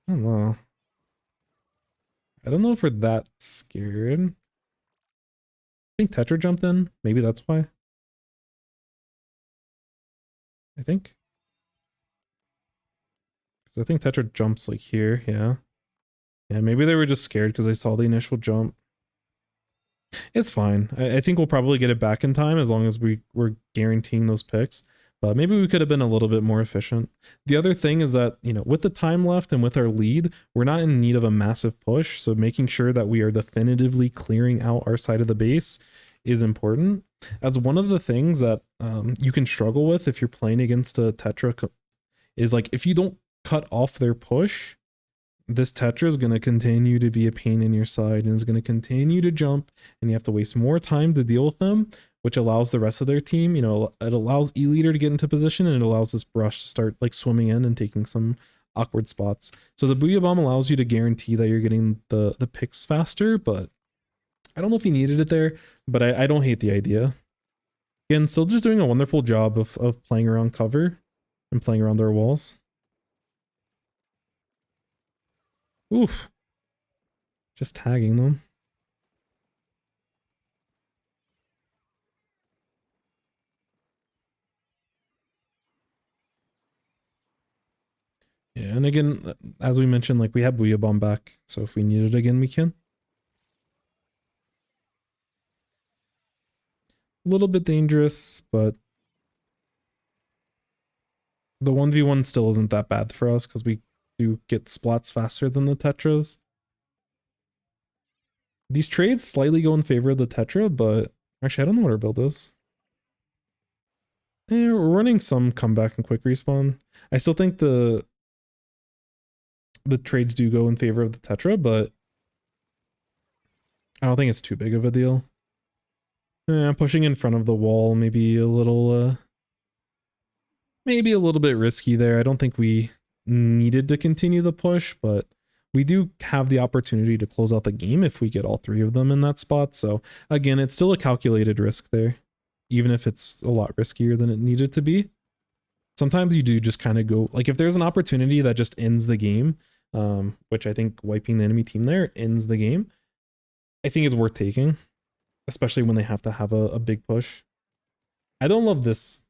I don't know. I don't know if we're that scared. I think Tetra jumped in. Maybe that's why. I think. Because I think Tetra jumps like here, yeah. Yeah, maybe they were just scared because they saw the initial jump. It's fine. I think we'll probably get it back in time as long as we're guaranteeing those picks. But maybe we could have been a little bit more efficient. The other thing is that, you know, with the time left and with our lead, we're not in need of a massive push. So making sure that we are definitively clearing out our side of the base is important. That's one of the things that you can struggle with if you're playing against a Tetra, is like, if you don't cut off their push, this Tetra is going to continue to be a pain in your side and is going to continue to jump, and you have to waste more time to deal with them, which allows the rest of their team, you know, it allows E-Leader to get into position, and it allows this brush to start like swimming in and taking some awkward spots. So the Booyah Bomb allows you to guarantee that you're getting the picks faster, but I don't know if he needed it there, but I don't hate the idea. Again, still just doing a wonderful job of playing around cover and playing around their walls. Oof. Just tagging them. Yeah, and again, as we mentioned, like we have Booyah Bomb back, so if we need it again, we can. A little bit dangerous, but the 1v1 still isn't that bad for us because we do get splats faster than the Tetras. These trades slightly go in favor of the Tetra, but actually I don't know what our build is. We're running some comeback and quick respawn. I still think the trades do go in favor of the Tetra, but I don't think it's too big of a deal. Pushing in front of the wall, maybe a little bit risky there. I don't think we needed to continue the push, but we do have the opportunity to close out the game if we get all three of them in that spot. So again, it's still a calculated risk there, even if it's a lot riskier than it needed to be. Sometimes you do just kind of go, like if there's an opportunity that just ends the game, which I think wiping the enemy team there ends the game, I think it's worth taking, especially when they have to have a big push. I don't love this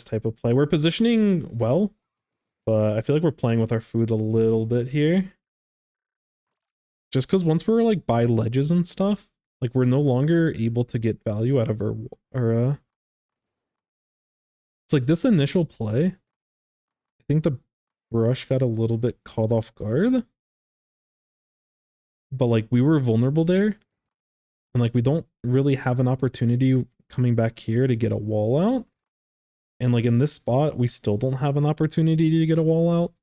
type of play. We're positioning well, but I feel like we're playing with our food a little bit here. Just because once we're like by ledges and stuff, like we're no longer able to get value out of our it's like this initial play, I think the brush got a little bit caught off guard, but like we were vulnerable there, and like we don't really have an opportunity coming back here to get a wall out, and like in this spot we still don't have an opportunity to get a wall out.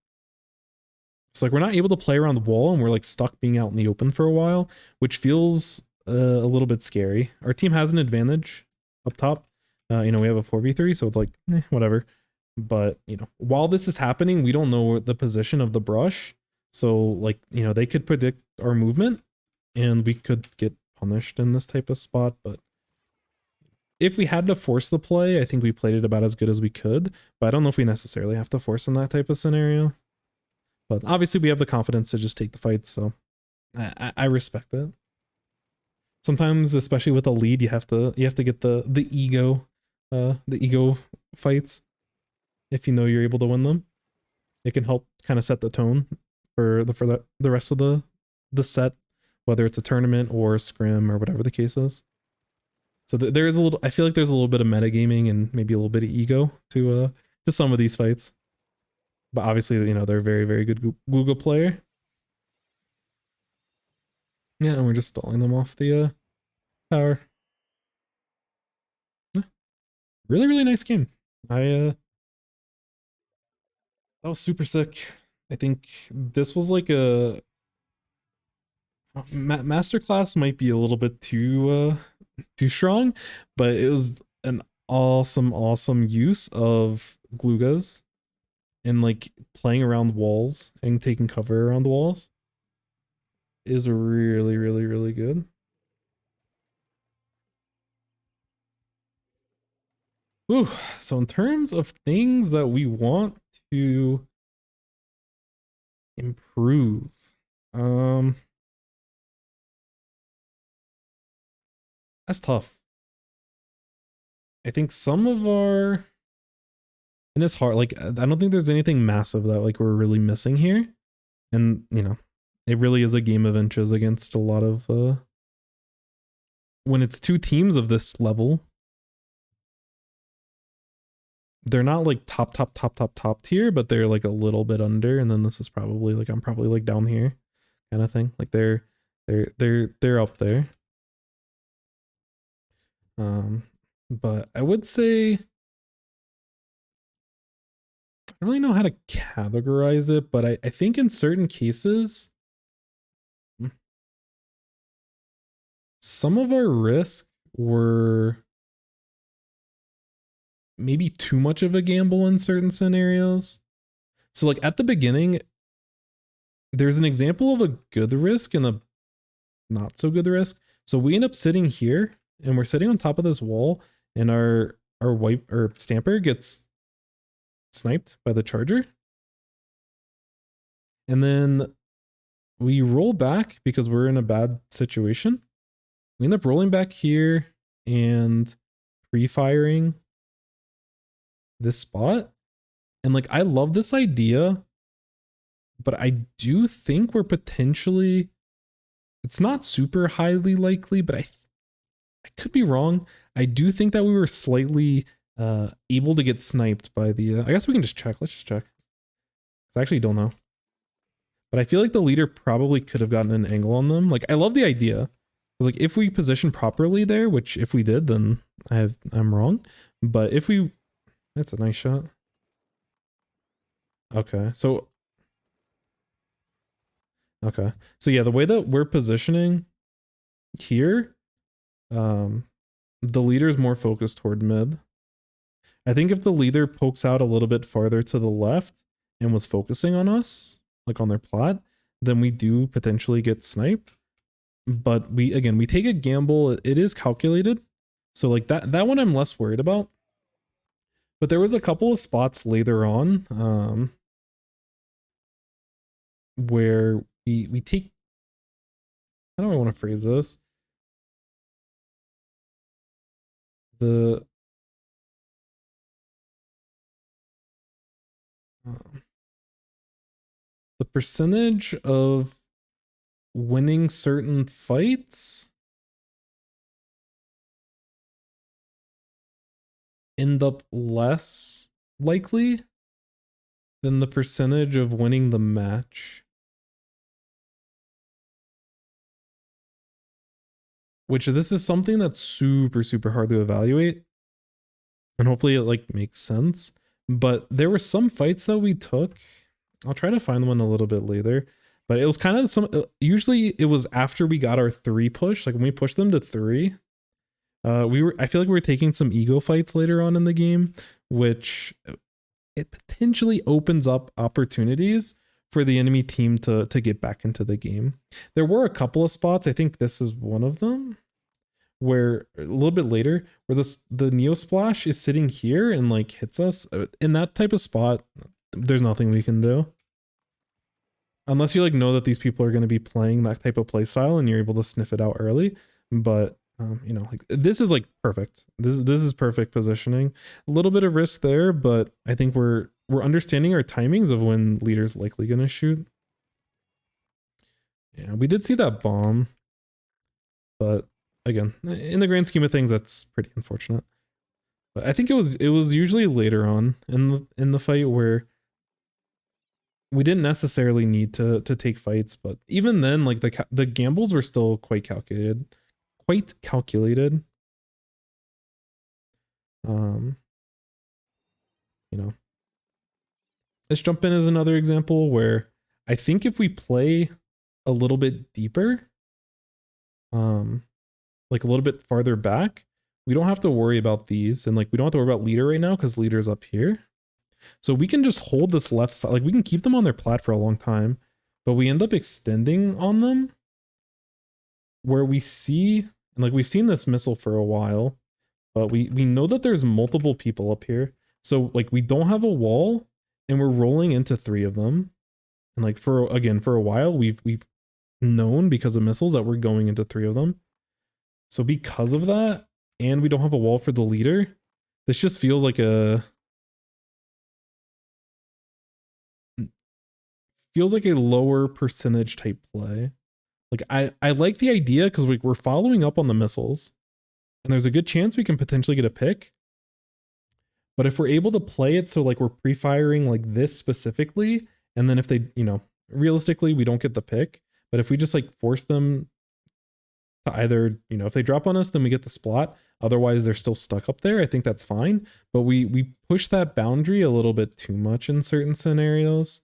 So like we're not able to play around the wall, and we're like stuck being out in the open for a while, which feels a little bit scary. Our team has an advantage up top. You know, we have a 4v3, so it's like whatever. But you know, while this is happening, we don't know the position of the brush. So like, you know, they could predict our movement and we could get punished in this type of spot. But if we had to force the play, I think we played it about as good as we could. But I don't know if we necessarily have to force in that type of scenario. But obviously we have the confidence to just take the fight, so I respect it. Sometimes, especially with a lead, you have to get the ego fights. If you know you're able to win them, it can help kind of set the tone for the rest of the set, whether it's a tournament or scrim or whatever the case is. So there is a little. I feel like there's a little bit of metagaming and maybe a little bit of ego to some of these fights. But obviously, you know, they're a very, very good Google player. Yeah, and we're just stalling them off the tower. Yeah. Really, really nice game. That was super sick. I think this was like a masterclass might be a little bit too strong, but it was an awesome use of Glugas and like playing around walls and taking cover around the walls is really, really, really good. Ooh, so in terms of things that we want to improve, that's tough. I think some of our, and it's hard, like I don't think there's anything massive that like we're really missing here. And you know, it really is a game of inches against a lot of when it's two teams of this level, they're not like top tier, but they're like a little bit under, and then this is probably like I'm probably like down here kind of thing. Like they're up there. But I would say I don't really know how to categorize it, but I think in certain cases some of our risks were maybe too much of a gamble in certain scenarios. So like at the beginning, there's an example of a good risk and a not so good risk. So we end up sitting here and we're sitting on top of this wall, and our stamper gets sniped by the charger. And then we roll back because we're in a bad situation. We end up rolling back here and pre-firing this spot. And like, I love this idea, but I do think we're potentially, it's not super highly likely, but I could be wrong. I do think that we were slightly able to get sniped by the, I guess we can just check. Let's just check. 'Cause I actually don't know. But I feel like the leader probably could have gotten an angle on them. Like, I love the idea. Because like, if we position properly there, which if we did, then I'm wrong. But if we, that's a nice shot. Okay, so yeah, the way that we're positioning here, the leader is more focused toward mid. I think if the leader pokes out a little bit farther to the left and was focusing on us, like on their plot, then we do potentially get sniped. But we take a gamble. It is calculated. So like that one I'm less worried about. But there was a couple of spots later on where we take, how do I want to phrase this? The percentage of winning certain fights end up less likely than the percentage of winning the match. Which this is something that's super, super hard to evaluate. And hopefully it like makes sense. But there were some fights that we took. I'll try to find one a little bit later. But it was kind of usually it was after we got our 3 push. Like when we pushed them to 3. I feel like we were taking some ego fights later on in the game, which it potentially opens up opportunities for the enemy team to get back into the game. There were a couple of spots, I think this is one of them, where a little bit later, where the Neo Splash is sitting here and like hits us. In that type of spot, there's nothing we can do. Unless you like know that these people are going to be playing that type of play style and you're able to sniff it out early. But you know, like this is like perfect. This is perfect positioning. A little bit of risk there, but I think we're understanding our timings of when leader's likely going to shoot. Yeah, we did see that bomb, but again, in the grand scheme of things, that's pretty unfortunate. But I think it was usually later on in the fight where we didn't necessarily need to take fights, but even then, like the gambles were still quite calculated. You know, this jump in is another example where I think if we play a little bit deeper, like a little bit farther back, we don't have to worry about these, and like we don't have to worry about leader right now because leader's up here. So we can just hold this left side, like we can keep them on their plat for a long time, but we end up extending on them where we see, and like we've seen this missile for a while, but we know that there's multiple people up here. So like we don't have a wall and we're rolling into 3 of them. And like for a while, we've known because of missiles that we're going into 3 of them. So because of that, and we don't have a wall for the leader, this just feels like a lower percentage type play. Like I like the idea because we're following up on the missiles and there's a good chance we can potentially get a pick. But if we're able to play it so like we're pre-firing like this specifically, and then if they, you know, realistically we don't get the pick, but if we just like force them to either, you know, if they drop on us, then we get the splat. Otherwise they're still stuck up there. I think that's fine. But we push that boundary a little bit too much in certain scenarios.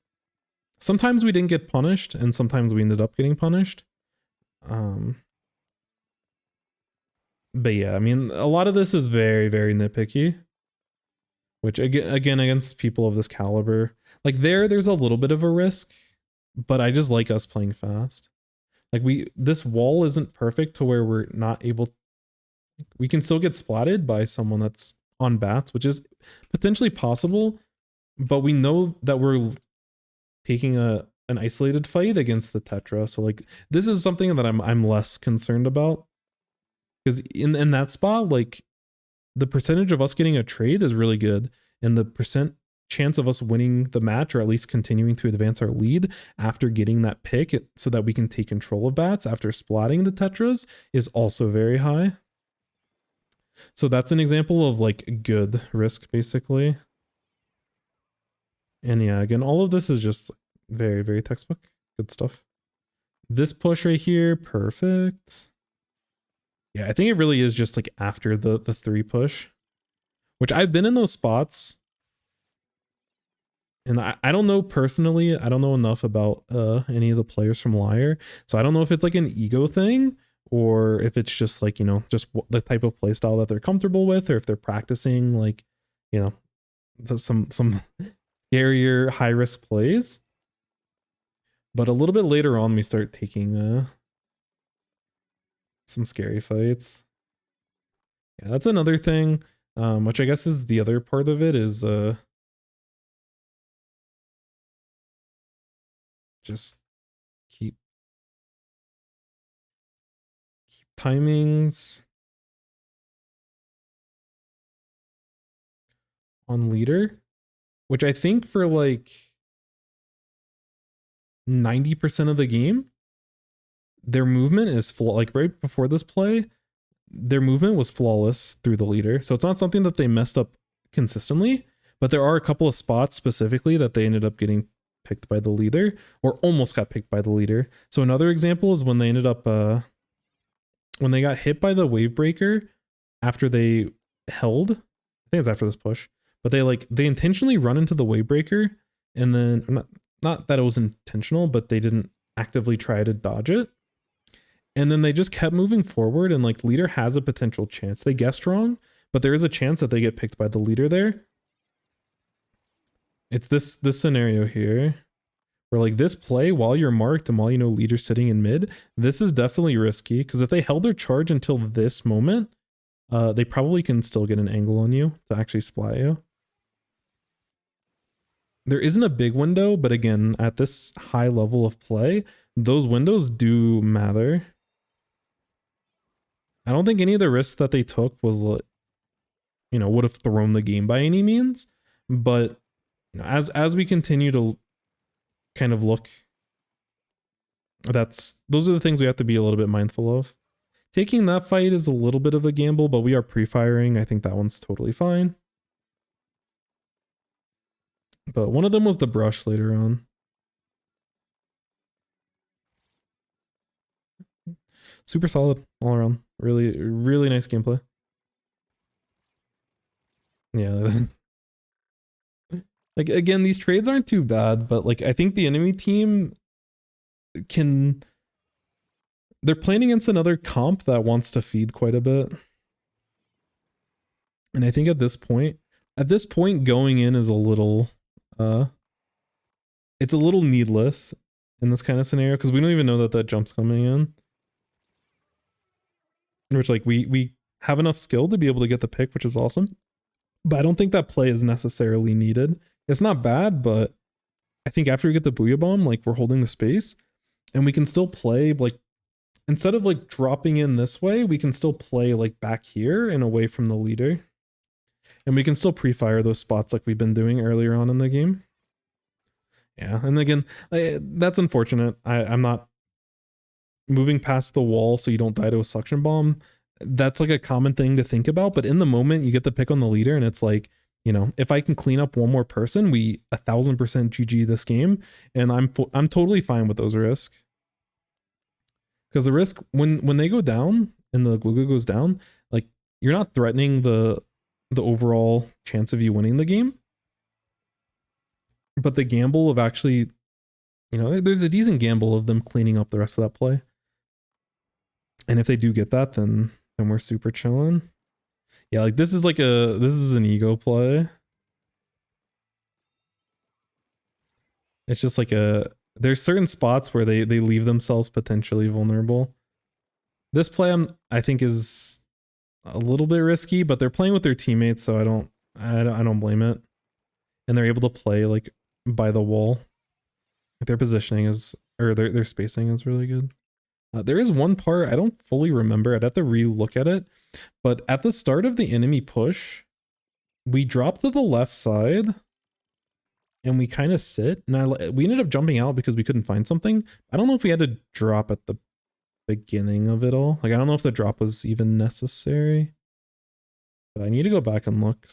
Sometimes we didn't get punished and sometimes we ended up getting punished. But yeah, I mean, a lot of this is very, very nitpicky, which again, against people of this caliber, like there's a little bit of a risk, but I just like us playing fast. Like this wall isn't perfect to where we're not able, we can still get splatted by someone that's on bats, which is potentially possible, but we know that we're taking a an isolated fight against the Tetra. So like this is something that I'm less concerned about. Because in that spot, like the percentage of us getting a trade is really good. And the chance of us winning the match, or at least continuing to advance our lead after getting that pick so that we can take control of bats after splatting the Tetras, is also very high. So that's an example of like good risk basically. And yeah, again, all of this is just very, very textbook. Good stuff. This push right here, perfect. Yeah, I think it really is just like after the 3 push, which I've been in those spots. And I don't know personally, I don't know enough about any of the players from Liar. So I don't know if it's like an ego thing or if it's just like, you know, just the type of play style that they're comfortable with, or if they're practicing like, you know, some scarier high risk plays. But a little bit later on, we start taking some scary fights. Yeah, that's another thing, which I guess is the other part of it is just keep timings on leader, which I think for like 90% of the game, their movement is like right before this play, their movement was flawless through the leader. So it's not something that they messed up consistently, but there are a couple of spots specifically that they ended up getting picked by the leader, or almost got picked by the leader. So another example is when they ended up when they got hit by the wave breaker after they held, I think it's after this push, but they intentionally run into the wave breaker, and then not that it was intentional, but they didn't actively try to dodge it. And then they just kept moving forward, and like leader has a potential chance. They guessed wrong, but there is a chance that they get picked by the leader there. It's this scenario here where like this play, while you're marked and while you know leader's sitting in mid, this is definitely risky, because if they held their charge until this moment, they probably can still get an angle on you to actually splat you. There isn't a big window, but again, at this high level of play, those windows do matter. I don't think any of the risks that they took was, you know, would have thrown the game by any means, but you know, as we continue to kind of look, those are the things we have to be a little bit mindful of. Taking that fight is a little bit of a gamble, but we are pre-firing. I think that one's totally fine. But one of them was the brush later on. Super solid all around. Really, really nice gameplay. Yeah. Like, again, these trades aren't too bad, but like, I think the enemy team they're playing against another comp that wants to feed quite a bit. And I think at this point going in is a little, it's a little needless in this kind of scenario, because we don't even know that jump's coming in. Which like we have enough skill to be able to get the pick, which is awesome. But I don't think that play is necessarily needed. It's not bad, but I think after we get the Booyah Bomb, like we're holding the space and we can still play, like instead of like dropping in this way, we can still play like back here and away from the leader. And we can still pre-fire those spots like we've been doing earlier on in the game. Yeah, and again, that's unfortunate. I'm not moving past the wall so you don't die to a suction bomb. That's like a common thing to think about, but in the moment you get the pick on the leader and it's like, you know, if I can clean up one more person, we 1000% GG this game, and I'm totally fine with those risks. Because the risk when they go down and the Glooga goes down, like you're not threatening the overall chance of you winning the game. But the gamble of actually, you know, there's a decent gamble of them cleaning up the rest of that play. And if they do get that, then we're super chilling. Yeah, like this is an ego play. It's just like there's certain spots where they leave themselves potentially vulnerable. This play I think is a little bit risky, but they're playing with their teammates, so I don't blame it. And they're able to play like by the wall Their positioning is, or their spacing is really good. There is one part I don't fully remember. I'd have to re-look at it. But at the start of the enemy push, we drop to the left side and we kind of sit. And we ended up jumping out because we couldn't find something. I don't know if we had to drop at the beginning of it all. Like, I don't know if the drop was even necessary. But I need to go back and look.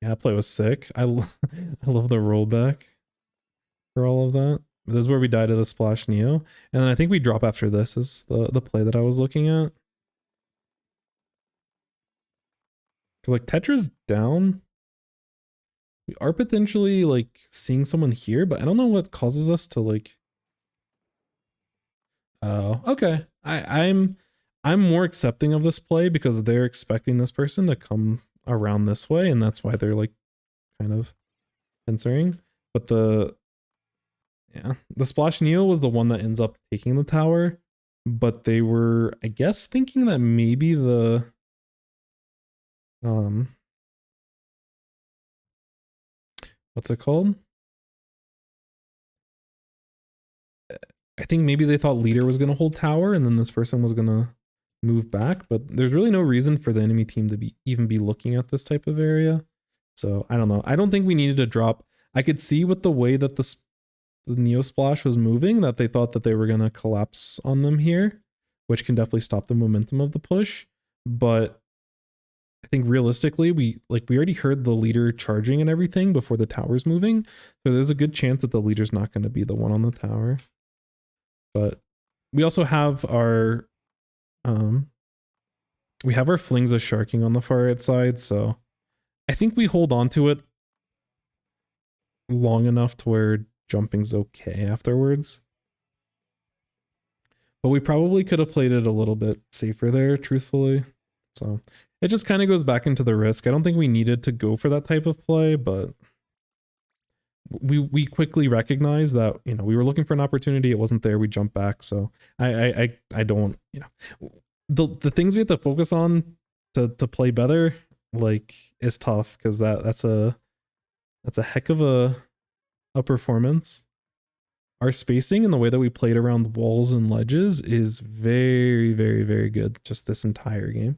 Yeah, that play was sick. I love the rollback for all of that. This is where we die to the Splash Neo. And then I think we drop after this is the play that I was looking at. Because like Tetra's down. We are potentially like seeing someone here, but I don't know what causes us to like. Oh, okay. I'm more accepting of this play because they're expecting this person to come around this way, and that's why they're like kind of answering. But the Splash Neo was the one that ends up taking the tower, but they were, I guess, thinking that maybe the what's it called? I think maybe they thought leader was going to hold tower and then this person was going to move back, but there's really no reason for the enemy team to even be looking at this type of area. So I don't know. I don't think we needed to drop. I could see with the way that the Neo Splash was moving that they thought that they were going to collapse on them here, which can definitely stop the momentum of the push. But I think realistically, we already heard the leader charging and everything before the tower's moving. So there's a good chance that the leader's not going to be the one on the tower. But we also have our flings of sharking on the far right side, so I think we hold on to it long enough to where jumping's okay afterwards. But we probably could have played it a little bit safer there, truthfully. So it just kind of goes back into the risk. I don't think we needed to go for that type of play, but we quickly recognized that, you know, we were looking for an opportunity, it wasn't there, we jumped back. So I don't, you know, the things we have to focus on to play better, like, is tough, because that's a heck of a performance. Our spacing and the way that we played around walls and ledges is very, very, very good just this entire game.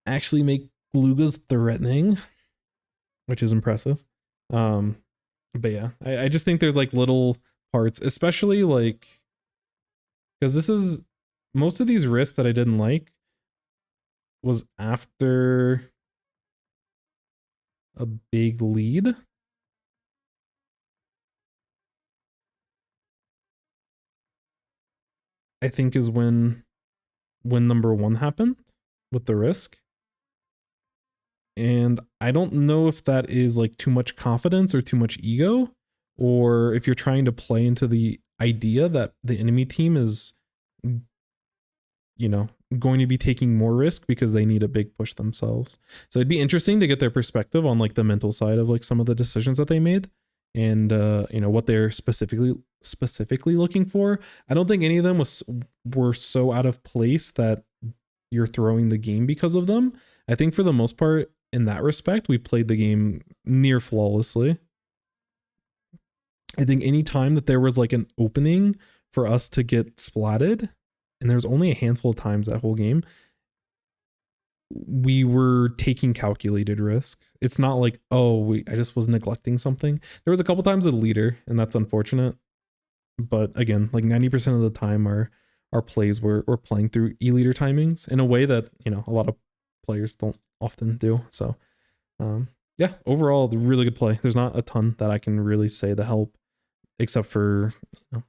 Actually make Glooga's threatening, which is impressive. But yeah, I just think there's like little parts, especially like, because this is most of these risks that I didn't like was after a big lead. I think is when number one happened with the risk. And I don't know if that is like too much confidence or too much ego, or if you're trying to play into the idea that the enemy team is, you know, going to be taking more risk because they need a big push themselves. So it'd be interesting to get their perspective on like the mental side of like some of the decisions that they made, and you know, what they're specifically looking for. I don't think any of them were so out of place that you're throwing the game because of them. I think for the most part, in that respect, we played the game near flawlessly. I think any time that there was like an opening for us to get splatted, and there was only a handful of times that whole game, we were taking calculated risk. It's not like, oh, I just was neglecting something. There was a couple times a leader, and that's unfortunate. But again, like 90% of the time, our plays were playing through e-leader timings in a way that, you know, a lot of players don't often do. So yeah, overall, the really good play. There's not a ton that I can really say to help, except for, you know,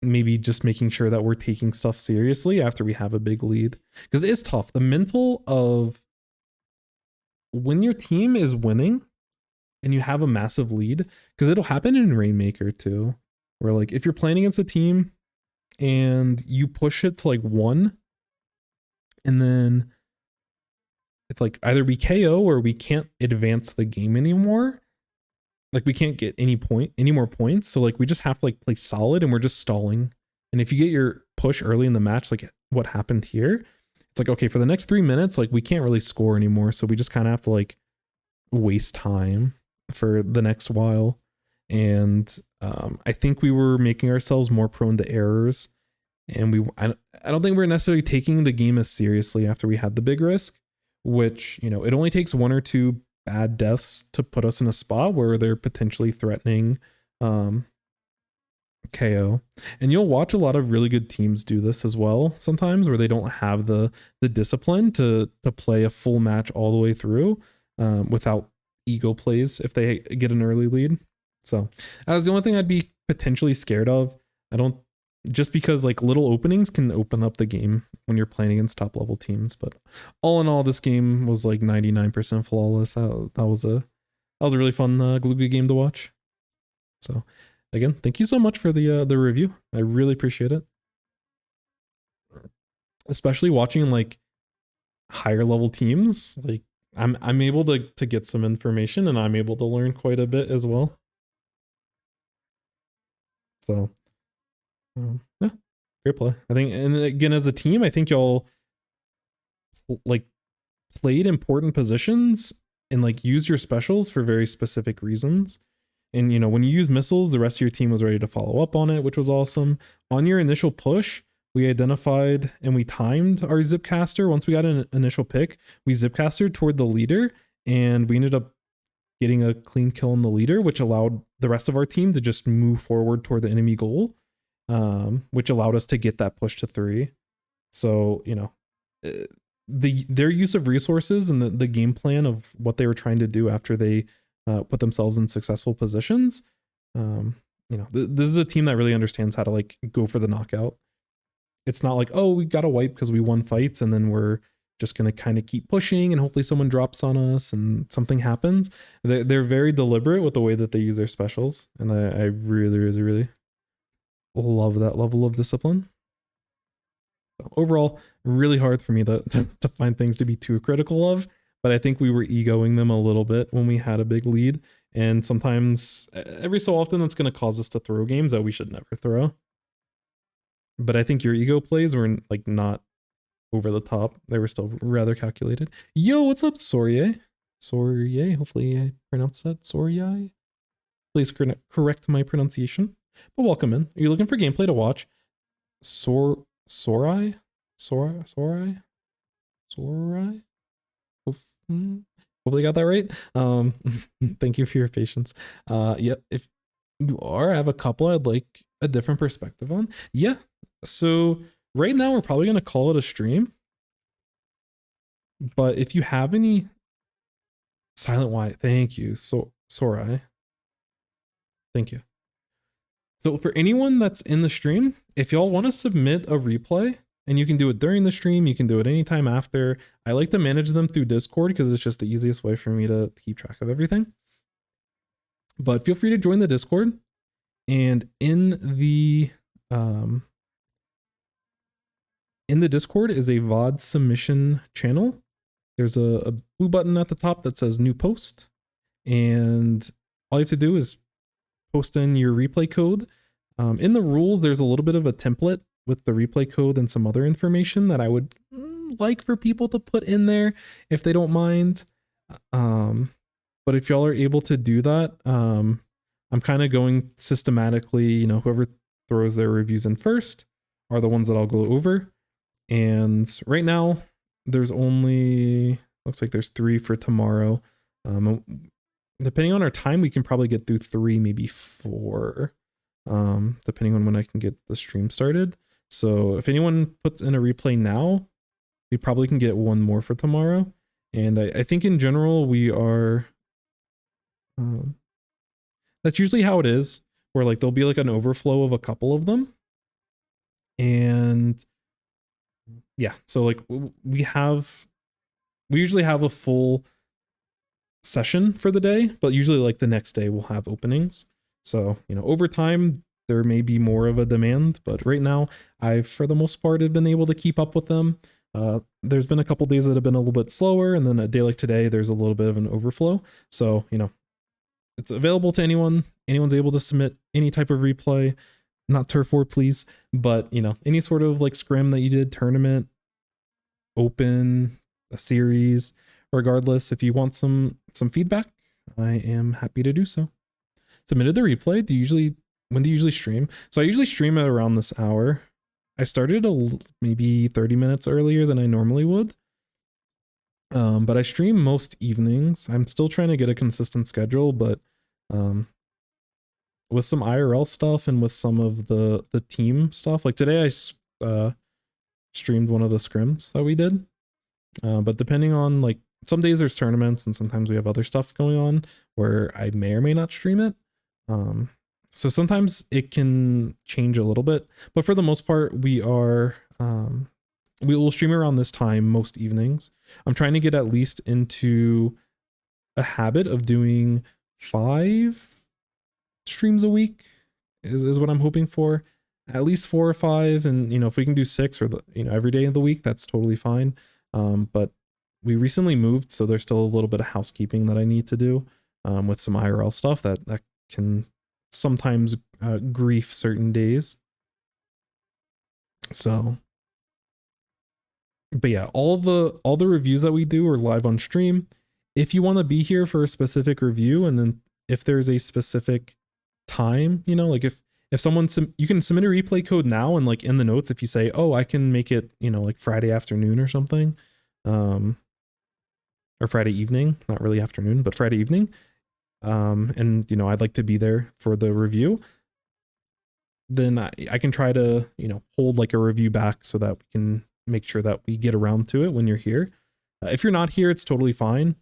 maybe just making sure that we're taking stuff seriously after we have a big lead, because it is tough. The mental of when your team is winning and you have a massive lead, because it'll happen in Rainmaker too, where like if you're playing against a team and you push it to like 1, and then it's like either we KO or we can't advance the game anymore. Like we can't get any more points. So like we just have to like play solid, and we're just stalling. And if you get your push early in the match, like what happened here, it's like, okay, for the next 3 minutes, like we can't really score anymore. So we just kind of have to like waste time. for the next while, and I think we were making ourselves more prone to errors, and I don't think we're necessarily taking the game as seriously after we had the big risk, which, you know, it only takes 1 or 2 bad deaths to put us in a spot where they're potentially threatening KO. And you'll watch a lot of really good teams do this as well sometimes, where they don't have the discipline to play a full match all the way through without ego plays if they get an early lead. So that was the only thing I'd be potentially scared of. I don't, just because like little openings can open up the game when you're playing against top level teams. But all in all, this game was like 99% flawless. That was a really fun Glooga game to watch. So again, thank you so much for the review. I really appreciate it. Especially watching like higher level teams. Like I'm able to get some information, and I'm able to learn quite a bit as well. So yeah, great play. I think, and again, as a team, I think y'all like played important positions and like used your specials for very specific reasons. And, you know, when you use missiles, the rest of your team was ready to follow up on it, which was awesome. On your initial push, we identified and we timed our Zipcaster. Once we got an initial pick, we Zipcastered toward the leader, and we ended up getting a clean kill on the leader, which allowed the rest of our team to just move forward toward the enemy goal, which allowed us to get that push to 3. So, you know, their use of resources and the game plan of what they were trying to do after they put themselves in successful positions. You know, this is a team that really understands how to like go for the knockout. It's not like, oh, we got a wipe because we won fights and then we're just going to kind of keep pushing and hopefully someone drops on us and something happens. They're very deliberate with the way that they use their specials. And I really, really, really love that level of discipline. Overall, really hard for me to find things to be too critical of. But I think we were egoing them a little bit when we had a big lead. And sometimes, every so often, that's going to cause us to throw games that we should never throw. But I think your ego plays were like not over the top. They were still rather calculated. Yo, what's up, Sorye? Sorye, hopefully I pronounced that. Sorye? Please correct my pronunciation. But welcome in. Are you looking for gameplay to watch? Sorai? Hopefully I got that right. Thank you for your patience. Yeah, if you are, I have a couple I'd like a different perspective on. Yeah, so right now we're probably going to call it a stream. But if you have any Silent White, thank you. Sorai. Thank you. So for anyone that's in the stream, if y'all want to submit a replay, and you can do it during the stream, you can do it anytime after. I like to manage them through Discord because it's just the easiest way for me to keep track of everything. But feel free to join the Discord. And in the Discord is a VOD submission channel. There's a blue button at the top that says new post. And all you have to do is post in your replay code. In the rules, there's a little bit of a template with the replay code and some other information that I would like for people to put in there if they don't mind. But if y'all are able to do that, I'm kind of going systematically, you know, whoever throws their reviews in first are the ones that I'll go over. And right now there's only, looks like there's 3 for tomorrow. Depending on our time, we can probably get through 3, maybe 4, depending on when I can get the stream started. So if anyone puts in a replay now, we probably can get 1 more for tomorrow. And I think in general, we are, that's usually how it is, where like there'll be like an overflow of a couple of them. And yeah, so like we usually have a full session for the day, but usually like the next day we'll have openings. So, you know, over time, there may be more of a demand, but right now I've, for the most part, have been able to keep up with them. There's been a couple days that have been a little bit slower, and then a day like today, there's a little bit of an overflow. So, you know, it's available to anyone. Anyone's able to submit any type of replay, not turf war, please, but, you know, any sort of like scrim that you did, tournament, open, a series, regardless. If you want some feedback, I am happy to do so. Submitted the replay. When do you usually stream? So I usually stream at around this hour. I started maybe 30 minutes earlier than I normally would. But I stream most evenings. I'm still trying to get a consistent schedule, but with some IRL stuff and with some of the team stuff, like today I streamed one of the scrims that we did. But depending on, like, some days there's tournaments and sometimes we have other stuff going on where I may or may not stream it. So sometimes it can change a little bit, but for the most part, we will stream around this time most evenings. I'm trying to get at least into a habit of doing 5 streams a week is what I'm hoping for. At least 4 or 5, and if we can do 6 or every day of the week, that's totally fine. But we recently moved, so there's still a little bit of housekeeping that I need to do with some IRL stuff that can sometimes grief certain days. So, but yeah, all the reviews that we do are live on stream. If you want to be here for a specific review, and then if there's a specific time, like if someone you can submit a replay code now, and like in the notes, if you say, oh, I can make it, like Friday afternoon or something, or Friday evening, not really afternoon, but Friday evening. And I'd like to be there for the review, then I can try to, hold like a review back so that we can make sure that we get around to it when you're here. If you're not here, it's totally fine.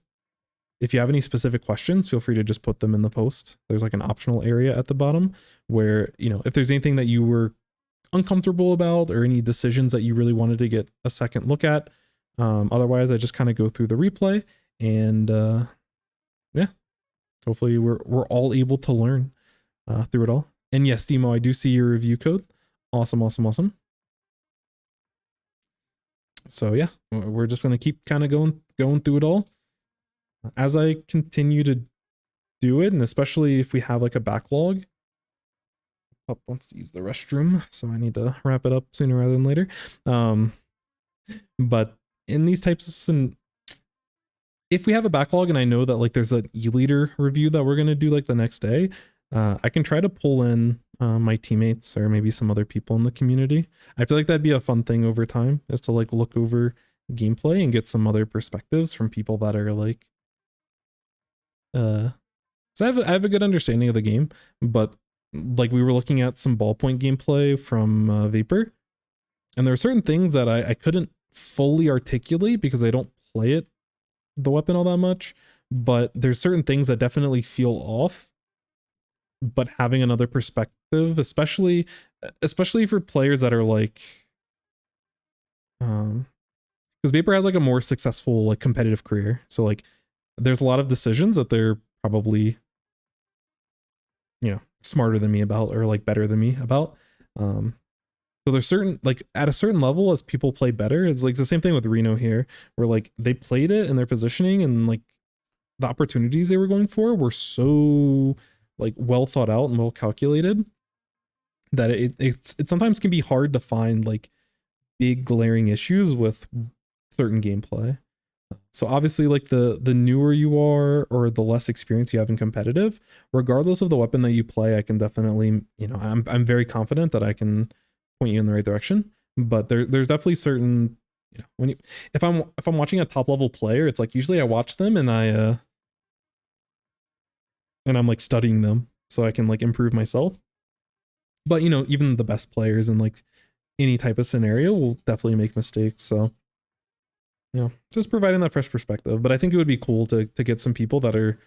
If you have any specific questions, feel free to just put them in the post. There's like an optional area at the bottom where, if there's anything that you were uncomfortable about or any decisions that you really wanted to get a second look at. Otherwise, I just kind of go through the replay and yeah, hopefully we're all able to learn through it all. And yes, Demo, I do see your review code. Awesome. So yeah, we're just going to keep kind of going through it all. As I continue to do it, and especially if we have like a backlog. Pup wants to use the restroom, so I need to wrap it up sooner rather than later. But in these types of, if we have a backlog and I know that like there's an e-leader review that we're going to do like the next day, I can try to pull in my teammates or maybe some other people in the community. I feel like that'd be a fun thing over time, is to like look over gameplay and get some other perspectives from people that are like, so I have a good understanding of the game, but like we were looking at some ballpoint gameplay from Vapor, and there are certain things that I couldn't fully articulate because I don't play the weapon all that much, but there's certain things that definitely feel off. But having another perspective, especially for players that are like, because Vapor has like a more successful like competitive career, so like there's a lot of decisions that they're probably smarter than me about, or like better than me about. So there's certain, like at a certain level, as people play better, it's like the same thing with Reno here, where like they played it and their positioning and like the opportunities they were going for were so like well thought out and well calculated that it sometimes can be hard to find like big glaring issues with certain gameplay. So obviously, like the newer you are or the less experience you have in competitive, regardless of the weapon that you play, I can definitely, I'm very confident that I can point you in the right direction. But there's definitely certain, if I'm watching a top level player, it's like usually I watch them and I'm like studying them so I can like improve myself. But even the best players in like any type of scenario will definitely make mistakes. So just providing that fresh perspective. But I think it would be cool to get some people that are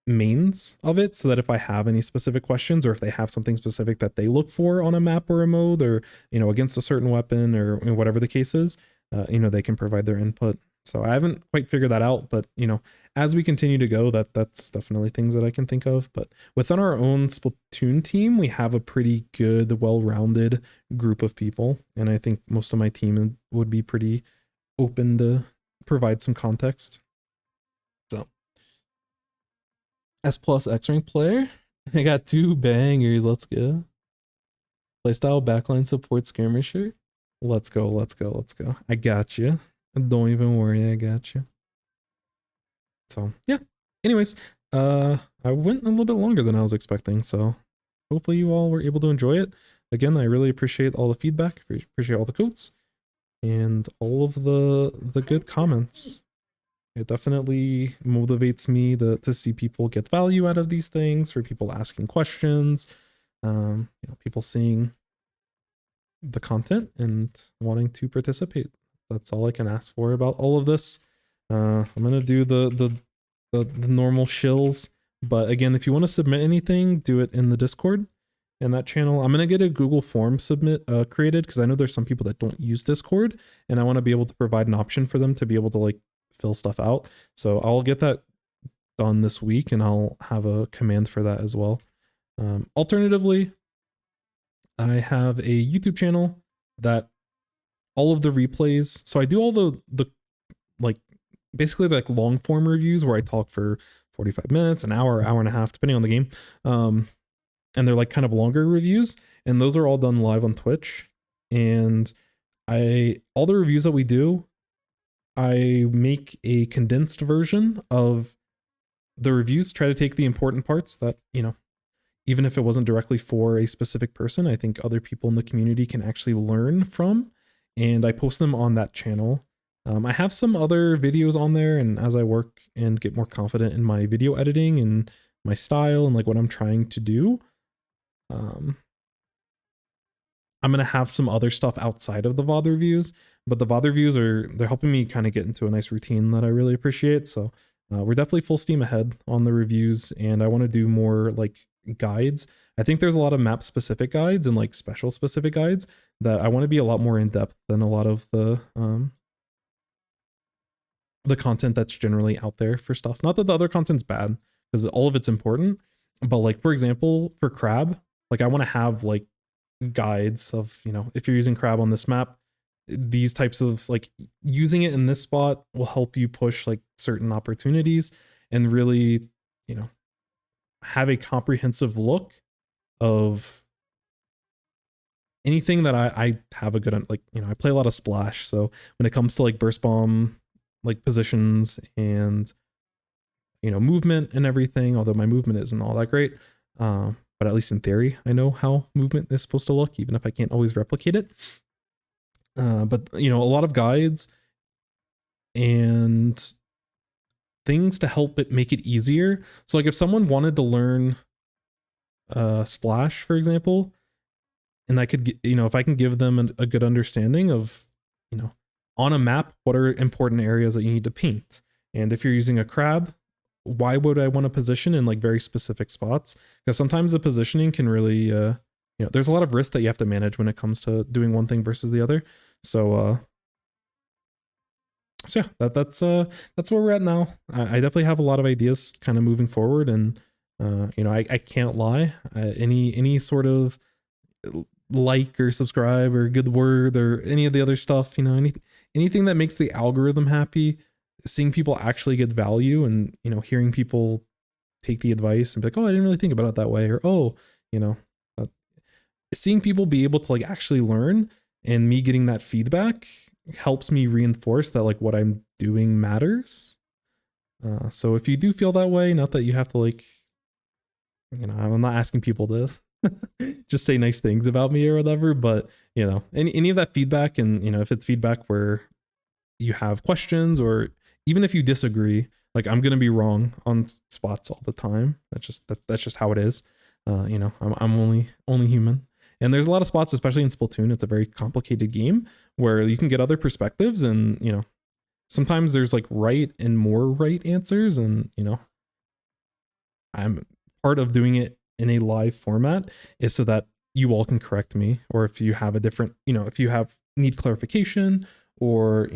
mains of it, so that if I have any specific questions, or if they have something specific that they look for on a map or a mode, or against a certain weapon, or whatever the case is, they can provide their input. So I haven't quite figured that out, but as we continue to go, that's definitely things that I can think of. But within our own Splatoon team, we have a pretty good, well-rounded group of people, and I think most of my team would be pretty open to provide some context. So S+ X-Rank player, I got 2 bangers. Let's go. Playstyle backline support skirmisher. Let's go. I got you. Don't even worry, I got you. So yeah, anyways, I went a little bit longer than I was expecting, so hopefully you all were able to enjoy it. Again, I really appreciate all the feedback, appreciate all the quotes, and all of the good comments. It definitely motivates me to see people get value out of these things, for people asking questions, people seeing the content and wanting to participate. That's all I can ask for about all of this. I'm gonna do the normal shills, but again, if you want to submit anything, do it in the Discord in that channel. I'm gonna get a Google form created, because I know there's some people that don't use Discord, and I want to be able to provide an option for them to be able to like fill stuff out. So I'll get that done this week, and I'll have a command for that as well. Alternatively, I have a YouTube channel that all of the replays. So I do all the like basically like long form reviews where I talk for 45 minutes, an hour, hour and a half, depending on the game. And they're like kind of longer reviews, and those are all done live on Twitch. And all the reviews that we do, I make a condensed version of the reviews, try to take the important parts that, even if it wasn't directly for a specific person, I think other people in the community can actually learn from, and I post them on that channel. I have some other videos on there, and as I work and get more confident in my video editing and my style and like what I'm trying to do, I'm going to have some other stuff outside of the VOD reviews, but the VOD reviews they're helping me kind of get into a nice routine that I really appreciate. So we're definitely full steam ahead on the reviews, and I want to do more like guides. I think there's a lot of map specific guides and like special specific guides that I want to be a lot more in depth than a lot of the content that's generally out there for stuff. Not that the other content's bad, because all of it's important, but like, for example, for crab, like I want to have like guides of, if you're using crab on this map, these types of like using it in this spot will help you push like certain opportunities, and really, have a comprehensive look of anything that I have a good, like, I play a lot of splash. So when it comes to like burst bomb, like positions and, movement and everything, although my movement isn't all that great, but at least in theory, I know how movement is supposed to look, even if I can't always replicate it. But, a lot of guides and things to help it make it easier. So like if someone wanted to learn splash, for example, and I could, if I can give them a good understanding of, on a map, what are important areas that you need to paint? And if you're using a crab, why would I want to position in like very specific spots? Because sometimes the positioning can really, there's a lot of risk that you have to manage when it comes to doing one thing versus the other. So yeah, that's where we're at now. I definitely have a lot of ideas kind of moving forward, and I can't lie. Any sort of like or subscribe or good word or any of the other stuff, anything that makes the algorithm happy, seeing people actually get value, and hearing people take the advice and be like, oh, I didn't really think about it that way, or oh, seeing people be able to like actually learn, and me getting that feedback helps me reinforce that like what I'm doing matters. So if you do feel that way, not that you have to like, I'm not asking people to just say nice things about me or whatever, but any of that feedback, and if it's feedback where you have questions, or even if you disagree, like I'm gonna be wrong on spots all the time. That's just how it is. I'm only human. And there's a lot of spots, especially in Splatoon, it's a very complicated game where you can get other perspectives, and sometimes there's like right and more right answers, and I'm part of doing it in a live format is so that you all can correct me, or if you have a different, if you need clarification, or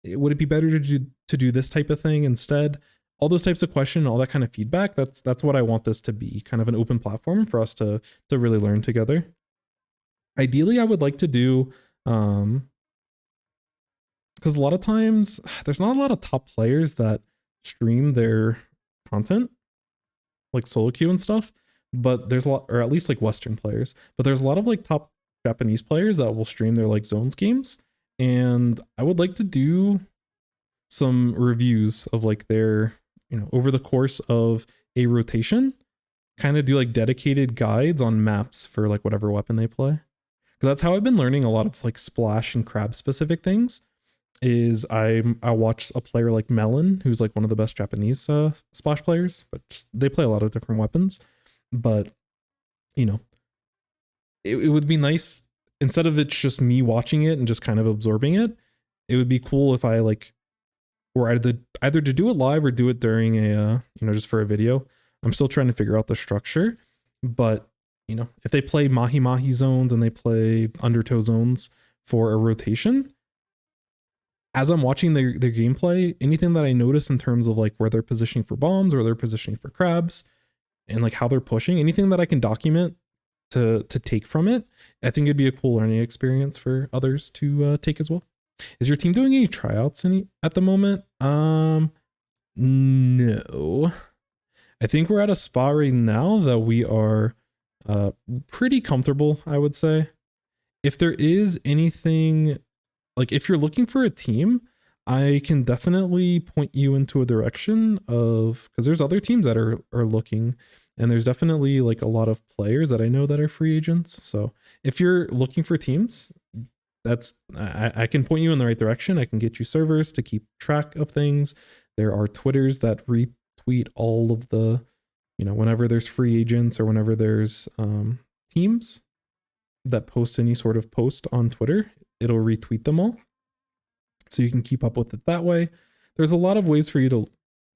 would it be better to do this type of thing instead? All those types of questions, all that kind of feedback. That's what I want this to be, kind of an open platform for us to really learn together. Ideally, I would like to do, because a lot of times there's not a lot of top players that stream their content, like solo queue and stuff, but there's a lot, or at least like Western players, but there's a lot of like top Japanese players that will stream their like zones games, and I would like to do some reviews of like their over the course of a rotation, kind of do like dedicated guides on maps for like whatever weapon they play. Because that's how I've been learning a lot of like splash and crab specific things. Is I watch a player like Melon, who's like one of the best Japanese splash players, but they play a lot of different weapons. But it would be nice, instead of it's just me watching it and just kind of absorbing it, it would be cool if I like were either to do it live or do it during a just for a video. I'm still trying to figure out the structure, but if they play Mahi Mahi zones and they play Undertow zones for a rotation, as I'm watching their gameplay, anything that I notice in terms of like where they're positioning for bombs or they're positioning for crabs and like how they're pushing, anything that I can document to take from it, I think it'd be a cool learning experience for others to take as well. Is your team doing any tryouts at the moment? No. I think we're at a spot right now that we are pretty comfortable, I would say. If there is anything, like if you're looking for a team, I can definitely point you into a direction of, because there's other teams that are looking, and there's definitely like a lot of players that I know that are free agents. So if you're looking for teams, I can point you in the right direction. I can get you servers to keep track of things. There are Twitters that retweet all of the, whenever there's free agents or whenever there's teams that post any sort of post on Twitter, it'll retweet them all. So you can keep up with it that way. There's a lot of ways for you to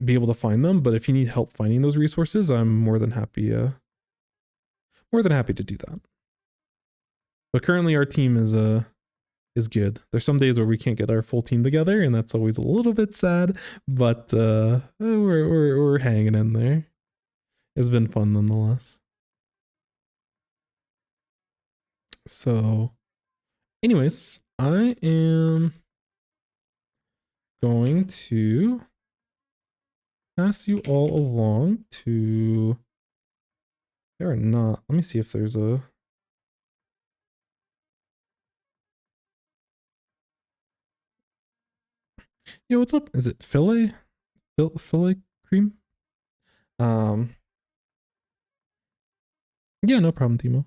be able to find them, but if you need help finding those resources, I'm more than happy to do that. But currently our team is good. There's some days where we can't get our full team together, and that's always a little bit sad, but we're hanging in there. It's been fun nonetheless. So anyways, I am going to pass you all along to, there are not, let me see if there's a, yo, what's up? Is it filet cream? Yeah, no problem, Timo.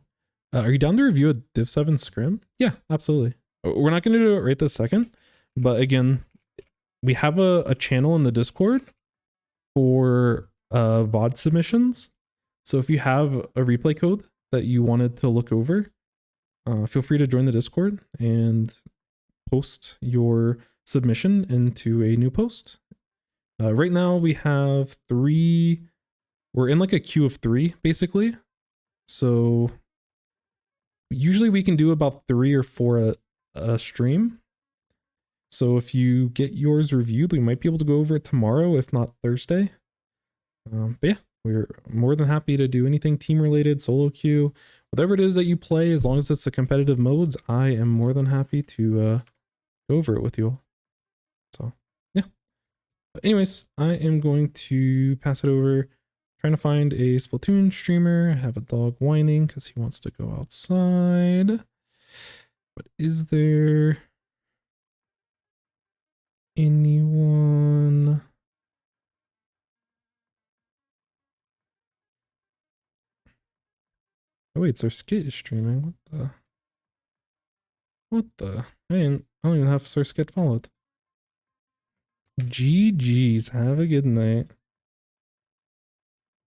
Are you down to review a Div 7 scrim? Yeah, absolutely. We're not going to do it right this second, but again, we have a channel in the Discord for VOD submissions. So if you have a replay code that you wanted to look over, feel free to join the Discord and post your submission into a new post. Right now we have 3, we're in like a queue of 3 basically. So usually we can do about 3 or 4 a stream. So if you get yours reviewed, we might be able to go over it tomorrow, if not Thursday. But yeah, we're more than happy to do anything team related, solo queue, whatever it is that you play, as long as it's the competitive modes, I am more than happy to go over it with you all. So yeah. But anyways, I am going to pass it over. Trying to find a Splatoon streamer. I have a dog whining because he wants to go outside. But is there anyone? Oh wait, Sir Skit is streaming. What the? I don't even have Sir Skit followed. GG's. Have a good night.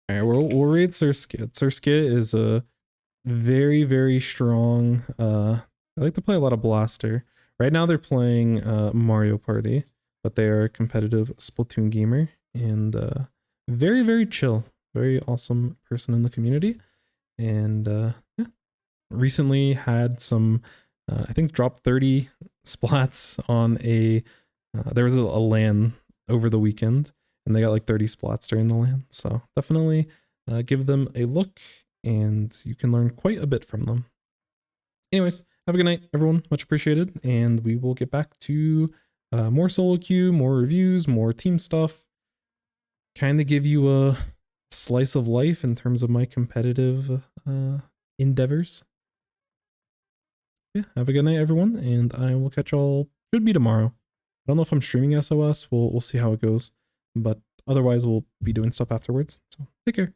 Alright, we'll raid Sir Skit. Sir Skit is a very, very strong, I like to play a lot of Blaster. Right now they're playing Mario Party, but they are a competitive Splatoon gamer and very, very chill. Very awesome person in the community. And yeah, recently had some, I think dropped 30 splats on a, there was a LAN over the weekend. And they got like 30 splats during the LAN. So definitely give them a look and you can learn quite a bit from them. Anyways, have a good night, everyone. Much appreciated. And we will get back to more solo queue, more reviews, more team stuff. Kind of give you a slice of life in terms of my competitive endeavors. Yeah, have a good night, everyone. And I will catch y'all, should be tomorrow. I don't know if I'm streaming SOS. We'll see how it goes. But otherwise we'll be doing stuff afterwards. So take care.